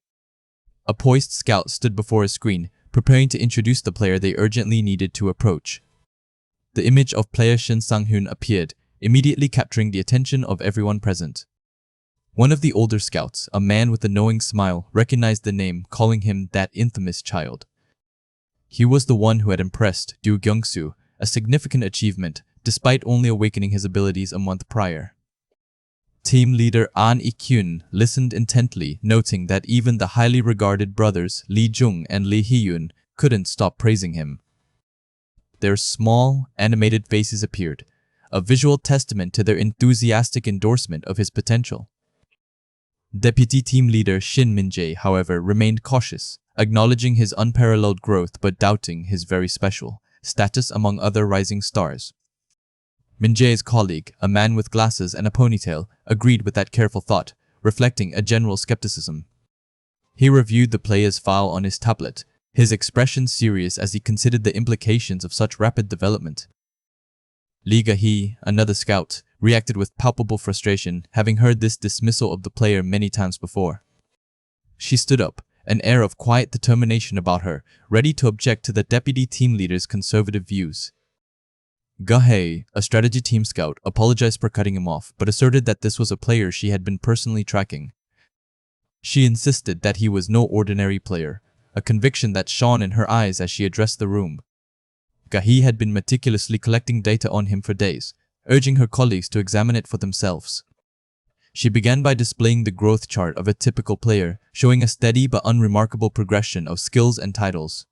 S1: A poised scout stood before a screen, preparing to introduce the player they urgently needed to approach. The image of player Shin Sang-hoon appeared, immediately capturing the attention of everyone present. One of the older scouts, a man with a knowing smile, recognized the name, calling him that infamous child. He was the one who had impressed Du Gyeong-soo, a significant achievement, despite only awakening his abilities a month prior. Team leader An Ik-hyun listened intently, noting that even the highly regarded brothers Lee Jung and Lee Hee-yoon couldn't stop praising him. Their small, animated faces appeared, a visual testament to their enthusiastic endorsement of his potential. Deputy Team Leader Shin Min-jae, however, remained cautious, acknowledging his unparalleled growth but doubting his very special status among other rising stars. Min-jae's colleague, a man with glasses and a ponytail, agreed with that careful thought, reflecting a general skepticism. He reviewed the player's file on his tablet, his expression serious as he considered the implications of such rapid development. Lee Ga-hee, another scout, reacted with palpable frustration, having heard this dismissal of the player many times before. She stood up, an air of quiet determination about her, ready to object to the deputy team leader's conservative views. Ga-hee, a strategy team scout, apologized for cutting him off, but asserted that this was a player she had been personally tracking. She insisted that he was no ordinary player, a conviction that shone in her eyes as she addressed the room. Ga-hee had been meticulously collecting data on him for days, urging her colleagues to examine it for themselves. She began by displaying the growth chart of a typical player, showing a steady but unremarkable progression of skills and titles.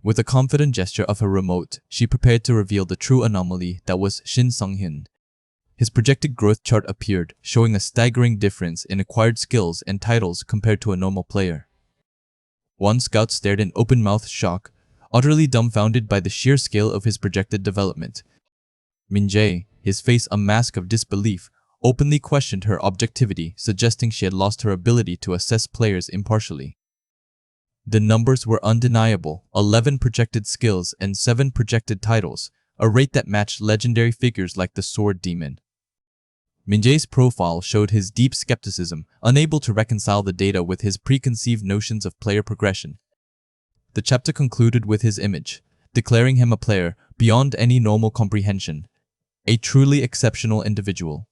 S1: With a confident gesture of her remote, she prepared to reveal the true anomaly that was Shin Sang-hoon. His projected growth chart appeared, showing a staggering difference in acquired skills and titles compared to a normal player. One scout stared in open-mouthed shock, utterly dumbfounded by the sheer scale of his projected development. Min-jae, his face a mask of disbelief, openly questioned her objectivity, suggesting she had lost her ability to assess players impartially. The numbers were undeniable: 11 projected skills and 7 projected titles, a rate that matched legendary figures like the Sword Demon. Min-jae's profile showed his deep skepticism, unable to reconcile the data with his preconceived notions of player progression. The chapter concluded with his image, declaring him a player beyond any normal comprehension, a truly exceptional individual.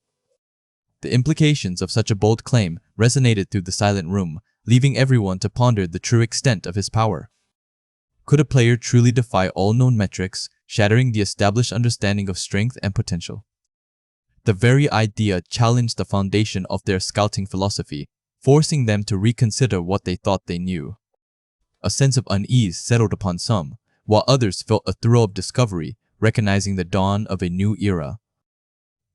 S1: The implications of such a bold claim resonated through the silent room, leaving everyone to ponder the true extent of his power. Could a player truly defy all known metrics, shattering the established understanding of strength and potential? The very idea challenged the foundation of their scouting philosophy, forcing them to reconsider what they thought they knew. A sense of unease settled upon some, while others felt a thrill of discovery, recognizing the dawn of a new era.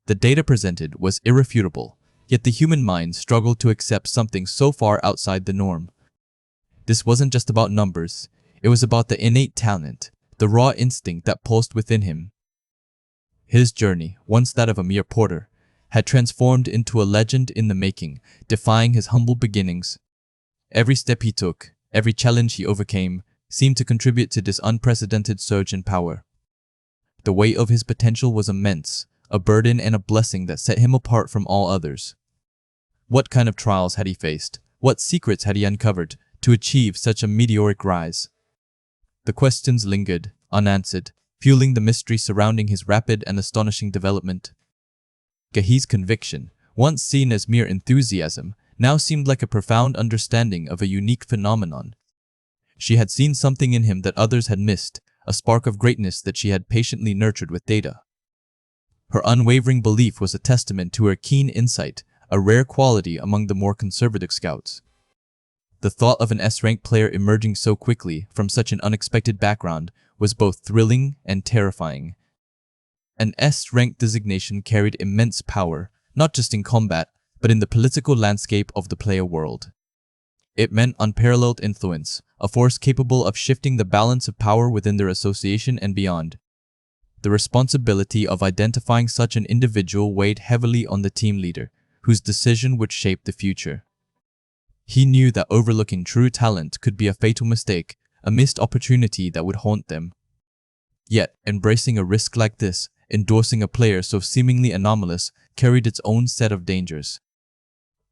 S1: The data presented was irrefutable, yet the human mind struggled to accept something so far outside the norm. This wasn't just about numbers, it was about the innate talent, the raw instinct that pulsed within him. His journey, once that of a mere porter, had transformed into a legend in the making, defying his humble beginnings. Every step he took, every challenge he overcame, seemed to contribute to this unprecedented surge in power. The weight of his potential was immense, a burden and a blessing that set him apart from all others. What kind of trials had he faced? What secrets had he uncovered to achieve such a meteoric rise? The questions lingered, unanswered, fueling the mystery surrounding his rapid and astonishing development. Ga-hee's conviction, once seen as mere enthusiasm, now seemed like a profound understanding of a unique phenomenon. She had seen something in him that others had missed, a spark of greatness that she had patiently nurtured with data. Her unwavering belief was a testament to her keen insight, a rare quality among the more conservative scouts. The thought of an S-rank player emerging so quickly from such an unexpected background was both thrilling and terrifying. An S-rank designation carried immense power, not just in combat, but in the political landscape of the player world. It meant unparalleled influence, a force capable of shifting the balance of power within their association and beyond. The responsibility of identifying such an individual weighed heavily on the team leader, whose decision would shape the future. He knew that overlooking true talent could be a fatal mistake, a missed opportunity that would haunt them. Yet, embracing a risk like this, endorsing a player so seemingly anomalous, carried its own set of dangers.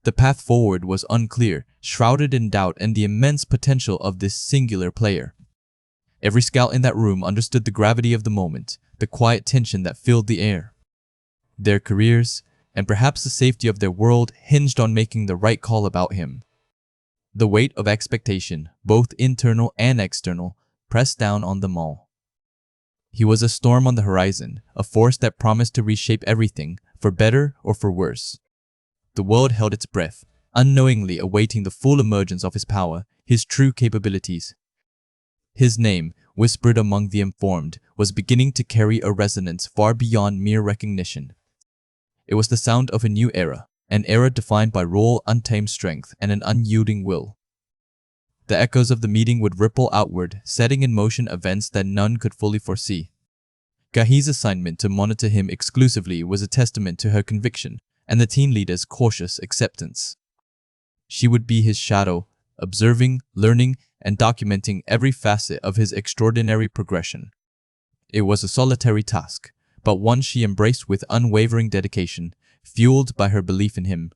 S1: The path forward was unclear, shrouded in doubt and the immense potential of this singular player. Every scout in that room understood the gravity of the moment, the quiet tension that filled the air. Their careers, and perhaps the safety of their world, hinged on making the right call about him. The weight of expectation, both internal and external, pressed down on them all. He was a storm on the horizon, a force that promised to reshape everything, for better or for worse. The world held its breath, unknowingly awaiting the full emergence of his power, his true capabilities. His name, whispered among the informed, was beginning to carry a resonance far beyond mere recognition. It was the sound of a new era, an era defined by raw, untamed strength and an unyielding will. The echoes of the meeting would ripple outward, setting in motion events that none could fully foresee. Gahi's assignment to monitor him exclusively was a testament to her conviction and the teen leader's cautious acceptance. She would be his shadow, observing, learning, and documenting every facet of his extraordinary progression. It was a solitary task, but one she embraced with unwavering dedication, fueled by her belief in him.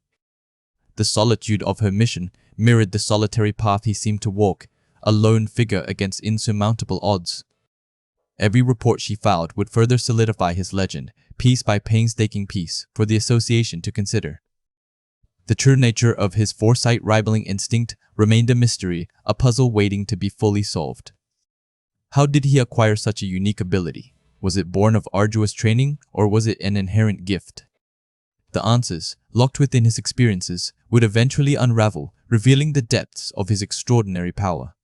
S1: The solitude of her mission mirrored the solitary path he seemed to walk, a lone figure against insurmountable odds. Every report she filed would further solidify his legend, piece by painstaking piece, for the association to consider. The true nature of his foresight rivaling instinct remained a mystery, a puzzle waiting to be fully solved. How did he acquire such a unique ability? Was it born of arduous training, or was it an inherent gift? The answers, locked within his experiences, would eventually unravel, revealing the depths of his extraordinary power.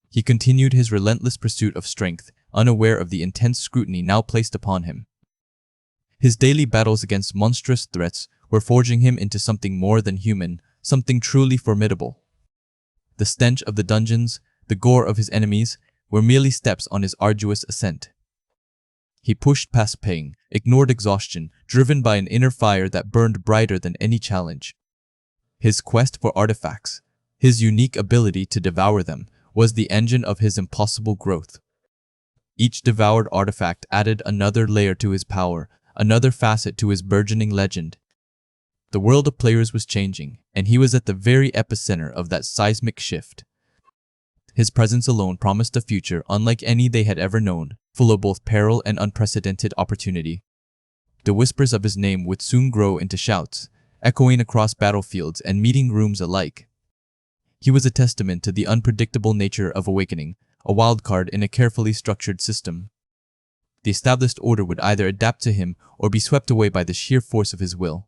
S1: He continued his relentless pursuit of strength, unaware of the intense scrutiny now placed upon him. His daily battles against monstrous threats were forging him into something more than human, something truly formidable. The stench of the dungeons, the gore of his enemies, were merely steps on his arduous ascent. He pushed past pain, ignored exhaustion, driven by an inner fire that burned brighter than any challenge. His quest for artifacts, his unique ability to devour them, was the engine of his impossible growth. Each devoured artifact added another layer to his power, another facet to his burgeoning legend. The world of players was changing, and he was at the very epicenter of that seismic shift. His presence alone promised a future unlike any they had ever known, full of both peril and unprecedented opportunity. The whispers of his name would soon grow into shouts, echoing across battlefields and meeting rooms alike. He was a testament to the unpredictable nature of awakening, a wildcard in a carefully structured system. The established order would either adapt to him or be swept away by the sheer force of his will.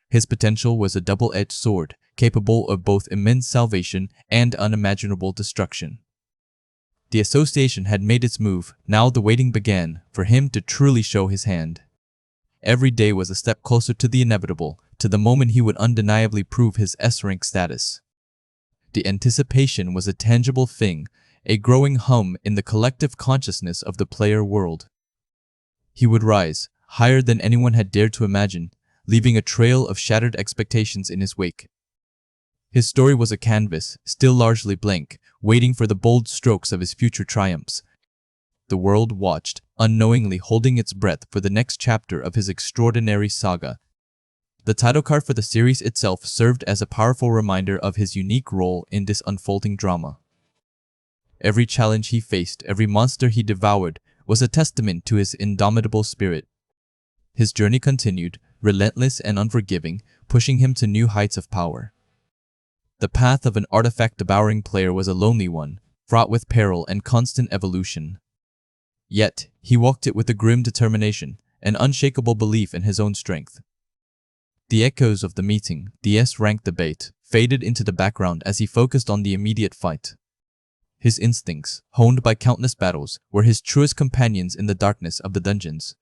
S1: His potential was a double-edged sword, capable of both immense salvation and unimaginable destruction. The association had made its move, now the waiting began, for him to truly show his hand. Every day was a step closer to the inevitable, to the moment he would undeniably prove his S-rank status. The anticipation was a tangible thing, a growing hum in the collective consciousness of the player world. He would rise, higher than anyone had dared to imagine, leaving a trail of shattered expectations in his wake. His story was a canvas, still largely blank, waiting for the bold strokes of his future triumphs. The world watched, unknowingly holding its breath for the next chapter of his extraordinary saga. The title card for the series itself served as a powerful reminder of his unique role in this unfolding drama. Every challenge he faced, every monster he devoured, was a testament to his indomitable spirit. His journey continued, relentless and unforgiving, pushing him to new heights of power. The path of an artifact-devouring player was a lonely one, fraught with peril and constant evolution. Yet, he walked it with a grim determination, an unshakable belief in his own strength. The echoes of the meeting, the S-rank debate, faded into the background as he focused on the immediate fight. His instincts, honed by countless battles, were his truest companions in the darkness of the dungeons.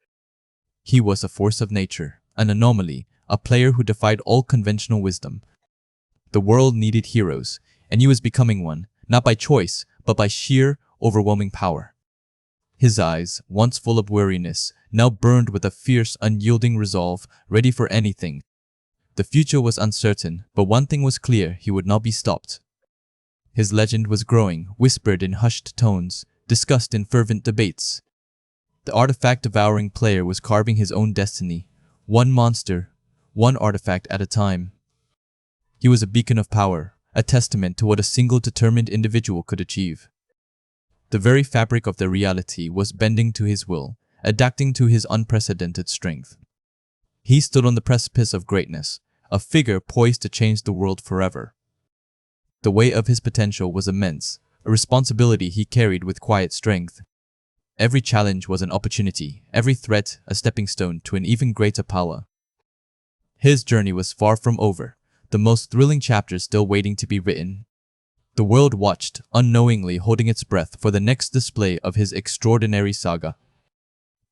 S1: He was a force of nature, an anomaly, a player who defied all conventional wisdom. The world needed heroes, and he was becoming one, not by choice, but by sheer, overwhelming power. His eyes, once full of weariness, now burned with a fierce, unyielding resolve, ready for anything. The future was uncertain, but one thing was clear: he would not be stopped. His legend was growing, whispered in hushed tones, discussed in fervent debates. The artifact devouring player was carving his own destiny, one monster, one artifact at a time. He was a beacon of power, a testament to what a single determined individual could achieve. The very fabric of their reality was bending to his will, adapting to his unprecedented strength. He stood on the precipice of greatness, a figure poised to change the world forever. The weight of his potential was immense, a responsibility he carried with quiet strength. Every challenge was an opportunity, every threat a stepping stone to an even greater power. His journey was far from over, the most thrilling chapters still waiting to be written. The world watched, unknowingly holding its breath for the next display of his extraordinary saga.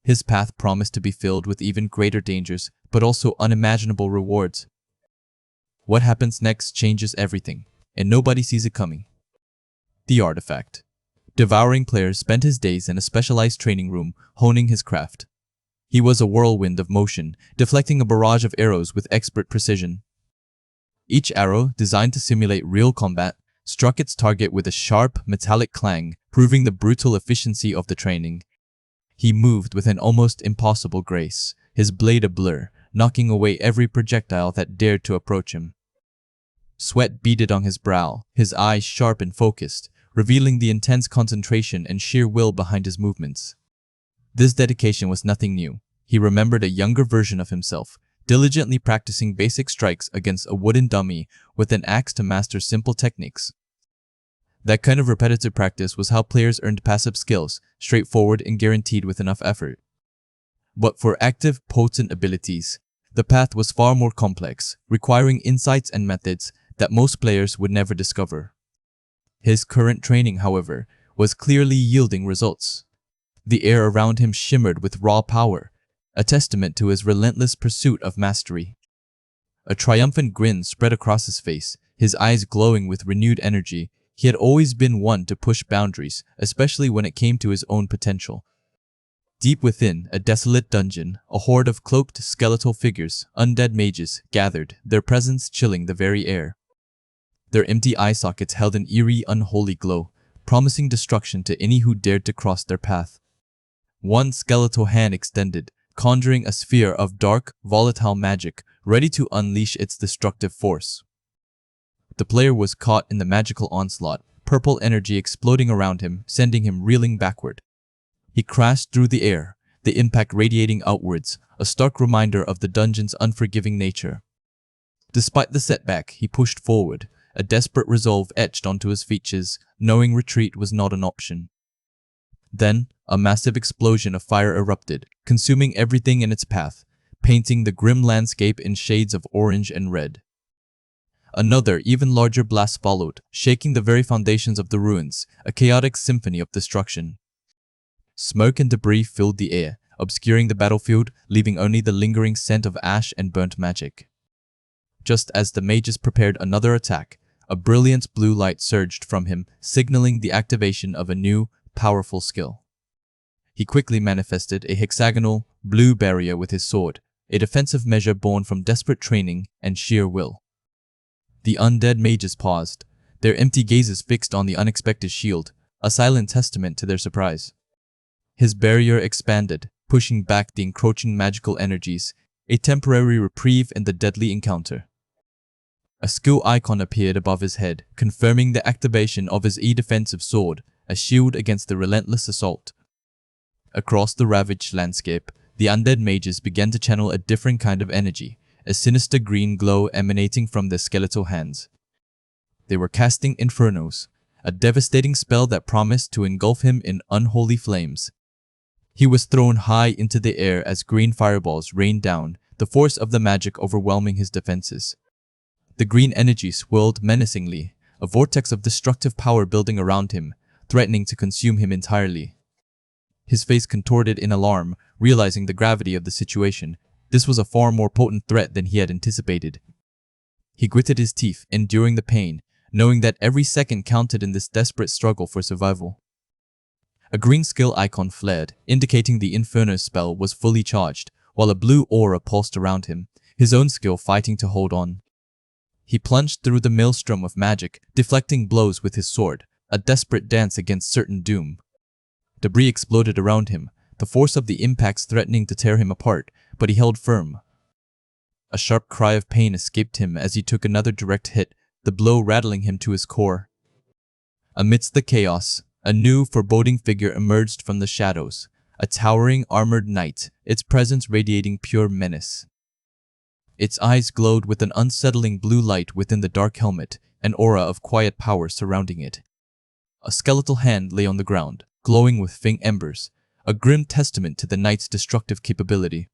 S1: His path promised to be filled with even greater dangers, but also unimaginable rewards. What happens next changes everything, and nobody sees it coming. The artifact. Devouring player spent his days in a specialized training room, honing his craft. He was a whirlwind of motion, deflecting a barrage of arrows with expert precision. Each arrow, designed to simulate real combat, struck its target with a sharp, metallic clang, proving the brutal efficiency of the training. He moved with an almost impossible grace, his blade a blur, knocking away every projectile that dared to approach him. Sweat beaded on his brow, his eyes sharp and focused, revealing the intense concentration and sheer will behind his movements. This dedication was nothing new. He remembered a younger version of himself, diligently practicing basic strikes against a wooden dummy with an axe to master simple techniques. That kind of repetitive practice was how players earned passive skills, straightforward and guaranteed with enough effort. But for active, potent abilities, the path was far more complex, requiring insights and methods that most players would never discover. His current training, however, was clearly yielding results. The air around him shimmered with raw power, a testament to his relentless pursuit of mastery. A triumphant grin spread across his face, his eyes glowing with renewed energy. He had always been one to push boundaries, especially when it came to his own potential. Deep within a desolate dungeon, a horde of cloaked skeletal figures, undead mages, gathered, their presence chilling the very air. Their empty eye sockets held an eerie, unholy glow, promising destruction to any who dared to cross their path. One skeletal hand extended, conjuring a sphere of dark, volatile magic, ready to unleash its destructive force. The player was caught in the magical onslaught, purple energy exploding around him, sending him reeling backward. He crashed through the air, the impact radiating outwards, a stark reminder of the dungeon's unforgiving nature. Despite the setback, he pushed forward, a desperate resolve etched onto his features, knowing retreat was not an option. Then, a massive explosion of fire erupted, consuming everything in its path, painting the grim landscape in shades of orange and red. Another, even larger blast followed, shaking the very foundations of the ruins, a chaotic symphony of destruction. Smoke and debris filled the air, obscuring the battlefield, leaving only the lingering scent of ash and burnt magic. Just as the mages prepared another attack, a brilliant blue light surged from him, signaling the activation of a new, powerful skill. He quickly manifested a hexagonal, blue barrier with his sword, a defensive measure born from desperate training and sheer will. The undead mages paused, their empty gazes fixed on the unexpected shield, a silent testament to their surprise. His barrier expanded, pushing back the encroaching magical energies, a temporary reprieve in the deadly encounter. A skill icon appeared above his head, confirming the activation of his E-defensive sword, a shield against the relentless assault. Across the ravaged landscape, the undead mages began to channel a different kind of energy, a sinister green glow emanating from their skeletal hands. They were casting infernos, a devastating spell that promised to engulf him in unholy flames. He was thrown high into the air as green fireballs rained down, the force of the magic overwhelming his defenses. The green energy swirled menacingly, a vortex of destructive power building around him, threatening to consume him entirely. His face contorted in alarm, realizing the gravity of the situation. This was a far more potent threat than he had anticipated. He gritted his teeth, enduring the pain, knowing that every second counted in this desperate struggle for survival. A green skill icon flared, indicating the Inferno spell was fully charged, while a blue aura pulsed around him, his own skill fighting to hold on. He plunged through the maelstrom of magic, deflecting blows with his sword, a desperate dance against certain doom. Debris exploded around him, the force of the impacts threatening to tear him apart, but he held firm. A sharp cry of pain escaped him as he took another direct hit, the blow rattling him to his core. Amidst the chaos, a new, foreboding figure emerged from the shadows, a towering, armored knight, its presence radiating pure menace. Its eyes glowed with an unsettling blue light within the dark helmet, an aura of quiet power surrounding it. A skeletal hand lay on the ground, glowing with faint embers, a grim testament to the knight's destructive capability.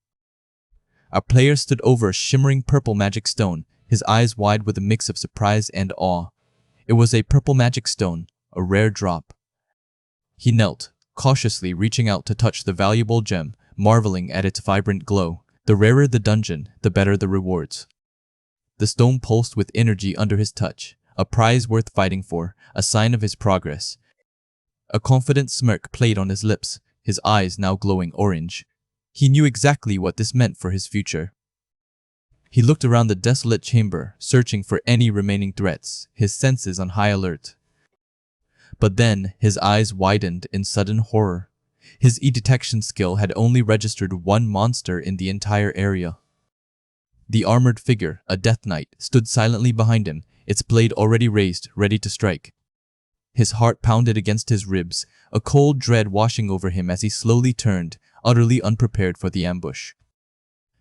S1: Our player stood over a shimmering purple magic stone, his eyes wide with a mix of surprise and awe. It was a purple magic stone, a rare drop. He knelt, cautiously reaching out to touch the valuable gem, marveling at its vibrant glow. The rarer the dungeon, the better the rewards. The stone pulsed with energy under his touch, a prize worth fighting for, a sign of his progress. A confident smirk played on his lips, his eyes now glowing orange. He knew exactly what this meant for his future. He looked around the desolate chamber, searching for any remaining threats, his senses on high alert. But then, his eyes widened in sudden horror. His e-detection skill had only registered one monster in the entire area. The armored figure, a death knight, stood silently behind him, its blade already raised, ready to strike. His heart pounded against his ribs, a cold dread washing over him as he slowly turned, utterly unprepared for the ambush.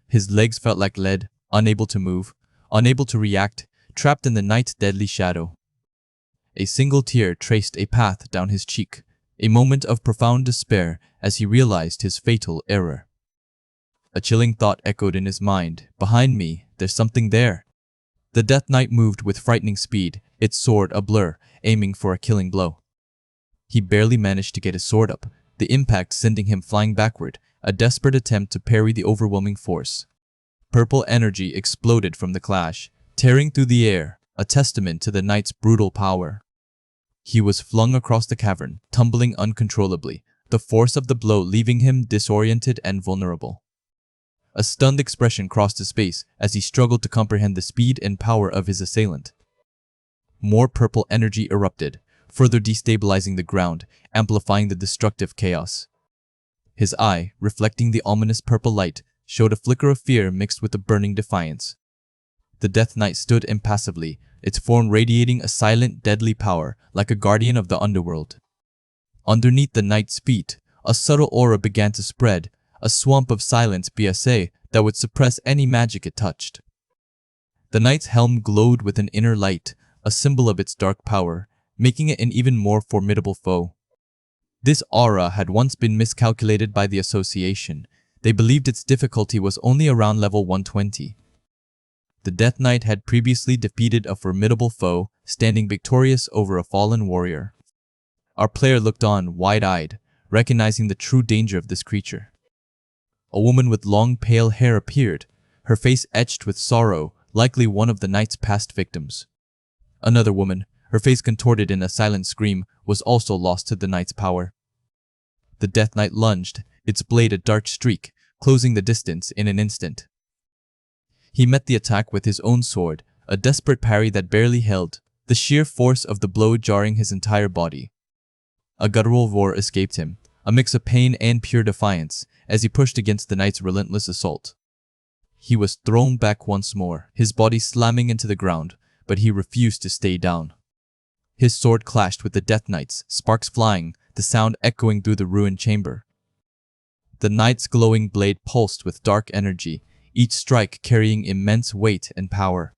S1: His legs felt like lead, unable to move, unable to react, trapped in the night's deadly shadow. A single tear traced a path down his cheek, a moment of profound despair as he realized his fatal error. A chilling thought echoed in his mind. Behind me, there's something there. The Death Knight moved with frightening speed, its sword a blur, aiming for a killing blow. He barely managed to get his sword up, the impact sending him flying backward, a desperate attempt to parry the overwhelming force. Purple energy exploded from the clash, tearing through the air, a testament to the knight's brutal power. He was flung across the cavern, tumbling uncontrollably, the force of the blow leaving him disoriented and vulnerable. A stunned expression crossed his face as he struggled to comprehend the speed and power of his assailant. More purple energy erupted, further destabilizing the ground, amplifying the destructive chaos. His eye, reflecting the ominous purple light, showed a flicker of fear mixed with a burning defiance. The Death Knight stood impassively, its form radiating a silent, deadly power like a guardian of the underworld. Underneath the knight's feet, a subtle aura began to spread, a swamp of silence BSA that would suppress any magic it touched. The knight's helm glowed with an inner light, a symbol of its dark power, making it an even more formidable foe. This aura had once been miscalculated by the association. They believed its difficulty was only around level 120. The Death Knight had previously defeated a formidable foe, standing victorious over a fallen warrior. Our player looked on, wide-eyed, recognizing the true danger of this creature. A woman with long pale hair appeared, her face etched with sorrow, likely one of the knight's past victims. Another woman, her face contorted in a silent scream, was also lost to the knight's power. The Death Knight lunged, its blade a dark streak, closing the distance in an instant. He met the attack with his own sword, a desperate parry that barely held, the sheer force of the blow jarring his entire body. A guttural roar escaped him, a mix of pain and pure defiance, as he pushed against the knight's relentless assault. He was thrown back once more, his body slamming into the ground, but he refused to stay down. His sword clashed with the Death Knight's, sparks flying, the sound echoing through the ruined chamber. The knight's glowing blade pulsed with dark energy, each strike carrying immense weight and power.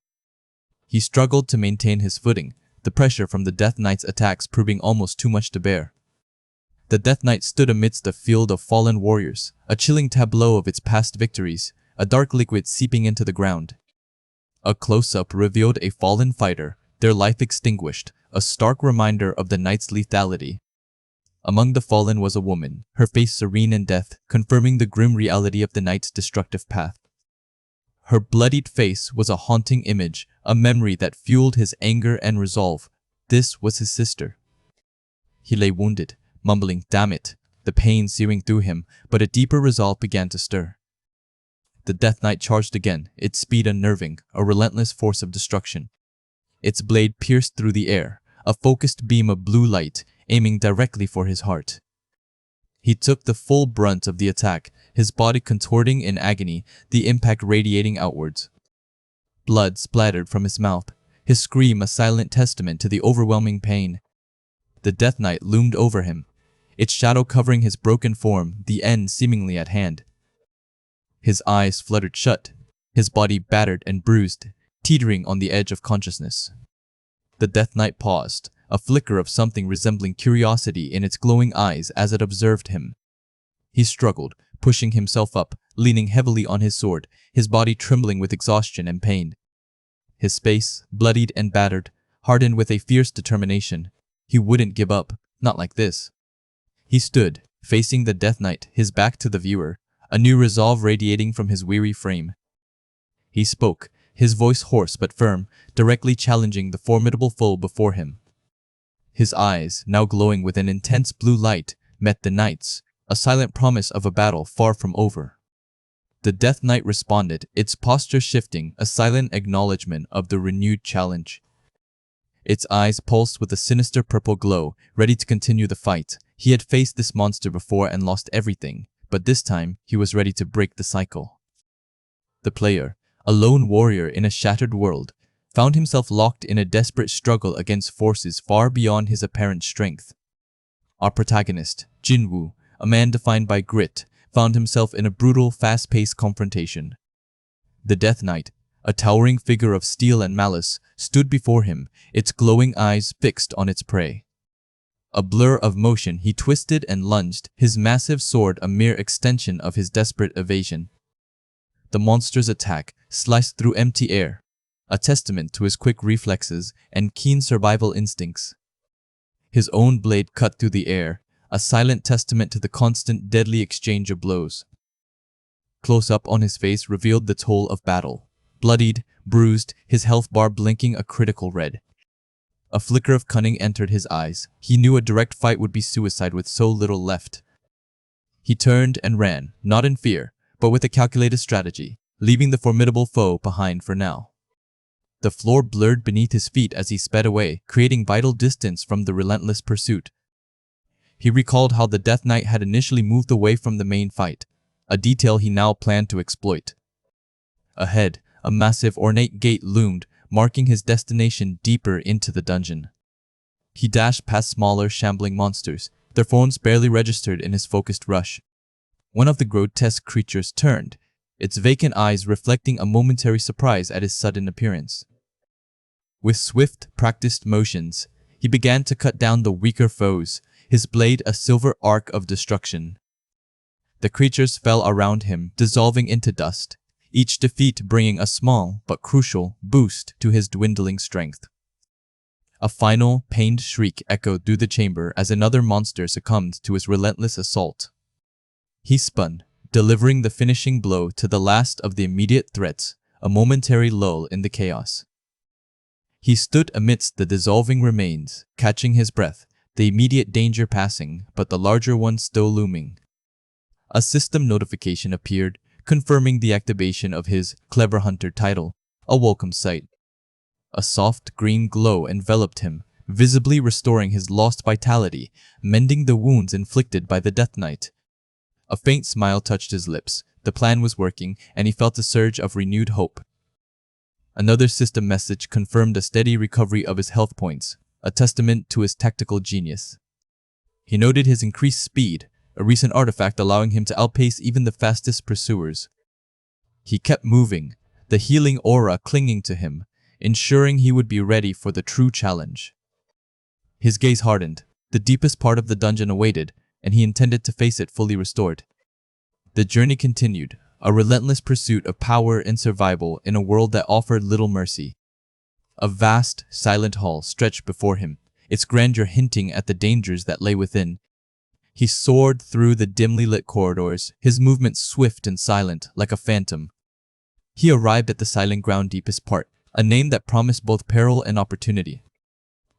S1: He struggled to maintain his footing, the pressure from the Death Knight's attacks proving almost too much to bear. The Death Knight stood amidst a field of fallen warriors, a chilling tableau of its past victories, a dark liquid seeping into the ground. A close-up revealed a fallen fighter, their life extinguished, a stark reminder of the knight's lethality. Among the fallen was a woman, her face serene in death, confirming the grim reality of the knight's destructive path. Her bloodied face was a haunting image, a memory that fueled his anger and resolve. This was his sister. He lay wounded, mumbling, "Damn it," the pain searing through him, but a deeper resolve began to stir. The Death Knight charged again, its speed unnerving, a relentless force of destruction. Its blade pierced through the air, a focused beam of blue light, aiming directly for his heart. He took the full brunt of the attack, his body contorting in agony, the impact radiating outwards. Blood splattered from his mouth, his scream a silent testament to the overwhelming pain. The Death Knight loomed over him, its shadow covering his broken form, the end seemingly at hand. His eyes fluttered shut, his body battered and bruised, teetering on the edge of consciousness. The Death Knight paused, a flicker of something resembling curiosity in its glowing eyes as it observed him. He struggled, pushing himself up, leaning heavily on his sword, his body trembling with exhaustion and pain. His face, bloodied and battered, hardened with a fierce determination. He wouldn't give up, not like this. He stood, facing the Death Knight, his back to the viewer, a new resolve radiating from his weary frame. He spoke, his voice hoarse but firm, directly challenging the formidable foe before him. His eyes, now glowing with an intense blue light, met the knight's, a silent promise of a battle far from over. The Death Knight responded, its posture shifting, a silent acknowledgement of the renewed challenge. Its eyes pulsed with a sinister purple glow, ready to continue the fight. He had faced this monster before and lost everything, but this time he was ready to break the cycle. The player, a lone warrior in a shattered world, found himself locked in a desperate struggle against forces far beyond his apparent strength. Our protagonist, Jinwoo, a man defined by grit, found himself in a brutal, fast-paced confrontation. The Death Knight, a towering figure of steel and malice, stood before him, its glowing eyes fixed on its prey. A blur of motion, he twisted and lunged, his massive sword a mere extension of his desperate evasion. The monster's attack sliced through empty air, a testament to his quick reflexes and keen survival instincts. His own blade cut through the air, a silent testament to the constant deadly exchange of blows. Close up on his face revealed the toll of battle. Bloodied, bruised, his health bar blinking a critical red. A flicker of cunning entered his eyes. He knew a direct fight would be suicide with so little left. He turned and ran, not in fear, but with a calculated strategy, leaving the formidable foe behind for now. The floor blurred beneath his feet as he sped away, creating vital distance from the relentless pursuit. He recalled how the Death Knight had initially moved away from the main fight, a detail he now planned to exploit. Ahead, a massive ornate gate loomed, marking his destination deeper into the dungeon. He dashed past smaller, shambling monsters, their forms barely registered in his focused rush. One of the grotesque creatures turned, its vacant eyes reflecting a momentary surprise at his sudden appearance. With swift, practiced motions, he began to cut down the weaker foes, his blade a silver arc of destruction. The creatures fell around him, dissolving into dust, each defeat bringing a small but crucial boost to his dwindling strength. A final, pained shriek echoed through the chamber as another monster succumbed to his relentless assault. He spun, delivering the finishing blow to the last of the immediate threats, a momentary lull in the chaos. He stood amidst the dissolving remains, catching his breath, the immediate danger passing, but the larger one still looming. A system notification appeared, confirming the activation of his Clever Hunter title, a welcome sight. A soft green glow enveloped him, visibly restoring his lost vitality, mending the wounds inflicted by the Death Knight. A faint smile touched his lips. The plan was working, and he felt a surge of renewed hope. Another system message confirmed a steady recovery of his health points, a testament to his tactical genius. He noted his increased speed, a recent artifact allowing him to outpace even the fastest pursuers. He kept moving, the healing aura clinging to him, ensuring he would be ready for the true challenge. His gaze hardened. The deepest part of the dungeon awaited, and he intended to face it fully restored. The journey continued, a relentless pursuit of power and survival in a world that offered little mercy. A vast, silent hall stretched before him, its grandeur hinting at the dangers that lay within. He soared through the dimly lit corridors, his movements swift and silent, like a phantom. He arrived at the silent ground deepest part, a name that promised both peril and opportunity.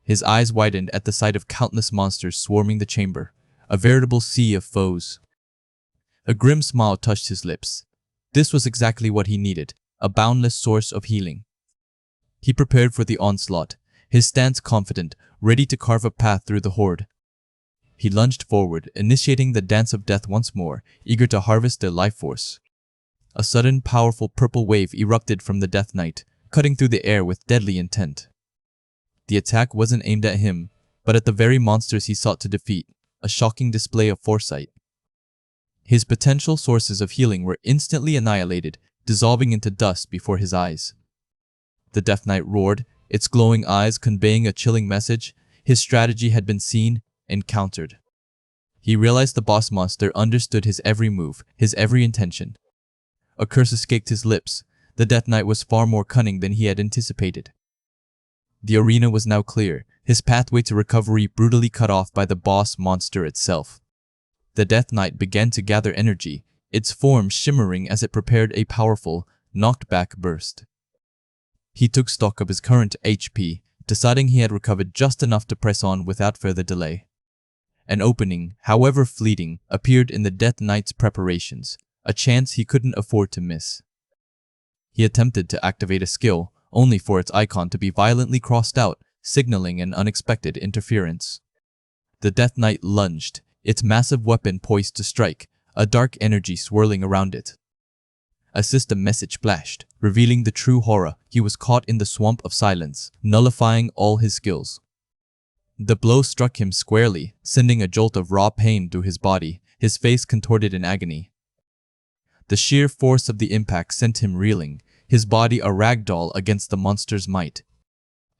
S1: His eyes widened at the sight of countless monsters swarming the chamber, a veritable sea of foes. A grim smile touched his lips. This was exactly what he needed, a boundless source of healing. He prepared for the onslaught, his stance confident, ready to carve a path through the horde. He lunged forward, initiating the dance of death once more, eager to harvest their life force. A sudden, powerful purple wave erupted from the Death Knight, cutting through the air with deadly intent. The attack wasn't aimed at him, but at the very monsters he sought to defeat, a shocking display of foresight. His potential sources of healing were instantly annihilated, dissolving into dust before his eyes. The Death Knight roared, its glowing eyes conveying a chilling message. His strategy had been seen and countered. He realized the boss monster understood his every move, his every intention. A curse escaped his lips. The Death Knight was far more cunning than he had anticipated. The arena was now clear, his pathway to recovery brutally cut off by the boss monster itself. The Death Knight began to gather energy, its form shimmering as it prepared a powerful, knocked-back burst. He took stock of his current HP, deciding he had recovered just enough to press on without further delay. An opening, however fleeting, appeared in the Death Knight's preparations, a chance he couldn't afford to miss. He attempted to activate a skill, only for its icon to be violently crossed out, signaling an unexpected interference. The Death Knight lunged, its massive weapon poised to strike, a dark energy swirling around it. A system message flashed, revealing the true horror. He was caught in the swamp of silence, nullifying all his skills. The blow struck him squarely, sending a jolt of raw pain through his body, his face contorted in agony. The sheer force of the impact sent him reeling, his body a ragdoll against the monster's might.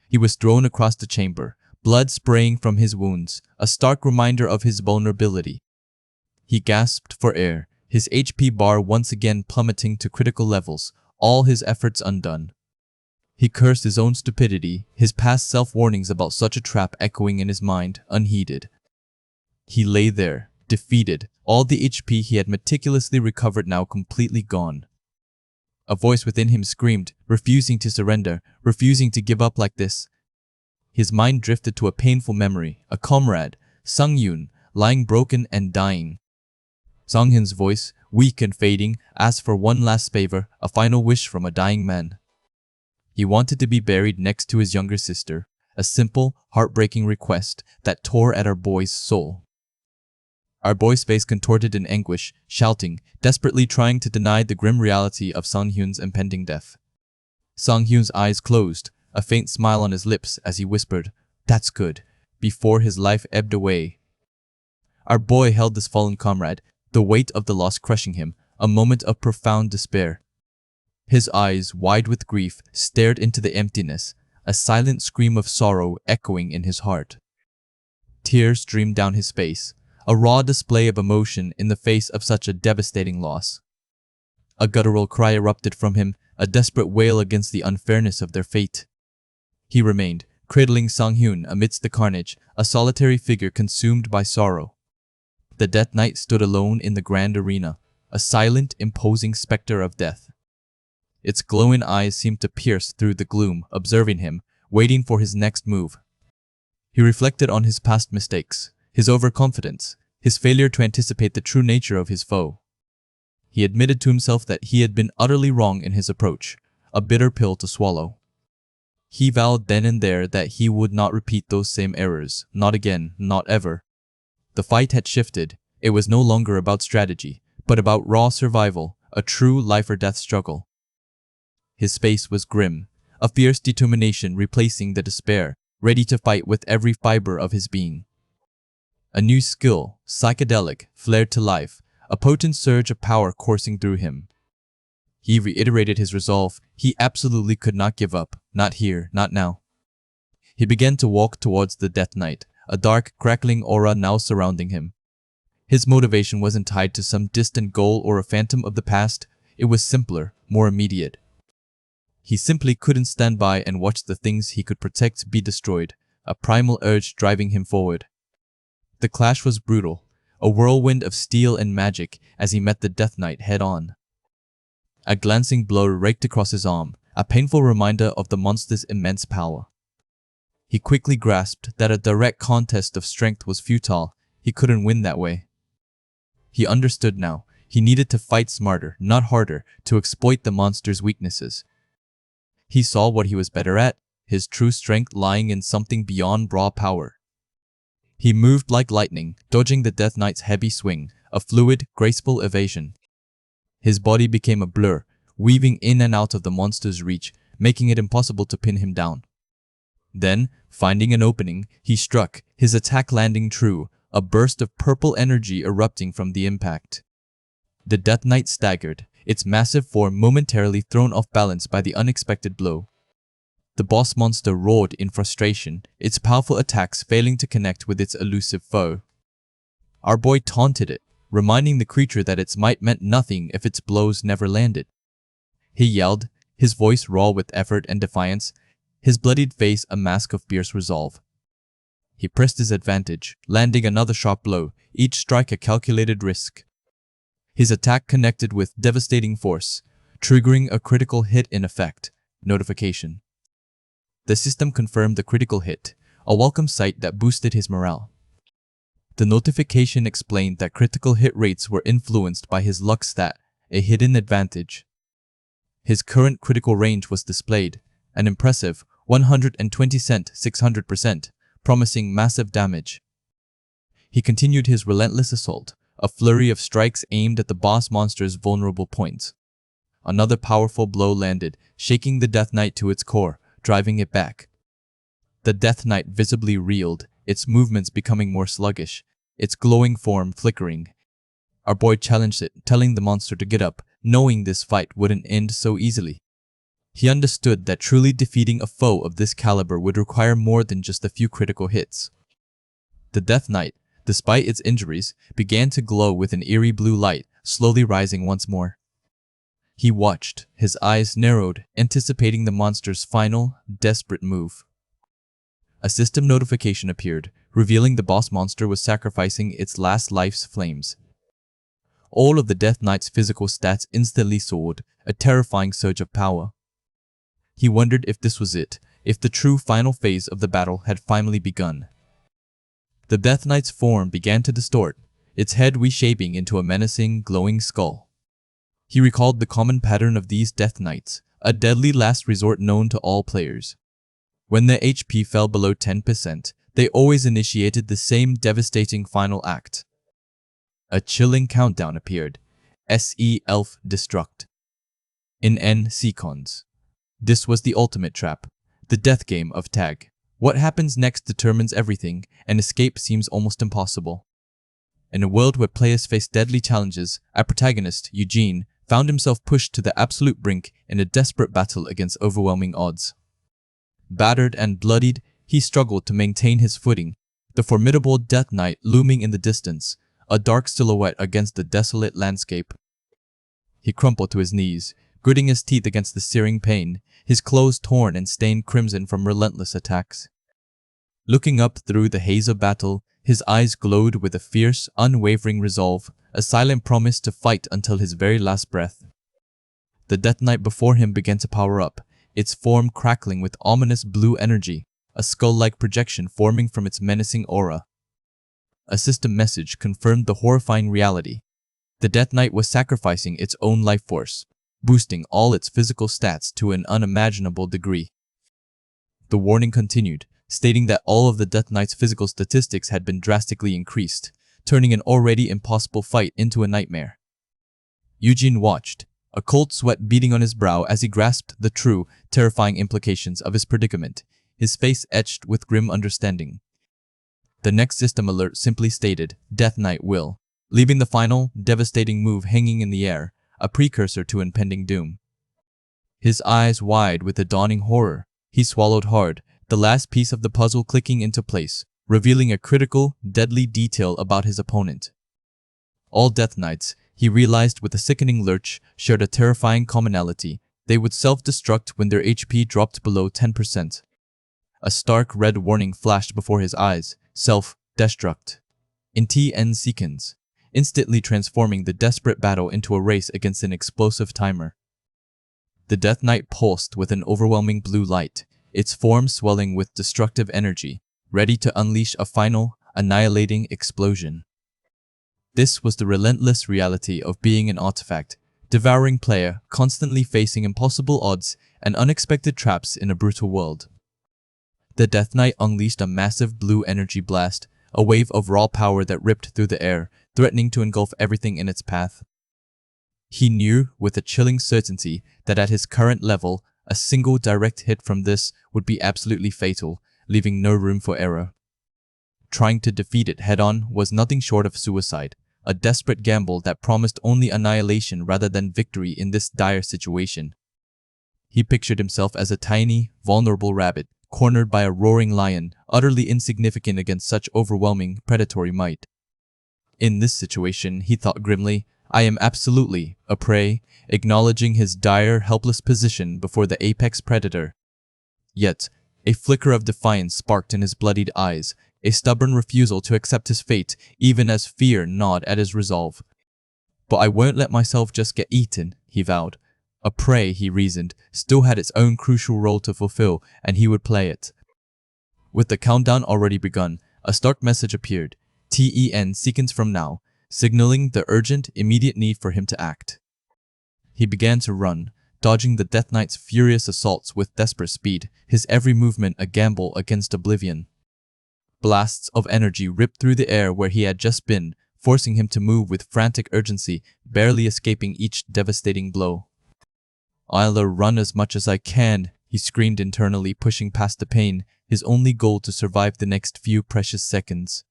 S1: He was thrown across the chamber, blood spraying from his wounds, a stark reminder of his vulnerability. He gasped for air, his HP bar once again plummeting to critical levels, all his efforts undone. He cursed his own stupidity, his past self-warnings about such a trap echoing in his mind, unheeded. He lay there, defeated, all the HP he had meticulously recovered now completely gone. A voice within him screamed, refusing to surrender, refusing to give up like this. His mind drifted to a painful memory, a comrade, Sung-Yoon, lying broken and dying. Sung-Hyun's voice, weak and fading, asked for one last favor, a final wish from a dying man. He wanted to be buried next to his younger sister, a simple, heartbreaking request that tore at our boy's soul. Our boy's face contorted in anguish, shouting, desperately trying to deny the grim reality of Sung-Hyun's impending death. Sung-Hyun's eyes closed, a faint smile on his lips as he whispered, "That's good," before his life ebbed away. Our boy held this fallen comrade, the weight of the loss crushing him, a moment of profound despair. His eyes, wide with grief, stared into the emptiness, a silent scream of sorrow echoing in his heart. Tears streamed down his face, a raw display of emotion in the face of such a devastating loss. A guttural cry erupted from him, a desperate wail against the unfairness of their fate. He remained, cradling Sung-Hyun amidst the carnage, a solitary figure consumed by sorrow. The Death Knight stood alone in the grand arena, a silent, imposing specter of death. Its glowing eyes seemed to pierce through the gloom, observing him, waiting for his next move. He reflected on his past mistakes, his overconfidence, his failure to anticipate the true nature of his foe. He admitted to himself that he had been utterly wrong in his approach, a bitter pill to swallow. He vowed then and there that he would not repeat those same errors, not again, not ever. The fight had shifted. It was no longer about strategy, but about raw survival, a true life-or-death struggle. His face was grim, a fierce determination replacing the despair, ready to fight with every fiber of his being. A new skill, psychedelic, flared to life, a potent surge of power coursing through him. He reiterated his resolve. He absolutely could not give up, not here, not now. He began to walk towards the Death Knight, a dark, crackling aura now surrounding him. His motivation wasn't tied to some distant goal or a phantom of the past. It was simpler, more immediate. He simply couldn't stand by and watch the things he could protect be destroyed, a primal urge driving him forward. The clash was brutal, a whirlwind of steel and magic as he met the Death Knight head-on. A glancing blow raked across his arm, a painful reminder of the monster's immense power. He quickly grasped that a direct contest of strength was futile. He couldn't win that way. He understood now. He needed to fight smarter, not harder, to exploit the monster's weaknesses. He saw what he was better at, his true strength lying in something beyond raw power. He moved like lightning, dodging the Death Knight's heavy swing, a fluid, graceful evasion. His body became a blur, weaving in and out of the monster's reach, making it impossible to pin him down. Then, finding an opening, he struck, his attack landing true, a burst of purple energy erupting from the impact. The Death Knight staggered, its massive form momentarily thrown off balance by the unexpected blow. The boss monster roared in frustration, its powerful attacks failing to connect with its elusive foe. Our boy taunted it, reminding the creature that its might meant nothing if its blows never landed. He yelled, his voice raw with effort and defiance, his bloodied face a mask of fierce resolve. He pressed his advantage, landing another sharp blow, each strike a calculated risk. His attack connected with devastating force, triggering a critical hit in effect. Notification. The system confirmed the critical hit, a welcome sight that boosted his morale. The notification explained that critical hit rates were influenced by his luck stat, a hidden advantage. His current critical range was displayed, an impressive 120% 600%, promising massive damage. He continued his relentless assault, a flurry of strikes aimed at the boss monster's vulnerable points. Another powerful blow landed, shaking the Death Knight to its core, driving it back. The Death Knight visibly reeled, its movements becoming more sluggish, its glowing form flickering. Our boy challenged it, telling the monster to get up, knowing this fight wouldn't end so easily. He understood that truly defeating a foe of this caliber would require more than just a few critical hits. The Death Knight, despite its injuries, began to glow with an eerie blue light, slowly rising once more. He watched, his eyes narrowed, anticipating the monster's final, desperate move. A system notification appeared, revealing the boss monster was sacrificing its last life's flames. All of the Death Knight's physical stats instantly soared, a terrifying surge of power. He wondered if this was it, if the true final phase of the battle had finally begun. The Death Knight's form began to distort, its head reshaping into a menacing, glowing skull. He recalled the common pattern of these Death Knights, a deadly last resort known to all players. When their HP fell below 10%, they always initiated the same devastating final act. A chilling countdown appeared. SE Elf Destruct. In GrimScans. This was the ultimate trap, the death game of tag. What happens next determines everything, and escape seems almost impossible. In a world where players face deadly challenges, our protagonist, Eugene, found himself pushed to the absolute brink in a desperate battle against overwhelming odds. Battered and bloodied, he struggled to maintain his footing, the formidable Death Knight looming in the distance, a dark silhouette against the desolate landscape. He crumpled to his knees, gritting his teeth against the searing pain, his clothes torn and stained crimson from relentless attacks. Looking up through the haze of battle, his eyes glowed with a fierce, unwavering resolve, a silent promise to fight until his very last breath. The Death Knight before him began to power up, its form crackling with ominous blue energy, a skull-like projection forming from its menacing aura. A system message confirmed the horrifying reality. The Death Knight was sacrificing its own life force, boosting all its physical stats to an unimaginable degree. The warning continued, stating that all of the Death Knight's physical statistics had been drastically increased, turning an already impossible fight into a nightmare. Eugene watched, a cold sweat beading on his brow as he grasped the true, terrifying implications of his predicament, his face etched with grim understanding. The next system alert simply stated, Death Knight will, leaving the final, devastating move hanging in the air, a precursor to impending doom. His eyes wide with the dawning horror, he swallowed hard, the last piece of the puzzle clicking into place, revealing a critical, deadly detail about his opponent. All Death Knights, he realized with a sickening lurch, shared a terrifying commonality. They would self-destruct when their HP dropped below 10%. A stark red warning flashed before his eyes, self-destruct. In GrimScans, instantly transforming the desperate battle into a race against an explosive timer. The Death Knight pulsed with an overwhelming blue light, its form swelling with destructive energy, ready to unleash a final, annihilating explosion. This was the relentless reality of being an artifact, devouring player, constantly facing impossible odds and unexpected traps in a brutal world. The Death Knight unleashed a massive blue energy blast, a wave of raw power that ripped through the air, threatening to engulf everything in its path. He knew with a chilling certainty that at his current level, a single direct hit from this would be absolutely fatal, leaving no room for error. Trying to defeat it head-on was nothing short of suicide, a desperate gamble that promised only annihilation rather than victory in this dire situation. He pictured himself as a tiny, vulnerable rabbit, cornered by a roaring lion, utterly insignificant against such overwhelming predatory might. In this situation, he thought grimly, I am absolutely a prey, acknowledging his dire, helpless position before the apex predator. Yet, a flicker of defiance sparked in his bloodied eyes, a stubborn refusal to accept his fate, even as fear gnawed at his resolve. But I won't let myself just get eaten, he vowed. A prey, he reasoned, still had its own crucial role to fulfill, and he would play it. With the countdown already begun, a stark message appeared, TEN seconds from now, signaling the urgent, immediate need for him to act. He began to run, dodging the Death Knight's furious assaults with desperate speed, his every movement a gamble against oblivion. Blasts of energy ripped through the air where he had just been, forcing him to move with frantic urgency, barely escaping each devastating blow. I'll run as much as I can, he screamed internally, pushing past the pain, his only goal to survive the next few precious seconds.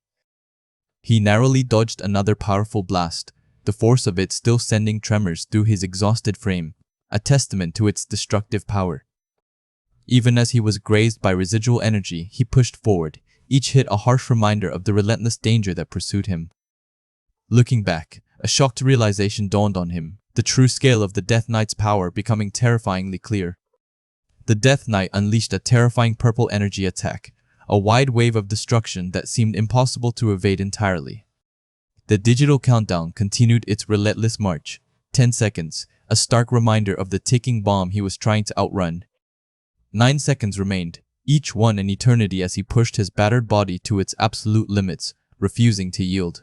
S1: He narrowly dodged another powerful blast, the force of it still sending tremors through his exhausted frame, a testament to its destructive power. Even as he was grazed by residual energy, he pushed forward, each hit a harsh reminder of the relentless danger that pursued him. Looking back, a shocked realization dawned on him, the true scale of the Death Knight's power becoming terrifyingly clear. The Death Knight unleashed a terrifying purple energy attack, a wide wave of destruction that seemed impossible to evade entirely. The digital countdown continued its relentless march. 10 seconds, a stark reminder of the ticking bomb he was trying to outrun. 9 seconds remained, each one an eternity as he pushed his battered body to its absolute limits, refusing to yield.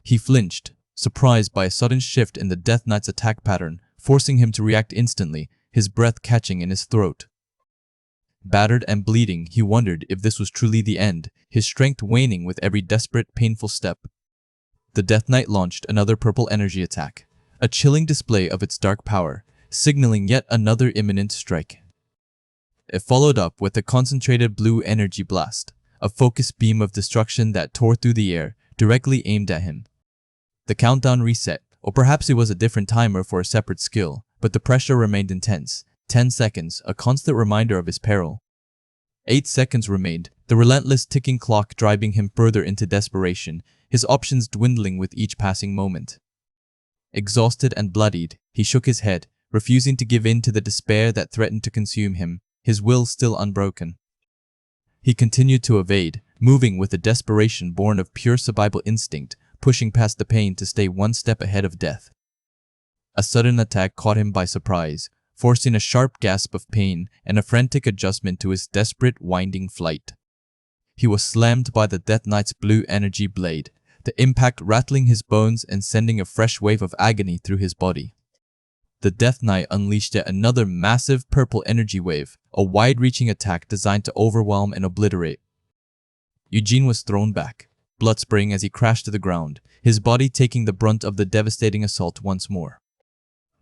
S1: He flinched, surprised by a sudden shift in the Death Knight's attack pattern, forcing him to react instantly, his breath catching in his throat. Battered and bleeding, he wondered if this was truly the end, his strength waning with every desperate, painful step. The Death Knight launched another purple energy attack, a chilling display of its dark power, signaling yet another imminent strike. It followed up with a concentrated blue energy blast, a focused beam of destruction that tore through the air, directly aimed at him. The countdown reset, or perhaps it was a different timer for a separate skill, but the pressure remained intense. 10 seconds, a constant reminder of his peril. 8 seconds remained, the relentless ticking clock driving him further into desperation, his options dwindling with each passing moment. Exhausted and bloodied, he shook his head, refusing to give in to the despair that threatened to consume him, his will still unbroken. He continued to evade, moving with a desperation born of pure survival instinct, pushing past the pain to stay one step ahead of death. A sudden attack caught him by surprise, forcing a sharp gasp of pain and a frantic adjustment to his desperate, winding flight. He was slammed by the Death Knight's blue energy blade, the impact rattling his bones and sending a fresh wave of agony through his body. The Death Knight unleashed yet another massive purple energy wave, a wide-reaching attack designed to overwhelm and obliterate. Eugene was thrown back, blood spraying as he crashed to the ground, his body taking the brunt of the devastating assault once more.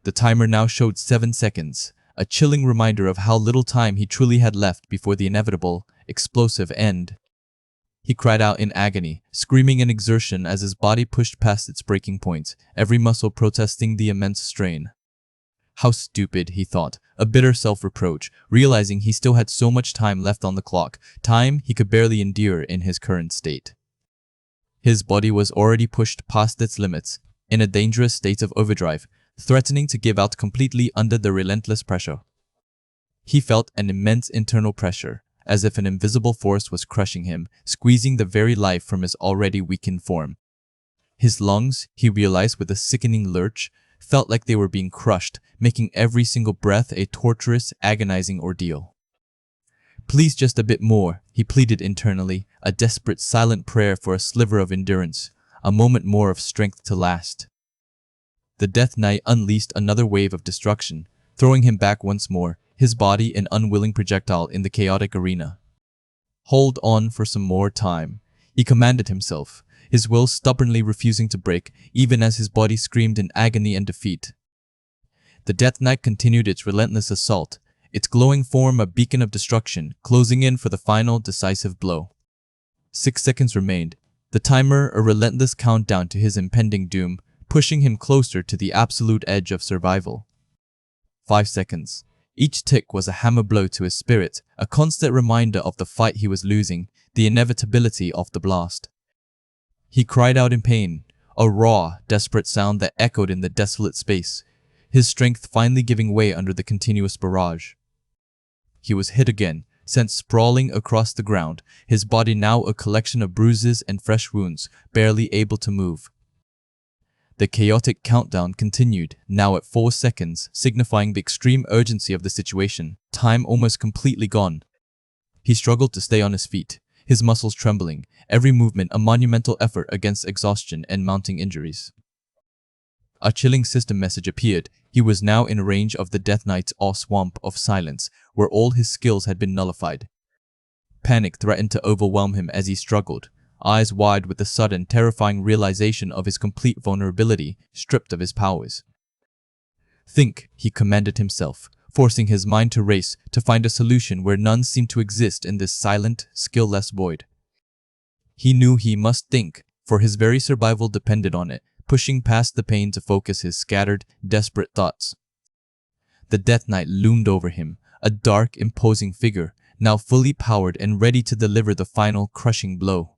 S1: The timer now showed 7 seconds, a chilling reminder of how little time he truly had left before the inevitable, explosive end. He cried out in agony, screaming in exertion as his body pushed past its breaking point, every muscle protesting the immense strain. How stupid, he thought, a bitter self-reproach, realizing he still had so much time left on the clock, time he could barely endure in his current state. His body was already pushed past its limits, in a dangerous state of overdrive, threatening to give out completely under the relentless pressure. He felt an immense internal pressure, as if an invisible force was crushing him, squeezing the very life from his already weakened form. His lungs, he realized with a sickening lurch, felt like they were being crushed, making every single breath a torturous, agonizing ordeal. Please just a bit more, he pleaded internally, a desperate, silent prayer for a sliver of endurance, a moment more of strength to last. The Death Knight unleashed another wave of destruction, throwing him back once more, his body an unwilling projectile in the chaotic arena. Hold on for some more time, he commanded himself, his will stubbornly refusing to break, even as his body screamed in agony and defeat. The Death Knight continued its relentless assault, its glowing form a beacon of destruction, closing in for the final, decisive blow. 6 seconds remained, the timer a relentless countdown to his impending doom, pushing him closer to the absolute edge of survival. 5 seconds. Each tick was a hammer blow to his spirit, a constant reminder of the fight he was losing, the inevitability of the blast. He cried out in pain, a raw, desperate sound that echoed in the desolate space, his strength finally giving way under the continuous barrage. He was hit again, sent sprawling across the ground, his body now a collection of bruises and fresh wounds, barely able to move. The chaotic countdown continued, now at 4 seconds, signifying the extreme urgency of the situation, time almost completely gone. He struggled to stay on his feet, his muscles trembling, every movement a monumental effort against exhaustion and mounting injuries. A chilling system message appeared. He was now in range of the Death Knight's swamp of silence, where all his skills had been nullified. Panic threatened to overwhelm him as he struggled, eyes wide with the sudden, terrifying realization of his complete vulnerability, stripped of his powers. Think, he commanded himself, forcing his mind to race to find a solution where none seemed to exist in this silent, skill-less void. He knew he must think, for his very survival depended on it, pushing past the pain to focus his scattered, desperate thoughts. The Death Knight loomed over him, a dark, imposing figure, now fully powered and ready to deliver the final, crushing blow.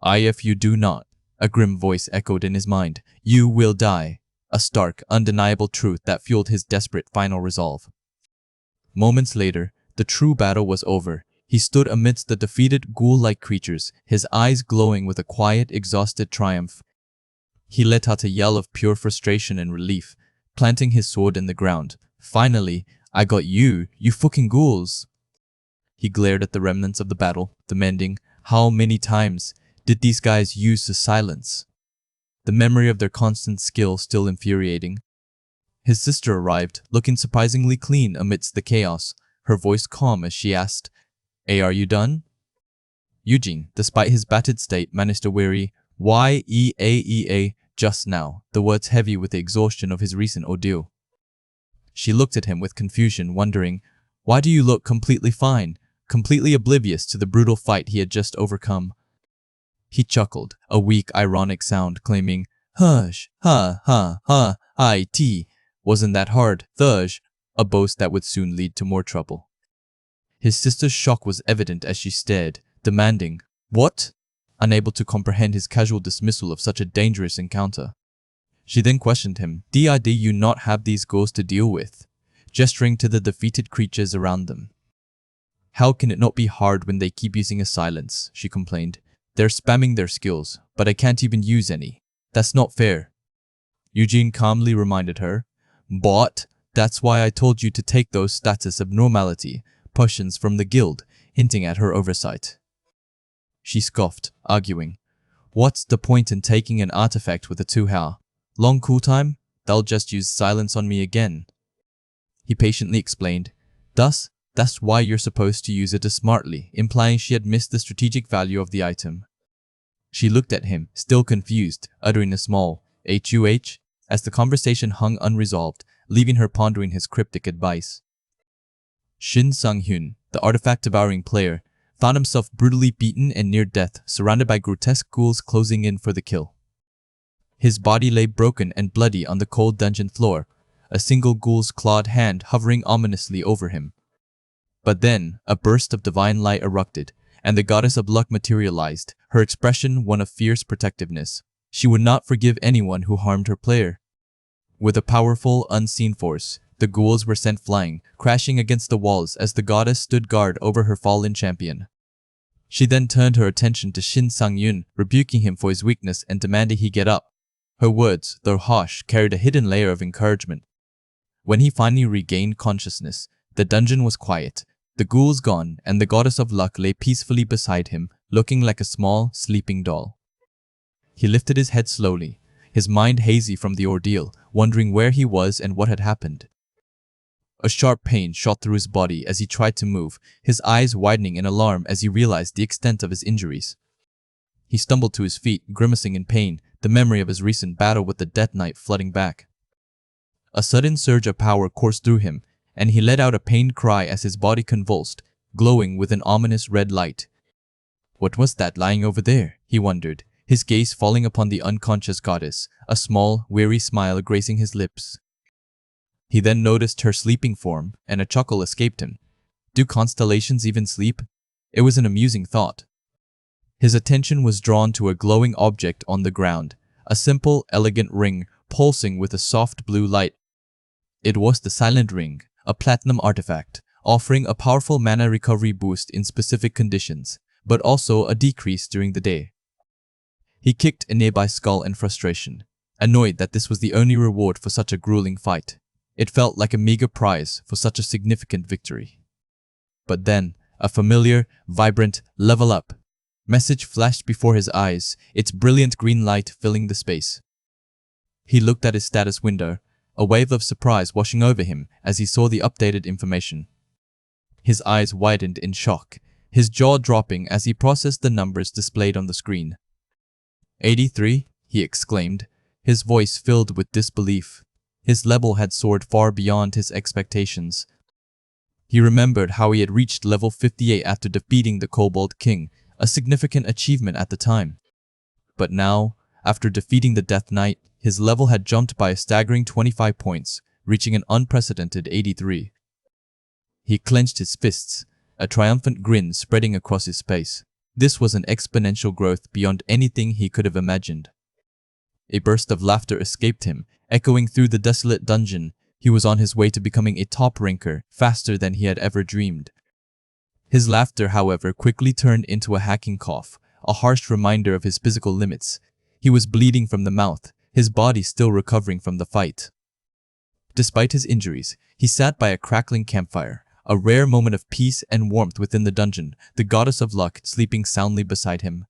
S1: If you do not, a grim voice echoed in his mind, you will die, a stark, undeniable truth that fueled his desperate final resolve. Moments later, the true battle was over. He stood amidst the defeated ghoul-like creatures, his eyes glowing with a quiet, exhausted triumph. He let out a yell of pure frustration and relief, planting his sword in the ground. Finally, I got you, you fucking ghouls. He glared at the remnants of the battle, demanding, how many times did these guys use the silence? The memory of their constant skill still infuriating. His sister arrived, looking surprisingly clean amidst the chaos, her voice calm as she asked, are you done? Eugene, despite his battered state, managed to weary Y-E-A-E-A just now, the words heavy with the exhaustion of his recent ordeal. She looked at him with confusion, wondering, why do you look completely fine, completely oblivious to the brutal fight he had just overcome? He chuckled, a weak, ironic sound, claiming, hush, it wasn't that hard, thush, a boast that would soon lead to more trouble. His sister's shock was evident as she stared, demanding, what? Unable to comprehend his casual dismissal of such a dangerous encounter. She then questioned him, did you not have these ghouls to deal with? Gesturing to the defeated creatures around them. How can it not be hard when they keep using a silence, she complained. They're spamming their skills, but I can't even use any. That's not fair. Eugene calmly reminded her, but that's why I told you to take those status abnormality potions from the guild, hinting at her oversight. She scoffed, arguing, what's the point in taking an artifact with a 2-hour? Long cooltime? They'll just use silence on me again. He patiently explained, thus, that's why you're supposed to use it smartly, implying she had missed the strategic value of the item. She looked at him, still confused, uttering a small "H-U-H" as the conversation hung unresolved, leaving her pondering his cryptic advice. Shin Sang-hyun, the artifact-devouring player, found himself brutally beaten and near death, surrounded by grotesque ghouls closing in for the kill. His body lay broken and bloody on the cold dungeon floor, a single ghoul's clawed hand hovering ominously over him. But then, a burst of divine light erupted, and the goddess of luck materialized, her expression one of fierce protectiveness. She would not forgive anyone who harmed her player. With a powerful, unseen force, the ghouls were sent flying, crashing against the walls as the goddess stood guard over her fallen champion. She then turned her attention to Shin Sang-hyun, rebuking him for his weakness and demanding he get up. Her words, though harsh, carried a hidden layer of encouragement. When he finally regained consciousness, the dungeon was quiet, the ghouls gone, and the goddess of luck lay peacefully beside him, looking like a small, sleeping doll. He lifted his head slowly, his mind hazy from the ordeal, wondering where he was and what had happened. A sharp pain shot through his body as he tried to move, his eyes widening in alarm as he realized the extent of his injuries. He stumbled to his feet, grimacing in pain, the memory of his recent battle with the Death Knight flooding back. A sudden surge of power coursed through him, and he let out a pained cry as his body convulsed, glowing with an ominous red light. What was that lying over there? He wondered, his gaze falling upon the unconscious goddess, a small, weary smile gracing his lips. He then noticed her sleeping form, and a chuckle escaped him. Do constellations even sleep? It was an amusing thought. His attention was drawn to a glowing object on the ground, a simple, elegant ring pulsing with a soft blue light. It was the Silent Ring, a platinum artifact, offering a powerful mana recovery boost in specific conditions, but also a decrease during the day. He kicked a nearby skull in frustration, annoyed that this was the only reward for such a grueling fight. It felt like a meager prize for such a significant victory. But then, a familiar, vibrant, level up message flashed before his eyes, its brilliant green light filling the space. He looked at his status window, a wave of surprise washing over him as he saw the updated information. His eyes widened in shock, his jaw dropping as he processed the numbers displayed on the screen. 83, he exclaimed, his voice filled with disbelief. His level had soared far beyond his expectations. He remembered how he had reached level 58 after defeating the Kobold King, a significant achievement at the time. But now, after defeating the Death Knight, his level had jumped by a staggering 25 points, reaching an unprecedented 83. He clenched his fists, a triumphant grin spreading across his face. This was an exponential growth beyond anything he could have imagined. A burst of laughter escaped him, echoing through the desolate dungeon. He was on his way to becoming a top ranker, faster than he had ever dreamed. His laughter, however, quickly turned into a hacking cough, a harsh reminder of his physical limits. He was bleeding from the mouth, his body still recovering from the fight. Despite his injuries, he sat by a crackling campfire, a rare moment of peace and warmth within the dungeon, the goddess of luck sleeping soundly beside him.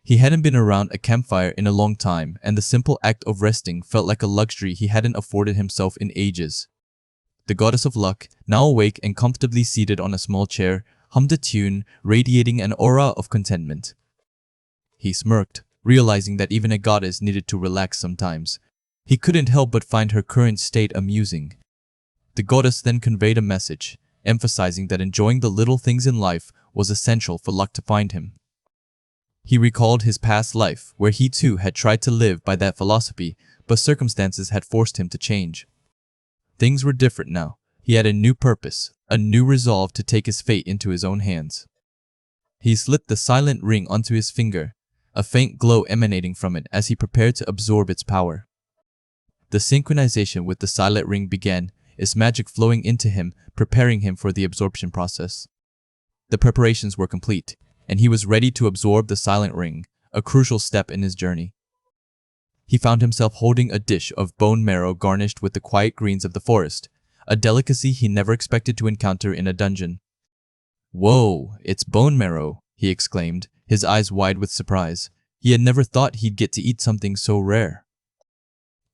S1: He hadn't been around a campfire in a long time, and the simple act of resting felt like a luxury he hadn't afforded himself in ages. The goddess of luck, now awake and comfortably seated on a small chair, hummed a tune, radiating an aura of contentment. He smirked, realizing that even a goddess needed to relax sometimes. He couldn't help but find her current state amusing. The goddess then conveyed a message, emphasizing that enjoying the little things in life was essential for luck to find him. He recalled his past life, where he too had tried to live by that philosophy, but circumstances had forced him to change. Things were different now. He had a new purpose, a new resolve to take his fate into his own hands. He slipped the silent ring onto his finger, a faint glow emanating from it as he prepared to absorb its power. The synchronization with the silent ring began, its magic flowing into him, preparing him for the absorption process. The preparations were complete, and he was ready to absorb the silent ring, a crucial step in his journey. He found himself holding a dish of bone marrow garnished with the quiet greens of the forest, a delicacy he never expected to encounter in a dungeon. "Whoa, it's bone marrow," he exclaimed, his eyes wide with surprise. He had never thought he'd get to eat something so rare.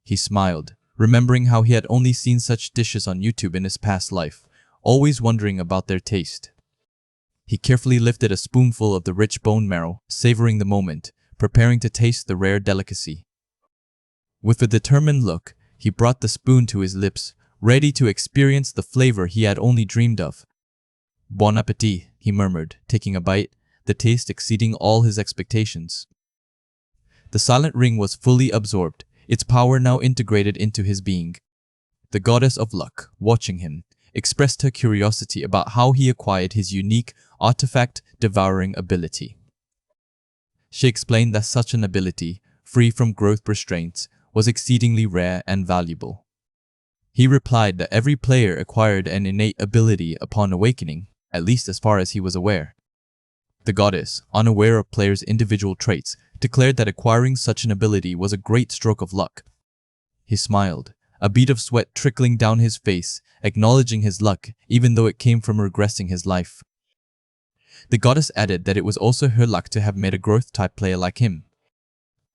S1: He smiled, remembering how he had only seen such dishes on YouTube in his past life, always wondering about their taste. He carefully lifted a spoonful of the rich bone marrow, savoring the moment, preparing to taste the rare delicacy. With a determined look, he brought the spoon to his lips, ready to experience the flavor he had only dreamed of. "Bon appétit," he murmured, taking a bite, the taste exceeding all his expectations. The silent ring was fully absorbed, its power now integrated into his being. The goddess of luck, watching him, expressed her curiosity about how he acquired his unique artifact devouring ability. She explained that such an ability, free from growth restraints, was exceedingly rare and valuable. He replied that every player acquired an innate ability upon awakening, at least as far as he was aware. The goddess, unaware of players' individual traits, declared that acquiring such an ability was a great stroke of luck. He smiled, a bead of sweat trickling down his face, acknowledging his luck even though it came from regressing his life. The goddess added that it was also her luck to have met a growth-type player like him.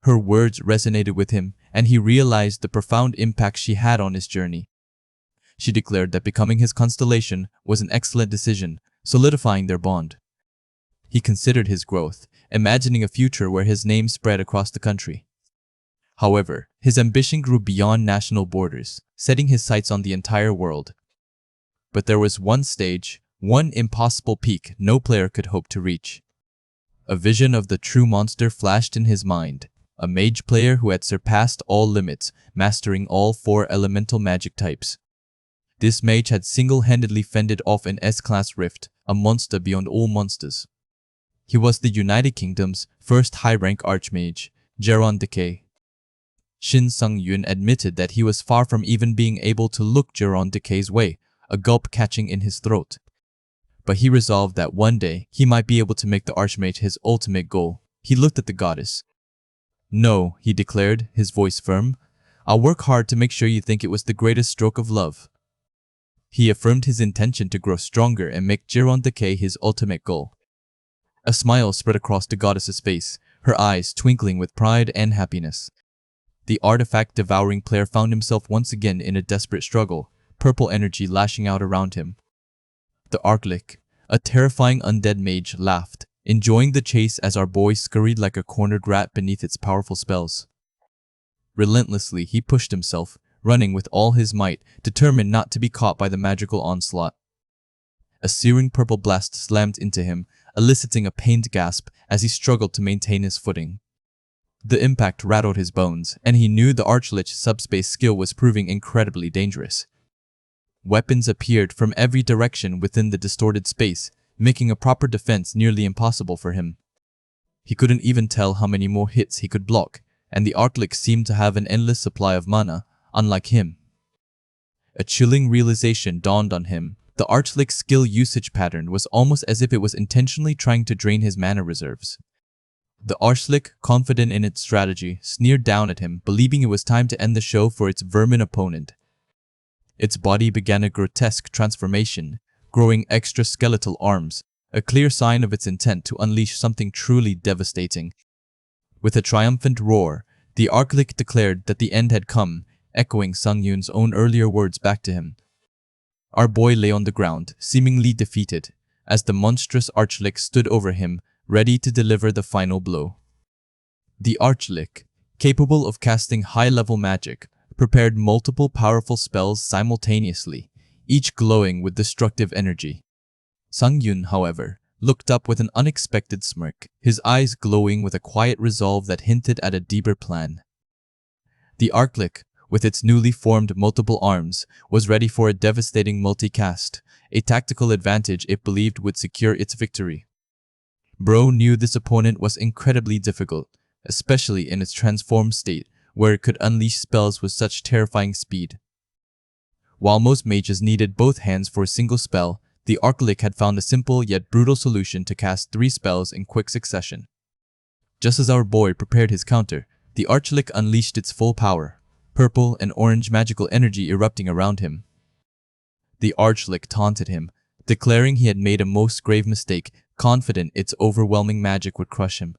S1: Her words resonated with him, and he realized the profound impact she had on his journey. She declared that becoming his constellation was an excellent decision, solidifying their bond. He considered his growth, imagining a future where his name spread across the country. However, his ambition grew beyond national borders, setting his sights on the entire world. But there was one stage, one impossible peak no player could hope to reach. A vision of the true monster flashed in his mind, a mage player who had surpassed all limits, mastering all 4 elemental magic types. This mage had single-handedly fended off an S-class rift, a monster beyond all monsters. He was the United Kingdom's first high-rank archmage, Geron Decay. Shin Sung-yoon admitted that he was far from even being able to look Geron Decay's way, a gulp catching in his throat. But he resolved that one day he might be able to make the archmage his ultimate goal. He looked at the goddess. "No," he declared, his voice firm. "I'll work hard to make sure you think it was the greatest stroke of love." He affirmed his intention to grow stronger and make Geron Decay his ultimate goal. A smile spread across the goddess's face, her eyes twinkling with pride and happiness. The artifact devouring player found himself once again in a desperate struggle, purple energy lashing out around him. The Archlick, a terrifying undead mage, laughed, enjoying the chase as our boy scurried like a cornered rat beneath its powerful spells. Relentlessly, he pushed himself, running with all his might, determined not to be caught by the magical onslaught. A searing purple blast slammed into him, eliciting a pained gasp as he struggled to maintain his footing. The impact rattled his bones, and he knew the Archlich's subspace skill was proving incredibly dangerous. Weapons appeared from every direction within the distorted space, making a proper defense nearly impossible for him. He couldn't even tell how many more hits he could block, and the Archlich seemed to have an endless supply of mana, unlike him. A chilling realization dawned on him. The Archlich's skill usage pattern was almost as if it was intentionally trying to drain his mana reserves. The Archlich, confident in its strategy, sneered down at him, believing it was time to end the show for its vermin opponent. Its body began a grotesque transformation, growing extraskeletal arms, a clear sign of its intent to unleash something truly devastating. With a triumphant roar, the Archlich declared that the end had come, echoing Sung-yoon's own earlier words back to him. Our boy lay on the ground, seemingly defeated, as the monstrous Archlich stood over him, ready to deliver the final blow. The Archlich, capable of casting high-level magic, prepared multiple powerful spells simultaneously, each glowing with destructive energy. Sung-yoon, however, looked up with an unexpected smirk, his eyes glowing with a quiet resolve that hinted at a deeper plan. The Archlich, with its newly formed multiple arms, was ready for a devastating multicast, a tactical advantage it believed would secure its victory. Bro knew this opponent was incredibly difficult, especially in its transformed state, where it could unleash spells with such terrifying speed. While most mages needed both hands for a single spell, the Archlich had found a simple yet brutal solution to cast 3 spells in quick succession. Just as our boy prepared his counter, the Archlich unleashed its full power, purple and orange magical energy erupting around him. The Archlich taunted him, declaring he had made a most grave mistake, confident its overwhelming magic would crush him.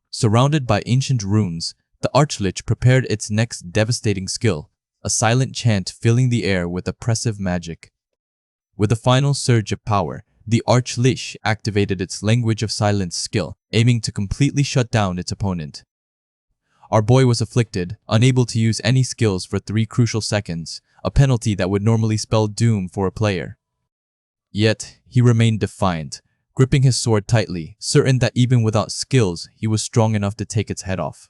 S1: Surrounded by ancient runes, the Archlich prepared its next devastating skill, a silent chant filling the air with oppressive magic. With a final surge of power, the Archlich activated its Language of Silence skill, aiming to completely shut down its opponent. Our boy was afflicted, unable to use any skills for 3 crucial seconds, a penalty that would normally spell doom for a player. Yet, he remained defiant, gripping his sword tightly, certain that even without skills, he was strong enough to take its head off.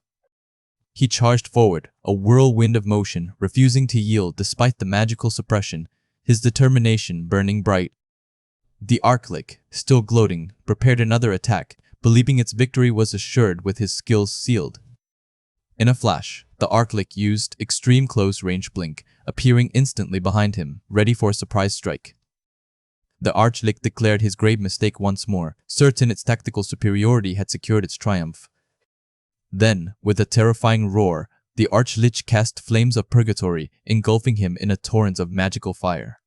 S1: He charged forward, a whirlwind of motion, refusing to yield despite the magical suppression, his determination burning bright. The Archlich, still gloating, prepared another attack, believing its victory was assured with his skills sealed. In a flash, the Archlich used extreme close-range blink, appearing instantly behind him, ready for a surprise strike. The Archlich declared his grave mistake once more, certain its tactical superiority had secured its triumph. Then, with a terrifying roar, the Archlich cast flames of purgatory, engulfing him in a torrent of magical fire.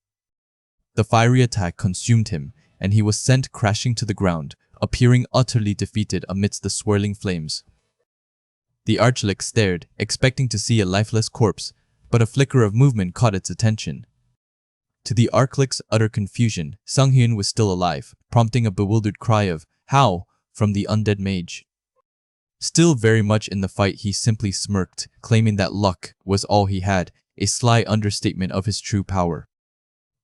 S1: The fiery attack consumed him, and he was sent crashing to the ground, appearing utterly defeated amidst the swirling flames. The Archlick stared, expecting to see a lifeless corpse, but a flicker of movement caught its attention. To the Archlick's utter confusion, Sung-hyun was still alive, prompting a bewildered cry of, "How?" from the undead mage. Still very much in the fight, he simply smirked, claiming that luck was all he had, a sly understatement of his true power.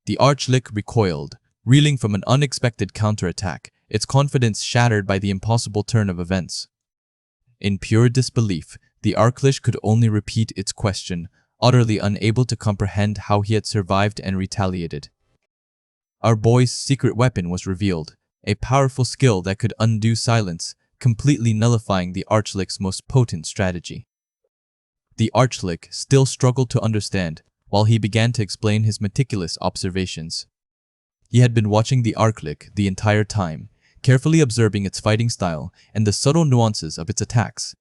S1: The Archlick recoiled, reeling from an unexpected counterattack, its confidence shattered by the impossible turn of events. In pure disbelief, the Archlick could only repeat its question, utterly unable to comprehend how he had survived and retaliated. Our boy's secret weapon was revealed, a powerful skill that could undo silence, completely nullifying the Archlick's most potent strategy. The Archlick still struggled to understand, while he began to explain his meticulous observations. He had been watching the Archlick the entire time, carefully observing its fighting style and the subtle nuances of its attacks.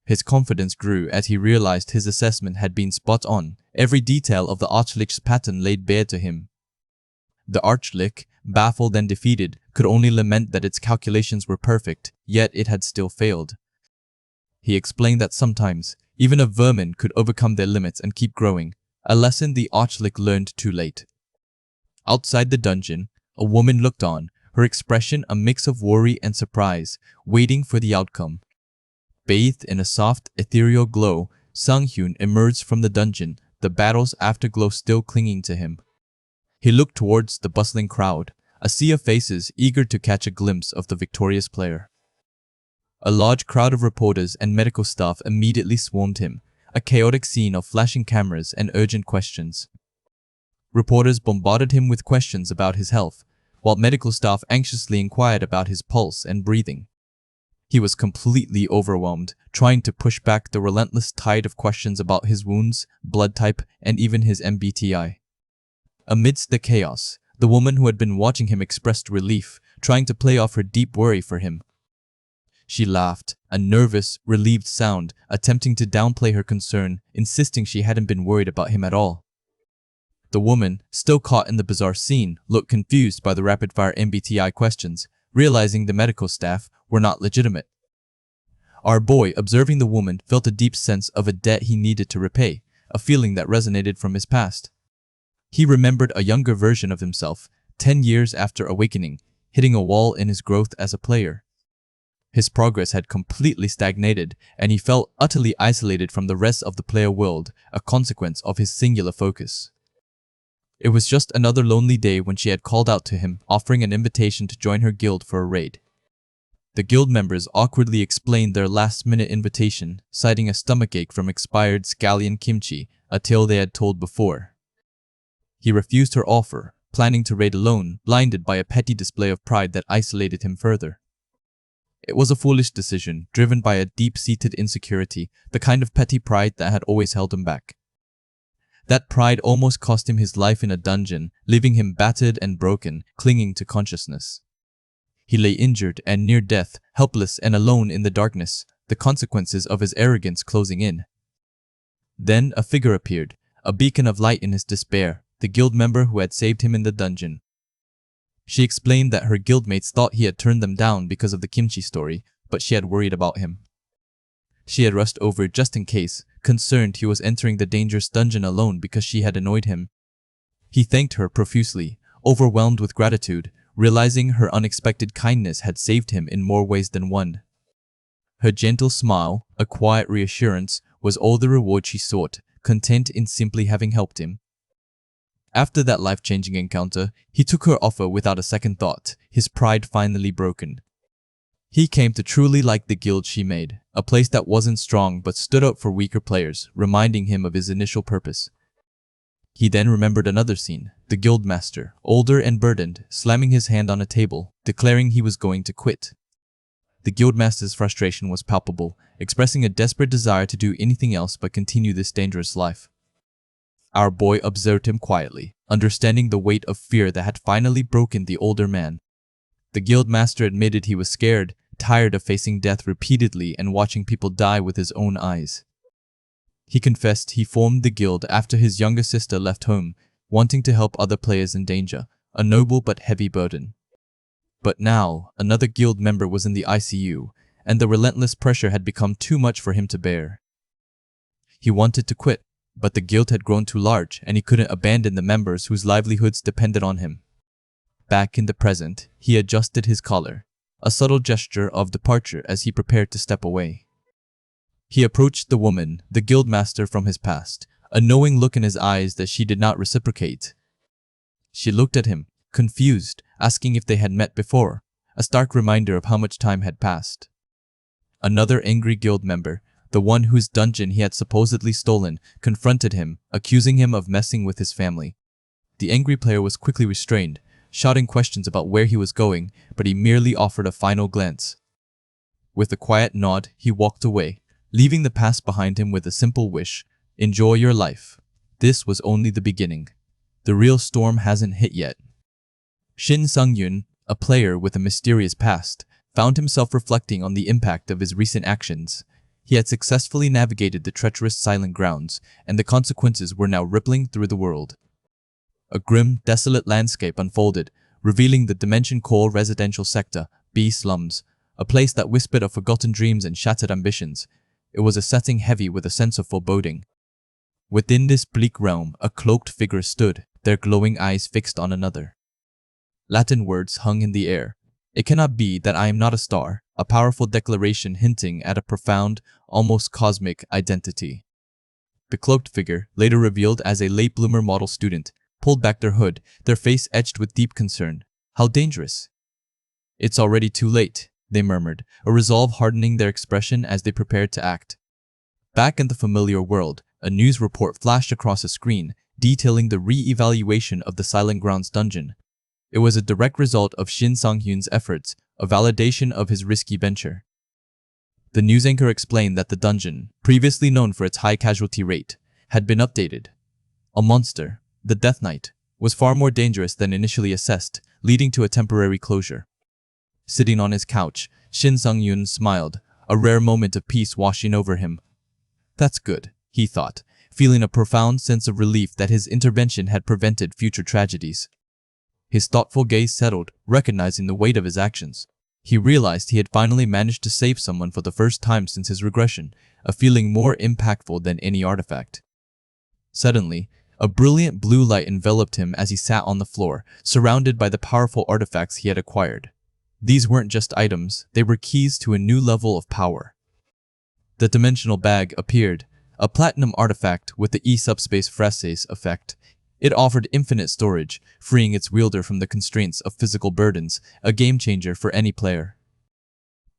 S1: His confidence grew as he realized his assessment had been spot on, every detail of the Archlick's pattern laid bare to him. The Archlick, baffled and defeated, could only lament that its calculations were perfect, yet it had still failed. He explained that sometimes, even a vermin could overcome their limits and keep growing, a lesson the Archlick learned too late. Outside the dungeon, a woman looked on, her expression a mix of worry and surprise, waiting for the outcome. Bathed in a soft, ethereal glow, Sung-hyun emerged from the dungeon, the battle's afterglow still clinging to him. He looked towards the bustling crowd, a sea of faces eager to catch a glimpse of the victorious player. A large crowd of reporters and medical staff immediately swarmed him, a chaotic scene of flashing cameras and urgent questions. Reporters bombarded him with questions about his health, while medical staff anxiously inquired about his pulse and breathing. He was completely overwhelmed, trying to push back the relentless tide of questions about his wounds, blood type, and even his MBTI. Amidst the chaos, the woman who had been watching him expressed relief, trying to play off her deep worry for him. She laughed, a nervous, relieved sound, attempting to downplay her concern, insisting she hadn't been worried about him at all. The woman, still caught in the bizarre scene, looked confused by the rapid-fire MBTI questions, realizing the medical staff were not legitimate. Our boy, observing the woman, felt a deep sense of a debt he needed to repay, a feeling that resonated from his past. He remembered a younger version of himself, 10 years after awakening, hitting a wall in his growth as a player. His progress had completely stagnated, and he felt utterly isolated from the rest of the player world, a consequence of his singular focus. It was just another lonely day when she had called out to him, offering an invitation to join her guild for a raid. The guild members awkwardly explained their last-minute invitation, citing a stomachache from expired scallion kimchi, a tale they had told before. He refused her offer, planning to raid alone, blinded by a petty display of pride that isolated him further. It was a foolish decision, driven by a deep-seated insecurity, the kind of petty pride that had always held him back. That pride almost cost him his life in a dungeon, leaving him battered and broken, clinging to consciousness. He lay injured and near death, helpless and alone in the darkness, the consequences of his arrogance closing in. Then a figure appeared, a beacon of light in his despair, the guild member who had saved him in the dungeon. She explained that her guildmates thought he had turned them down because of the kimchi story, but she had worried about him. She had rushed over just in case, concerned he was entering the dangerous dungeon alone because she had annoyed him. He thanked her profusely, overwhelmed with gratitude, realizing her unexpected kindness had saved him in more ways than one. Her gentle smile, a quiet reassurance, was all the reward she sought, content in simply having helped him. After that life-changing encounter, he took her offer without a second thought, his pride finally broken. He came to truly like the guild she made, a place that wasn't strong but stood up for weaker players, reminding him of his initial purpose. He then remembered another scene, the guildmaster, older and burdened, slamming his hand on a table, declaring he was going to quit. The guildmaster's frustration was palpable, expressing a desperate desire to do anything else but continue this dangerous life. Our boy observed him quietly, understanding the weight of fear that had finally broken the older man. The guildmaster admitted he was scared, tired of facing death repeatedly and watching people die with his own eyes. He confessed he formed the guild after his younger sister left home, wanting to help other players in danger, a noble but heavy burden. But now, another guild member was in the ICU, and the relentless pressure had become too much for him to bear. He wanted to quit, but the guild had grown too large and he couldn't abandon the members whose livelihoods depended on him. Back in the present, he adjusted his collar, a subtle gesture of departure as he prepared to step away. He approached the woman, the guildmaster from his past, a knowing look in his eyes that she did not reciprocate. She looked at him, confused, asking if they had met before, a stark reminder of how much time had passed. Another angry guild member, the one whose dungeon he had supposedly stolen, confronted him, accusing him of messing with his family. The angry player was quickly restrained, shouting questions about where he was going, but he merely offered a final glance. With a quiet nod, he walked away, leaving the past behind him with a simple wish: enjoy your life. This was only the beginning. The real storm hasn't hit yet. Shin Sang-yun, a player with a mysterious past, found himself reflecting on the impact of his recent actions. He had successfully navigated the treacherous Silent Grounds, and the consequences were now rippling through the world. A grim, desolate landscape unfolded, revealing the Dimension Core residential sector, B slums, a place that whispered of forgotten dreams and shattered ambitions. It was a setting heavy with a sense of foreboding. Within this bleak realm, a cloaked figure stood, their glowing eyes fixed on another. Latin words hung in the air. It cannot be that I am not a star, a powerful declaration hinting at a profound, almost cosmic identity. The cloaked figure, later revealed as a late bloomer model student, pulled back their hood, their face etched with deep concern. How dangerous! It's already too late, they murmured, a resolve hardening their expression as they prepared to act. Back in the familiar world, a news report flashed across a screen, detailing the re-evaluation of the Silent Grounds dungeon. It was a direct result of Shin Sang-hyun's efforts, a validation of his risky venture. The news anchor explained that the dungeon, previously known for its high casualty rate, had been updated. A monster, the Death Knight, was far more dangerous than initially assessed, leading to a temporary closure. Sitting on his couch, Shin Sang-hyun smiled, a rare moment of peace washing over him. That's good, he thought, feeling a profound sense of relief that his intervention had prevented future tragedies. His thoughtful gaze settled, recognizing the weight of his actions. He realized he had finally managed to save someone for the first time since his regression, a feeling more impactful than any artifact. Suddenly, a brilliant blue light enveloped him as he sat on the floor, surrounded by the powerful artifacts he had acquired. These weren't just items, they were keys to a new level of power. The dimensional bag appeared, a platinum artifact with the E-subspace phrases effect. It offered infinite storage, freeing its wielder from the constraints of physical burdens, a game-changer for any player.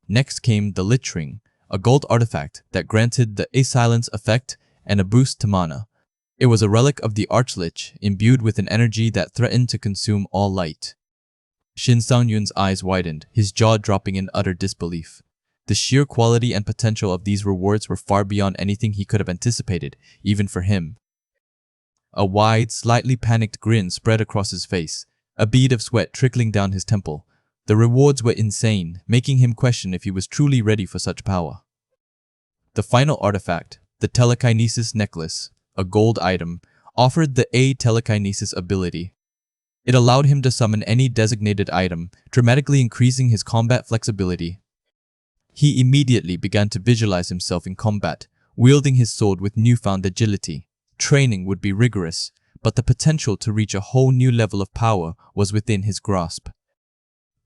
S1: Next came the Lich Ring, a gold artifact that granted the A-silence effect and a boost to mana. It was a relic of the Archlich, imbued with an energy that threatened to consume all light. Shin Sang-hyun's eyes widened, his jaw dropping in utter disbelief. The sheer quality and potential of these rewards were far beyond anything he could have anticipated, even for him. A wide, slightly panicked grin spread across his face, a bead of sweat trickling down his temple. The rewards were insane, making him question if he was truly ready for such power. The final artifact, the telekinesis necklace, a gold item, offered the A telekinesis ability. It allowed him to summon any designated item, dramatically increasing his combat flexibility. He immediately began to visualize himself in combat, wielding his sword with newfound agility. Training would be rigorous, but the potential to reach a whole new level of power was within his grasp.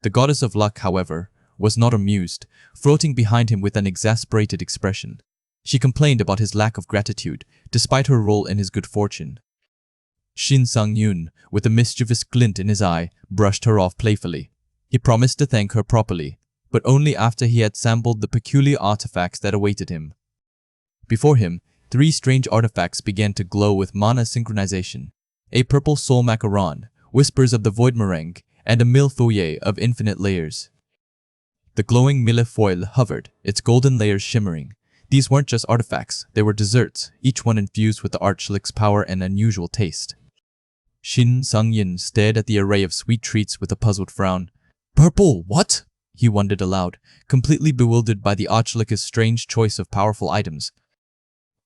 S1: The goddess of luck, however, was not amused, floating behind him with an exasperated expression. She complained about his lack of gratitude, despite her role in his good fortune. Shin Sang-hyun, with a mischievous glint in his eye, brushed her off playfully. He promised to thank her properly, but only after he had sampled the peculiar artifacts that awaited him. Before him, 3 strange artifacts began to glow with mana synchronization. A purple soul macaron, whispers of the void meringue, and a millefeuille of infinite layers. The glowing millefeuille hovered, its golden layers shimmering. These weren't just artifacts, they were desserts, each one infused with the Archlich's power and unusual taste. Shin Sang-hyun stared at the array of sweet treats with a puzzled frown. Purple, what? He wondered aloud, completely bewildered by the Archlich's strange choice of powerful items.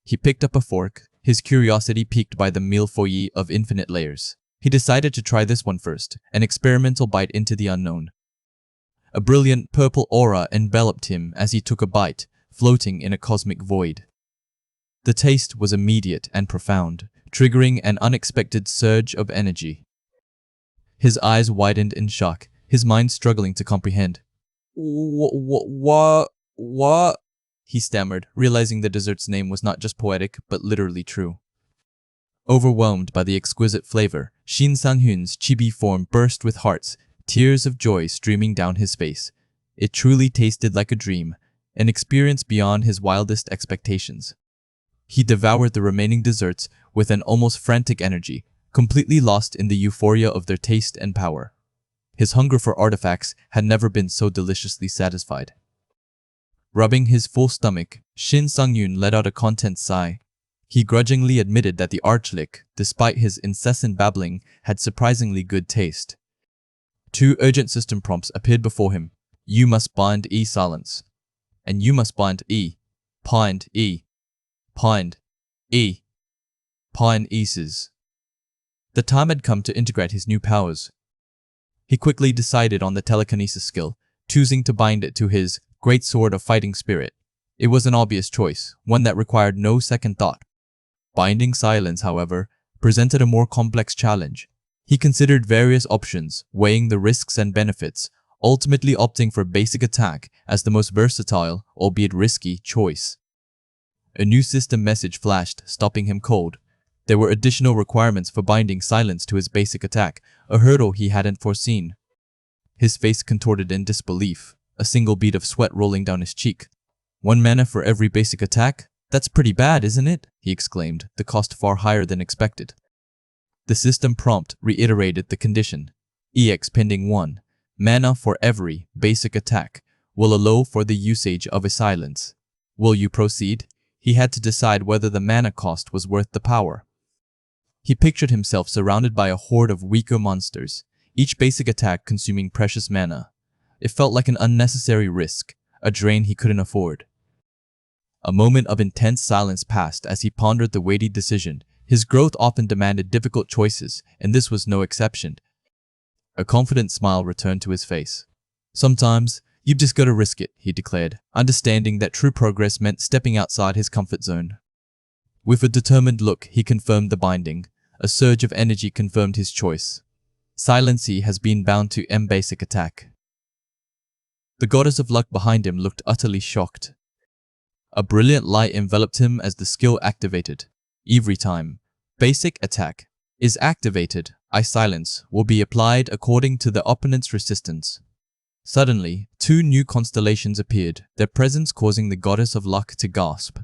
S1: He picked up a fork, his curiosity piqued by the millefeuille of infinite layers. He decided to try this one first, an experimental bite into the unknown. A brilliant purple aura enveloped him as he took a bite, floating in a cosmic void. The taste was immediate and profound, triggering an unexpected surge of energy. His eyes widened in shock, his mind struggling to comprehend. What? He stammered, realizing the dessert's name was not just poetic, but literally true. Overwhelmed by the exquisite flavor, Shin Sang-hyun's chibi form burst with hearts, tears of joy streaming down his face. It truly tasted like a dream, an experience beyond his wildest expectations. He devoured the remaining desserts with an almost frantic energy, completely lost in the euphoria of their taste and power. His hunger for artifacts had never been so deliciously satisfied. Rubbing his full stomach, Shin Sang-hyun let out a content sigh. He grudgingly admitted that the archlick, despite his incessant babbling, had surprisingly good taste. 2 urgent system prompts appeared before him. You must bind E silence. And you must bind E. Bind E. Bind E. Bind Eases. The time had come to integrate his new powers. He quickly decided on the telekinesis skill, choosing to bind it to his great sword of fighting spirit. It was an obvious choice, one that required no second thought. Binding silence, however, presented a more complex challenge. He considered various options, weighing the risks and benefits, ultimately opting for basic attack as the most versatile, albeit risky, choice. A new system message flashed, stopping him cold. There were additional requirements for binding silence to his basic attack, a hurdle he hadn't foreseen. His face contorted in disbelief, a single bead of sweat rolling down his cheek. 1 mana for every basic attack? That's pretty bad, isn't it? He exclaimed, the cost far higher than expected. The system prompt reiterated the condition. EX pending 1. Mana for every basic attack will allow for the usage of a silence. Will you proceed? He had to decide whether the mana cost was worth the power. He pictured himself surrounded by a horde of weaker monsters, each basic attack consuming precious mana. It felt like an unnecessary risk, a drain he couldn't afford. A moment of intense silence passed as he pondered the weighty decision. His growth often demanded difficult choices, and this was no exception. A confident smile returned to his face. Sometimes, you've just gotta risk it, he declared, understanding that true progress meant stepping outside his comfort zone. With a determined look, he confirmed the binding. A surge of energy confirmed his choice. Silency has been bound to M basic attack. The goddess of luck behind him looked utterly shocked. A brilliant light enveloped him as the skill activated. Every time basic attack is activated, I silence will be applied according to the opponent's resistance. Suddenly, 2 new constellations appeared, their presence causing the goddess of luck to gasp.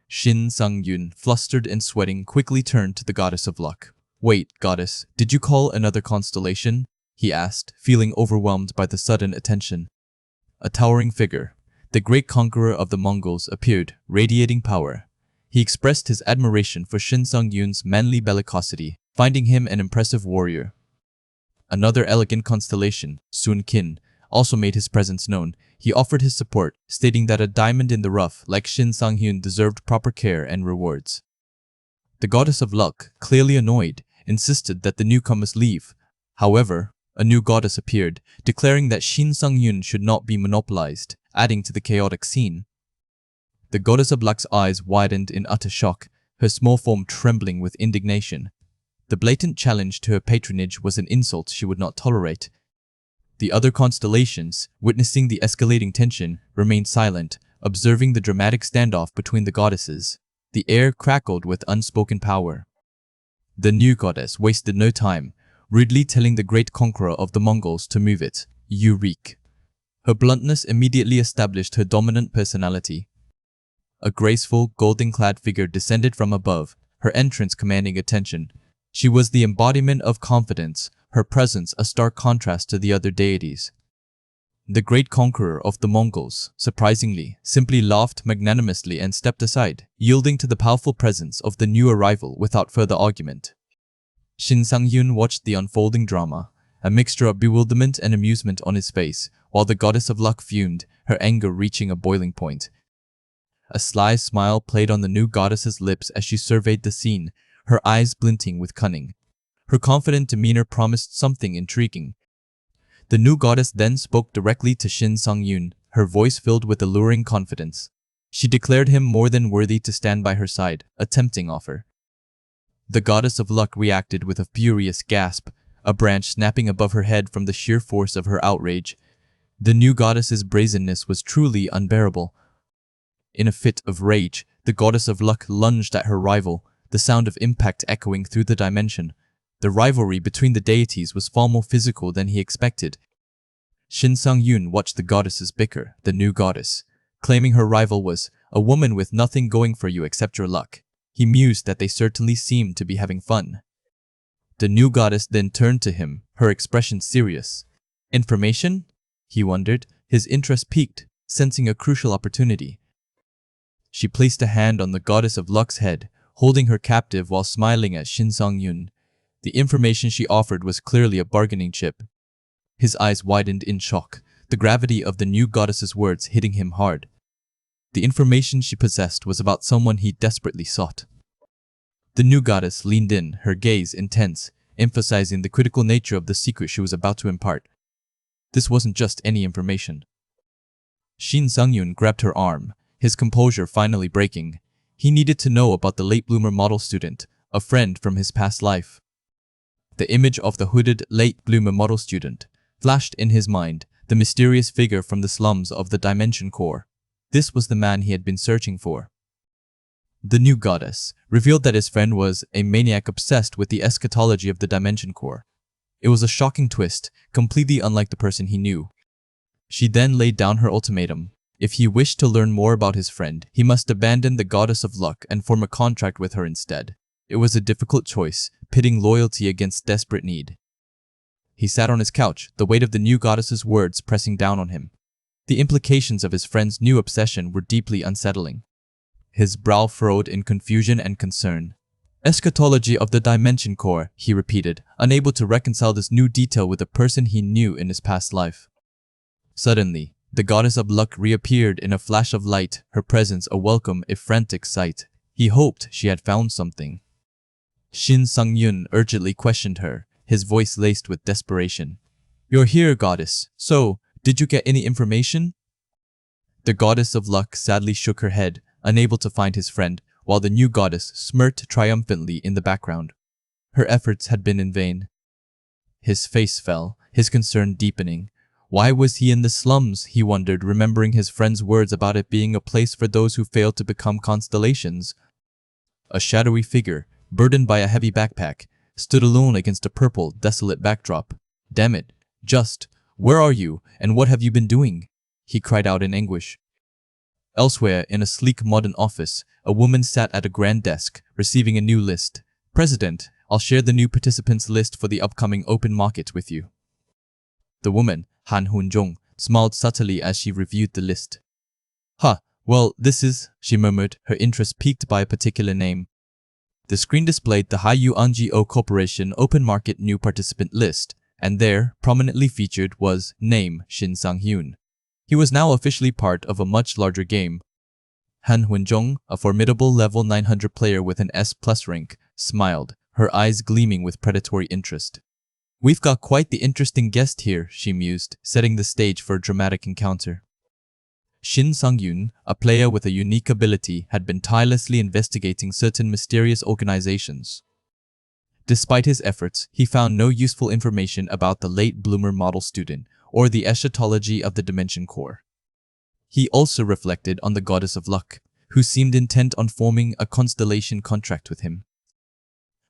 S1: Shin Sang-hyun, flustered and sweating, quickly turned to the goddess of luck. Wait, goddess, did you call another constellation? He asked, feeling overwhelmed by the sudden attention. A towering figure, the great conqueror of the Mongols, appeared, radiating power. He expressed his admiration for Shin Sang-hyun's manly bellicosity, finding him an impressive warrior. Another elegant constellation, Sun-kin, also made his presence known. He offered his support, stating that a diamond in the rough like Shin Sang-hyun deserved proper care and rewards. The goddess of luck, clearly annoyed, insisted that the newcomers leave. However, a new goddess appeared, declaring that Shin Sang-hyun should not be monopolized, adding to the chaotic scene. The goddess of luck's eyes widened in utter shock, her small form trembling with indignation. The blatant challenge to her patronage was an insult she would not tolerate. The other constellations, witnessing the escalating tension, remained silent, observing the dramatic standoff between the goddesses. The air crackled with unspoken power. The new goddess wasted no time, rudely telling the great conqueror of the Mongols to move it. You reek. Her bluntness immediately established her dominant personality. A graceful, golden-clad figure descended from above, her entrance commanding attention. She was the embodiment of confidence, her presence a stark contrast to the other deities. The great conqueror of the Mongols, surprisingly, simply laughed magnanimously and stepped aside, yielding to the powerful presence of the new arrival without further argument. Shin Sang-hyun watched the unfolding drama, a mixture of bewilderment and amusement on his face, while the goddess of luck fumed, her anger reaching a boiling point. A sly smile played on the new goddess's lips as she surveyed the scene, her eyes glinting with cunning. Her confident demeanor promised something intriguing. The new goddess then spoke directly to Shin Sang-yoon, her voice filled with alluring confidence. She declared him more than worthy to stand by her side, a tempting offer. The goddess of luck reacted with a furious gasp, a branch snapping above her head from the sheer force of her outrage. The new goddess's brazenness was truly unbearable. In a fit of rage, the goddess of luck lunged at her rival, the sound of impact echoing through the dimension. The rivalry between the deities was far more physical than he expected. Shin Sang-yoon watched the goddesses bicker, the new goddess, claiming her rival was a woman with nothing going for you except your luck. He mused that they certainly seemed to be having fun. The new goddess then turned to him, her expression serious. Information? He wondered, his interest piqued, sensing a crucial opportunity. She placed a hand on the goddess of luck's head, holding her captive while smiling at Shin Sang-yoon. The information she offered was clearly a bargaining chip. His eyes widened in shock, the gravity of the new goddess's words hitting him hard. The information she possessed was about someone he desperately sought. The new goddess leaned in, her gaze intense, emphasizing the critical nature of the secret she was about to impart. This wasn't just any information. Shin Sang-yoon grabbed her arm, his composure finally breaking. He needed to know about the late bloomer model student, a friend from his past life. The image of the hooded late bloomer model student flashed in his mind, the mysterious figure from the slums of the Dimension Core. This was the man he had been searching for. The new goddess revealed that his friend was a maniac obsessed with the eschatology of the Dimension Core. It was a shocking twist, completely unlike the person he knew. She then laid down her ultimatum. If he wished to learn more about his friend, he must abandon the goddess of luck and form a contract with her instead. It was a difficult choice, pitting loyalty against desperate need. He sat on his couch, the weight of the new goddess's words pressing down on him. The implications of his friend's new obsession were deeply unsettling. His brow furrowed in confusion and concern. Eschatology of the Dimension Core, he repeated, unable to reconcile this new detail with the person he knew in his past life. Suddenly, the goddess of luck reappeared in a flash of light, her presence a welcome if frantic sight. He hoped she had found something. Shin Sang-yoon urgently questioned her, his voice laced with desperation. "You're here, goddess. So, did you get any information?" The goddess of luck sadly shook her head, unable to find his friend, while the new goddess smirked triumphantly in the background. Her efforts had been in vain. His face fell, his concern deepening. Why was he in the slums, he wondered, remembering his friend's words about it being a place for those who failed to become constellations. A shadowy figure, burdened by a heavy backpack, stood alone against a purple, desolate backdrop. "Damn it, Just, where are you, and what have you been doing?" he cried out in anguish. Elsewhere, in a sleek modern office, a woman sat at a grand desk, receiving a new list. "President, I'll share the new participants list for the upcoming open market with you." The woman, Han Hun-jung, smiled subtly as she reviewed the list. Well, this is," she murmured, her interest piqued by a particular name. The screen displayed the Hayu Anji-O Corporation Open Market New Participant List, and there, prominently featured, was name Shin Sang-hyun. He was now officially part of a much larger game. Han Hun-jung, a formidable level 900 player with an S+ rank, smiled, her eyes gleaming with predatory interest. "We've got quite the interesting guest here," she mused, setting the stage for a dramatic encounter. Shin Sang-yoon, a player with a unique ability, had been tirelessly investigating certain mysterious organizations. Despite his efforts, he found no useful information about the late bloomer model student or the eschatology of the Dimension Core. He also reflected on the goddess of luck, who seemed intent on forming a constellation contract with him.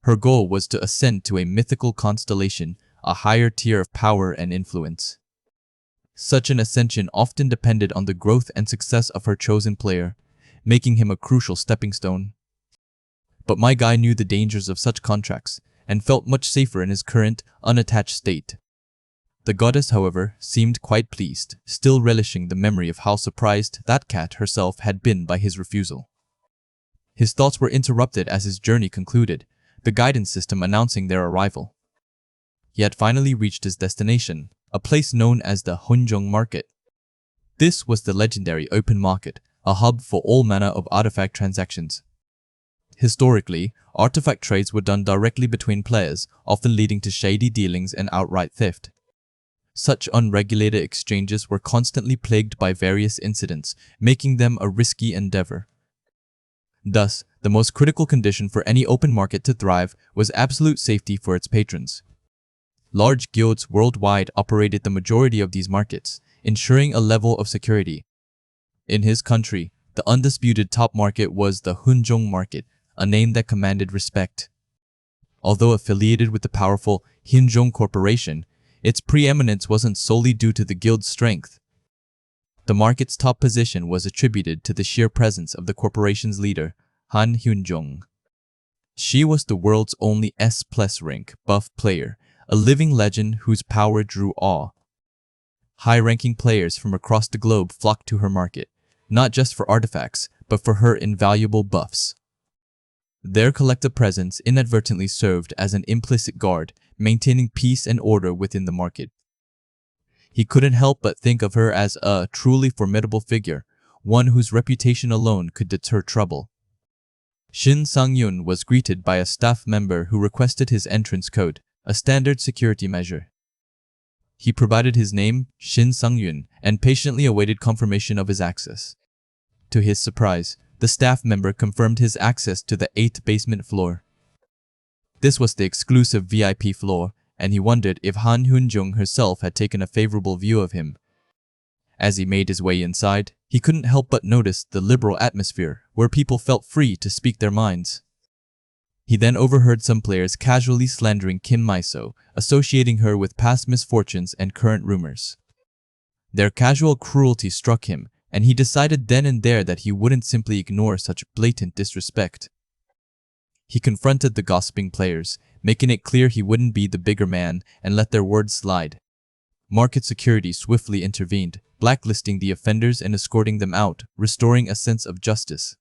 S1: Her goal was to ascend to a mythical constellation, a higher tier of power and influence. Such an ascension often depended on the growth and success of her chosen player, making him a crucial stepping stone. But my guy knew the dangers of such contracts and felt much safer in his current, unattached state. The goddess, however, seemed quite pleased, still relishing the memory of how surprised that cat herself had been by his refusal. His thoughts were interrupted as his journey concluded, the guidance system announcing their arrival. He had finally reached his destination, a place known as the Hunjong Market. This was the legendary open market, a hub for all manner of artifact transactions. Historically, artifact trades were done directly between players, often leading to shady dealings and outright theft. Such unregulated exchanges were constantly plagued by various incidents, making them a risky endeavor. Thus, the most critical condition for any open market to thrive was absolute safety for its patrons. Large guilds worldwide operated the majority of these markets, ensuring a level of security. In his country, the undisputed top market was the Hunjong market, a name that commanded respect. Although affiliated with the powerful Hunjong Corporation, its preeminence wasn't solely due to the guild's strength. The market's top position was attributed to the sheer presence of the corporation's leader, Han Hunjong. She was the world's only S+ rank buff player, a living legend whose power drew awe. High-ranking players from across the globe flocked to her market, not just for artifacts, but for her invaluable buffs. Their collective presence inadvertently served as an implicit guard, maintaining peace and order within the market. He couldn't help but think of her as a truly formidable figure, one whose reputation alone could deter trouble. Shin Sang-yun was greeted by a staff member who requested his entrance code, a standard security measure. He provided his name, Shin Sang-yun, and patiently awaited confirmation of his access. To his surprise, the staff member confirmed his access to the 8th basement floor. This was the exclusive VIP floor, and he wondered if Han Hunjung herself had taken a favorable view of him. As he made his way inside, he couldn't help but notice the liberal atmosphere, where people felt free to speak their minds. He then overheard some players casually slandering Kim Maiso, associating her with past misfortunes and current rumors. Their casual cruelty struck him, and he decided then and there that he wouldn't simply ignore such blatant disrespect. He confronted the gossiping players, making it clear he wouldn't be the bigger man and let their words slide. Market security swiftly intervened, blacklisting the offenders and escorting them out, restoring a sense of justice.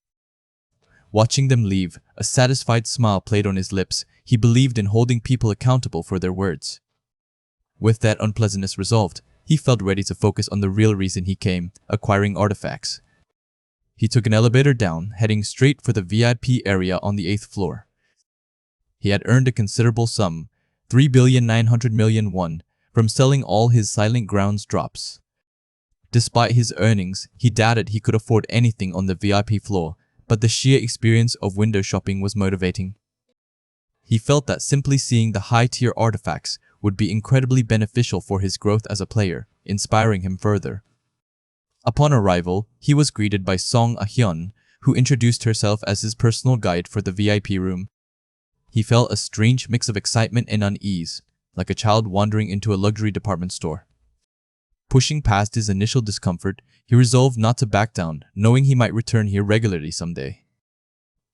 S1: Watching them leave, a satisfied smile played on his lips. He believed in holding people accountable for their words. With that unpleasantness resolved, he felt ready to focus on the real reason he came, acquiring artifacts. He took an elevator down, heading straight for the VIP area on the 8th floor. He had earned a considerable sum, 3,900,000,000 won, from selling all his Silent Grounds drops. Despite his earnings, he doubted he could afford anything on the VIP floor, but the sheer experience of window shopping was motivating. He felt that simply seeing the high-tier artifacts would be incredibly beneficial for his growth as a player, inspiring him further. Upon arrival, he was greeted by Song Ah-hyun, who introduced herself as his personal guide for the VIP room. He felt a strange mix of excitement and unease, like a child wandering into a luxury department store. Pushing past his initial discomfort, he resolved not to back down, knowing he might return here regularly someday.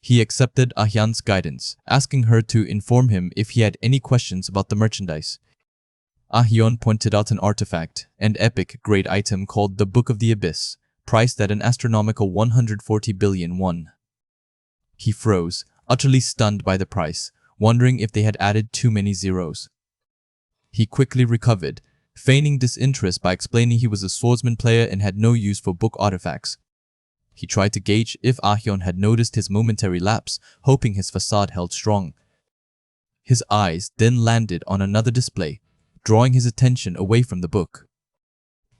S1: He accepted Ah-hyun's guidance, asking her to inform him if he had any questions about the merchandise. Ah-hyun pointed out an artifact, an epic-grade item called the Book of the Abyss, priced at an astronomical 140 billion won. He froze, utterly stunned by the price, wondering if they had added too many zeros. He quickly recovered, feigning disinterest by explaining he was a swordsman player and had no use for book artifacts. He tried to gauge if Ah-hyun had noticed his momentary lapse, hoping his facade held strong. His eyes then landed on another display, drawing his attention away from the book.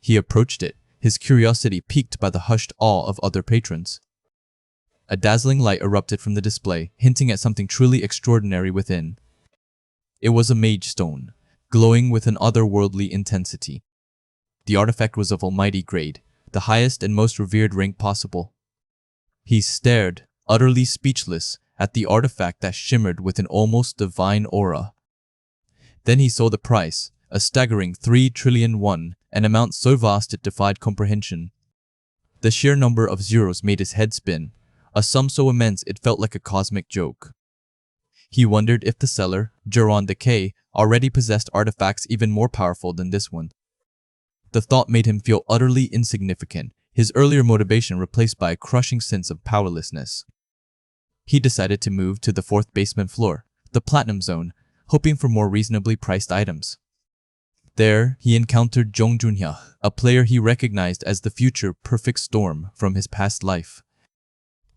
S1: He approached it, his curiosity piqued by the hushed awe of other patrons. A dazzling light erupted from the display, hinting at something truly extraordinary within. It was a mage stone, glowing with an otherworldly intensity. The artifact was of almighty grade, the highest and most revered rank possible. He stared, utterly speechless, at the artifact that shimmered with an almost divine aura. Then he saw the price, a staggering 3 trillion won, an amount so vast it defied comprehension. The sheer number of zeros made his head spin, a sum so immense it felt like a cosmic joke. He wondered if the seller, Geron Decay, already possessed artifacts even more powerful than this one. The thought made him feel utterly insignificant, his earlier motivation replaced by a crushing sense of powerlessness. He decided to move to the 4th basement floor, the Platinum Zone, hoping for more reasonably priced items. There, he encountered Jong Junhya, a player he recognized as the future Perfect Storm from his past life.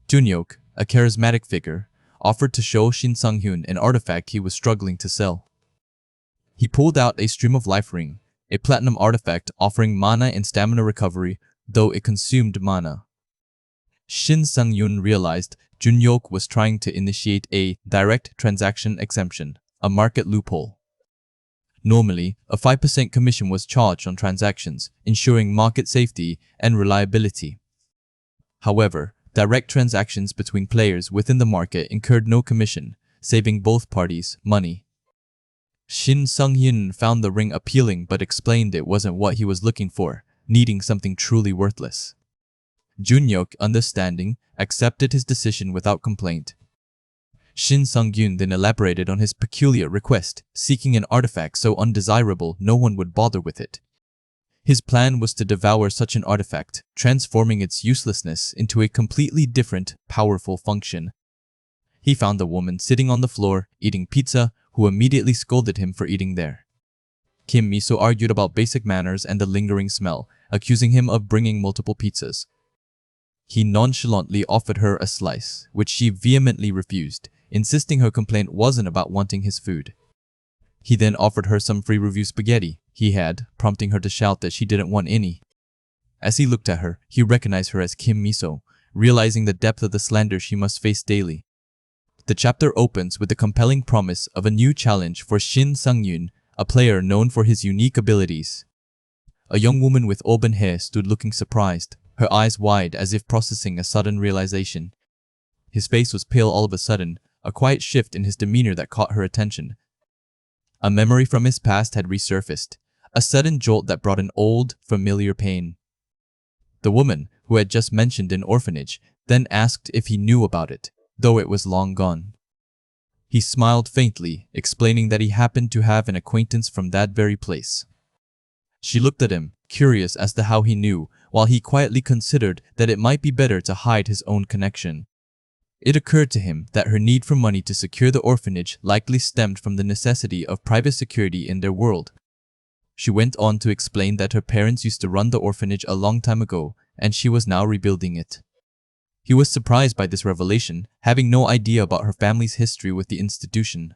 S1: Junhyok, a charismatic figure, offered to show Shin Sang-hyun an artifact he was struggling to sell. He pulled out a Stream of Life ring, a platinum artifact offering mana and stamina recovery, though it consumed mana. Shin Sung-yoon realized Junyok was trying to initiate a direct transaction exemption, a market loophole. Normally, a 5% commission was charged on transactions, ensuring market safety and reliability. However, direct transactions between players within the market incurred no commission, saving both parties money. Shin Sung-hyun found the ring appealing but explained it wasn't what he was looking for, needing something truly worthless. Junyok, understanding, accepted his decision without complaint. Shin Sung-gyun then elaborated on his peculiar request, seeking an artifact so undesirable no one would bother with it. His plan was to devour such an artifact, transforming its uselessness into a completely different, powerful function. He found the woman sitting on the floor, eating pizza, who immediately scolded him for eating there. Kim Miso argued about basic manners and the lingering smell, accusing him of bringing multiple pizzas. He nonchalantly offered her a slice, which she vehemently refused, insisting her complaint wasn't about wanting his food. He then offered her some free review spaghetti he had, prompting her to shout that she didn't want any. As he looked at her, he recognized her as Kim Miso, realizing the depth of the slander she must face daily. The chapter opens with the compelling promise of a new challenge for Shin Sung-yoon, a player known for his unique abilities. A young woman with auburn hair stood looking surprised, her eyes wide as if processing a sudden realization. His face was pale all of a sudden, a quiet shift in his demeanor that caught her attention. A memory from his past had resurfaced, a sudden jolt that brought an old, familiar pain. The woman, who had just mentioned an orphanage, then asked if he knew about it, though it was long gone. He smiled faintly, explaining that he happened to have an acquaintance from that very place. She looked at him, curious as to how he knew, while he quietly considered that it might be better to hide his own connection. It occurred to him that her need for money to secure the orphanage likely stemmed from the necessity of private security in their world. She went on to explain that her parents used to run the orphanage a long time ago, and she was now rebuilding it. He was surprised by this revelation, having no idea about her family's history with the institution.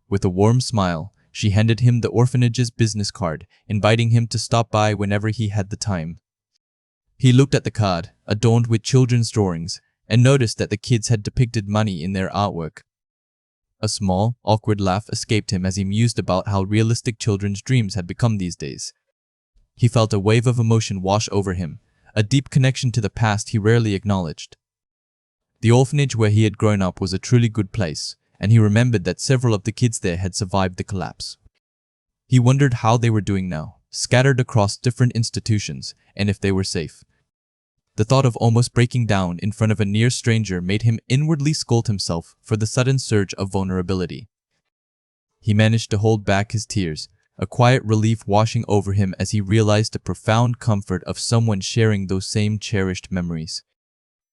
S1: With a warm smile, she handed him the orphanage's business card, inviting him to stop by whenever he had the time. He looked at the card, adorned with children's drawings, and noticed that the kids had depicted money in their artwork. A small, awkward laugh escaped him as he mused about how realistic children's dreams had become these days. He felt a wave of emotion wash over him, a deep connection to the past he rarely acknowledged. The orphanage where he had grown up was a truly good place, and he remembered that several of the kids there had survived the collapse. He wondered how they were doing now, scattered across different institutions, and if they were safe. The thought of almost breaking down in front of a near stranger made him inwardly scold himself for the sudden surge of vulnerability. He managed to hold back his tears, a quiet relief washing over him as he realized the profound comfort of someone sharing those same cherished memories.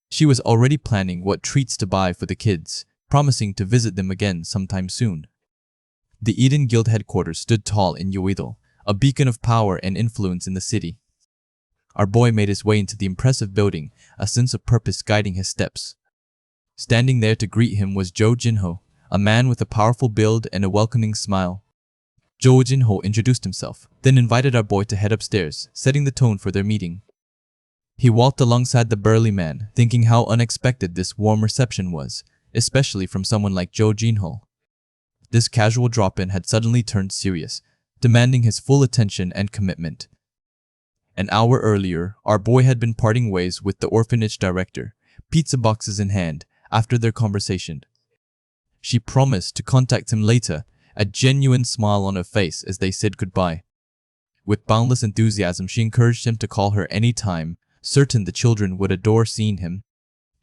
S1: She was already planning what treats to buy for the kids, promising to visit them again sometime soon. The Eden Guild headquarters stood tall in Yoido, a beacon of power and influence in the city. Our boy made his way into the impressive building, a sense of purpose guiding his steps. Standing there to greet him was Jo Jinho, a man with a powerful build and a welcoming smile. Jo Jinho introduced himself, then invited our boy to head upstairs, setting the tone for their meeting. He walked alongside the burly man, thinking how unexpected this warm reception was, especially from someone like Jo Jinho. This casual drop-in had suddenly turned serious, demanding his full attention and commitment. An hour earlier, our boy had been parting ways with the orphanage director, pizza boxes in hand, after their conversation. She promised to contact him later, a genuine smile on her face as they said goodbye. With boundless enthusiasm, she encouraged him to call her any time, certain the children would adore seeing him.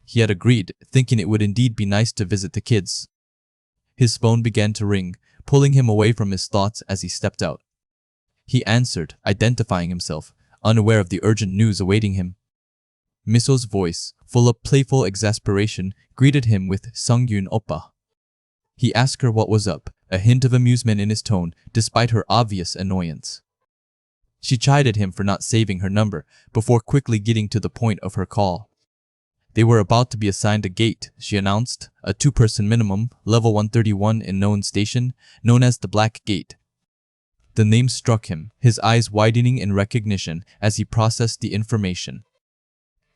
S1: He had agreed, thinking it would indeed be nice to visit the kids. His phone began to ring, pulling him away from his thoughts as he stepped out. He answered, identifying himself, unaware of the urgent news awaiting him. Miso's voice, full of playful exasperation, greeted him with "Sung-yoon oppa." He asked her what was up, a hint of amusement in his tone, despite her obvious annoyance. She chided him for not saving her number, before quickly getting to the point of her call. They were about to be assigned a gate, she announced, a 2-person minimum, level 131 in known station, known as the Black Gate. The name struck him, his eyes widening in recognition as he processed the information.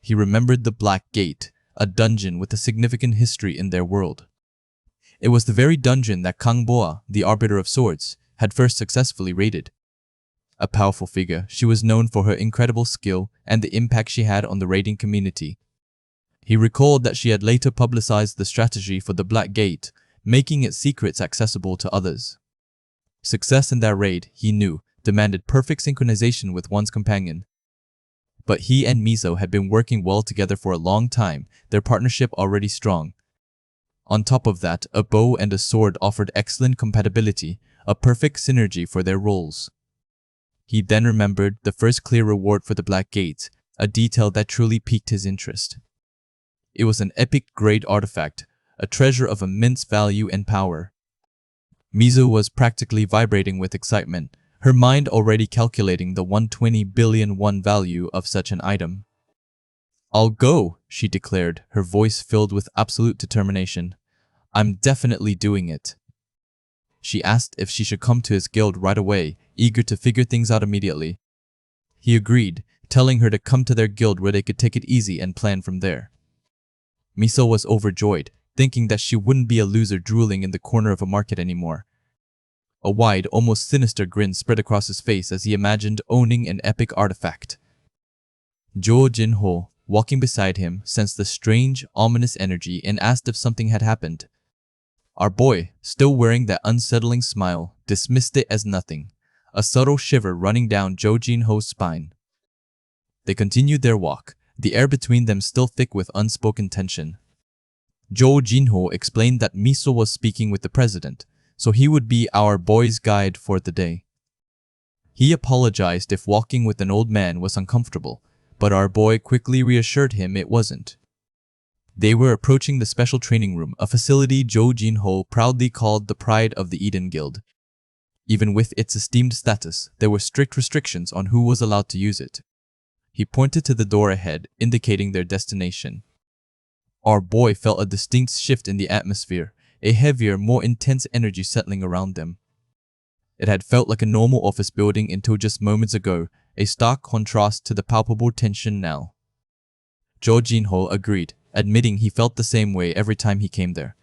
S1: He remembered the Black Gate, a dungeon with a significant history in their world. It was the very dungeon that Kang Boa, the Arbiter of Swords, had first successfully raided. A powerful figure, she was known for her incredible skill and the impact she had on the raiding community. He recalled that she had later publicized the strategy for the Black Gate, making its secrets accessible to others. Success in that raid, he knew, demanded perfect synchronization with one's companion. But he and Miso had been working well together for a long time, their partnership already strong. On top of that, a bow and a sword offered excellent compatibility, a perfect synergy for their roles. He then remembered the first clear reward for the Black Gate, a detail that truly piqued his interest. It was an epic-grade artifact, a treasure of immense value and power. Miso was practically vibrating with excitement, her mind already calculating the 120 billion won value of such an item. "I'll go," she declared, her voice filled with absolute determination. "I'm definitely doing it." She asked if she should come to his guild right away, eager to figure things out immediately. He agreed, telling her to come to their guild where they could take it easy and plan from there. Miso was overjoyed, thinking that she wouldn't be a loser drooling in the corner of a market anymore. A wide, almost sinister grin spread across his face as he imagined owning an epic artifact. Jo Jin-ho, walking beside him, sensed the strange, ominous energy and asked if something had happened. Our boy, still wearing that unsettling smile, dismissed it as nothing, a subtle shiver running down Jo Jin-ho's spine. They continued their walk, the air between them still thick with unspoken tension. Jo Jin-ho explained that Miso was speaking with the president, so he would be our boy's guide for the day. He apologized if walking with an old man was uncomfortable, but our boy quickly reassured him it wasn't. They were approaching the special training room, a facility Jo Jin-ho proudly called the pride of the Eden Guild. Even with its esteemed status, there were strict restrictions on who was allowed to use it. He pointed to the door ahead, indicating their destination. Our boy felt a distinct shift in the atmosphere, a heavier, more intense energy settling around them. It had felt like a normal office building until just moments ago, a stark contrast to the palpable tension now. Jo Jin-ho agreed, admitting he felt the same way every time he came there.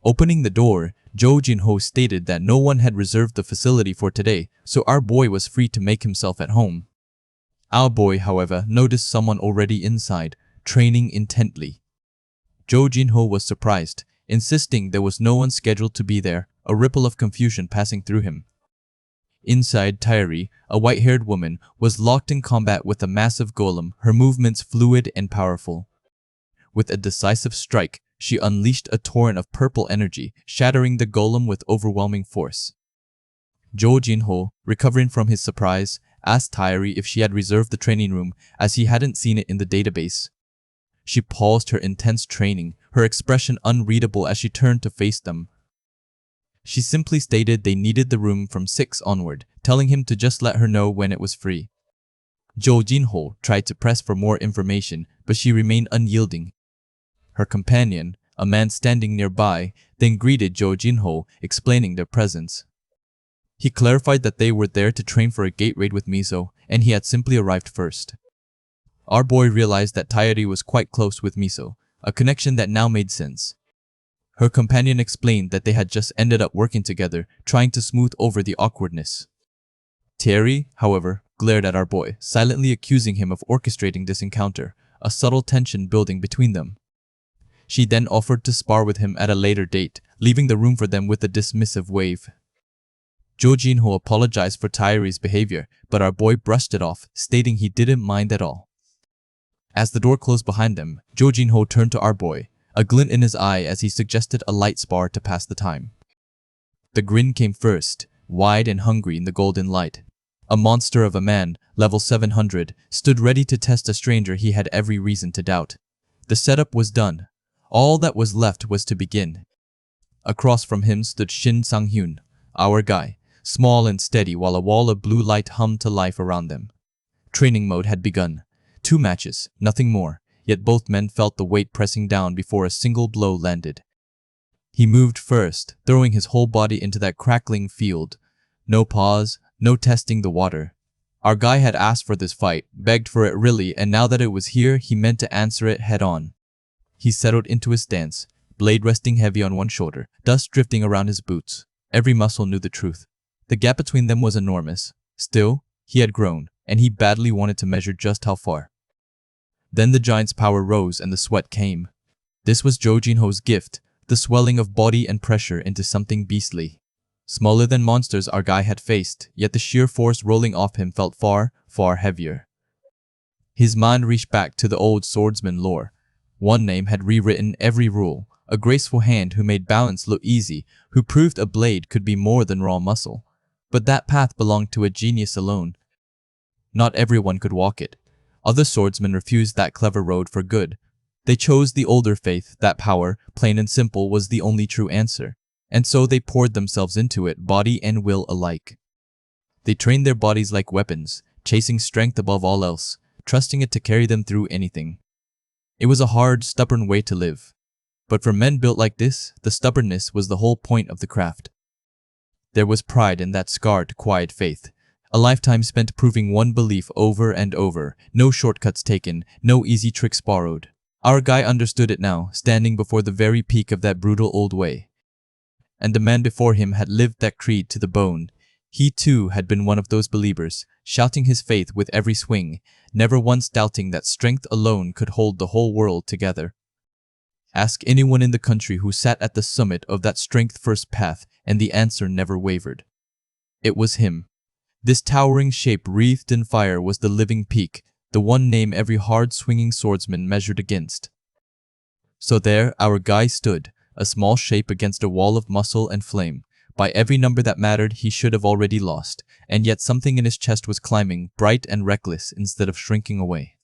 S1: Opening the door, Jo Jin-ho stated that no one had reserved the facility for today, so our boy was free to make himself at home. Our boy, however, noticed someone already inside, training intently. Jo Jin-ho was surprised, insisting there was no one scheduled to be there, a ripple of confusion passing through him. Inside, Tairi, a white-haired woman, was locked in combat with a massive golem, her movements fluid and powerful. With a decisive strike, she unleashed a torrent of purple energy, shattering the golem with overwhelming force. Jo Jin-ho, recovering from his surprise, asked Tairi if she had reserved the training room as he hadn't seen it in the database. She paused her intense training, her expression unreadable as she turned to face them. She simply stated they needed the room from 6 onward, telling him to just let her know when it was free. Jo Jin-ho tried to press for more information, but she remained unyielding. Her companion, a man standing nearby, then greeted Jo Jin-ho, explaining their presence. He clarified that they were there to train for a gate raid with Miso, and he had simply arrived first. Our boy realized that Tairi was quite close with Miso, a connection that now made sense. Her companion explained that they had just ended up working together, trying to smooth over the awkwardness. Tairi, however, glared at our boy, silently accusing him of orchestrating this encounter, a subtle tension building between them. She then offered to spar with him at a later date, leaving the room for them with a dismissive wave. Jo Jin-ho apologized for Tairi's behavior, but our boy brushed it off, stating he didn't mind at all. As the door closed behind them, Jo Jin-ho turned to our boy, a glint in his eye as he suggested a light spar to pass the time. The grin came first, wide and hungry in the golden light. A monster of a man, level 700, stood ready to test a stranger he had every reason to doubt. The setup was done. All that was left was to begin. Across from him stood Shin Sang-hyun, our guy, small and steady while a wall of blue light hummed to life around them. Training mode had begun. 2 matches, nothing more, yet both men felt the weight pressing down before a single blow landed. He moved first, throwing his whole body into that crackling field. No pause, no testing the water. Our guy had asked for this fight, begged for it really, and now that it was here, he meant to answer it head on. He settled into his stance, blade resting heavy on one shoulder, dust drifting around his boots. Every muscle knew the truth. The gap between them was enormous. Still, he had grown, and he badly wanted to measure just how far. Then the giant's power rose and the sweat came. This was Zhou Jinho's gift, the swelling of body and pressure into something beastly. Smaller than monsters our guy had faced, yet the sheer force rolling off him felt far, far heavier. His mind reached back to the old swordsman lore. One name had rewritten every rule, a graceful hand who made balance look easy, who proved a blade could be more than raw muscle. But that path belonged to a genius alone. Not everyone could walk it. Other swordsmen refused that clever road for good. They chose the older faith that power, plain and simple, was the only true answer. And so they poured themselves into it, body and will alike. They trained their bodies like weapons, chasing strength above all else, trusting it to carry them through anything. It was a hard, stubborn way to live. But for men built like this, the stubbornness was the whole point of the craft. There was pride in that scarred, quiet faith. A lifetime spent proving one belief over and over, no shortcuts taken, no easy tricks borrowed. Our guy understood it now, standing before the very peak of that brutal old way. And the man before him had lived that creed to the bone. He too had been one of those believers, shouting his faith with every swing, never once doubting that strength alone could hold the whole world together. Ask anyone in the country who sat at the summit of that strength-first path, and the answer never wavered. It was him. This towering shape wreathed in fire was the living peak, the one name every hard-swinging swordsman measured against. So there our guy stood, a small shape against a wall of muscle and flame. By every number that mattered, he should have already lost, and yet something in his chest was climbing, bright and reckless instead of shrinking away.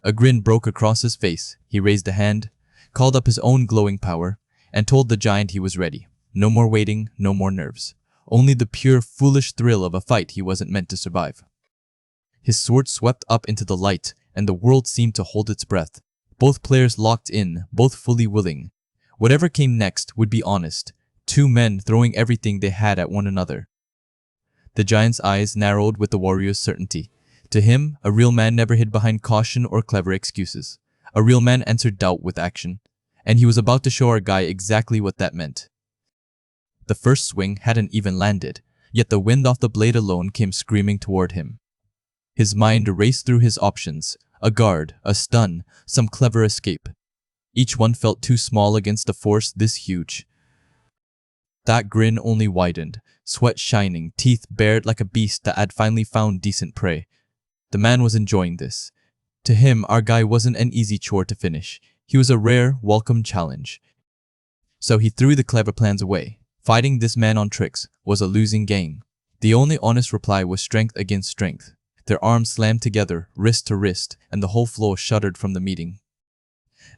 S1: A grin broke across his face. He raised a hand, called up his own glowing power, and told the giant he was ready. No more waiting, no more nerves. Only the pure, foolish thrill of a fight he wasn't meant to survive. His sword swept up into the light, and the world seemed to hold its breath. Both players locked in, both fully willing. Whatever came next would be honest. Two men throwing everything they had at one another. The giant's eyes narrowed with the warrior's certainty. To him, a real man never hid behind caution or clever excuses. A real man answered doubt with action. And he was about to show our guy exactly what that meant. The first swing hadn't even landed, yet the wind off the blade alone came screaming toward him. His mind raced through his options. A guard, a stun, some clever escape. Each one felt too small against a force this huge. That grin only widened, sweat shining, teeth bared like a beast that had finally found decent prey. The man was enjoying this. To him, our guy wasn't an easy chore to finish. He was a rare, welcome challenge. So he threw the clever plans away. Fighting this man on tricks was a losing game. The only honest reply was strength against strength. Their arms slammed together, wrist to wrist, and the whole floor shuddered from the meeting.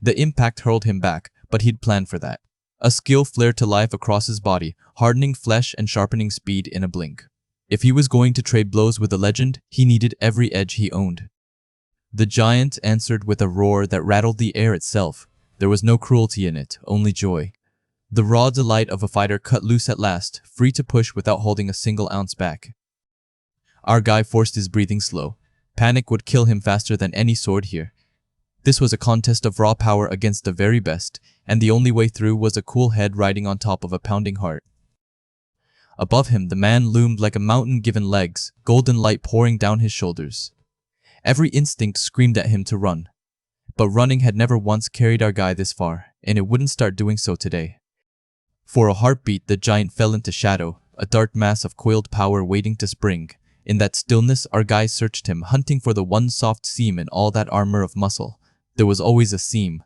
S1: The impact hurled him back, but he'd planned for that. A skill flared to life across his body, hardening flesh and sharpening speed in a blink. If he was going to trade blows with a legend, he needed every edge he owned. The giant answered with a roar that rattled the air itself. There was no cruelty in it, only joy. The raw delight of a fighter cut loose at last, free to push without holding a single ounce back. Our guy forced his breathing slow. Panic would kill him faster than any sword here. This was a contest of raw power against the very best, and the only way through was a cool head riding on top of a pounding heart. Above him, the man loomed like a mountain given legs, golden light pouring down his shoulders. Every instinct screamed at him to run. But running had never once carried our guy this far, and it wouldn't start doing so today. For a heartbeat, the giant fell into shadow, a dark mass of coiled power waiting to spring. In that stillness, our guy searched him, hunting for the one soft seam in all that armor of muscle. There was always a seam.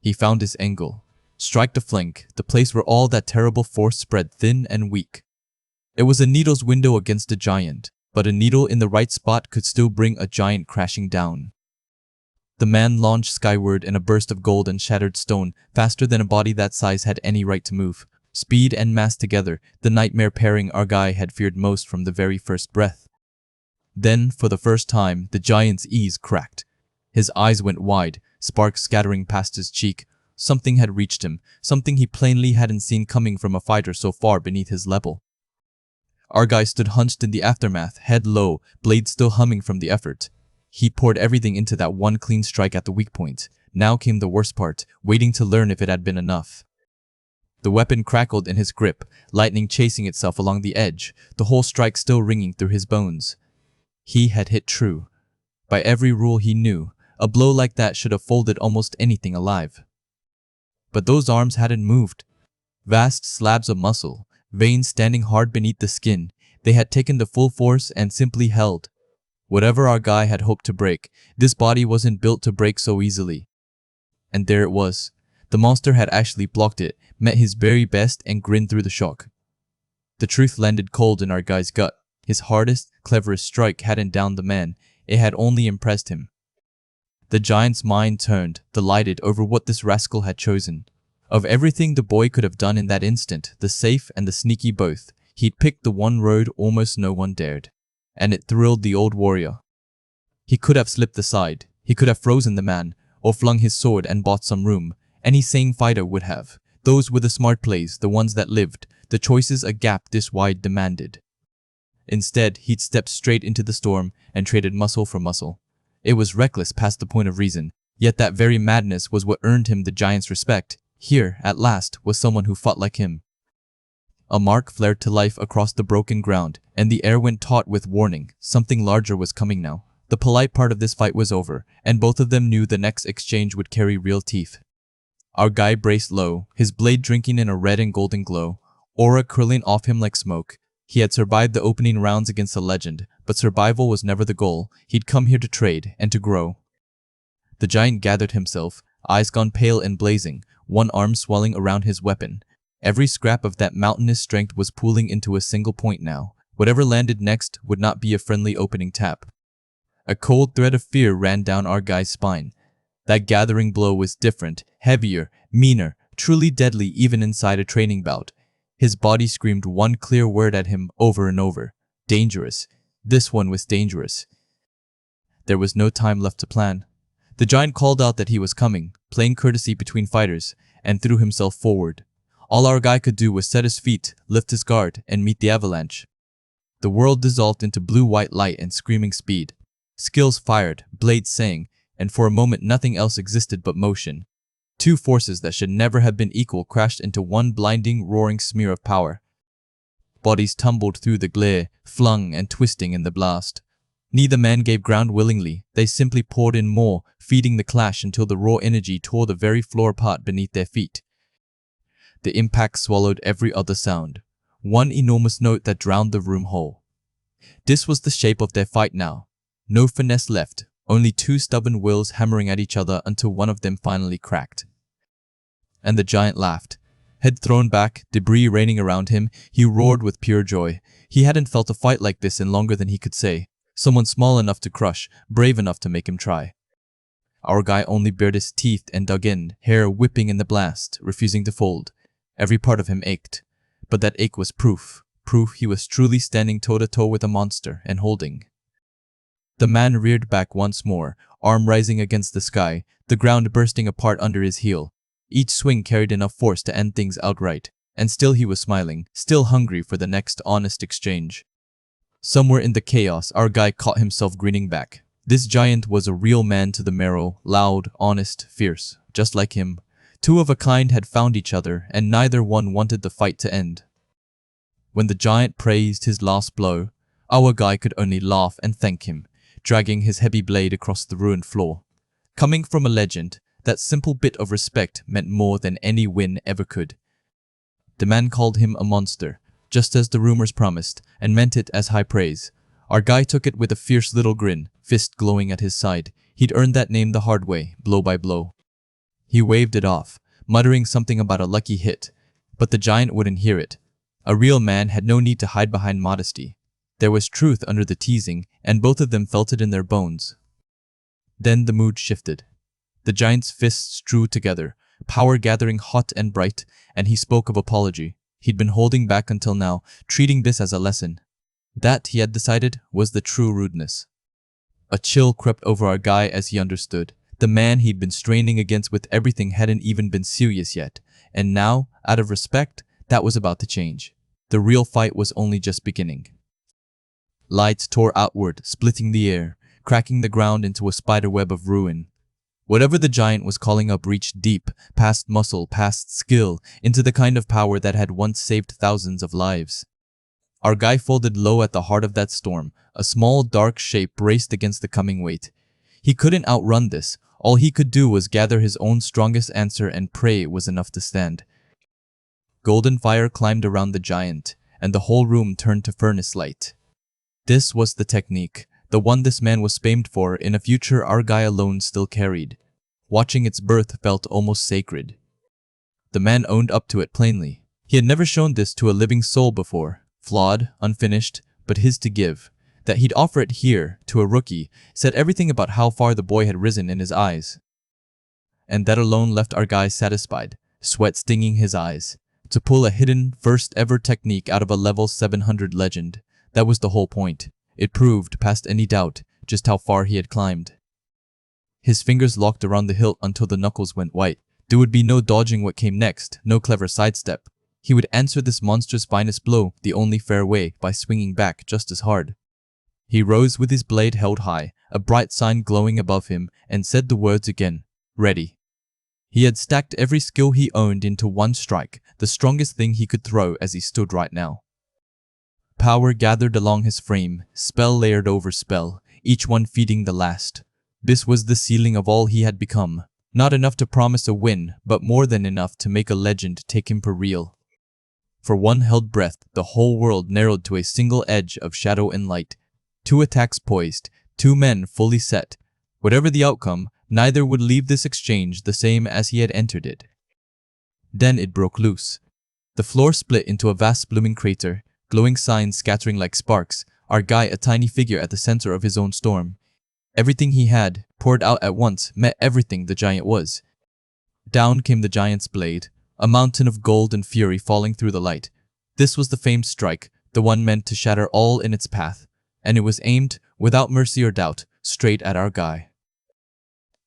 S1: He found his angle. Strike the flank, the place where all that terrible force spread thin and weak. It was a needle's window against a giant, but a needle in the right spot could still bring a giant crashing down. The man launched skyward in a burst of gold and shattered stone, faster than a body that size had any right to move. Speed and mass together, the nightmare pairing our guy had feared most from the very first breath. Then, for the first time, the giant's ease cracked. His eyes went wide, sparks scattering past his cheek. Something had reached him, something he plainly hadn't seen coming from a fighter so far beneath his level. Our guy stood hunched in the aftermath, head low, blade still humming from the effort. He poured everything into that one clean strike at the weak point. Now came the worst part, waiting to learn if it had been enough. The weapon crackled in his grip, lightning chasing itself along the edge, the whole strike still ringing through his bones. He had hit true. By every rule he knew, a blow like that should have folded almost anything alive. But those arms hadn't moved. Vast slabs of muscle, veins standing hard beneath the skin, they had taken the full force and simply held. Whatever our guy had hoped to break, this body wasn't built to break so easily. And there it was. The monster had actually blocked it, met his very best, and grinned through the shock. The truth landed cold in our guy's gut. His hardest, cleverest strike hadn't downed the man, it had only impressed him. The giant's mind turned, delighted over what this rascal had chosen. Of everything the boy could have done in that instant, the safe and the sneaky both, he'd picked the one road almost no one dared. And it thrilled the old warrior. He could have slipped aside, he could have frozen the man, or flung his sword and bought some room. Any sane fighter would have. Those were the smart plays, the ones that lived, the choices a gap this wide demanded. Instead, he'd stepped straight into the storm and traded muscle for muscle. It was reckless past the point of reason, yet that very madness was what earned him the giant's respect. Here, at last, was someone who fought like him. A mark flared to life across the broken ground, and the air went taut with warning. Something larger was coming now. The polite part of this fight was over, and both of them knew the next exchange would carry real teeth. Our guy braced low, his blade drinking in a red and golden glow, aura curling off him like smoke. He had survived the opening rounds against a legend, but survival was never the goal. He'd come here to trade and to grow. The giant gathered himself, eyes gone pale and blazing, one arm swelling around his weapon. Every scrap of that mountainous strength was pooling into a single point now. Whatever landed next would not be a friendly opening tap. A cold thread of fear ran down our guy's spine. That gathering blow was different, heavier, meaner, truly deadly even inside a training bout. His body screamed one clear word at him over and over. Dangerous. This one was dangerous. There was no time left to plan. The giant called out that he was coming, playing courtesy between fighters, and threw himself forward. All our guy could do was set his feet, lift his guard, and meet the avalanche. The world dissolved into blue-white light and screaming speed. Skills fired, blades sang, and for a moment nothing else existed but motion. Two forces that should never have been equal crashed into one blinding, roaring smear of power. Bodies tumbled through the glare, flung and twisting in the blast. Neither man gave ground willingly, they simply poured in more, feeding the clash until the raw energy tore the very floor apart beneath their feet. The impact swallowed every other sound, one enormous note that drowned the room whole. This was the shape of their fight now. No finesse left, only two stubborn wills hammering at each other until one of them finally cracked. And the giant laughed. Head thrown back, debris raining around him, he roared with pure joy. He hadn't felt a fight like this in longer than he could say. Someone small enough to crush, brave enough to make him try. Our guy only bared his teeth and dug in, hair whipping in the blast, refusing to fold. Every part of him ached. But that ache was proof he was truly standing toe-to-toe with a monster and holding. The man reared back once more, arm rising against the sky, the ground bursting apart under his heel. Each swing carried enough force to end things outright, and still he was smiling, still hungry for the next honest exchange. Somewhere in the chaos, our guy caught himself grinning back. This giant was a real man to the marrow, loud, honest, fierce, just like him. Two of a kind had found each other, and neither one wanted the fight to end. When the giant praised his last blow, our guy could only laugh and thank him, dragging his heavy blade across the ruined floor. Coming from a legend, that simple bit of respect meant more than any win ever could. The man called him a monster, just as the rumors promised, and meant it as high praise. Our guy took it with a fierce little grin, fist glowing at his side. He'd earned that name the hard way, blow by blow. He waved it off, muttering something about a lucky hit, but the giant wouldn't hear it. A real man had no need to hide behind modesty. There was truth under the teasing, and both of them felt it in their bones. Then the mood shifted. The giant's fists drew together, power gathering hot and bright, and he spoke of apology. He'd been holding back until now, treating this as a lesson. That, he had decided, was the true rudeness. A chill crept over our guy as he understood. The man he'd been straining against with everything hadn't even been serious yet, and now, out of respect, that was about to change. The real fight was only just beginning. Lights tore outward, splitting the air, cracking the ground into a spiderweb of ruin. Whatever the giant was calling up reached deep, past muscle, past skill, into the kind of power that had once saved thousands of lives. Our guy folded low at the heart of that storm. A small, dark shape braced against the coming weight. He couldn't outrun this. All he could do was gather his own strongest answer and pray it was enough to stand. Golden fire climbed around the giant, and the whole room turned to furnace light. This was the technique, the one this man was famed for in a future our guy alone still carried. Watching its birth felt almost sacred. The man owned up to it plainly. He had never shown this to a living soul before. Flawed, unfinished, but his to give. That he'd offer it here, to a rookie, said everything about how far the boy had risen in his eyes. And that alone left our guy satisfied, sweat stinging his eyes. To pull a hidden, first-ever technique out of a level 700 legend. That was the whole point. It proved, past any doubt, just how far he had climbed. His fingers locked around the hilt until the knuckles went white. There would be no dodging what came next, no clever sidestep. He would answer this monster's finest blow the only fair way, by swinging back just as hard. He rose with his blade held high, a bright sign glowing above him, and said the words again, "Ready." He had stacked every skill he owned into one strike, the strongest thing he could throw as he stood right now. Power gathered along his frame, spell layered over spell, each one feeding the last. This was the ceiling of all he had become. Not enough to promise a win, but more than enough to make a legend take him for real. For one held breath, the whole world narrowed to a single edge of shadow and light. 2 attacks poised, 2 men fully set. Whatever the outcome, neither would leave this exchange the same as he had entered it. Then it broke loose. The floor split into a vast blooming crater, glowing signs scattering like sparks, our guy a tiny figure at the center of his own storm. Everything he had, poured out at once, met everything the giant was. Down came the giant's blade, a mountain of gold and fury falling through the light. This was the famed strike, the one meant to shatter all in its path, and it was aimed, without mercy or doubt, straight at our guy.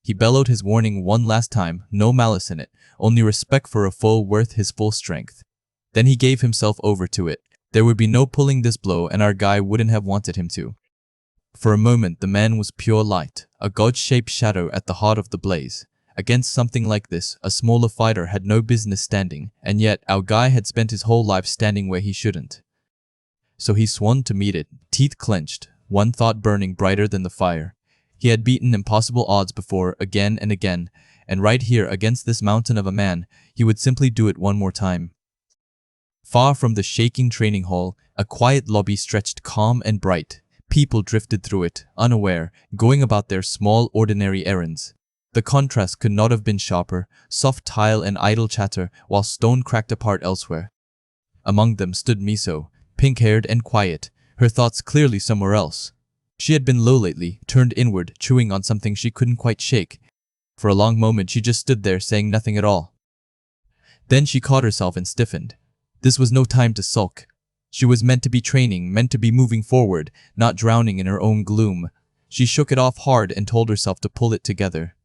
S1: He bellowed his warning one last time, no malice in it, only respect for a foe worth his full strength. Then he gave himself over to it. There would be no pulling this blow, and our guy wouldn't have wanted him to. For a moment, the man was pure light, a god-shaped shadow at the heart of the blaze. Against something like this, a smaller fighter had no business standing, and yet our guy had spent his whole life standing where he shouldn't. So he swung to meet it, teeth clenched, one thought burning brighter than the fire. He had beaten impossible odds before, again and again, and right here against this mountain of a man, he would simply do it one more time. Far from the shaking training hall, a quiet lobby stretched calm and bright. People drifted through it, unaware, going about their small, ordinary errands. The contrast could not have been sharper, soft tile and idle chatter, while stone cracked apart elsewhere. Among them stood Miso, pink-haired and quiet, her thoughts clearly somewhere else. She had been low lately, turned inward, chewing on something she couldn't quite shake. For a long moment she just stood there, saying nothing at all. Then she caught herself and stiffened. This was no time to sulk. She was meant to be training, meant to be moving forward, not drowning in her own gloom. She shook it off hard and told herself to pull it together.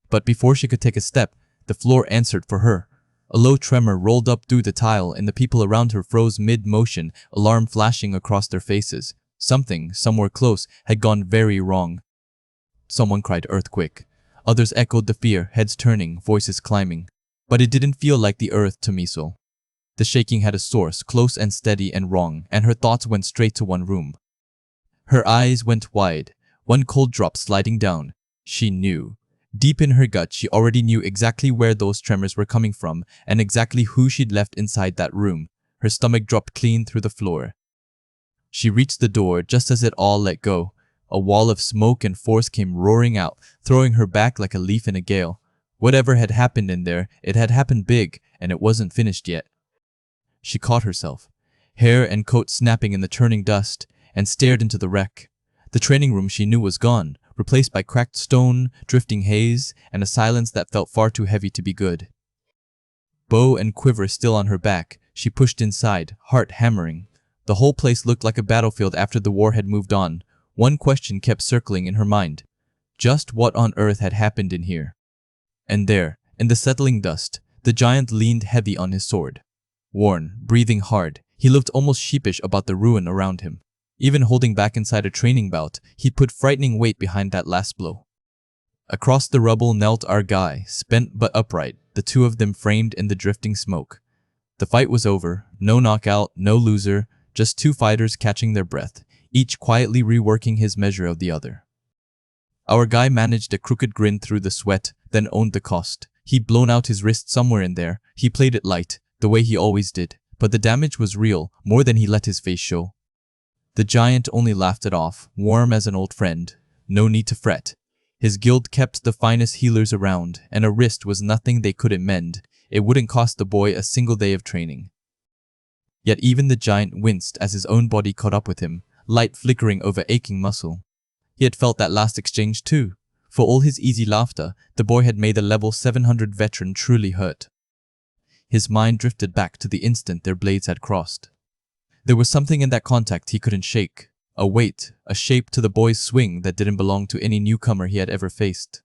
S1: But before she could take a step, the floor answered for her. A low tremor rolled up through the tile and the people around her froze mid-motion, alarm flashing across their faces. Something, somewhere close, had gone very wrong. Someone cried earthquake. Others echoed the fear, heads turning, voices climbing. But it didn't feel like the earth to Miso. The shaking had a source, close and steady and wrong, and her thoughts went straight to one room. Her eyes went wide, one cold drop sliding down. She knew. Deep in her gut, she already knew exactly where those tremors were coming from and exactly who she'd left inside that room. Her stomach dropped clean through the floor. She reached the door just as it all let go. A wall of smoke and force came roaring out, throwing her back like a leaf in a gale. Whatever had happened in there, it had happened big, and it wasn't finished yet. She caught herself, hair and coat snapping in the turning dust, and stared into the wreck. The training room she knew was gone, replaced by cracked stone, drifting haze, and a silence that felt far too heavy to be good. Bow and quiver still on her back, she pushed inside, heart hammering. The whole place looked like a battlefield after the war had moved on. One question kept circling in her mind. Just what on earth had happened in here? And there, in the settling dust, the giant leaned heavy on his sword. Worn, breathing hard, He looked almost sheepish about the ruin around him. Even holding back inside a training bout, he put frightening weight behind that last blow. Across the rubble knelt our guy, spent but upright, the two of them framed in the drifting smoke. The fight was over, no knockout, no loser, just two fighters catching their breath, each quietly reworking his measure of the other. Our guy managed a crooked grin through the sweat, then owned the cost. He'd blown out his wrist somewhere in there. He played it light, the way he always did, but the damage was real, more than he let his face show. The giant only laughed it off, warm as an old friend. No need to fret. His guild kept the finest healers around, and a wrist was nothing they couldn't mend. It wouldn't cost the boy a single day of training. Yet even the giant winced as his own body caught up with him, light flickering over aching muscle. He had felt that last exchange too. For all his easy laughter, the boy had made the level 700 veteran truly hurt. His mind drifted back to the instant their blades had crossed. There was something in that contact he couldn't shake. A weight, a shape to the boy's swing that didn't belong to any newcomer he had ever faced.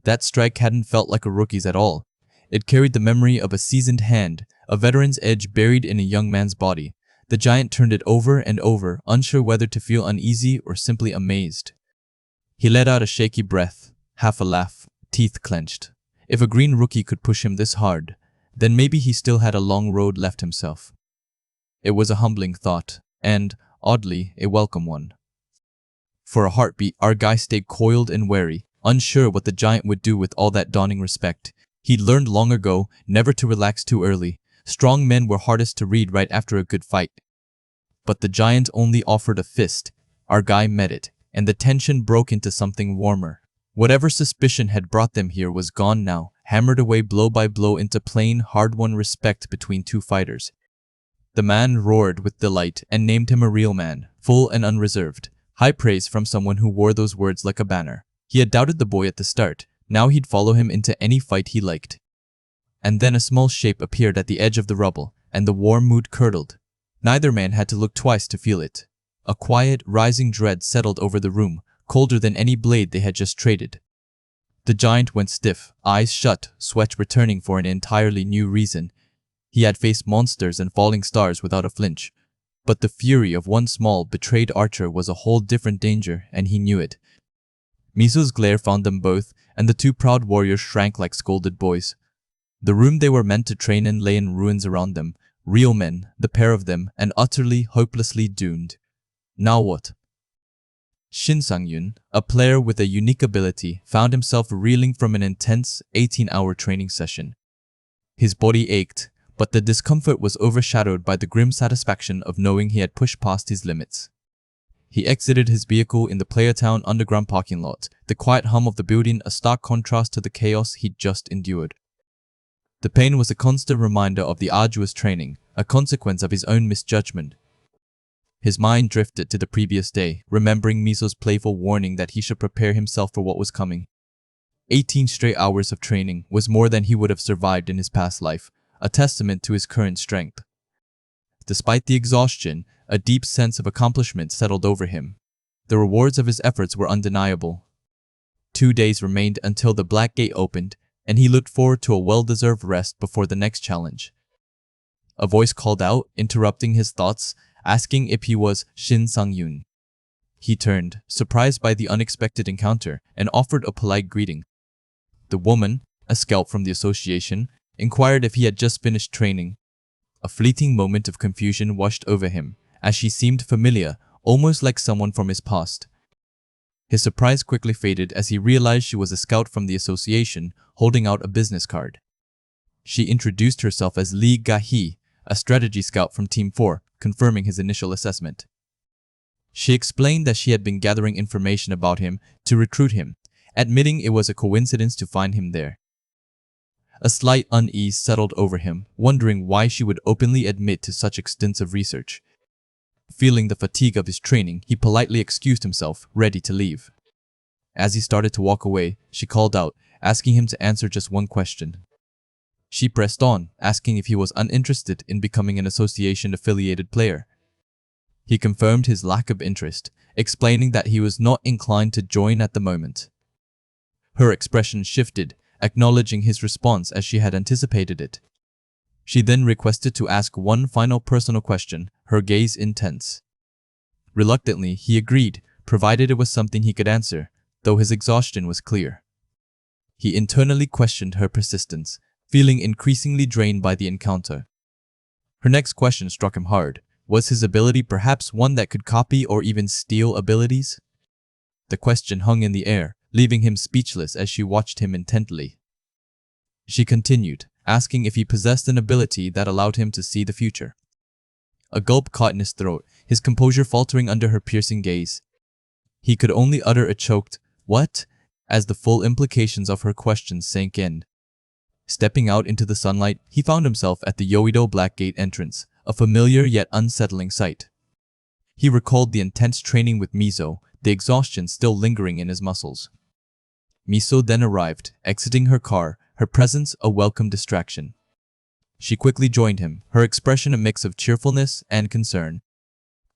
S1: That strike hadn't felt like a rookie's at all. It carried the memory of a seasoned hand, a veteran's edge buried in a young man's body. The giant turned it over and over, unsure whether to feel uneasy or simply amazed. He let out a shaky breath, half a laugh, teeth clenched. If a green rookie could push him this hard, then maybe he still had a long road left himself. It was a humbling thought, and, oddly, a welcome one. For a heartbeat, our guy stayed coiled and wary, unsure what the giant would do with all that dawning respect. He'd learned long ago never to relax too early. Strong men were hardest to read right after a good fight. But the giant only offered a fist. Our guy met it, and the tension broke into something warmer. Whatever suspicion had brought them here was gone now, hammered away blow by blow into plain, hard-won respect between two fighters. The man roared with delight and named him a real man, full and unreserved. High praise from someone who wore those words like a banner. He had doubted the boy at the start. Now he'd follow him into any fight he liked. And then a small shape appeared at the edge of the rubble, and the warm mood curdled. Neither man had to look twice to feel it. A quiet, rising dread settled over the room, colder than any blade they had just traded. The giant went stiff, eyes shut, sweat returning for an entirely new reason. He had faced monsters and falling stars without a flinch. But the fury of one small, betrayed archer was a whole different danger, and he knew it. Miso's glare found them both, and the two proud warriors shrank like scolded boys. The room they were meant to train in lay in ruins around them. Real men, the pair of them, and utterly, hopelessly doomed. Now what? Shin Sang-yun, a player with a unique ability, found himself reeling from an intense 18-hour training session. His body ached, but the discomfort was overshadowed by the grim satisfaction of knowing he had pushed past his limits. He exited his vehicle in the Playertown underground parking lot, the quiet hum of the building a stark contrast to the chaos he'd just endured. The pain was a constant reminder of the arduous training, a consequence of his own misjudgment. His mind drifted to the previous day, remembering Miso's playful warning that he should prepare himself for what was coming. 18 straight hours of training was more than he would have survived in his past life, a testament to his current strength. Despite the exhaustion, a deep sense of accomplishment settled over him. The rewards of his efforts were undeniable. 2 days remained until the Black Gate opened, and he looked forward to a well-deserved rest before the next challenge. A voice called out, interrupting his thoughts, asking if he was Shin Sang-yun. He turned, surprised by the unexpected encounter, and offered a polite greeting. The woman, a scout from the association, inquired if he had just finished training. A fleeting moment of confusion washed over him, as she seemed familiar, almost like someone from his past. His surprise quickly faded as he realized she was a scout from the association, holding out a business card. She introduced herself as Lee Ga-hee, a strategy scout from Team 4, confirming his initial assessment. She explained that she had been gathering information about him to recruit him, admitting it was a coincidence to find him there. A slight unease settled over him, wondering why she would openly admit to such extensive research. Feeling the fatigue of his training, he politely excused himself, ready to leave. As he started to walk away, she called out, asking him to answer just one question. She pressed on, asking if he was uninterested in becoming an association-affiliated player. He confirmed his lack of interest, explaining that he was not inclined to join at the moment. Her expression shifted, acknowledging his response as she had anticipated it. She then requested to ask one final personal question, her gaze intense. Reluctantly, he agreed, provided it was something he could answer, though his exhaustion was clear. He internally questioned her persistence, feeling increasingly drained by the encounter. Her next question struck him hard. Was his ability perhaps one that could copy or even steal abilities? The question hung in the air, leaving him speechless as she watched him intently. She continued, asking if he possessed an ability that allowed him to see the future. A gulp caught in his throat, his composure faltering under her piercing gaze. He could only utter a choked, "What?" as the full implications of her question sank in. Stepping out into the sunlight, he found himself at the Yoido Black Gate entrance, a familiar yet unsettling sight. He recalled the intense training with Miso, the exhaustion still lingering in his muscles. Miso then arrived, exiting her car, her presence a welcome distraction. She quickly joined him, her expression a mix of cheerfulness and concern.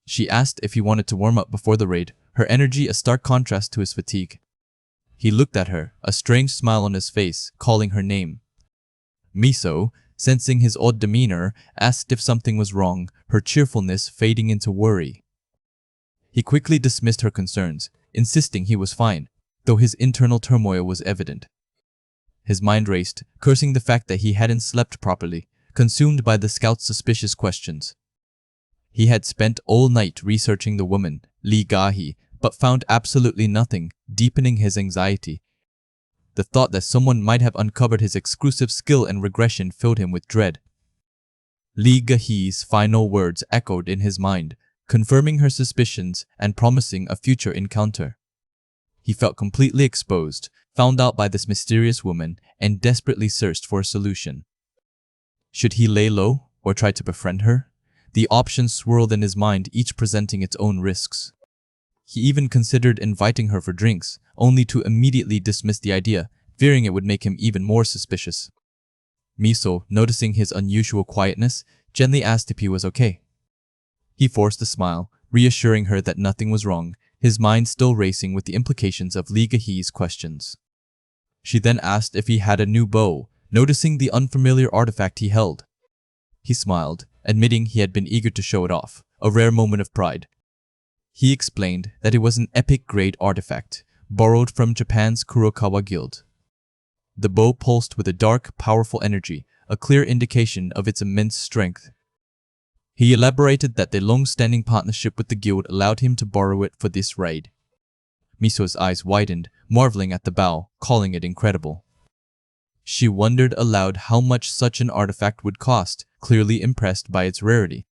S1: She asked if he wanted to warm up before the raid, her energy a stark contrast to his fatigue. He looked at her, a strange smile on his face, calling her name. Miso, sensing his odd demeanor, asked if something was wrong, her cheerfulness fading into worry. He quickly dismissed her concerns, insisting he was fine, though his internal turmoil was evident. His mind raced, cursing the fact that he hadn't slept properly, consumed by the scout's suspicious questions. He had spent all night researching the woman, Lee Gahi, but found absolutely nothing, deepening his anxiety. The thought that someone might have uncovered his exclusive skill and regression filled him with dread. Lee Gahi's final words echoed in his mind, confirming her suspicions and promising a future encounter. He felt completely exposed, found out by this mysterious woman, and desperately searched for a solution. Should he lay low or try to befriend her? The options swirled in his mind, each presenting its own risks. He even considered inviting her for drinks, only to immediately dismiss the idea, fearing it would make him even more suspicious. Miso, noticing his unusual quietness, gently asked if he was okay. He forced a smile, reassuring her that nothing was wrong, his mind still racing with the implications of Lee Gahi's questions. She then asked if he had a new bow, noticing the unfamiliar artifact he held. He smiled, admitting he had been eager to show it off, a rare moment of pride. He explained that it was an epic-grade artifact, borrowed from Japan's Kurokawa Guild. The bow pulsed with a dark, powerful energy, a clear indication of its immense strength. He elaborated that their long-standing partnership with the guild allowed him to borrow it for this raid. Miso's eyes widened, marveling at the bow, calling it incredible. She wondered aloud how much such an artifact would cost, clearly impressed by its rarity.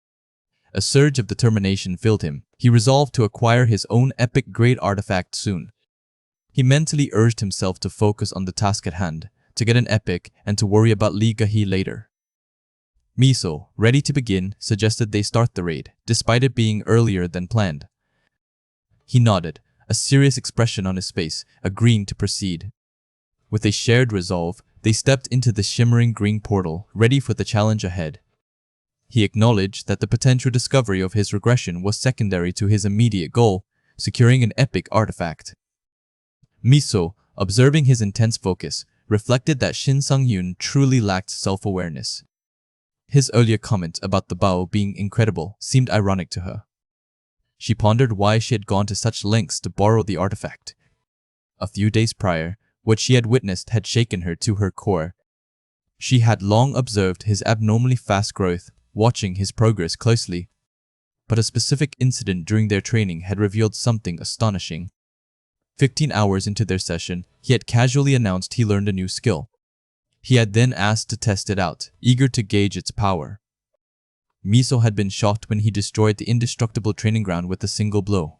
S1: A surge of determination filled him. He resolved to acquire his own epic-grade artifact soon. He mentally urged himself to focus on the task at hand, to get an epic and to worry about Lee Gahi later. Miso, ready to begin, suggested they start the raid, despite it being earlier than planned. He nodded, a serious expression on his face, agreeing to proceed. With a shared resolve, they stepped into the shimmering green portal, ready for the challenge ahead. He acknowledged that the potential discovery of his regression was secondary to his immediate goal, securing an epic artifact. Miso, observing his intense focus, reflected that Shin Sang-yoon truly lacked self-awareness. His earlier comment about the bow being incredible seemed ironic to her. She pondered why she had gone to such lengths to borrow the artifact. A few days prior, what she had witnessed had shaken her to her core. She had long observed his abnormally fast growth, watching his progress closely. But a specific incident during their training had revealed something astonishing. 15 hours into their session, he had casually announced he learned a new skill. He had then asked to test it out, eager to gauge its power. Miso had been shocked when he destroyed the indestructible training ground with a single blow.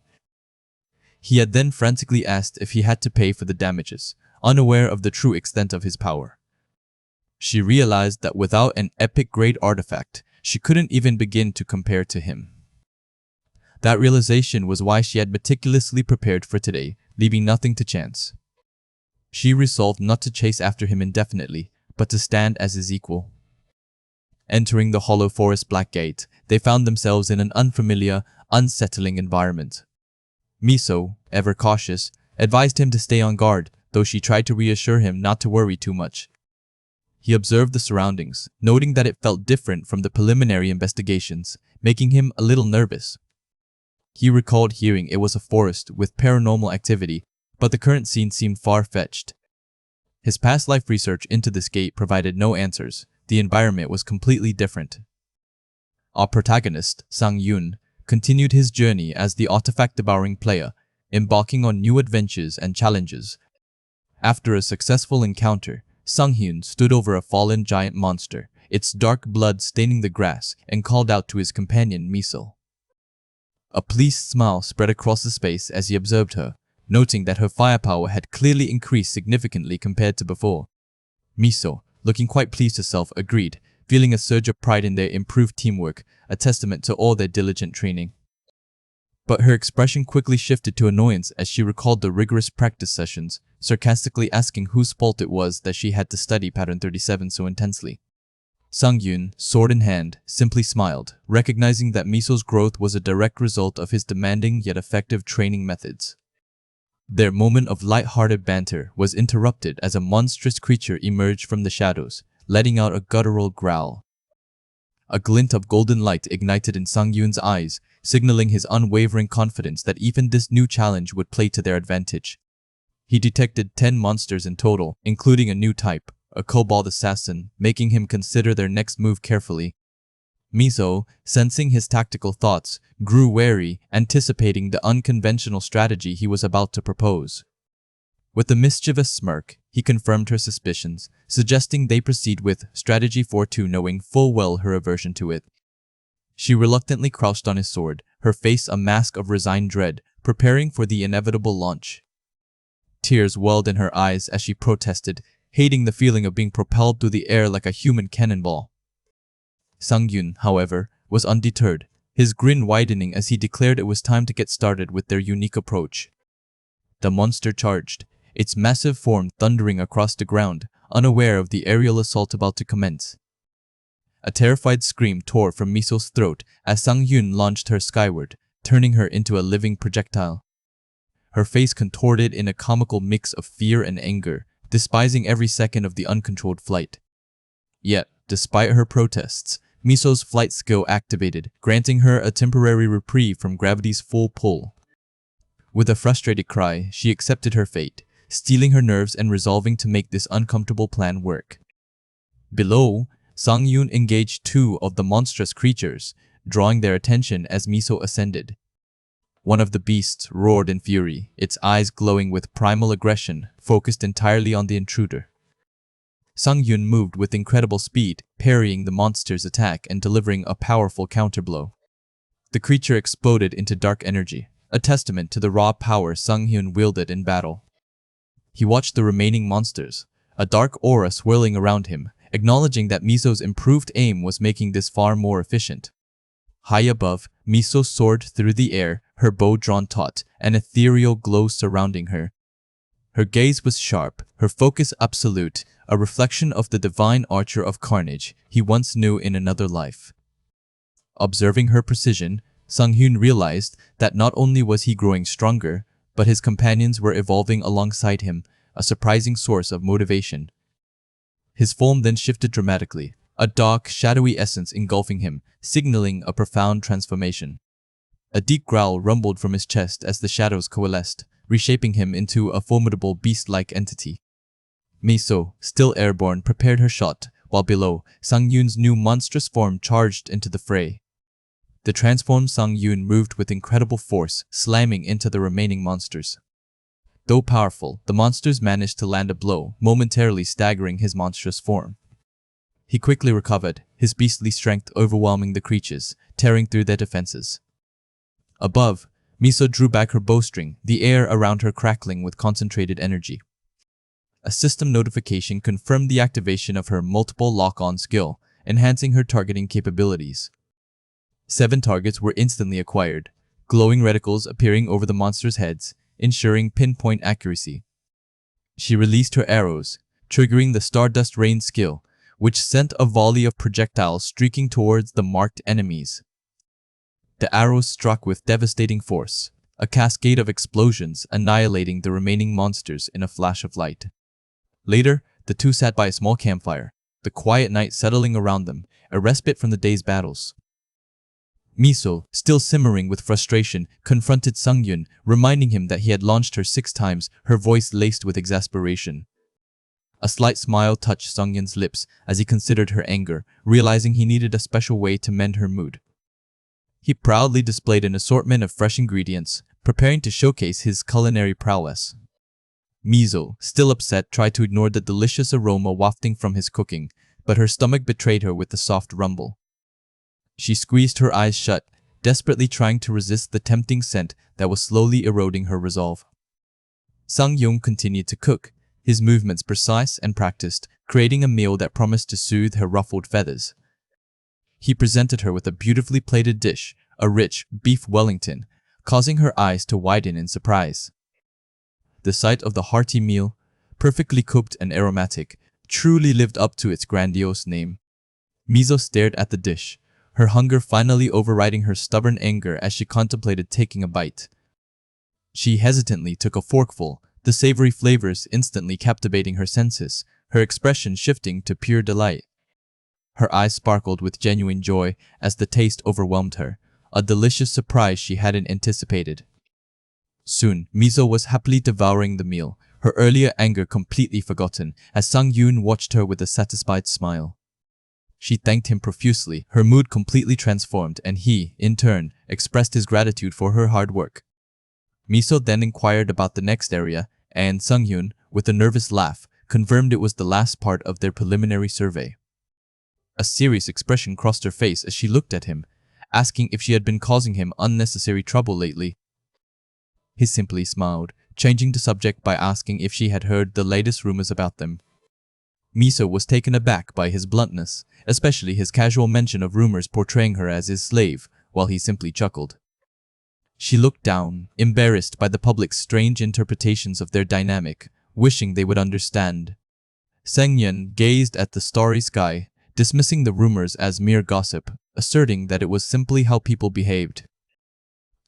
S1: He had then frantically asked if he had to pay for the damages, unaware of the true extent of his power. She realized that without an epic-grade artifact, she couldn't even begin to compare to him. That realization was why she had meticulously prepared for today, leaving nothing to chance. She resolved not to chase after him indefinitely, but to stand as his equal. Entering the hollow forest black gate, they found themselves in an unfamiliar, unsettling environment. Miso, ever cautious, advised him to stay on guard, though she tried to reassure him not to worry too much. He observed the surroundings, noting that it felt different from the preliminary investigations, making him a little nervous. He recalled hearing it was a forest with paranormal activity, but the current scene seemed far-fetched. His past life research into this gate provided no answers. The environment was completely different. Our protagonist, Sang-yoon, continued his journey as the artifact-devouring player, embarking on new adventures and challenges. After a successful encounter, Sang-hyun stood over a fallen giant monster, its dark blood staining the grass, and called out to his companion Miso. A pleased smile spread across the space as he observed her, noting that her firepower had clearly increased significantly compared to before. Miso, looking quite pleased herself, agreed, feeling a surge of pride in their improved teamwork, a testament to all their diligent training. But her expression quickly shifted to annoyance as she recalled the rigorous practice sessions, sarcastically asking whose fault it was that she had to study pattern 37 so intensely. Sang-yoon, sword in hand, simply smiled, recognizing that Miso's growth was a direct result of his demanding yet effective training methods. Their moment of light-hearted banter was interrupted as a monstrous creature emerged from the shadows, letting out a guttural growl. A glint of golden light ignited in Sang-yoon's eyes, signaling his unwavering confidence that even this new challenge would play to their advantage. He detected 10 monsters in total, including a new type, a kobold assassin, making him consider their next move carefully. Miso, sensing his tactical thoughts, grew wary, anticipating the unconventional strategy he was about to propose. With a mischievous smirk, he confirmed her suspicions, suggesting they proceed with strategy 4-2, knowing full well her aversion to it. She reluctantly crouched on his sword, her face a mask of resigned dread, preparing for the inevitable launch. Tears welled in her eyes as she protested, hating the feeling of being propelled through the air like a human cannonball. Sang-yoon, however, was undeterred, his grin widening as he declared it was time to get started with their unique approach. The monster charged, its massive form thundering across the ground, unaware of the aerial assault about to commence. A terrified scream tore from Miso's throat as Sang-yoon launched her skyward, turning her into a living projectile. Her face contorted in a comical mix of fear and anger, despising every second of the uncontrolled flight. Yet, despite her protests, Miso's flight skill activated, granting her a temporary reprieve from gravity's full pull. With a frustrated cry, she accepted her fate, steeling her nerves and resolving to make this uncomfortable plan work. Below, Sang-yoon engaged 2 of the monstrous creatures, drawing their attention as Miso ascended. One of the beasts roared in fury, its eyes glowing with primal aggression, focused entirely on the intruder. Sang-yoon moved with incredible speed, parrying the monster's attack and delivering a powerful counterblow. The creature exploded into dark energy, a testament to the raw power Sang-hyun wielded in battle. He watched the remaining monsters, a dark aura swirling around him, acknowledging that Miso's improved aim was making this far more efficient. High above, Miso soared through the air, her bow drawn taut, an ethereal glow surrounding her. Her gaze was sharp, her focus absolute, a reflection of the divine archer of carnage he once knew in another life. Observing her precision, Sang-hyun realized that not only was he growing stronger, but his companions were evolving alongside him, a surprising source of motivation. His form then shifted dramatically, a dark, shadowy essence engulfing him, signaling a profound transformation. A deep growl rumbled from his chest as the shadows coalesced, reshaping him into a formidable beast-like entity. Miso, still airborne, prepared her shot, while below, Sang-yoon's new monstrous form charged into the fray. The transformed Sang-yoon moved with incredible force, slamming into the remaining monsters. Though powerful, the monsters managed to land a blow, momentarily staggering his monstrous form. He quickly recovered, his beastly strength overwhelming the creatures, tearing through their defenses. Above, Miso drew back her bowstring, the air around her crackling with concentrated energy. A system notification confirmed the activation of her multiple lock-on skill, enhancing her targeting capabilities. 7 targets were instantly acquired, glowing reticles appearing over the monsters' heads, ensuring pinpoint accuracy. She released her arrows, triggering the Stardust Rain skill, which sent a volley of projectiles streaking towards the marked enemies. The arrows struck with devastating force, a cascade of explosions annihilating the remaining monsters in a flash of light. Later, the two sat by a small campfire, the quiet night settling around them, a respite from the day's battles. Miso, still simmering with frustration, confronted Sungyun, reminding him that he had launched her 6 times, her voice laced with exasperation. A slight smile touched Sungyun's lips as he considered her anger, realizing he needed a special way to mend her mood. He proudly displayed an assortment of fresh ingredients, preparing to showcase his culinary prowess. Miso, still upset, tried to ignore the delicious aroma wafting from his cooking, but her stomach betrayed her with a soft rumble. She squeezed her eyes shut, desperately trying to resist the tempting scent that was slowly eroding her resolve. Sungyun continued to cook, his movements precise and practiced, creating a meal that promised to soothe her ruffled feathers. He presented her with a beautifully plated dish, a rich beef Wellington, causing her eyes to widen in surprise. The sight of the hearty meal, perfectly cooked and aromatic, truly lived up to its grandiose name. Miso stared at the dish, her hunger finally overriding her stubborn anger as she contemplated taking a bite. She hesitantly took a forkful, the savory flavors instantly captivating her senses, her expression shifting to pure delight. Her eyes sparkled with genuine joy as the taste overwhelmed her, a delicious surprise she hadn't anticipated. Soon, Miso was happily devouring the meal, her earlier anger completely forgotten as Sungyun watched her with a satisfied smile. She thanked him profusely, her mood completely transformed, and he, in turn, expressed his gratitude for her hard work. Miso then inquired about the next area, and Sungyun, with a nervous laugh, confirmed it was the last part of their preliminary survey. A serious expression crossed her face as she looked at him, asking if she had been causing him unnecessary trouble lately. He simply smiled, changing the subject by asking if she had heard the latest rumors about them. Miso was taken aback by his bluntness, especially his casual mention of rumors portraying her as his slave, while he simply chuckled. She looked down, embarrassed by the public's strange interpretations of their dynamic, wishing they would understand. Sungyun gazed at the starry sky, dismissing the rumors as mere gossip, asserting that it was simply how people behaved.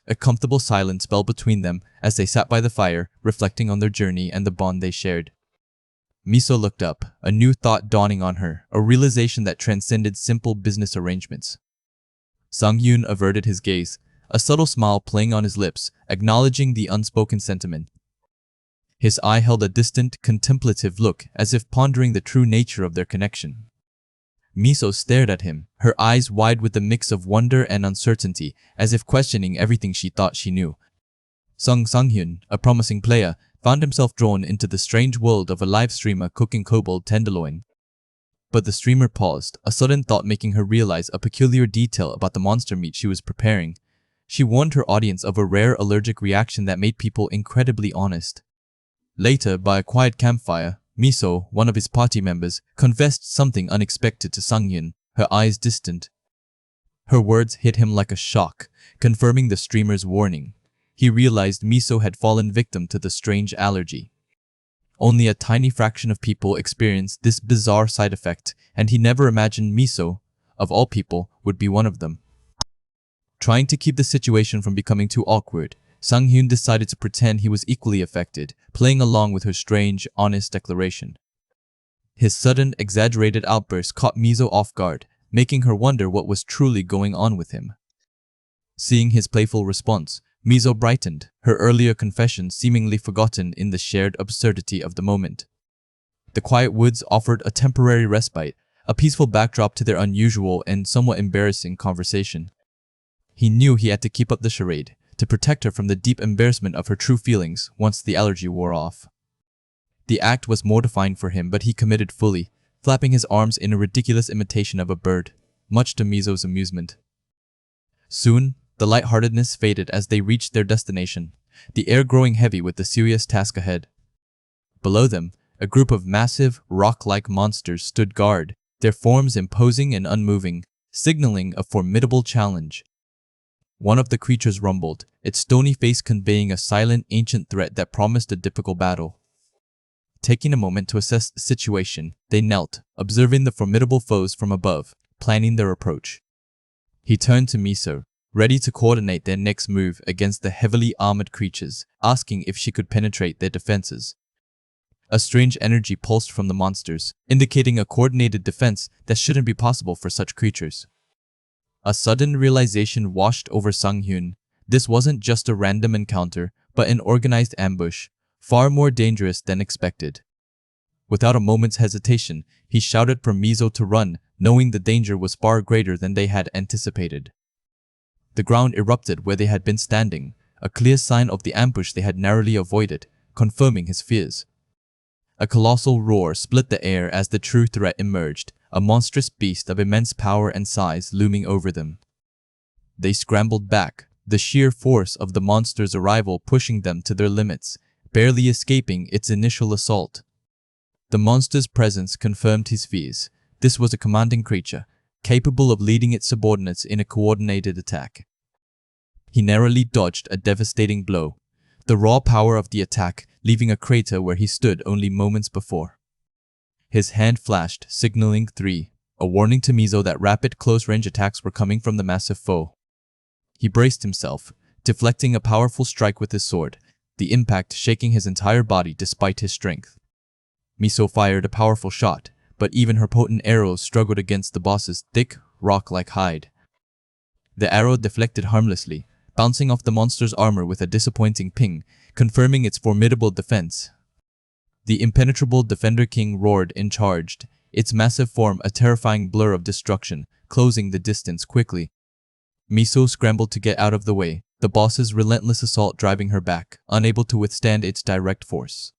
S1: A comfortable silence fell between them as they sat by the fire, reflecting on their journey and the bond they shared. Miso looked up, a new thought dawning on her, a realization that transcended simple business arrangements. Sungyun averted his gaze, a subtle smile playing on his lips, acknowledging the unspoken sentiment. His eye held a distant, contemplative look, as if pondering the true nature of their connection. Miso stared at him, her eyes wide with a mix of wonder and uncertainty, as if questioning everything she thought she knew. Sungyun, a promising player, found himself drawn into the strange world of a live streamer cooking kobold tenderloin. But the streamer paused, a sudden thought making her realize a peculiar detail about the monster meat she was preparing. She warned her audience of a rare allergic reaction that made people incredibly honest. Later, by a quiet campfire, Miso, one of his party members, confessed something unexpected to Sungyun, her eyes distant. Her words hit him like a shock, confirming the streamer's warning. He realized Miso had fallen victim to the strange allergy. Only a tiny fraction of people experience this bizarre side effect, and he never imagined Miso, of all people, would be one of them. Trying to keep the situation from becoming too awkward, Sungyun decided to pretend he was equally affected, playing along with her strange, honest declaration. His sudden, exaggerated outburst caught Miso off guard, making her wonder what was truly going on with him. Seeing his playful response, Miso brightened, her earlier confession seemingly forgotten in the shared absurdity of the moment. The quiet woods offered a temporary respite, a peaceful backdrop to their unusual and somewhat embarrassing conversation. He knew he had to keep up the charade, to protect her from the deep embarrassment of her true feelings once the allergy wore off. The act was mortifying for him, but he committed fully, flapping his arms in a ridiculous imitation of a bird, much to Miso's amusement. Soon, the lightheartedness faded as they reached their destination, the air growing heavy with the serious task ahead. Below them, a group of massive, rock-like monsters stood guard, their forms imposing and unmoving, signaling a formidable challenge. One of the creatures rumbled, its stony face conveying a silent, ancient threat that promised a difficult battle. Taking a moment to assess the situation, they knelt, observing the formidable foes from above, planning their approach. He turned to Miso, ready to coordinate their next move against the heavily armored creatures, asking if she could penetrate their defenses. A strange energy pulsed from the monsters, indicating a coordinated defense that shouldn't be possible for such creatures. A sudden realization washed over Sung-hyun. This wasn't just a random encounter, but an organized ambush, far more dangerous than expected. Without a moment's hesitation, he shouted for Miso to run, knowing the danger was far greater than they had anticipated. The ground erupted where they had been standing, a clear sign of the ambush they had narrowly avoided, confirming his fears. A colossal roar split the air as the true threat emerged, a monstrous beast of immense power and size looming over them. They scrambled back, the sheer force of the monster's arrival pushing them to their limits, barely escaping its initial assault. The monster's presence confirmed his fears. This was a commanding creature, capable of leading its subordinates in a coordinated attack. He narrowly dodged a devastating blow, the raw power of the attack leaving a crater where he stood only moments before. His hand flashed, signaling 3, a warning to Miso that rapid close-range attacks were coming from the massive foe. He braced himself, deflecting a powerful strike with his sword, the impact shaking his entire body despite his strength. Miso fired a powerful shot, but even her potent arrows struggled against the boss's thick, rock-like hide. The arrow deflected harmlessly, bouncing off the monster's armor with a disappointing ping, confirming its formidable defense. The impenetrable Defender King roared and charged, its massive form a terrifying blur of destruction, closing the distance quickly. Miso scrambled to get out of the way, the boss's relentless assault driving her back, unable to withstand its direct force.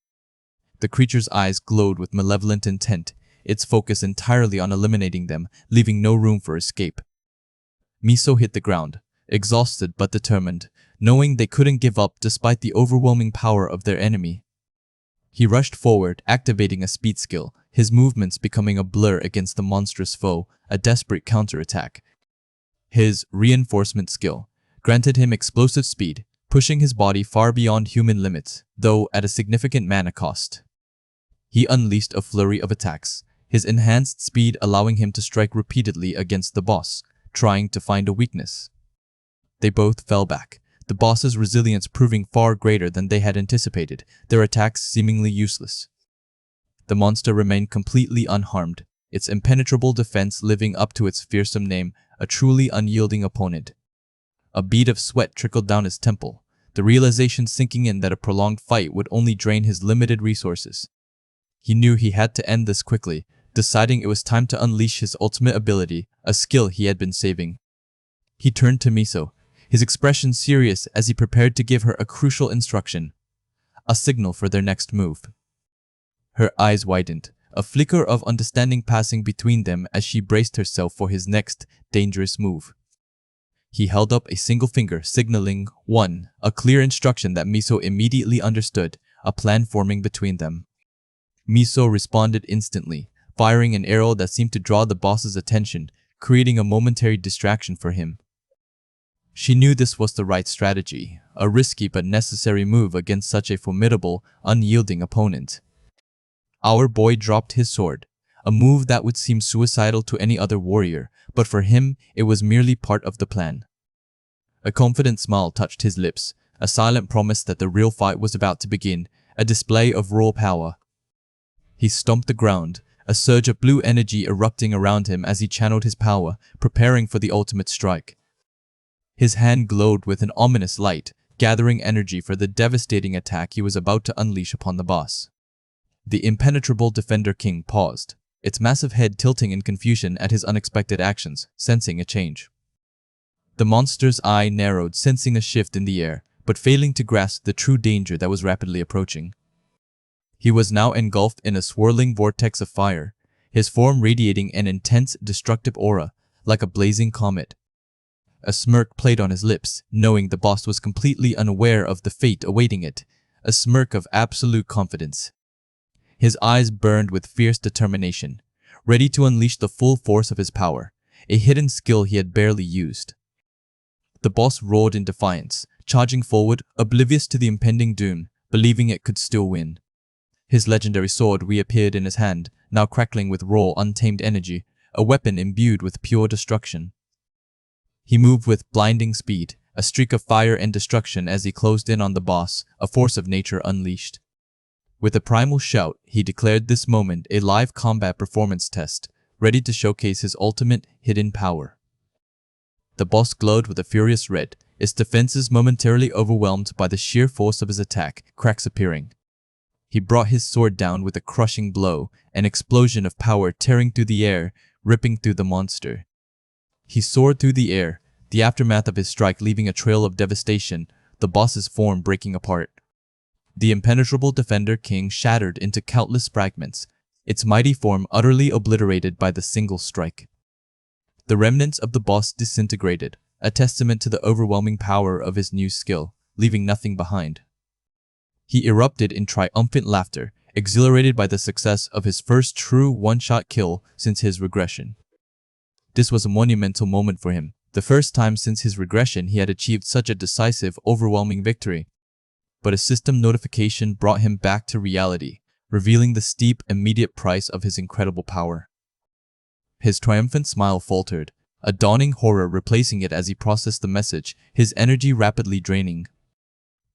S1: The creature's eyes glowed with malevolent intent, its focus entirely on eliminating them, leaving no room for escape. Miso hit the ground, exhausted but determined, knowing they couldn't give up despite the overwhelming power of their enemy. He rushed forward, activating a speed skill, his movements becoming a blur against the monstrous foe, a desperate counterattack. His reinforcement skill granted him explosive speed, pushing his body far beyond human limits, though at a significant mana cost. He unleashed a flurry of attacks, his enhanced speed allowing him to strike repeatedly against the boss, trying to find a weakness. They both fell back, the boss's resilience proving far greater than they had anticipated, their attacks seemingly useless. The monster remained completely unharmed, its impenetrable defense living up to its fearsome name, a truly unyielding opponent. A bead of sweat trickled down his temple, the realization sinking in that a prolonged fight would only drain his limited resources. He knew he had to end this quickly, deciding it was time to unleash his ultimate ability, a skill he had been saving. He turned to Miso, his expression serious as he prepared to give her a crucial instruction, a signal for their next move. Her eyes widened, a flicker of understanding passing between them as she braced herself for his next dangerous move. He held up a single finger, signaling 1, a clear instruction that Miso immediately understood, a plan forming between them. Miso responded instantly, firing an arrow that seemed to draw the boss's attention, creating a momentary distraction for him. She knew this was the right strategy, a risky but necessary move against such a formidable, unyielding opponent. Our boy dropped his sword, a move that would seem suicidal to any other warrior, but for him it was merely part of the plan. A confident smile touched his lips, a silent promise that the real fight was about to begin, a display of raw power. He stomped the ground, a surge of blue energy erupting around him as he channeled his power, preparing for the ultimate strike. His hand glowed with an ominous light, gathering energy for the devastating attack he was about to unleash upon the boss. The impenetrable Defender King paused, its massive head tilting in confusion at his unexpected actions, sensing a change. The monster's eye narrowed, sensing a shift in the air, but failing to grasp the true danger that was rapidly approaching. He was now engulfed in a swirling vortex of fire, his form radiating an intense, destructive aura, like a blazing comet. A smirk played on his lips, knowing the boss was completely unaware of the fate awaiting it, a smirk of absolute confidence. His eyes burned with fierce determination, ready to unleash the full force of his power, a hidden skill he had barely used. The boss roared in defiance, charging forward, oblivious to the impending doom, believing it could still win. His legendary sword reappeared in his hand, now crackling with raw, untamed energy, a weapon imbued with pure destruction. He moved with blinding speed, a streak of fire and destruction as he closed in on the boss, a force of nature unleashed. With a primal shout, he declared this moment a live combat performance test, ready to showcase his ultimate hidden power. The boss glowed with a furious red, its defenses momentarily overwhelmed by the sheer force of his attack, cracks appearing. He brought his sword down with a crushing blow, an explosion of power tearing through the air, ripping through the monster. He soared through the air, the aftermath of his strike leaving a trail of devastation, the boss's form breaking apart. The impenetrable Defender King shattered into countless fragments, its mighty form utterly obliterated by the single strike. The remnants of the boss disintegrated, a testament to the overwhelming power of his new skill, leaving nothing behind. He erupted in triumphant laughter, exhilarated by the success of his first true one-shot kill since his regression. This was a monumental moment for him, the first time since his regression he had achieved such a decisive, overwhelming victory. But a system notification brought him back to reality, revealing the steep, immediate price of his incredible power. His triumphant smile faltered, a dawning horror replacing it as he processed the message, his energy rapidly draining.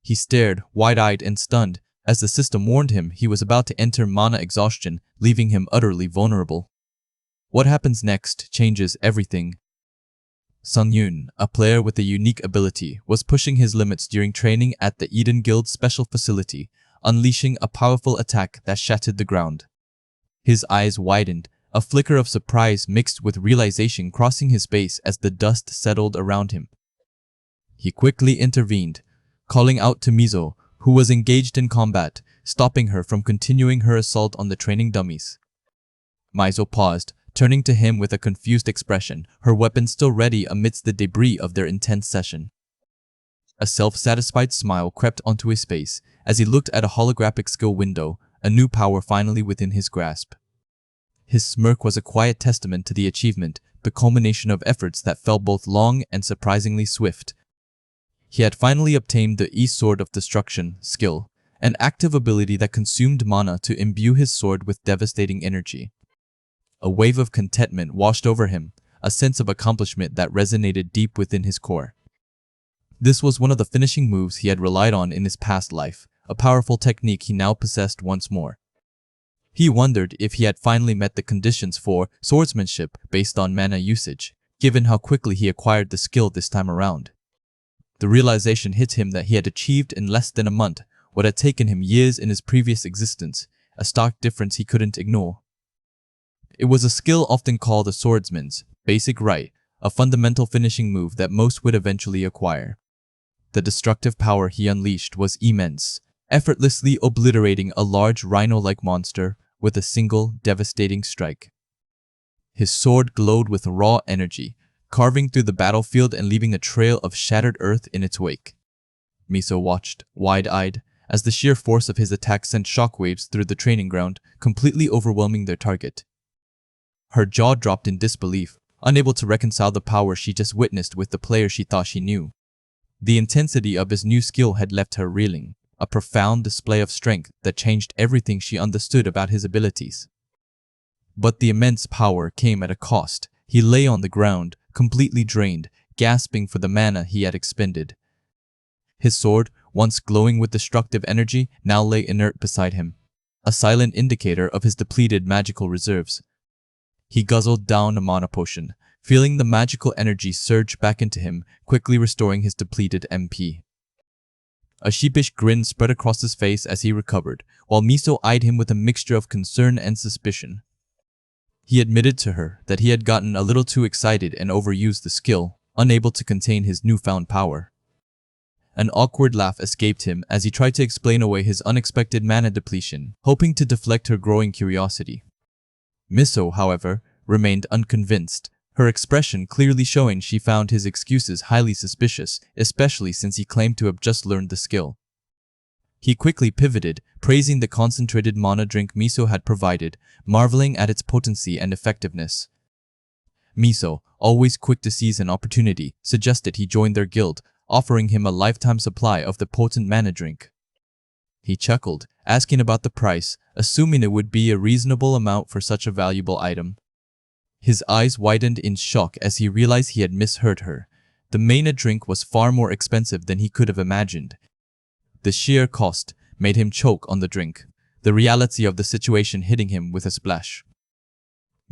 S1: He stared, wide-eyed and stunned, as the system warned him he was about to enter mana exhaustion, leaving him utterly vulnerable. What happens next changes everything. Sung Yoon, a player with a unique ability, was pushing his limits during training at the Eden Guild's special facility, unleashing a powerful attack that shattered the ground. His eyes widened, a flicker of surprise mixed with realization crossing his face as the dust settled around him. He quickly intervened, calling out to Mizo, who was engaged in combat, stopping her from continuing her assault on the training dummies. Mizo paused, turning to him with a confused expression, her weapon still ready amidst the debris of their intense session. A self-satisfied smile crept onto his face as he looked at a holographic skill window, a new power finally within his grasp. His smirk was a quiet testament to the achievement, the culmination of efforts that felt both long and surprisingly swift. He had finally obtained the E-Sword of Destruction skill, an active ability that consumed mana to imbue his sword with devastating energy. A wave of contentment washed over him, a sense of accomplishment that resonated deep within his core. This was one of the finishing moves he had relied on in his past life, a powerful technique he now possessed once more. He wondered if he had finally met the conditions for swordsmanship based on mana usage, given how quickly he acquired the skill this time around. The realization hit him that he had achieved in less than a month what had taken him years in his previous existence, a stark difference he couldn't ignore. It was a skill often called a swordsman's basic right, a fundamental finishing move that most would eventually acquire. The destructive power he unleashed was immense, effortlessly obliterating a large rhino-like monster with a single devastating strike. His sword glowed with raw energy, carving through the battlefield and leaving a trail of shattered earth in its wake. Miso watched, wide-eyed, as the sheer force of his attack sent shockwaves through the training ground, completely overwhelming their target. Her jaw dropped in disbelief, unable to reconcile the power she just witnessed with the player she thought she knew. The intensity of his new skill had left her reeling, a profound display of strength that changed everything she understood about his abilities. But the immense power came at a cost. He lay on the ground, completely drained, gasping for the mana he had expended. His sword, once glowing with destructive energy, now lay inert beside him, a silent indicator of his depleted magical reserves. He guzzled down a mana potion, feeling the magical energy surge back into him, quickly restoring his depleted MP. A sheepish grin spread across his face as he recovered, while Miso eyed him with a mixture of concern and suspicion. He admitted to her that he had gotten a little too excited and overused the skill, unable to contain his newfound power. An awkward laugh escaped him as he tried to explain away his unexpected mana depletion, hoping to deflect her growing curiosity. Miso, however, remained unconvinced, her expression clearly showing she found his excuses highly suspicious, especially since he claimed to have just learned the skill. He quickly pivoted, praising the concentrated mana drink Miso had provided, marveling at its potency and effectiveness. Miso, always quick to seize an opportunity, suggested he join their guild, offering him a lifetime supply of the potent mana drink. He chuckled, asking about the price, assuming it would be a reasonable amount for such a valuable item. His eyes widened in shock as he realized he had misheard her. The mana drink was far more expensive than he could have imagined. The sheer cost made him choke on the drink. the reality of the situation hitting him with a splash.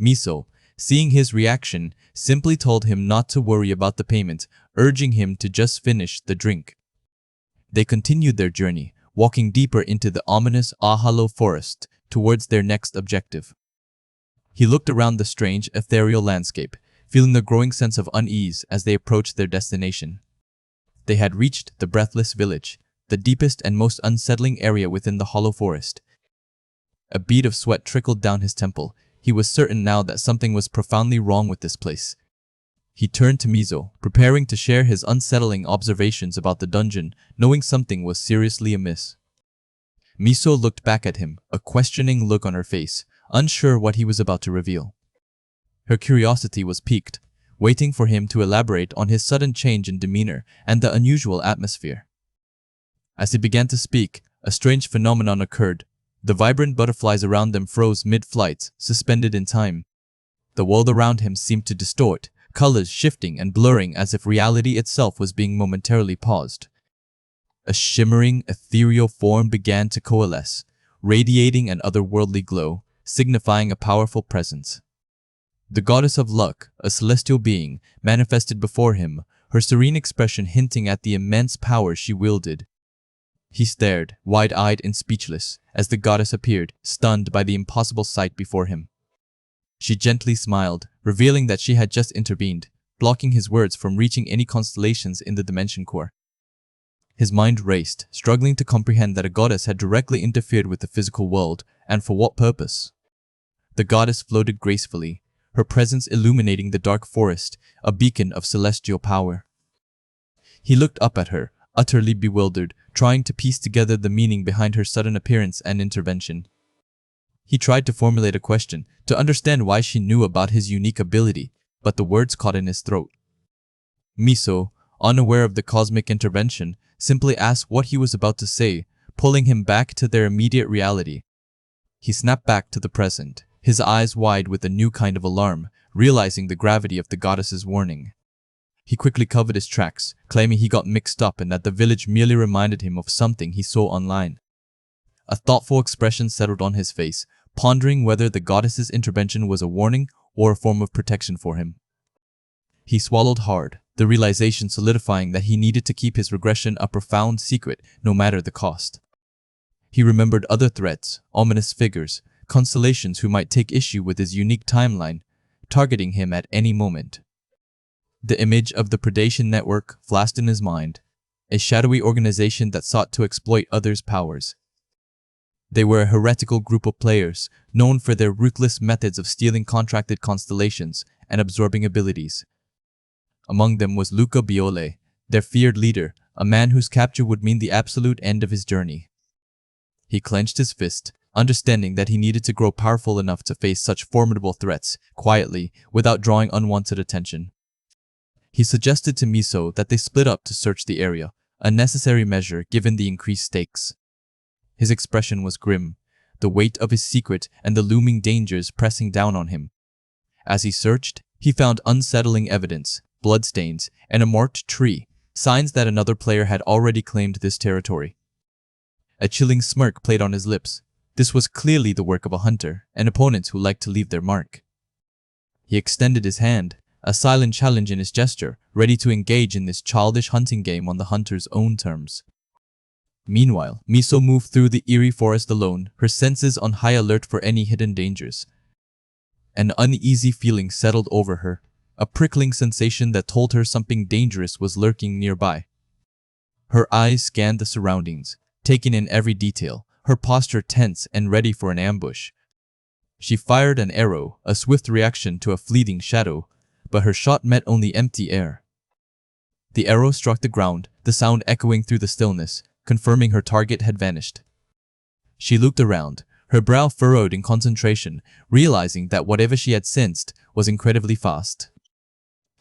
S1: Miso, seeing his reaction, simply told him not to worry about the payment, urging him to just finish the drink. They continued their journey, walking deeper into the ominous Ahalo forest towards their next objective. He looked around the strange, ethereal landscape, feeling the growing sense of unease as they approached their destination. They had reached the breathless village, the deepest and most unsettling area within the hollow forest. A bead of sweat trickled down his temple. He was certain now that something was profoundly wrong with this place. He turned to Miso, preparing to share his unsettling observations about the dungeon, knowing something was seriously amiss. Miso looked back at him, a questioning look on her face, unsure what he was about to reveal. Her curiosity was piqued, waiting for him to elaborate on his sudden change in demeanor and the unusual atmosphere. As he began to speak, a strange phenomenon occurred. The vibrant butterflies around them froze mid-flight, suspended in time. The world around him seemed to distort, colors shifting and blurring as if reality itself was being momentarily paused. A shimmering, ethereal form began to coalesce, radiating an otherworldly glow, signifying a powerful presence. The goddess of luck, a celestial being, manifested before him, her serene expression hinting at the immense power she wielded. He stared, wide-eyed and speechless, as the goddess appeared, stunned by the impossible sight before him. She gently smiled, revealing that she had just intervened, blocking his words from reaching any constellations in the dimension core. His mind raced, struggling to comprehend that a goddess had directly interfered with the physical world, and for what purpose. The goddess floated gracefully, her presence illuminating the dark forest, a beacon of celestial power. He looked up at her, utterly bewildered, trying to piece together the meaning behind her sudden appearance and intervention. He tried to formulate a question, to understand why she knew about his unique ability, but the words caught in his throat. Miso, unaware of the cosmic intervention, simply asked what he was about to say, pulling him back to their immediate reality. He snapped back to the present, his eyes wide with a new kind of alarm, realizing the gravity of the goddess's warning. He quickly covered his tracks, claiming he got mixed up and that the village merely reminded him of something he saw online. A thoughtful expression settled on his face, pondering whether the goddess's intervention was a warning or a form of protection for him. He swallowed hard, the realization solidifying that he needed to keep his regression a profound secret, no matter the cost. He remembered other threats, ominous figures, constellations who might take issue with his unique timeline, targeting him at any moment. The image of the predation network flashed in his mind, a shadowy organization that sought to exploit others' powers. They were a heretical group of players, known for their ruthless methods of stealing contracted constellations and absorbing abilities. Among them was Luca Biole, their feared leader, a man whose capture would mean the absolute end of his journey. He clenched his fist, understanding that he needed to grow powerful enough to face such formidable threats, quietly, without drawing unwanted attention. He suggested to Miso that they split up to search the area, a necessary measure given the increased stakes. His expression was grim, the weight of his secret and the looming dangers pressing down on him. As he searched, he found unsettling evidence, bloodstains, and a marked tree, signs that another player had already claimed this territory. A chilling smirk played on his lips. This was clearly the work of a hunter, an opponent who liked to leave their mark. He extended his hand, a silent challenge in his gesture, ready to engage in this childish hunting game on the hunter's own terms. Meanwhile, Miso moved through the eerie forest alone, her senses on high alert for any hidden dangers. An uneasy feeling settled over her, a prickling sensation that told her something dangerous was lurking nearby. Her eyes scanned the surroundings, taking in every detail, her posture tense and ready for an ambush. She fired an arrow, a swift reaction to a fleeting shadow, but her shot met only empty air. The arrow struck the ground, the sound echoing through the stillness, confirming her target had vanished. She looked around, her brow furrowed in concentration, realizing that whatever she had sensed was incredibly fast.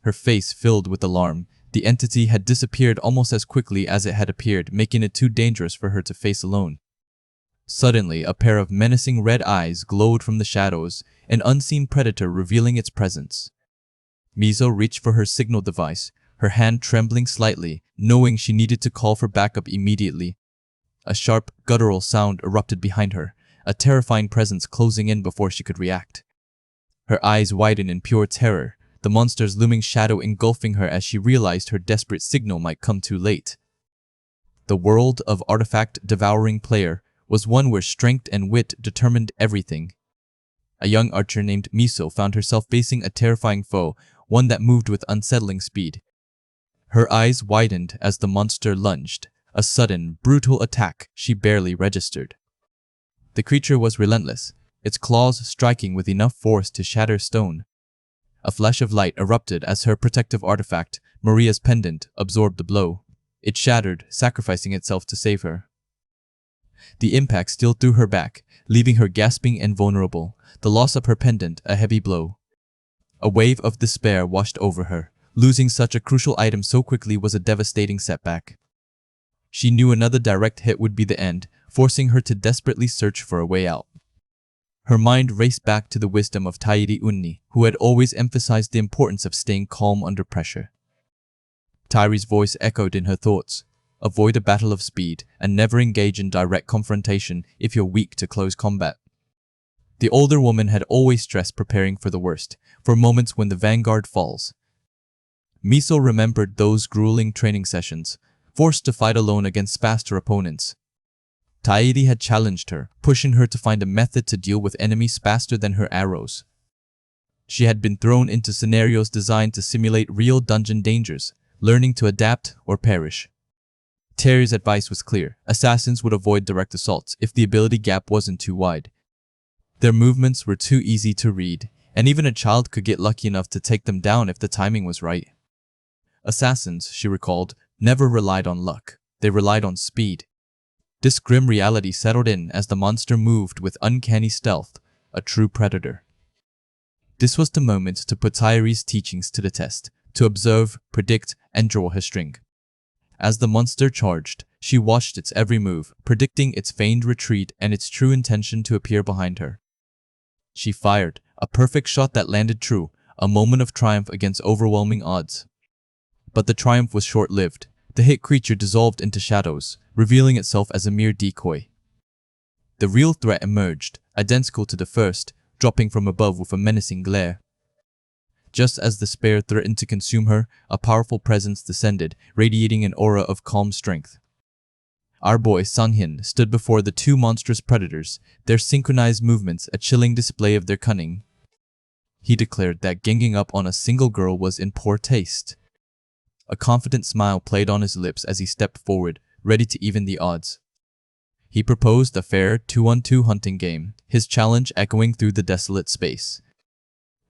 S1: Her face filled with alarm. The entity had disappeared almost as quickly as it had appeared, making it too dangerous for her to face alone. Suddenly, a pair of menacing red eyes glowed from the shadows, an unseen predator revealing its presence. Miso reached for her signal device, her hand trembling slightly, knowing she needed to call for backup immediately. A sharp, guttural sound erupted behind her, a terrifying presence closing in before she could react. Her eyes widened in pure terror, the monster's looming shadow engulfing her as she realized her desperate signal might come too late. The world of Artifact Devouring player was one where strength and wit determined everything. A young archer named Miso found herself facing a terrifying foe, one that moved with unsettling speed. Her eyes widened as the monster lunged, a sudden, brutal attack she barely registered. The creature was relentless, its claws striking with enough force to shatter stone. A flash of light erupted as her protective artifact, Maria's pendant, absorbed the blow. It shattered, sacrificing itself to save her. The impact still threw her back, leaving her gasping and vulnerable, the loss of her pendant a heavy blow. A wave of despair washed over her. Losing such a crucial item so quickly was a devastating setback. She knew another direct hit would be the end, forcing her to desperately search for a way out. Her mind raced back to the wisdom of Tairi Unni, who had always emphasized the importance of staying calm under pressure. Tairi's voice echoed in her thoughts. Avoid a battle of speed and never engage in direct confrontation if you're weak to close combat. The older woman had always stressed preparing for the worst, for moments when the vanguard falls. Miso remembered those grueling training sessions, forced to fight alone against faster opponents. Tairi had challenged her, pushing her to find a method to deal with enemies faster than her arrows. She had been thrown into scenarios designed to simulate real dungeon dangers, learning to adapt or perish. Tairi's advice was clear. Assassins would avoid direct assaults if the ability gap wasn't too wide. Their movements were too easy to read, and even a child could get lucky enough to take them down if the timing was right. Assassins, she recalled, never relied on luck. They relied on speed. This grim reality settled in as the monster moved with uncanny stealth, a true predator. This was the moment to put Tairi's teachings to the test, to observe, predict, and draw her string. As the monster charged, she watched its every move, predicting its feigned retreat and its true intention to appear behind her. She fired, a perfect shot that landed true, a moment of triumph against overwhelming odds. But the triumph was short-lived. The hit creature dissolved into shadows, revealing itself as a mere decoy. The real threat emerged, identical to the first, dropping from above with a menacing glare. Just as the spear threatened to consume her, a powerful presence descended, radiating an aura of calm strength. Our boy Sanghin stood before the two monstrous predators, their synchronized movements a chilling display of their cunning. He declared that ganging up on a single girl was in poor taste. A confident smile played on his lips as he stepped forward, ready to even the odds. He proposed a fair 2-on-2 hunting game, his challenge echoing through the desolate space.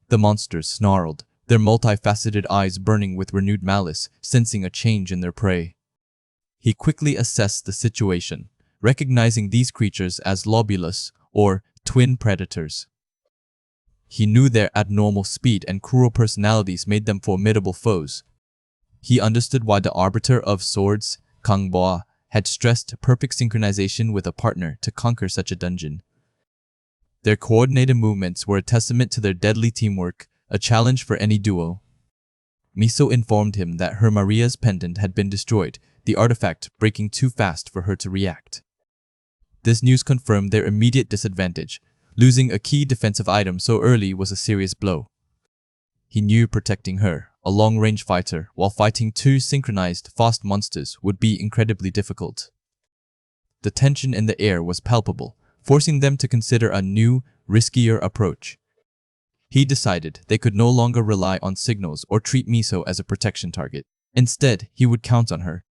S1: The monsters snarled, their multifaceted eyes burning with renewed malice, sensing a change in their prey. He quickly assessed the situation, recognizing these creatures as lobulus, or twin predators. He knew their abnormal speed and cruel personalities made them formidable foes. He understood why the Arbiter of Swords, Kang Boa, had stressed perfect synchronization with a partner to conquer such a dungeon. Their coordinated movements were a testament to their deadly teamwork, a challenge for any duo. Miso informed him that her Maria's pendant had been destroyed, the artifact breaking too fast for her to react. This news confirmed their immediate disadvantage. Losing a key defensive item so early was a serious blow. He knew protecting her, a long-range fighter, while fighting two synchronized, fast monsters would be incredibly difficult. The tension in the air was palpable, forcing them to consider a new, riskier approach. He decided they could no longer rely on signals or treat Miso as a protection target. Instead, he would count on her.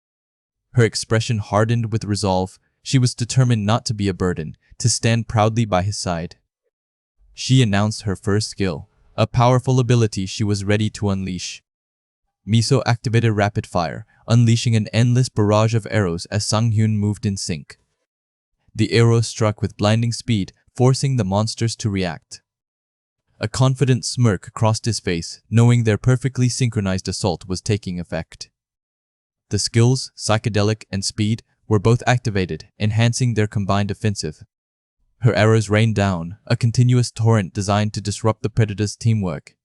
S1: Her expression hardened with resolve. She was determined not to be a burden, to stand proudly by his side. She announced her first skill, a powerful ability she was ready to unleash. Miso activated rapid fire, unleashing an endless barrage of arrows as Sang-hyun moved in sync. The arrows struck with blinding speed, forcing the monsters to react. A confident smirk crossed his face, knowing their perfectly synchronized assault was taking effect. The skills, psychedelic and speed, were both activated, enhancing their combined offensive. Her arrows rained down, a continuous torrent designed to disrupt the predator's teamwork.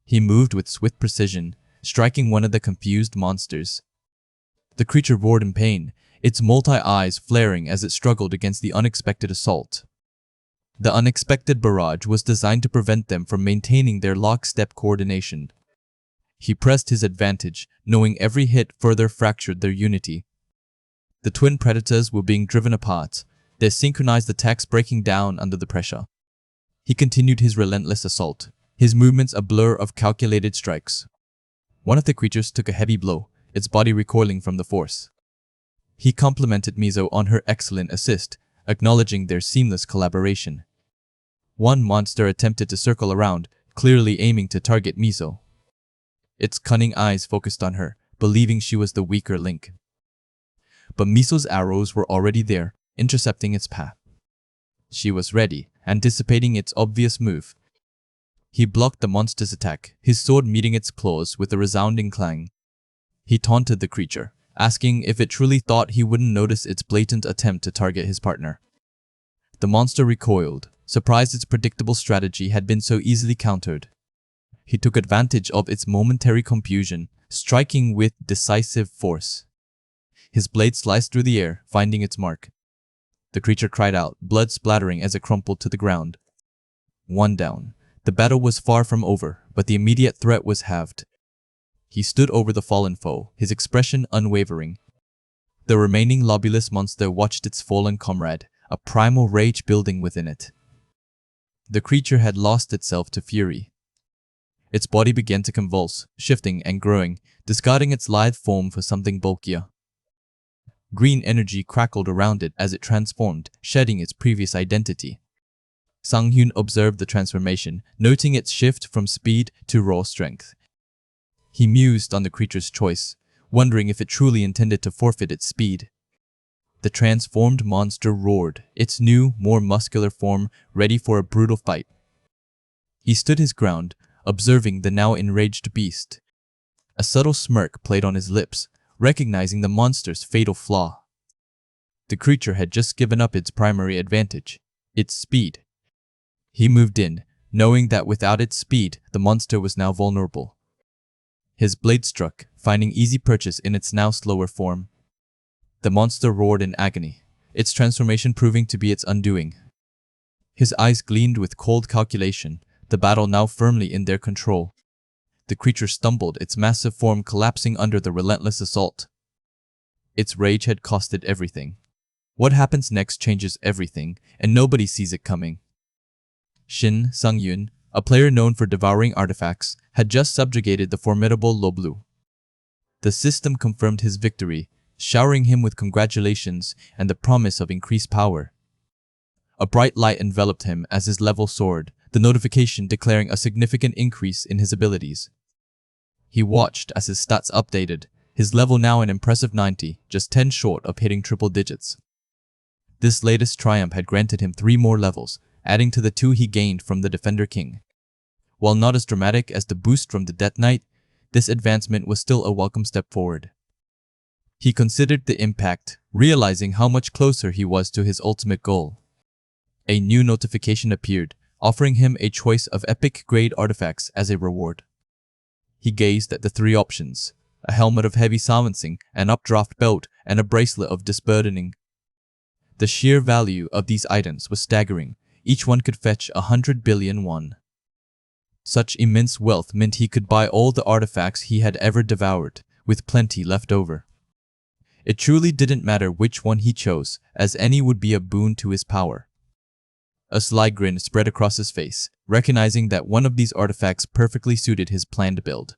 S1: He moved with swift precision, striking one of the confused monsters. The creature roared in pain, its multi-eyes flaring as it struggled against the unexpected assault. The unexpected barrage was designed to prevent them from maintaining their lockstep coordination. He pressed his advantage, knowing every hit further fractured their unity. The twin predators were being driven apart, their synchronized attacks breaking down under the pressure. He continued his relentless assault, his movements a blur of calculated strikes. One of the creatures took a heavy blow, its body recoiling from the force. He complimented Miso on her excellent assist, acknowledging their seamless collaboration. One monster attempted to circle around, clearly aiming to target Miso. Its cunning eyes focused on her, believing she was the weaker link. But Miso's arrows were already there, intercepting its path. She was ready, anticipating its obvious move. He blocked the monster's attack, his sword meeting its claws with a resounding clang. He taunted the creature, asking if it truly thought he wouldn't notice its blatant attempt to target his partner. The monster recoiled, surprised its predictable strategy had been so easily countered. He took advantage of its momentary confusion, striking with decisive force. His blade sliced through the air, finding its mark. The creature cried out, blood splattering as it crumpled to the ground. One down. The battle was far from over, but the immediate threat was halved. He stood over the fallen foe, his expression unwavering. The remaining lobbyless monster watched its fallen comrade, a primal rage building within it. The creature had lost itself to fury. Its body began to convulse, shifting and growing, discarding its lithe form for something bulkier. Green energy crackled around it as it transformed, shedding its previous identity. Sang-hyun observed the transformation, noting its shift from speed to raw strength. He mused on the creature's choice, wondering if it truly intended to forfeit its speed. The transformed monster roared, its new, more muscular form ready for a brutal fight. He stood his ground, observing the now enraged beast. A subtle smirk played on his lips, recognizing the monster's fatal flaw. The creature had just given up its primary advantage, its speed. He moved in, knowing that without its speed, the monster was now vulnerable. His blade struck, finding easy purchase in its now slower form. The monster roared in agony, its transformation proving to be its undoing. His eyes gleamed with cold calculation, the battle now firmly in their control. The creature stumbled, its massive form collapsing under the relentless assault. Its rage had cost it everything. What happens next changes everything, and nobody sees it coming. Shin Sang-hyun, a player known for devouring artifacts, had just subjugated the formidable Loblu. The system confirmed his victory, showering him with congratulations and the promise of increased power. A bright light enveloped him as his level soared, the notification declaring a significant increase in his abilities. He watched as his stats updated, his level now an impressive 90, just 10 short of hitting triple digits. This latest triumph had granted him 3 more levels, adding to the 2 he gained from the Defender King. While not as dramatic as the boost from the Death Knight, this advancement was still a welcome step forward. He considered the impact, realizing how much closer he was to his ultimate goal. A new notification appeared, offering him a choice of epic-grade artifacts as a reward. He gazed at the 3 options, a helmet of heavy silencing, an updraft belt, and a bracelet of disburdening. The sheer value of these items was staggering. Each one could fetch 100 billion won. Such immense wealth meant he could buy all the artifacts he had ever devoured, with plenty left over. It truly didn't matter which one he chose, as any would be a boon to his power. A sly grin spread across his face, recognizing that one of these artifacts perfectly suited his planned build.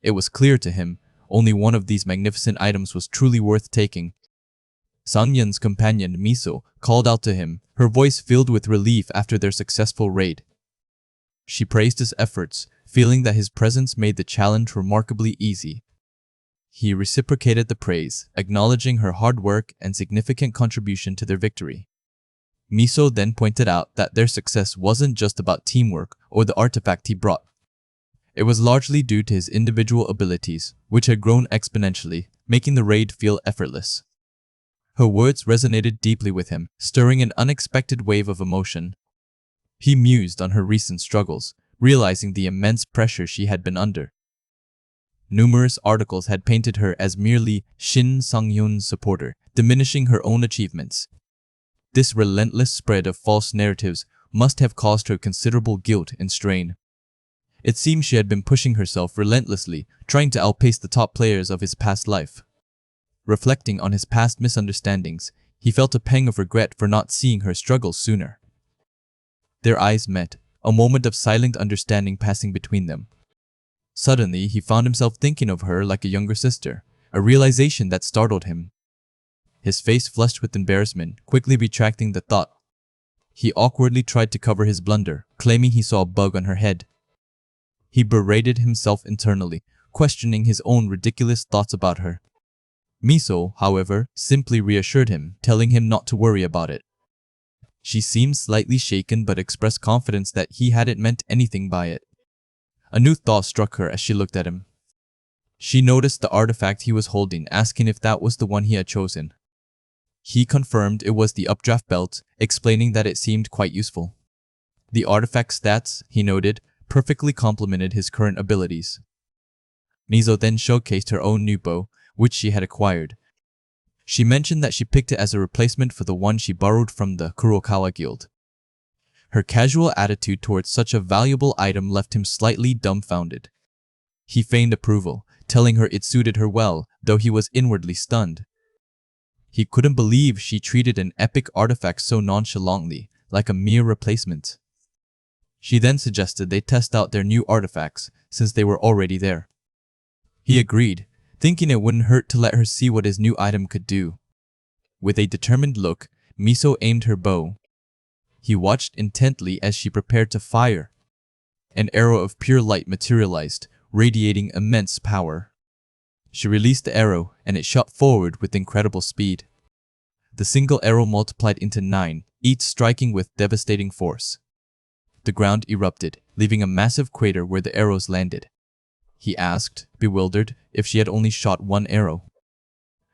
S1: It was clear to him, only one of these magnificent items was truly worth taking. Sang-hyun's companion, Miso, called out to him, her voice filled with relief after their successful raid. She praised his efforts, feeling that his presence made the challenge remarkably easy. He reciprocated the praise, acknowledging her hard work and significant contribution to their victory. Miso then pointed out that their success wasn't just about teamwork or the artifact he brought. It was largely due to his individual abilities, which had grown exponentially, making the raid feel effortless. Her words resonated deeply with him, stirring an unexpected wave of emotion. He mused on her recent struggles, realizing the immense pressure she had been under. Numerous articles had painted her as merely Shin Sang-hyun's supporter, diminishing her own achievements. This relentless spread of false narratives must have caused her considerable guilt and strain. It seemed she had been pushing herself relentlessly, trying to outpace the top players of his past life. Reflecting on his past misunderstandings, he felt a pang of regret for not seeing her struggle sooner. Their eyes met, a moment of silent understanding passing between them. Suddenly, he found himself thinking of her like a younger sister, a realization that startled him. His face flushed with embarrassment, quickly retracting the thought. He awkwardly tried to cover his blunder, claiming he saw a bug on her head. He berated himself internally, questioning his own ridiculous thoughts about her. Miso, however, simply reassured him, telling him not to worry about it. She seemed slightly shaken but expressed confidence that he hadn't meant anything by it. A new thought struck her as she looked at him. She noticed the artifact he was holding, asking if that was the one he had chosen. He confirmed it was the updraft belt, explaining that it seemed quite useful. The artifact's stats, he noted, perfectly complemented his current abilities. Miso then showcased her own new bow, which she had acquired. She mentioned that she picked it as a replacement for the one she borrowed from the Kurokawa Guild. Her casual attitude towards such a valuable item left him slightly dumbfounded. He feigned approval, telling her it suited her well, though he was inwardly stunned. He couldn't believe she treated an epic artifact so nonchalantly, like a mere replacement. She then suggested they test out their new artifacts, since they were already there. He agreed, thinking it wouldn't hurt to let her see what his new item could do. With a determined look, Miso aimed her bow. He watched intently as she prepared to fire. An arrow of pure light materialized, radiating immense power. She released the arrow, and it shot forward with incredible speed. The single arrow multiplied into 9, each striking with devastating force. The ground erupted, leaving a massive crater where the arrows landed. He asked, bewildered, if she had only shot one arrow.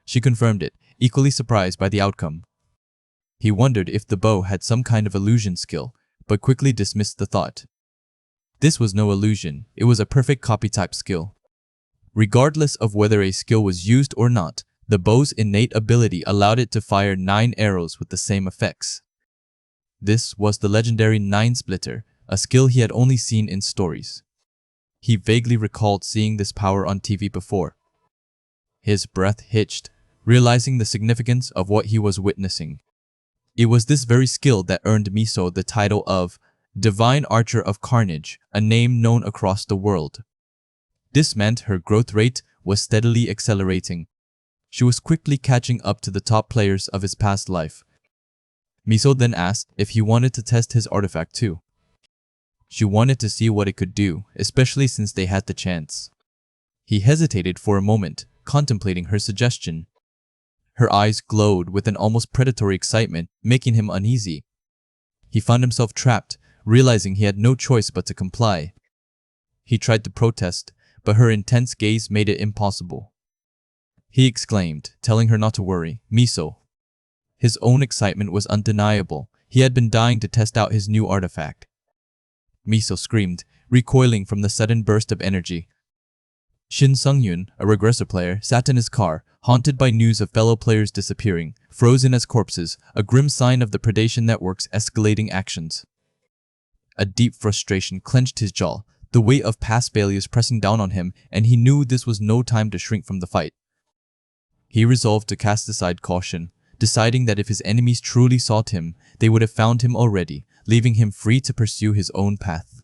S1: She confirmed it, equally surprised by the outcome. He wondered if the bow had some kind of illusion skill, but quickly dismissed the thought. This was no illusion, it was a perfect copy-type skill. Regardless of whether a skill was used or not, the bow's innate ability allowed it to fire 9 arrows with the same effects. This was the legendary 9-splitter, a skill he had only seen in stories. He vaguely recalled seeing this power on TV before. His breath hitched, realizing the significance of what he was witnessing. It was this very skill that earned Miso the title of Divine Archer of Carnage, a name known across the world. This meant her growth rate was steadily accelerating. She was quickly catching up to the top players of his past life. Miso then asked if he wanted to test his artifact too. She wanted to see what it could do, especially since they had the chance. He hesitated for a moment, contemplating her suggestion. Her eyes glowed with an almost predatory excitement, making him uneasy. He found himself trapped, realizing he had no choice but to comply. He tried to protest, but her intense gaze made it impossible. He exclaimed, telling her not to worry, Miso. His own excitement was undeniable. He had been dying to test out his new artifact. Miso screamed, recoiling from the sudden burst of energy. Shin Sung-yoon, a Regressed player, sat in his car, haunted by news of fellow players disappearing, frozen as corpses, a grim sign of the predation network's escalating actions. A deep frustration clenched his jaw, the weight of past failures pressing down on him, and he knew this was no time to shrink from the fight. He resolved to cast aside caution, deciding that if his enemies truly sought him, they would have found him already, leaving him free to pursue his own path.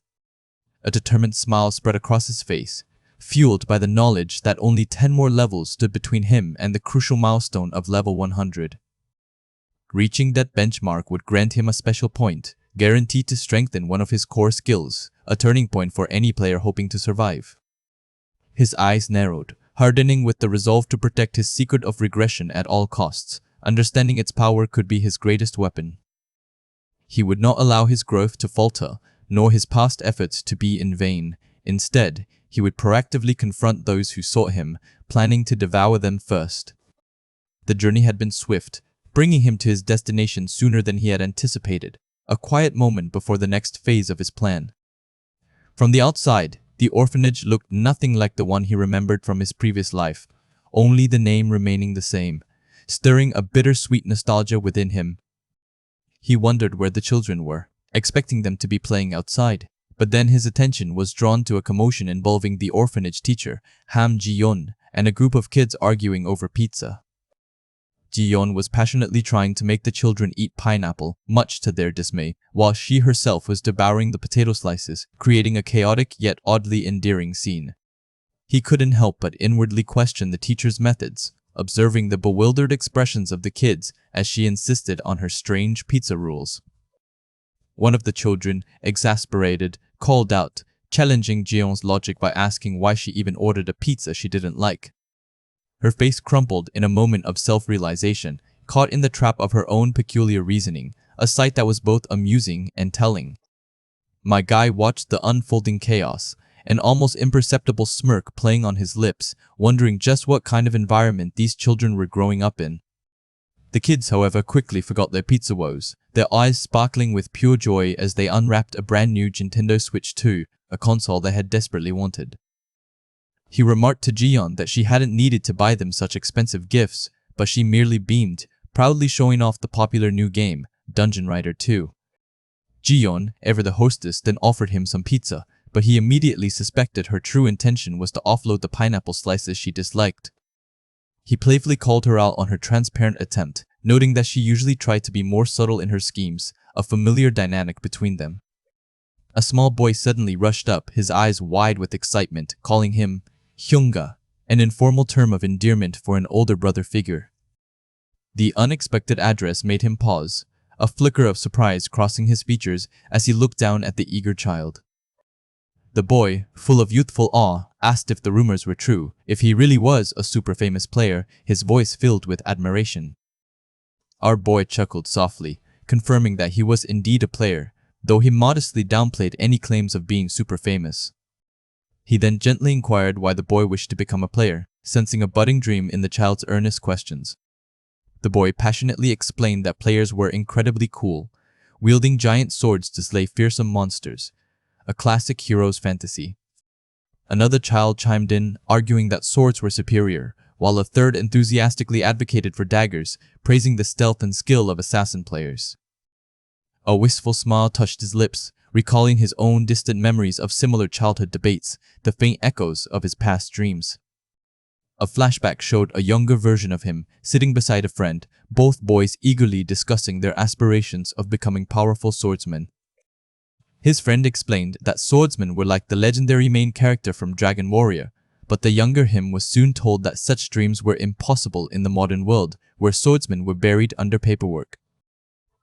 S1: A determined smile spread across his face, fueled by the knowledge that only 10 more levels stood between him and the crucial milestone of level 100. Reaching that benchmark would grant him a special point, guaranteed to strengthen one of his core skills, a turning point for any player hoping to survive. His eyes narrowed, hardening with the resolve to protect his secret of regression at all costs, understanding its power could be his greatest weapon. He would not allow his growth to falter, nor his past efforts to be in vain. Instead, he would proactively confront those who sought him, planning to devour them first. The journey had been swift, bringing him to his destination sooner than he had anticipated, a quiet moment before the next phase of his plan. From the outside, the orphanage looked nothing like the one he remembered from his previous life, only the name remaining the same, stirring a bittersweet nostalgia within him. He wondered where the children were, expecting them to be playing outside. But then his attention was drawn to a commotion involving the orphanage teacher, Ham Ji-yeon, and a group of kids arguing over pizza. Ji-yeon was passionately trying to make the children eat pineapple, much to their dismay, while she herself was devouring the potato slices, creating a chaotic yet oddly endearing scene. He couldn't help but inwardly question the teacher's methods, observing the bewildered expressions of the kids as she insisted on her strange pizza rules. One of the children, exasperated, called out, challenging Ji-yeon's logic by asking why she even ordered a pizza she didn't like. Her face crumpled in a moment of self-realization, caught in the trap of her own peculiar reasoning, a sight that was both amusing and telling. My guy watched the unfolding chaos, an almost imperceptible smirk playing on his lips, wondering just what kind of environment these children were growing up in. The kids, however, quickly forgot their pizza woes, their eyes sparkling with pure joy as they unwrapped a brand new Nintendo Switch 2, a console they had desperately wanted. He remarked to Ji-yeon that she hadn't needed to buy them such expensive gifts, but she merely beamed, proudly showing off the popular new game, Dungeon Rider 2. Ji-yeon, ever the hostess, then offered him some pizza, but he immediately suspected her true intention was to offload the pineapple slices she disliked. He playfully called her out on her transparent attempt, noting that she usually tried to be more subtle in her schemes, a familiar dynamic between them. A small boy suddenly rushed up, his eyes wide with excitement, calling him Hyunga, an informal term of endearment for an older brother figure. The unexpected address made him pause, a flicker of surprise crossing his features as he looked down at the eager child. The boy, full of youthful awe, asked if the rumors were true, if he really was a super famous player, his voice filled with admiration. Our boy chuckled softly, confirming that he was indeed a player, though he modestly downplayed any claims of being super famous. He then gently inquired why the boy wished to become a player, sensing a budding dream in the child's earnest questions. The boy passionately explained that players were incredibly cool, wielding giant swords to slay fearsome monsters, a classic hero's fantasy. Another child chimed in, arguing that swords were superior, while a third enthusiastically advocated for daggers, praising the stealth and skill of assassin players. A wistful smile touched his lips, recalling his own distant memories of similar childhood debates, the faint echoes of his past dreams. A flashback showed a younger version of him, sitting beside a friend, both boys eagerly discussing their aspirations of becoming powerful swordsmen. His friend explained that swordsmen were like the legendary main character from Dragon Warrior, but the younger him was soon told that such dreams were impossible in the modern world, where swordsmen were buried under paperwork.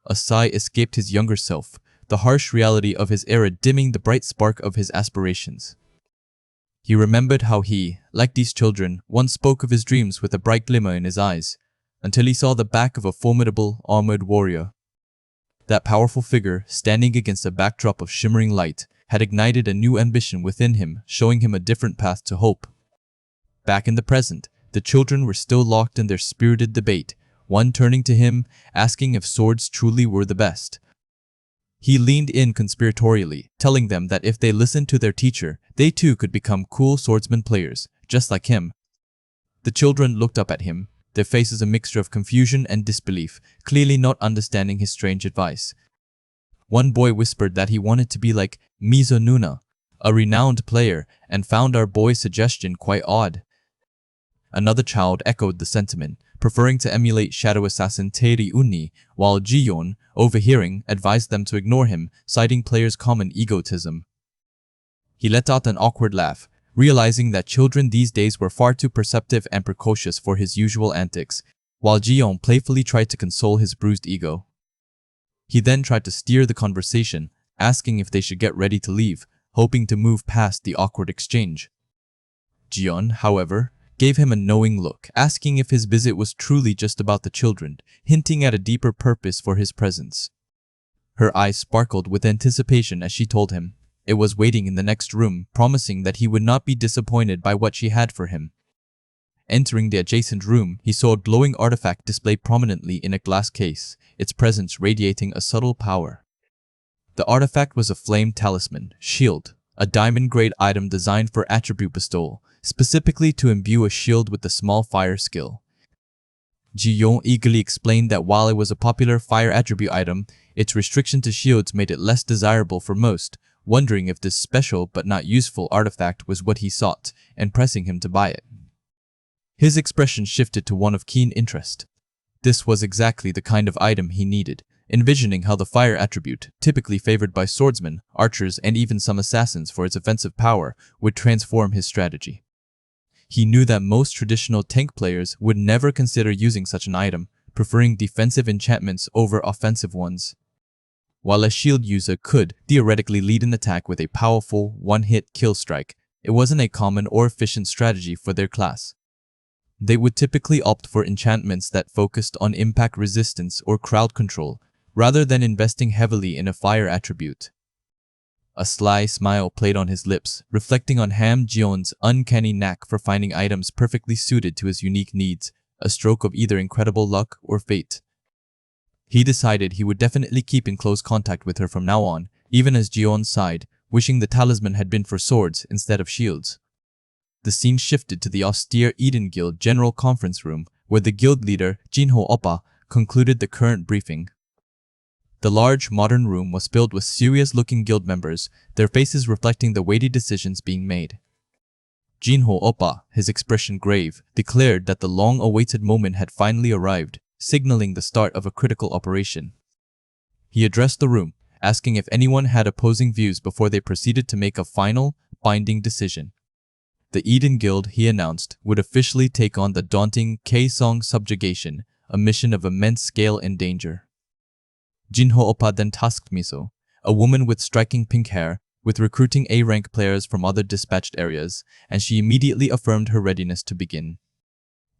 S1: A sigh escaped his younger self, the harsh reality of his era dimming the bright spark of his aspirations. He remembered how he, like these children, once spoke of his dreams with a bright glimmer in his eyes, until he saw the back of a formidable, armored warrior. That powerful figure, standing against a backdrop of shimmering light, had ignited a new ambition within him, showing him a different path to hope. Back in the present, the children were still locked in their spirited debate, one turning to him, asking if swords truly were the best. He leaned in conspiratorially, telling them that if they listened to their teacher, they too could become cool swordsman players, just like him. The children looked up at him, their faces a mixture of confusion and disbelief, clearly not understanding his strange advice. One boy whispered that he wanted to be like Mizo Nuna, a renowned player, and found our boy's suggestion quite odd. Another child echoed the sentiment, preferring to emulate shadow assassin Tae Uni, while Ji-yeon, overhearing, advised them to ignore him, citing players' common egotism. He let out an awkward laugh, realizing that children these days were far too perceptive and precocious for his usual antics, while Ji-yeon playfully tried to console his bruised ego. He then tried to steer the conversation, asking if they should get ready to leave, hoping to move past the awkward exchange. Ji-yeon, however, gave him a knowing look, asking if his visit was truly just about the children, hinting at a deeper purpose for his presence. Her eyes sparkled with anticipation as she told him it was waiting in the next room, promising that he would not be disappointed by what she had for him. Entering the adjacent room, he saw a glowing artifact displayed prominently in a glass case, its presence radiating a subtle power. The artifact was a flame talisman, shield, a diamond-grade item designed for attribute bestowal, specifically to imbue a shield with the small fire skill. Ji-yong eagerly explained that while it was a popular fire attribute item, its restriction to shields made it less desirable for most, wondering if this special but not useful artifact was what he sought, and pressing him to buy it. His expression shifted to one of keen interest. This was exactly the kind of item he needed, envisioning how the fire attribute, typically favored by swordsmen, archers, and even some assassins for its offensive power, would transform his strategy. He knew that most traditional tank players would never consider using such an item, preferring defensive enchantments over offensive ones. While a shield user could theoretically lead an attack with a powerful one-hit kill strike, it wasn't a common or efficient strategy for their class. They would typically opt for enchantments that focused on impact resistance or crowd control, rather than investing heavily in a fire attribute. A sly smile played on his lips, reflecting on Ham Ji-yeon's uncanny knack for finding items perfectly suited to his unique needs, a stroke of either incredible luck or fate. He decided he would definitely keep in close contact with her from now on, even as Ji-yeon sighed, wishing the talisman had been for swords instead of shields. The scene shifted to the austere Eden Guild General Conference Room, where the guild leader, Jinho Oppa, concluded the current briefing. The large, modern room was filled with serious-looking guild members, their faces reflecting the weighty decisions being made. Jinho Oppa, his expression grave, declared that the long-awaited moment had finally arrived, signaling the start of a critical operation. He addressed the room, asking if anyone had opposing views before they proceeded to make a final, binding decision. The Eden Guild, he announced, would officially take on the daunting Kaesong subjugation, a mission of immense scale and danger. Jinho Oppa then tasked Miso, a woman with striking pink hair, with recruiting A-rank players from other dispatched areas, and she immediately affirmed her readiness to begin.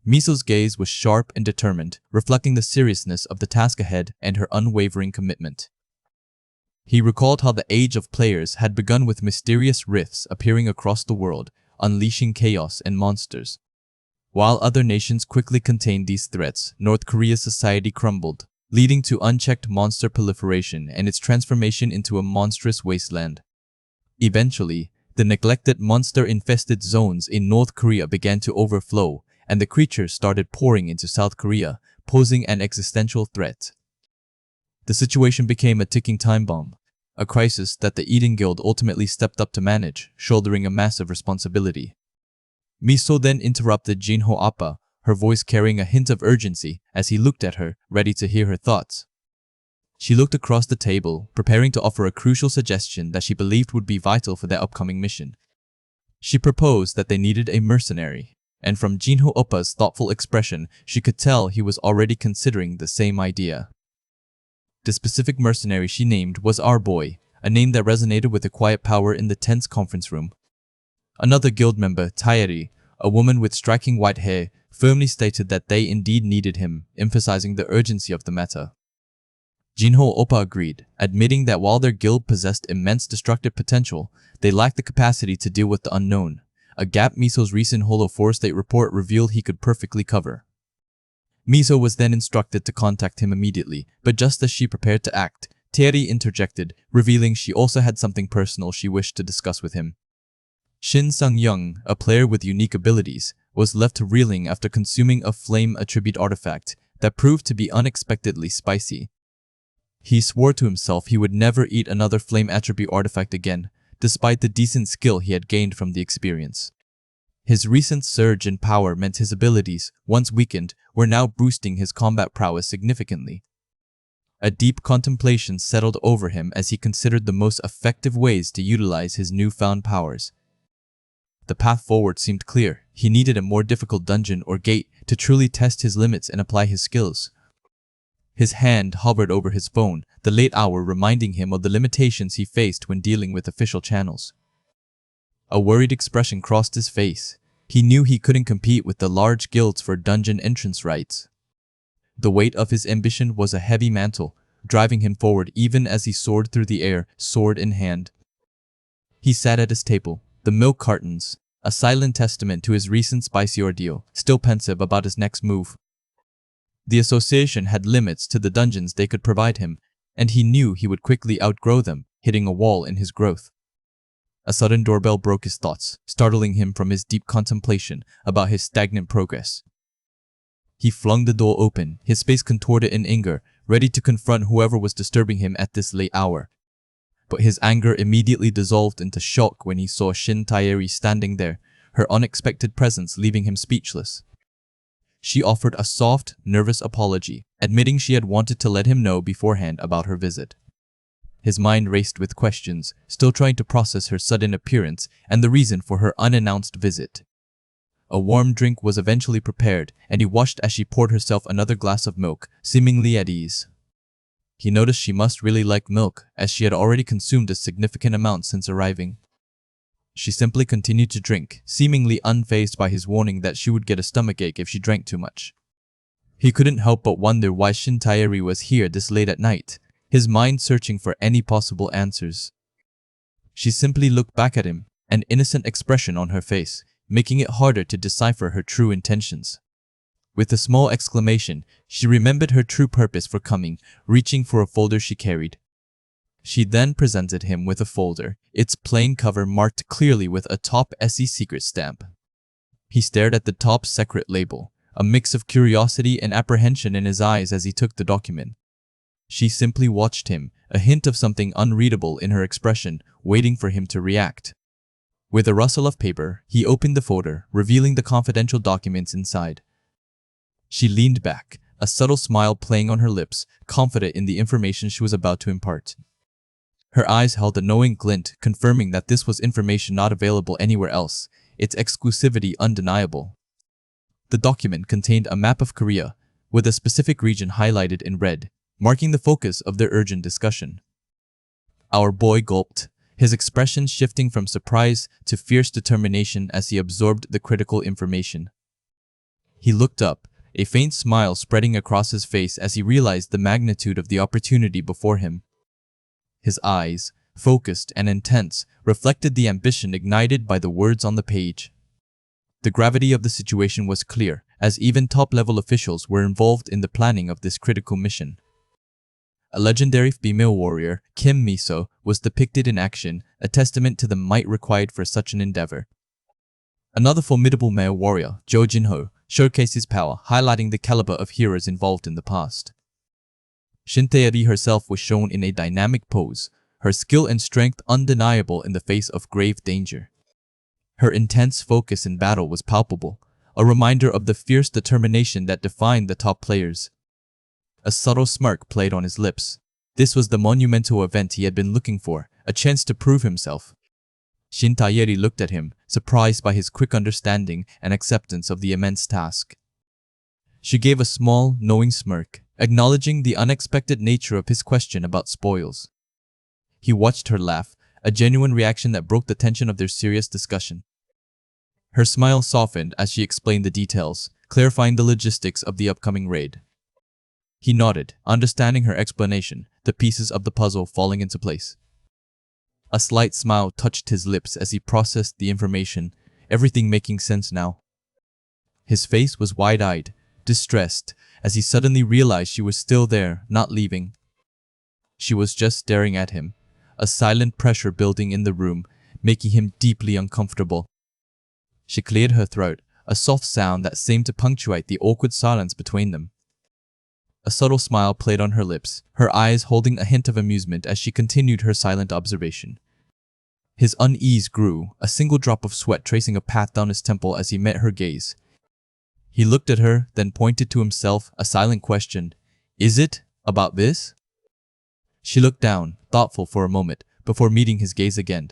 S1: Miso's gaze was sharp and determined, reflecting the seriousness of the task ahead and her unwavering commitment. He recalled how the age of players had begun with mysterious rifts appearing across the world, unleashing chaos and monsters. While other nations quickly contained these threats, North Korea's society crumbled, leading to unchecked monster proliferation and its transformation into a monstrous wasteland. Eventually, the neglected monster-infested zones in North Korea began to overflow, and the creatures started pouring into South Korea, posing an existential threat. The situation became a ticking time bomb, a crisis that the Eden Guild ultimately stepped up to manage, shouldering a massive responsibility. Miso then interrupted Jinho Oppa, her voice carrying a hint of urgency as he looked at her, ready to hear her thoughts. She looked across the table, preparing to offer a crucial suggestion that she believed would be vital for their upcoming mission. She proposed that they needed a mercenary, and from Jinho Oppa's thoughtful expression, she could tell he was already considering the same idea. The specific mercenary she named was Our Boy, a name that resonated with the quiet power in the tense conference room. Another guild member, Taeri, a woman with striking white hair, firmly stated that they indeed needed him, emphasizing the urgency of the matter. Jinho Oppa agreed, admitting that while their guild possessed immense destructive potential, they lacked the capacity to deal with the unknown, a gap Miso's recent Holo 4 State report revealed he could perfectly cover. Miso was then instructed to contact him immediately, but just as she prepared to act, Taeri interjected, revealing she also had something personal she wished to discuss with him. Shin Sang-young, a player with unique abilities, was left reeling after consuming a flame attribute artifact that proved to be unexpectedly spicy. He swore to himself he would never eat another flame attribute artifact again, despite the decent skill he had gained from the experience. His recent surge in power meant his abilities, once weakened, were now boosting his combat prowess significantly. A deep contemplation settled over him as he considered the most effective ways to utilize his newfound powers. The path forward seemed clear. He needed a more difficult dungeon or gate to truly test his limits and apply his skills. His hand hovered over his phone, the late hour reminding him of the limitations he faced when dealing with official channels. A worried expression crossed his face. He knew he couldn't compete with the large guilds for dungeon entrance rights. The weight of his ambition was a heavy mantle, driving him forward even as he soared through the air, sword in hand. He sat at his table, the milk cartons, a silent testament to his recent spicy ordeal, still pensive about his next move. The association had limits to the dungeons they could provide him, and he knew he would quickly outgrow them, hitting a wall in his growth. A sudden doorbell broke his thoughts, startling him from his deep contemplation about his stagnant progress. He flung the door open, his face contorted in anger, ready to confront whoever was disturbing him at this late hour. But his anger immediately dissolved into shock when he saw Shin Taeri standing there, her unexpected presence leaving him speechless. She offered a soft, nervous apology, admitting she had wanted to let him know beforehand about her visit. His mind raced with questions, still trying to process her sudden appearance and the reason for her unannounced visit. A warm drink was eventually prepared, and he watched as she poured herself another glass of milk, seemingly at ease. He noticed she must really like milk, as she had already consumed a significant amount since arriving. She simply continued to drink, seemingly unfazed by his warning that she would get a stomachache if she drank too much. He couldn't help but wonder why Shin Taeri was here this late at night, his mind searching for any possible answers. She simply looked back at him, an innocent expression on her face, making it harder to decipher her true intentions. With a small exclamation, she remembered her true purpose for coming, reaching for a folder she carried. She then presented him with a folder, its plain cover marked clearly with a Top SE secret stamp. He stared at the top secret label, a mix of curiosity and apprehension in his eyes as he took the document. She simply watched him, a hint of something unreadable in her expression, waiting for him to react. With a rustle of paper, he opened the folder, revealing the confidential documents inside. She leaned back, a subtle smile playing on her lips, confident in the information she was about to impart. Her eyes held a knowing glint, confirming that this was information not available anywhere else, its exclusivity undeniable. The document contained a map of Korea, with a specific region highlighted in red, marking the focus of their urgent discussion. Our boy gulped, his expression shifting from surprise to fierce determination as he absorbed the critical information. He looked up, a faint smile spreading across his face as he realized the magnitude of the opportunity before him. His eyes, focused and intense, reflected the ambition ignited by the words on the page. The gravity of the situation was clear, as even top-level officials were involved in the planning of this critical mission. A legendary female warrior, Kim Miso, was depicted in action, a testament to the might required for such an endeavor. Another formidable male warrior, Jo Jinho, showcased his power, highlighting the caliber of heroes involved in the past. Shin Taeri herself was shown in a dynamic pose, her skill and strength undeniable in the face of grave danger. Her intense focus in battle was palpable, a reminder of the fierce determination that defined the top players. A subtle smirk played on his lips. This was the monumental event he had been looking for, a chance to prove himself. Shin Taeri looked at him, surprised by his quick understanding and acceptance of the immense task. She gave a small, knowing smirk, acknowledging the unexpected nature of his question about spoils. He watched her laugh, a genuine reaction that broke the tension of their serious discussion. Her smile softened as she explained the details, clarifying the logistics of the upcoming raid. He nodded, understanding her explanation, the pieces of the puzzle falling into place. A slight smile touched his lips as he processed the information, everything making sense now. His face was wide-eyed, distressed, as he suddenly realized she was still there, not leaving. She was just staring at him, a silent pressure building in the room, making him deeply uncomfortable. She cleared her throat, a soft sound that seemed to punctuate the awkward silence between them. A subtle smile played on her lips, her eyes holding a hint of amusement as she continued her silent observation. His unease grew, a single drop of sweat tracing a path down his temple as he met her gaze. He looked at her, then pointed to himself, a silent question. "Is it about this?" She looked down, thoughtful for a moment, before meeting his gaze again.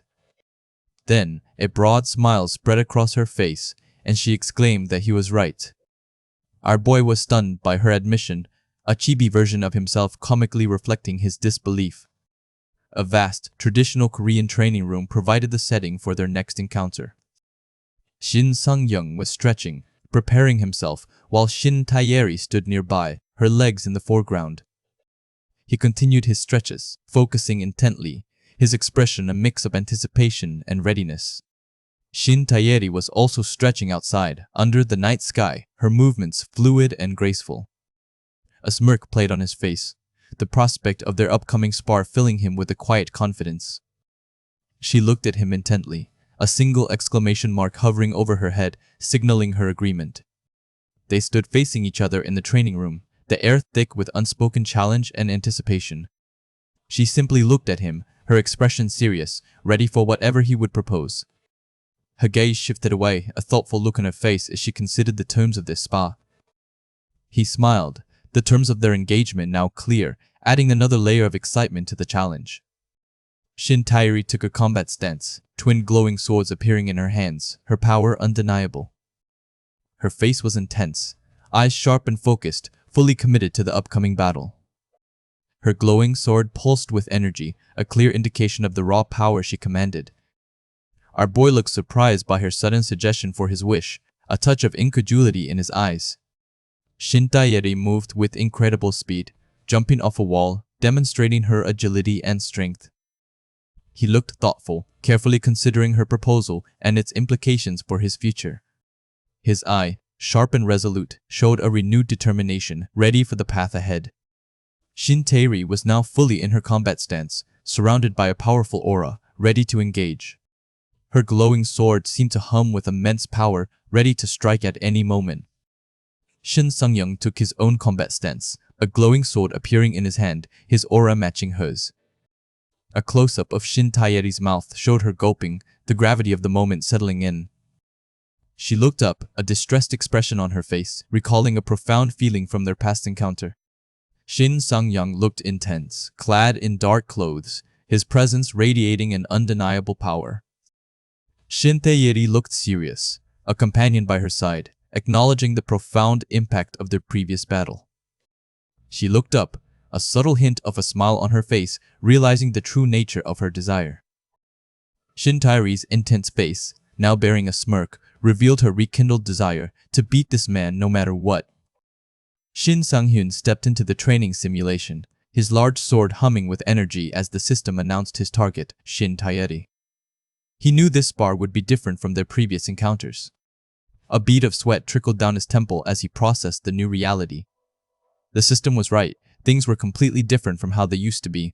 S1: Then, a broad smile spread across her face, and she exclaimed that he was right. Our boy was stunned by her admission, a chibi version of himself comically reflecting his disbelief. A vast, traditional Korean training room provided the setting for their next encounter. Shin Sung-young was stretching, preparing himself, while Shin Taeri stood nearby, her legs in the foreground. He continued his stretches, focusing intently, his expression a mix of anticipation and readiness. Shin Taeri was also stretching outside, under the night sky, her movements fluid and graceful. A smirk played on his face, the prospect of their upcoming spar filling him with a quiet confidence. She looked at him intently, a single exclamation mark hovering over her head, signaling her agreement. They stood facing each other in the training room, the air thick with unspoken challenge and anticipation. She simply looked at him, her expression serious, ready for whatever he would propose. Her gaze shifted away, a thoughtful look on her face as she considered the terms of this spa. He smiled, the terms of their engagement now clear, adding another layer of excitement to the challenge. Shin Tairi took a combat stance, twin glowing swords appearing in her hands, her power undeniable. Her face was intense, eyes sharp and focused, fully committed to the upcoming battle. Her glowing sword pulsed with energy, a clear indication of the raw power she commanded. Our boy looked surprised by her sudden suggestion for his wish, a touch of incredulity in his eyes. Shin Tairi moved with incredible speed, jumping off a wall, demonstrating her agility and strength. He looked thoughtful, carefully considering her proposal and its implications for his future. His eye, sharp and resolute, showed a renewed determination, ready for the path ahead. Shin Tairi was now fully in her combat stance, surrounded by a powerful aura, ready to engage. Her glowing sword seemed to hum with immense power, ready to strike at any moment. Shin Sung-young took his own combat stance, a glowing sword appearing in his hand, his aura matching hers. A close-up of Shin Tairi's mouth showed her gulping, the gravity of the moment settling in. She looked up, a distressed expression on her face, recalling a profound feeling from their past encounter. Shin Sung-young looked intense, clad in dark clothes, his presence radiating an undeniable power. Shin Tairi looked serious, a companion by her side, acknowledging the profound impact of their previous battle. She looked up, a subtle hint of a smile on her face, realizing the true nature of her desire. Shin Tairi's intense face, now bearing a smirk, revealed her rekindled desire to beat this man no matter what. Shin Sang-hyun stepped into the training simulation, his large sword humming with energy as the system announced his target, Shin Tairi. He knew this spar would be different from their previous encounters. A bead of sweat trickled down his temple as he processed the new reality. The system was right. Things were completely different from how they used to be.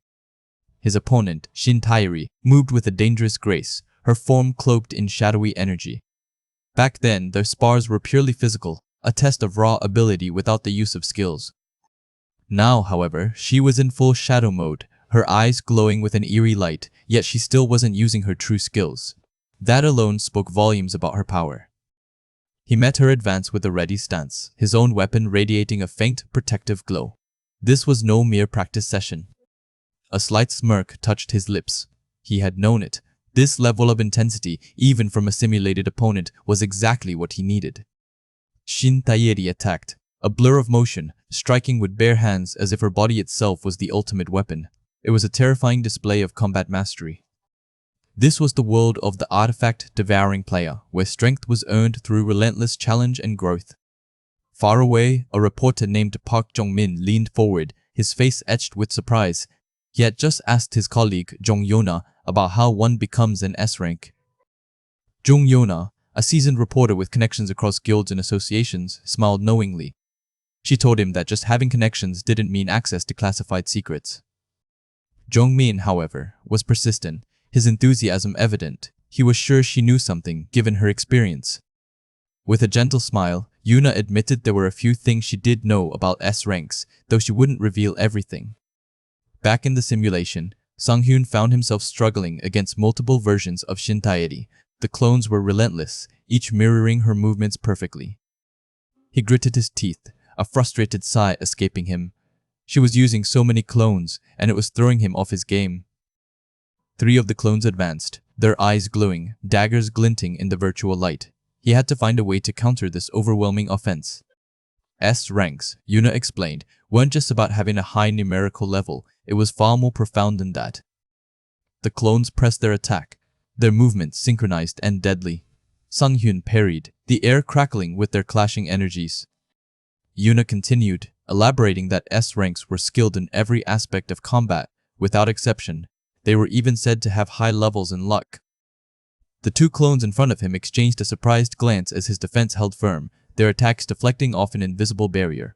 S1: His opponent, Shin Tairi, moved with a dangerous grace, her form cloaked in shadowy energy. Back then, their spars were purely physical, a test of raw ability without the use of skills. Now, however, she was in full shadow mode, her eyes glowing with an eerie light, yet she still wasn't using her true skills. That alone spoke volumes about her power. He met her advance with a ready stance, his own weapon radiating a faint, protective glow. This was no mere practice session. A slight smirk touched his lips. He had known it. This level of intensity, even from a simulated opponent, was exactly what he needed. Shin Tairi attacked, a blur of motion, striking with bare hands as if her body itself was the ultimate weapon. It was a terrifying display of combat mastery. This was the world of the artifact Devouring player, where strength was earned through relentless challenge and growth. Far away, a reporter named Park Jong-min leaned forward, his face etched with surprise. He had just asked his colleague, Jong Yona, about how one becomes an S-rank. Jong Yona, a seasoned reporter with connections across guilds and associations, smiled knowingly. She told him that just having connections didn't mean access to classified secrets. Jong-min, however, was persistent, his enthusiasm evident. He was sure she knew something, given her experience. With a gentle smile, Yuna admitted there were a few things she did know about S-ranks, though she wouldn't reveal everything. Back in the simulation, Sang-hyun found himself struggling against multiple versions of Shin Tairi. The clones were relentless, each mirroring her movements perfectly. He gritted his teeth, a frustrated sigh escaping him. She was using so many clones, and it was throwing him off his game. 3 of the clones advanced, their eyes glowing, daggers glinting in the virtual light. He had to find a way to counter this overwhelming offense. S-ranks, Yuna explained, weren't just about having a high numerical level, it was far more profound than that. The clones pressed their attack, their movements synchronized and deadly. Sang-hyun parried, the air crackling with their clashing energies. Yuna continued, elaborating that S-ranks were skilled in every aspect of combat, without exception. They were even said to have high levels in luck. The 2 clones in front of him exchanged a surprised glance as his defense held firm, their attacks deflecting off an invisible barrier.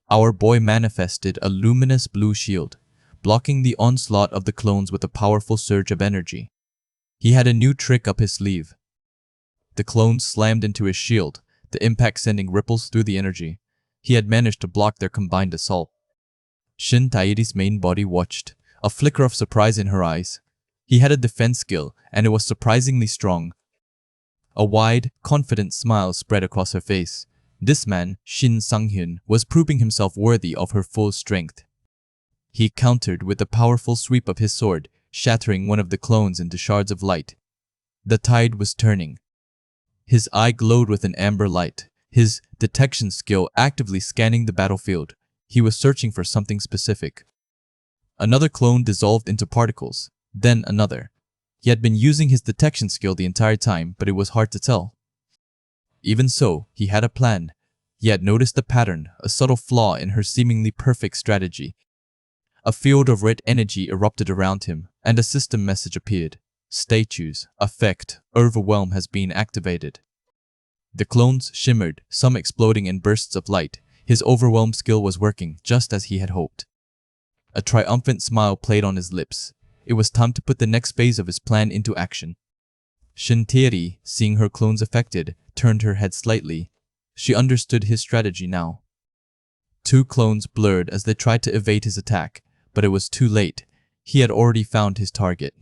S1: Our boy manifested a luminous blue shield, blocking the onslaught of the clones with a powerful surge of energy. He had a new trick up his sleeve. The clones slammed into his shield, the impact sending ripples through the energy. He had managed to block their combined assault. Shin Tairi's main body watched, a flicker of surprise in her eyes. He had a defense skill, and it was surprisingly strong. A wide, confident smile spread across her face. This man, Shin Sang-hyun, was proving himself worthy of her full strength. He countered with a powerful sweep of his sword, shattering one of the clones into shards of light. The tide was turning. His eye glowed with an amber light, his detection skill actively scanning the battlefield. He was searching for something specific. Another clone dissolved into particles, then another. He had been using his detection skill the entire time, but it was hard to tell. Even so, he had a plan. He had noticed a pattern, a subtle flaw in her seemingly perfect strategy. A field of red energy erupted around him, and a system message appeared. Statues, effect, overwhelm has been activated. The clones shimmered, some exploding in bursts of light. His overwhelm skill was working, just as he had hoped. A triumphant smile played on his lips. It was time to put the next phase of his plan into action. Shin Tairi, seeing her clones affected, turned her head slightly. She understood his strategy now. Two clones blurred as they tried to evade his attack, but it was too late. He had already found his target.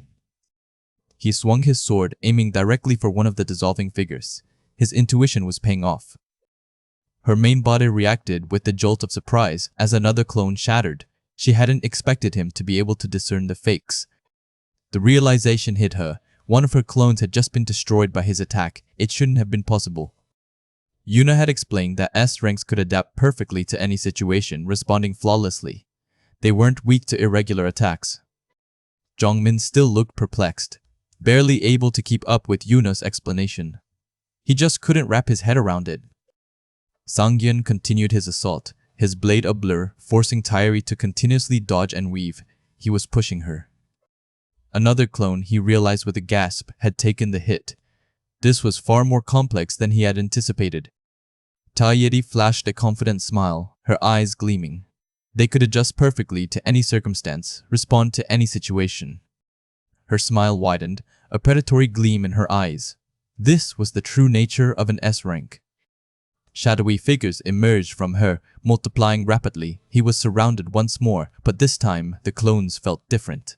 S1: He swung his sword, aiming directly for one of the dissolving figures. His intuition was paying off. Her main body reacted with a jolt of surprise as another clone shattered. She hadn't expected him to be able to discern the fakes. The realization hit her. One of her clones had just been destroyed by his attack. It shouldn't have been possible. Yuna had explained that S ranks could adapt perfectly to any situation, responding flawlessly. They weren't weak to irregular attacks. Jongmin still looked perplexed, barely able to keep up with Yuna's explanation. He just couldn't wrap his head around it. Sang-hyun continued his assault, his blade a blur, forcing Tairi to continuously dodge and weave. He was pushing her. Another clone, he realized with a gasp, had taken the hit. This was far more complex than he had anticipated. Tairi flashed a confident smile, her eyes gleaming. They could adjust perfectly to any circumstance, respond to any situation. Her smile widened, a predatory gleam in her eyes. This was the true nature of an S rank. Shadowy figures emerged from her, multiplying rapidly. He was surrounded once more, but this time the clones felt different.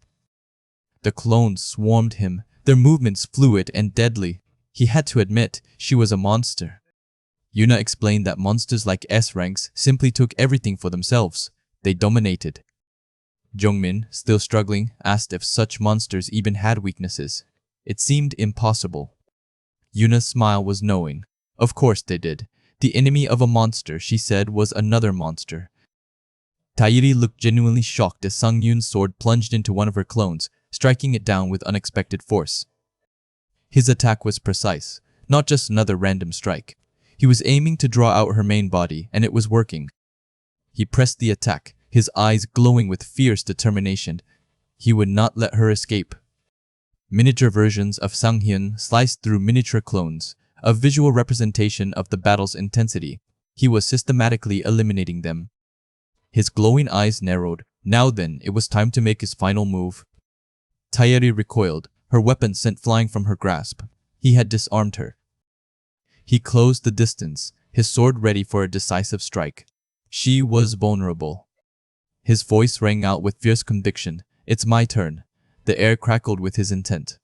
S1: The clones swarmed him, their movements fluid and deadly. He had to admit, she was a monster. Yuna explained that monsters like S ranks simply took everything for themselves. They dominated. Jongmin, still struggling, asked if such monsters even had weaknesses. It seemed impossible. Yuna's smile was knowing. Of course they did. The enemy of a monster, she said, was another monster. Tairi looked genuinely shocked as Sang-hyun's sword plunged into one of her clones, striking it down with unexpected force. His attack was precise, not just another random strike. He was aiming to draw out her main body, and it was working. He pressed the attack, his eyes glowing with fierce determination. He would not let her escape. Miniature versions of Sang-hyun sliced through miniature clones, a visual representation of the battle's intensity. He was systematically eliminating them. His glowing eyes narrowed. Now then, it was time to make his final move. Tairi recoiled, her weapon sent flying from her grasp. He had disarmed her. He closed the distance, his sword ready for a decisive strike. She was vulnerable. His voice rang out with fierce conviction. It's my turn. The air crackled with his intent.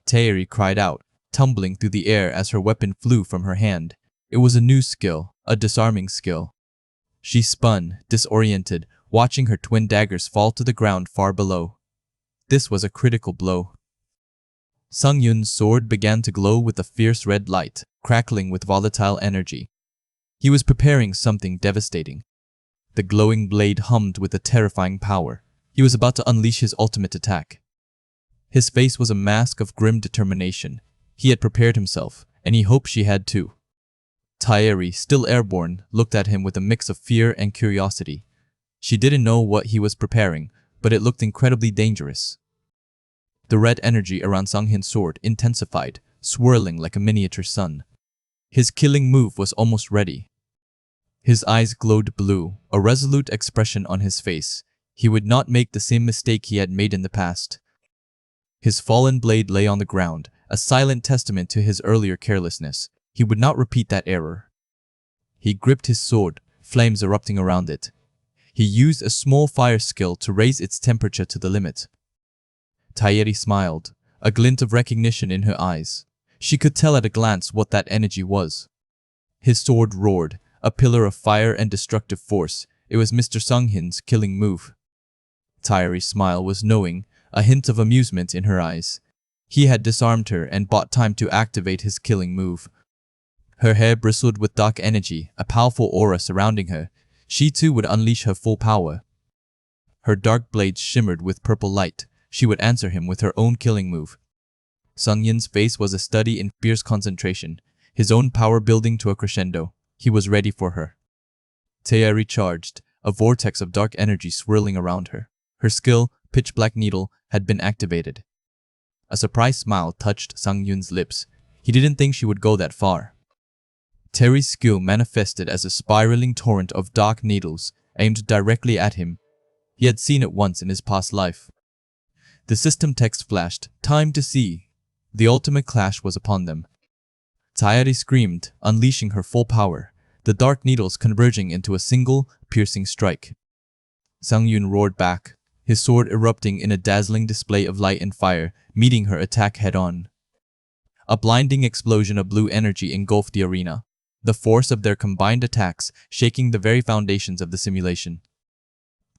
S1: Tairi cried out, tumbling through the air as her weapon flew from her hand. It was a new skill, a disarming skill. She spun, disoriented, watching her twin daggers fall to the ground far below. This was a critical blow. Sang-hyun's sword began to glow with a fierce red light, crackling with volatile energy. He was preparing something devastating. The glowing blade hummed with a terrifying power. He was about to unleash his ultimate attack. His face was a mask of grim determination. He had prepared himself, and he hoped she had too. Tairi, still airborne, looked at him with a mix of fear and curiosity. She didn't know what he was preparing, but it looked incredibly dangerous. The red energy around Sang-hyun's sword intensified, swirling like a miniature sun. His killing move was almost ready. His eyes glowed blue, a resolute expression on his face. He would not make the same mistake he had made in the past. His fallen blade lay on the ground, a silent testament to his earlier carelessness. He would not repeat that error. He gripped his sword, flames erupting around it. He used a small fire skill to raise its temperature to the limit. Tairi smiled, a glint of recognition in her eyes. She could tell at a glance what that energy was. His sword roared, a pillar of fire and destructive force. It was Mr. Sunghin's killing move. Tairi's smile was knowing, a hint of amusement in her eyes. He had disarmed her and bought time to activate his killing move. Her hair bristled with dark energy, a powerful aura surrounding her. She too would unleash her full power. Her dark blades shimmered with purple light. She would answer him with her own killing move. Sungyin's face was a study in fierce concentration, his own power building to a crescendo. He was ready for her. Tairi charged, a vortex of dark energy swirling around her. Her skill, Pitch Black Needle, had been activated. A surprised smile touched Sungyun's lips. He didn't think she would go that far. Tairi's skill manifested as a spiraling torrent of dark needles aimed directly at him. He had seen it once in his past life. The system text flashed, "Time to see." The ultimate clash was upon them. Tairi screamed, unleashing her full power, the dark needles converging into a single, piercing strike. Sungyun roared back, his sword erupting in a dazzling display of light and fire, meeting her attack head-on. A blinding explosion of blue energy engulfed the arena, the force of their combined attacks shaking the very foundations of the simulation.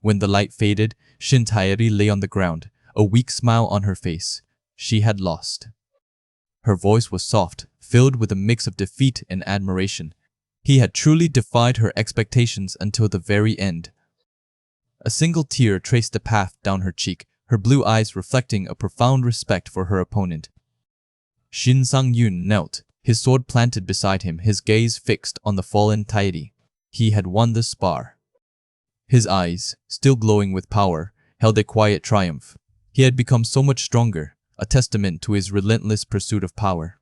S1: When the light faded, Shin Tairi lay on the ground, a weak smile on her face. She had lost. Her voice was soft, filled with a mix of defeat and admiration. He had truly defied her expectations until the very end. A single tear traced the path down her cheek, her blue eyes reflecting a profound respect for her opponent. Shin Sang-yun knelt, his sword planted beside him, his gaze fixed on the fallen Tairi. He had won the spar. His eyes, still glowing with power, held a quiet triumph. He had become so much stronger, a testament to his relentless pursuit of power.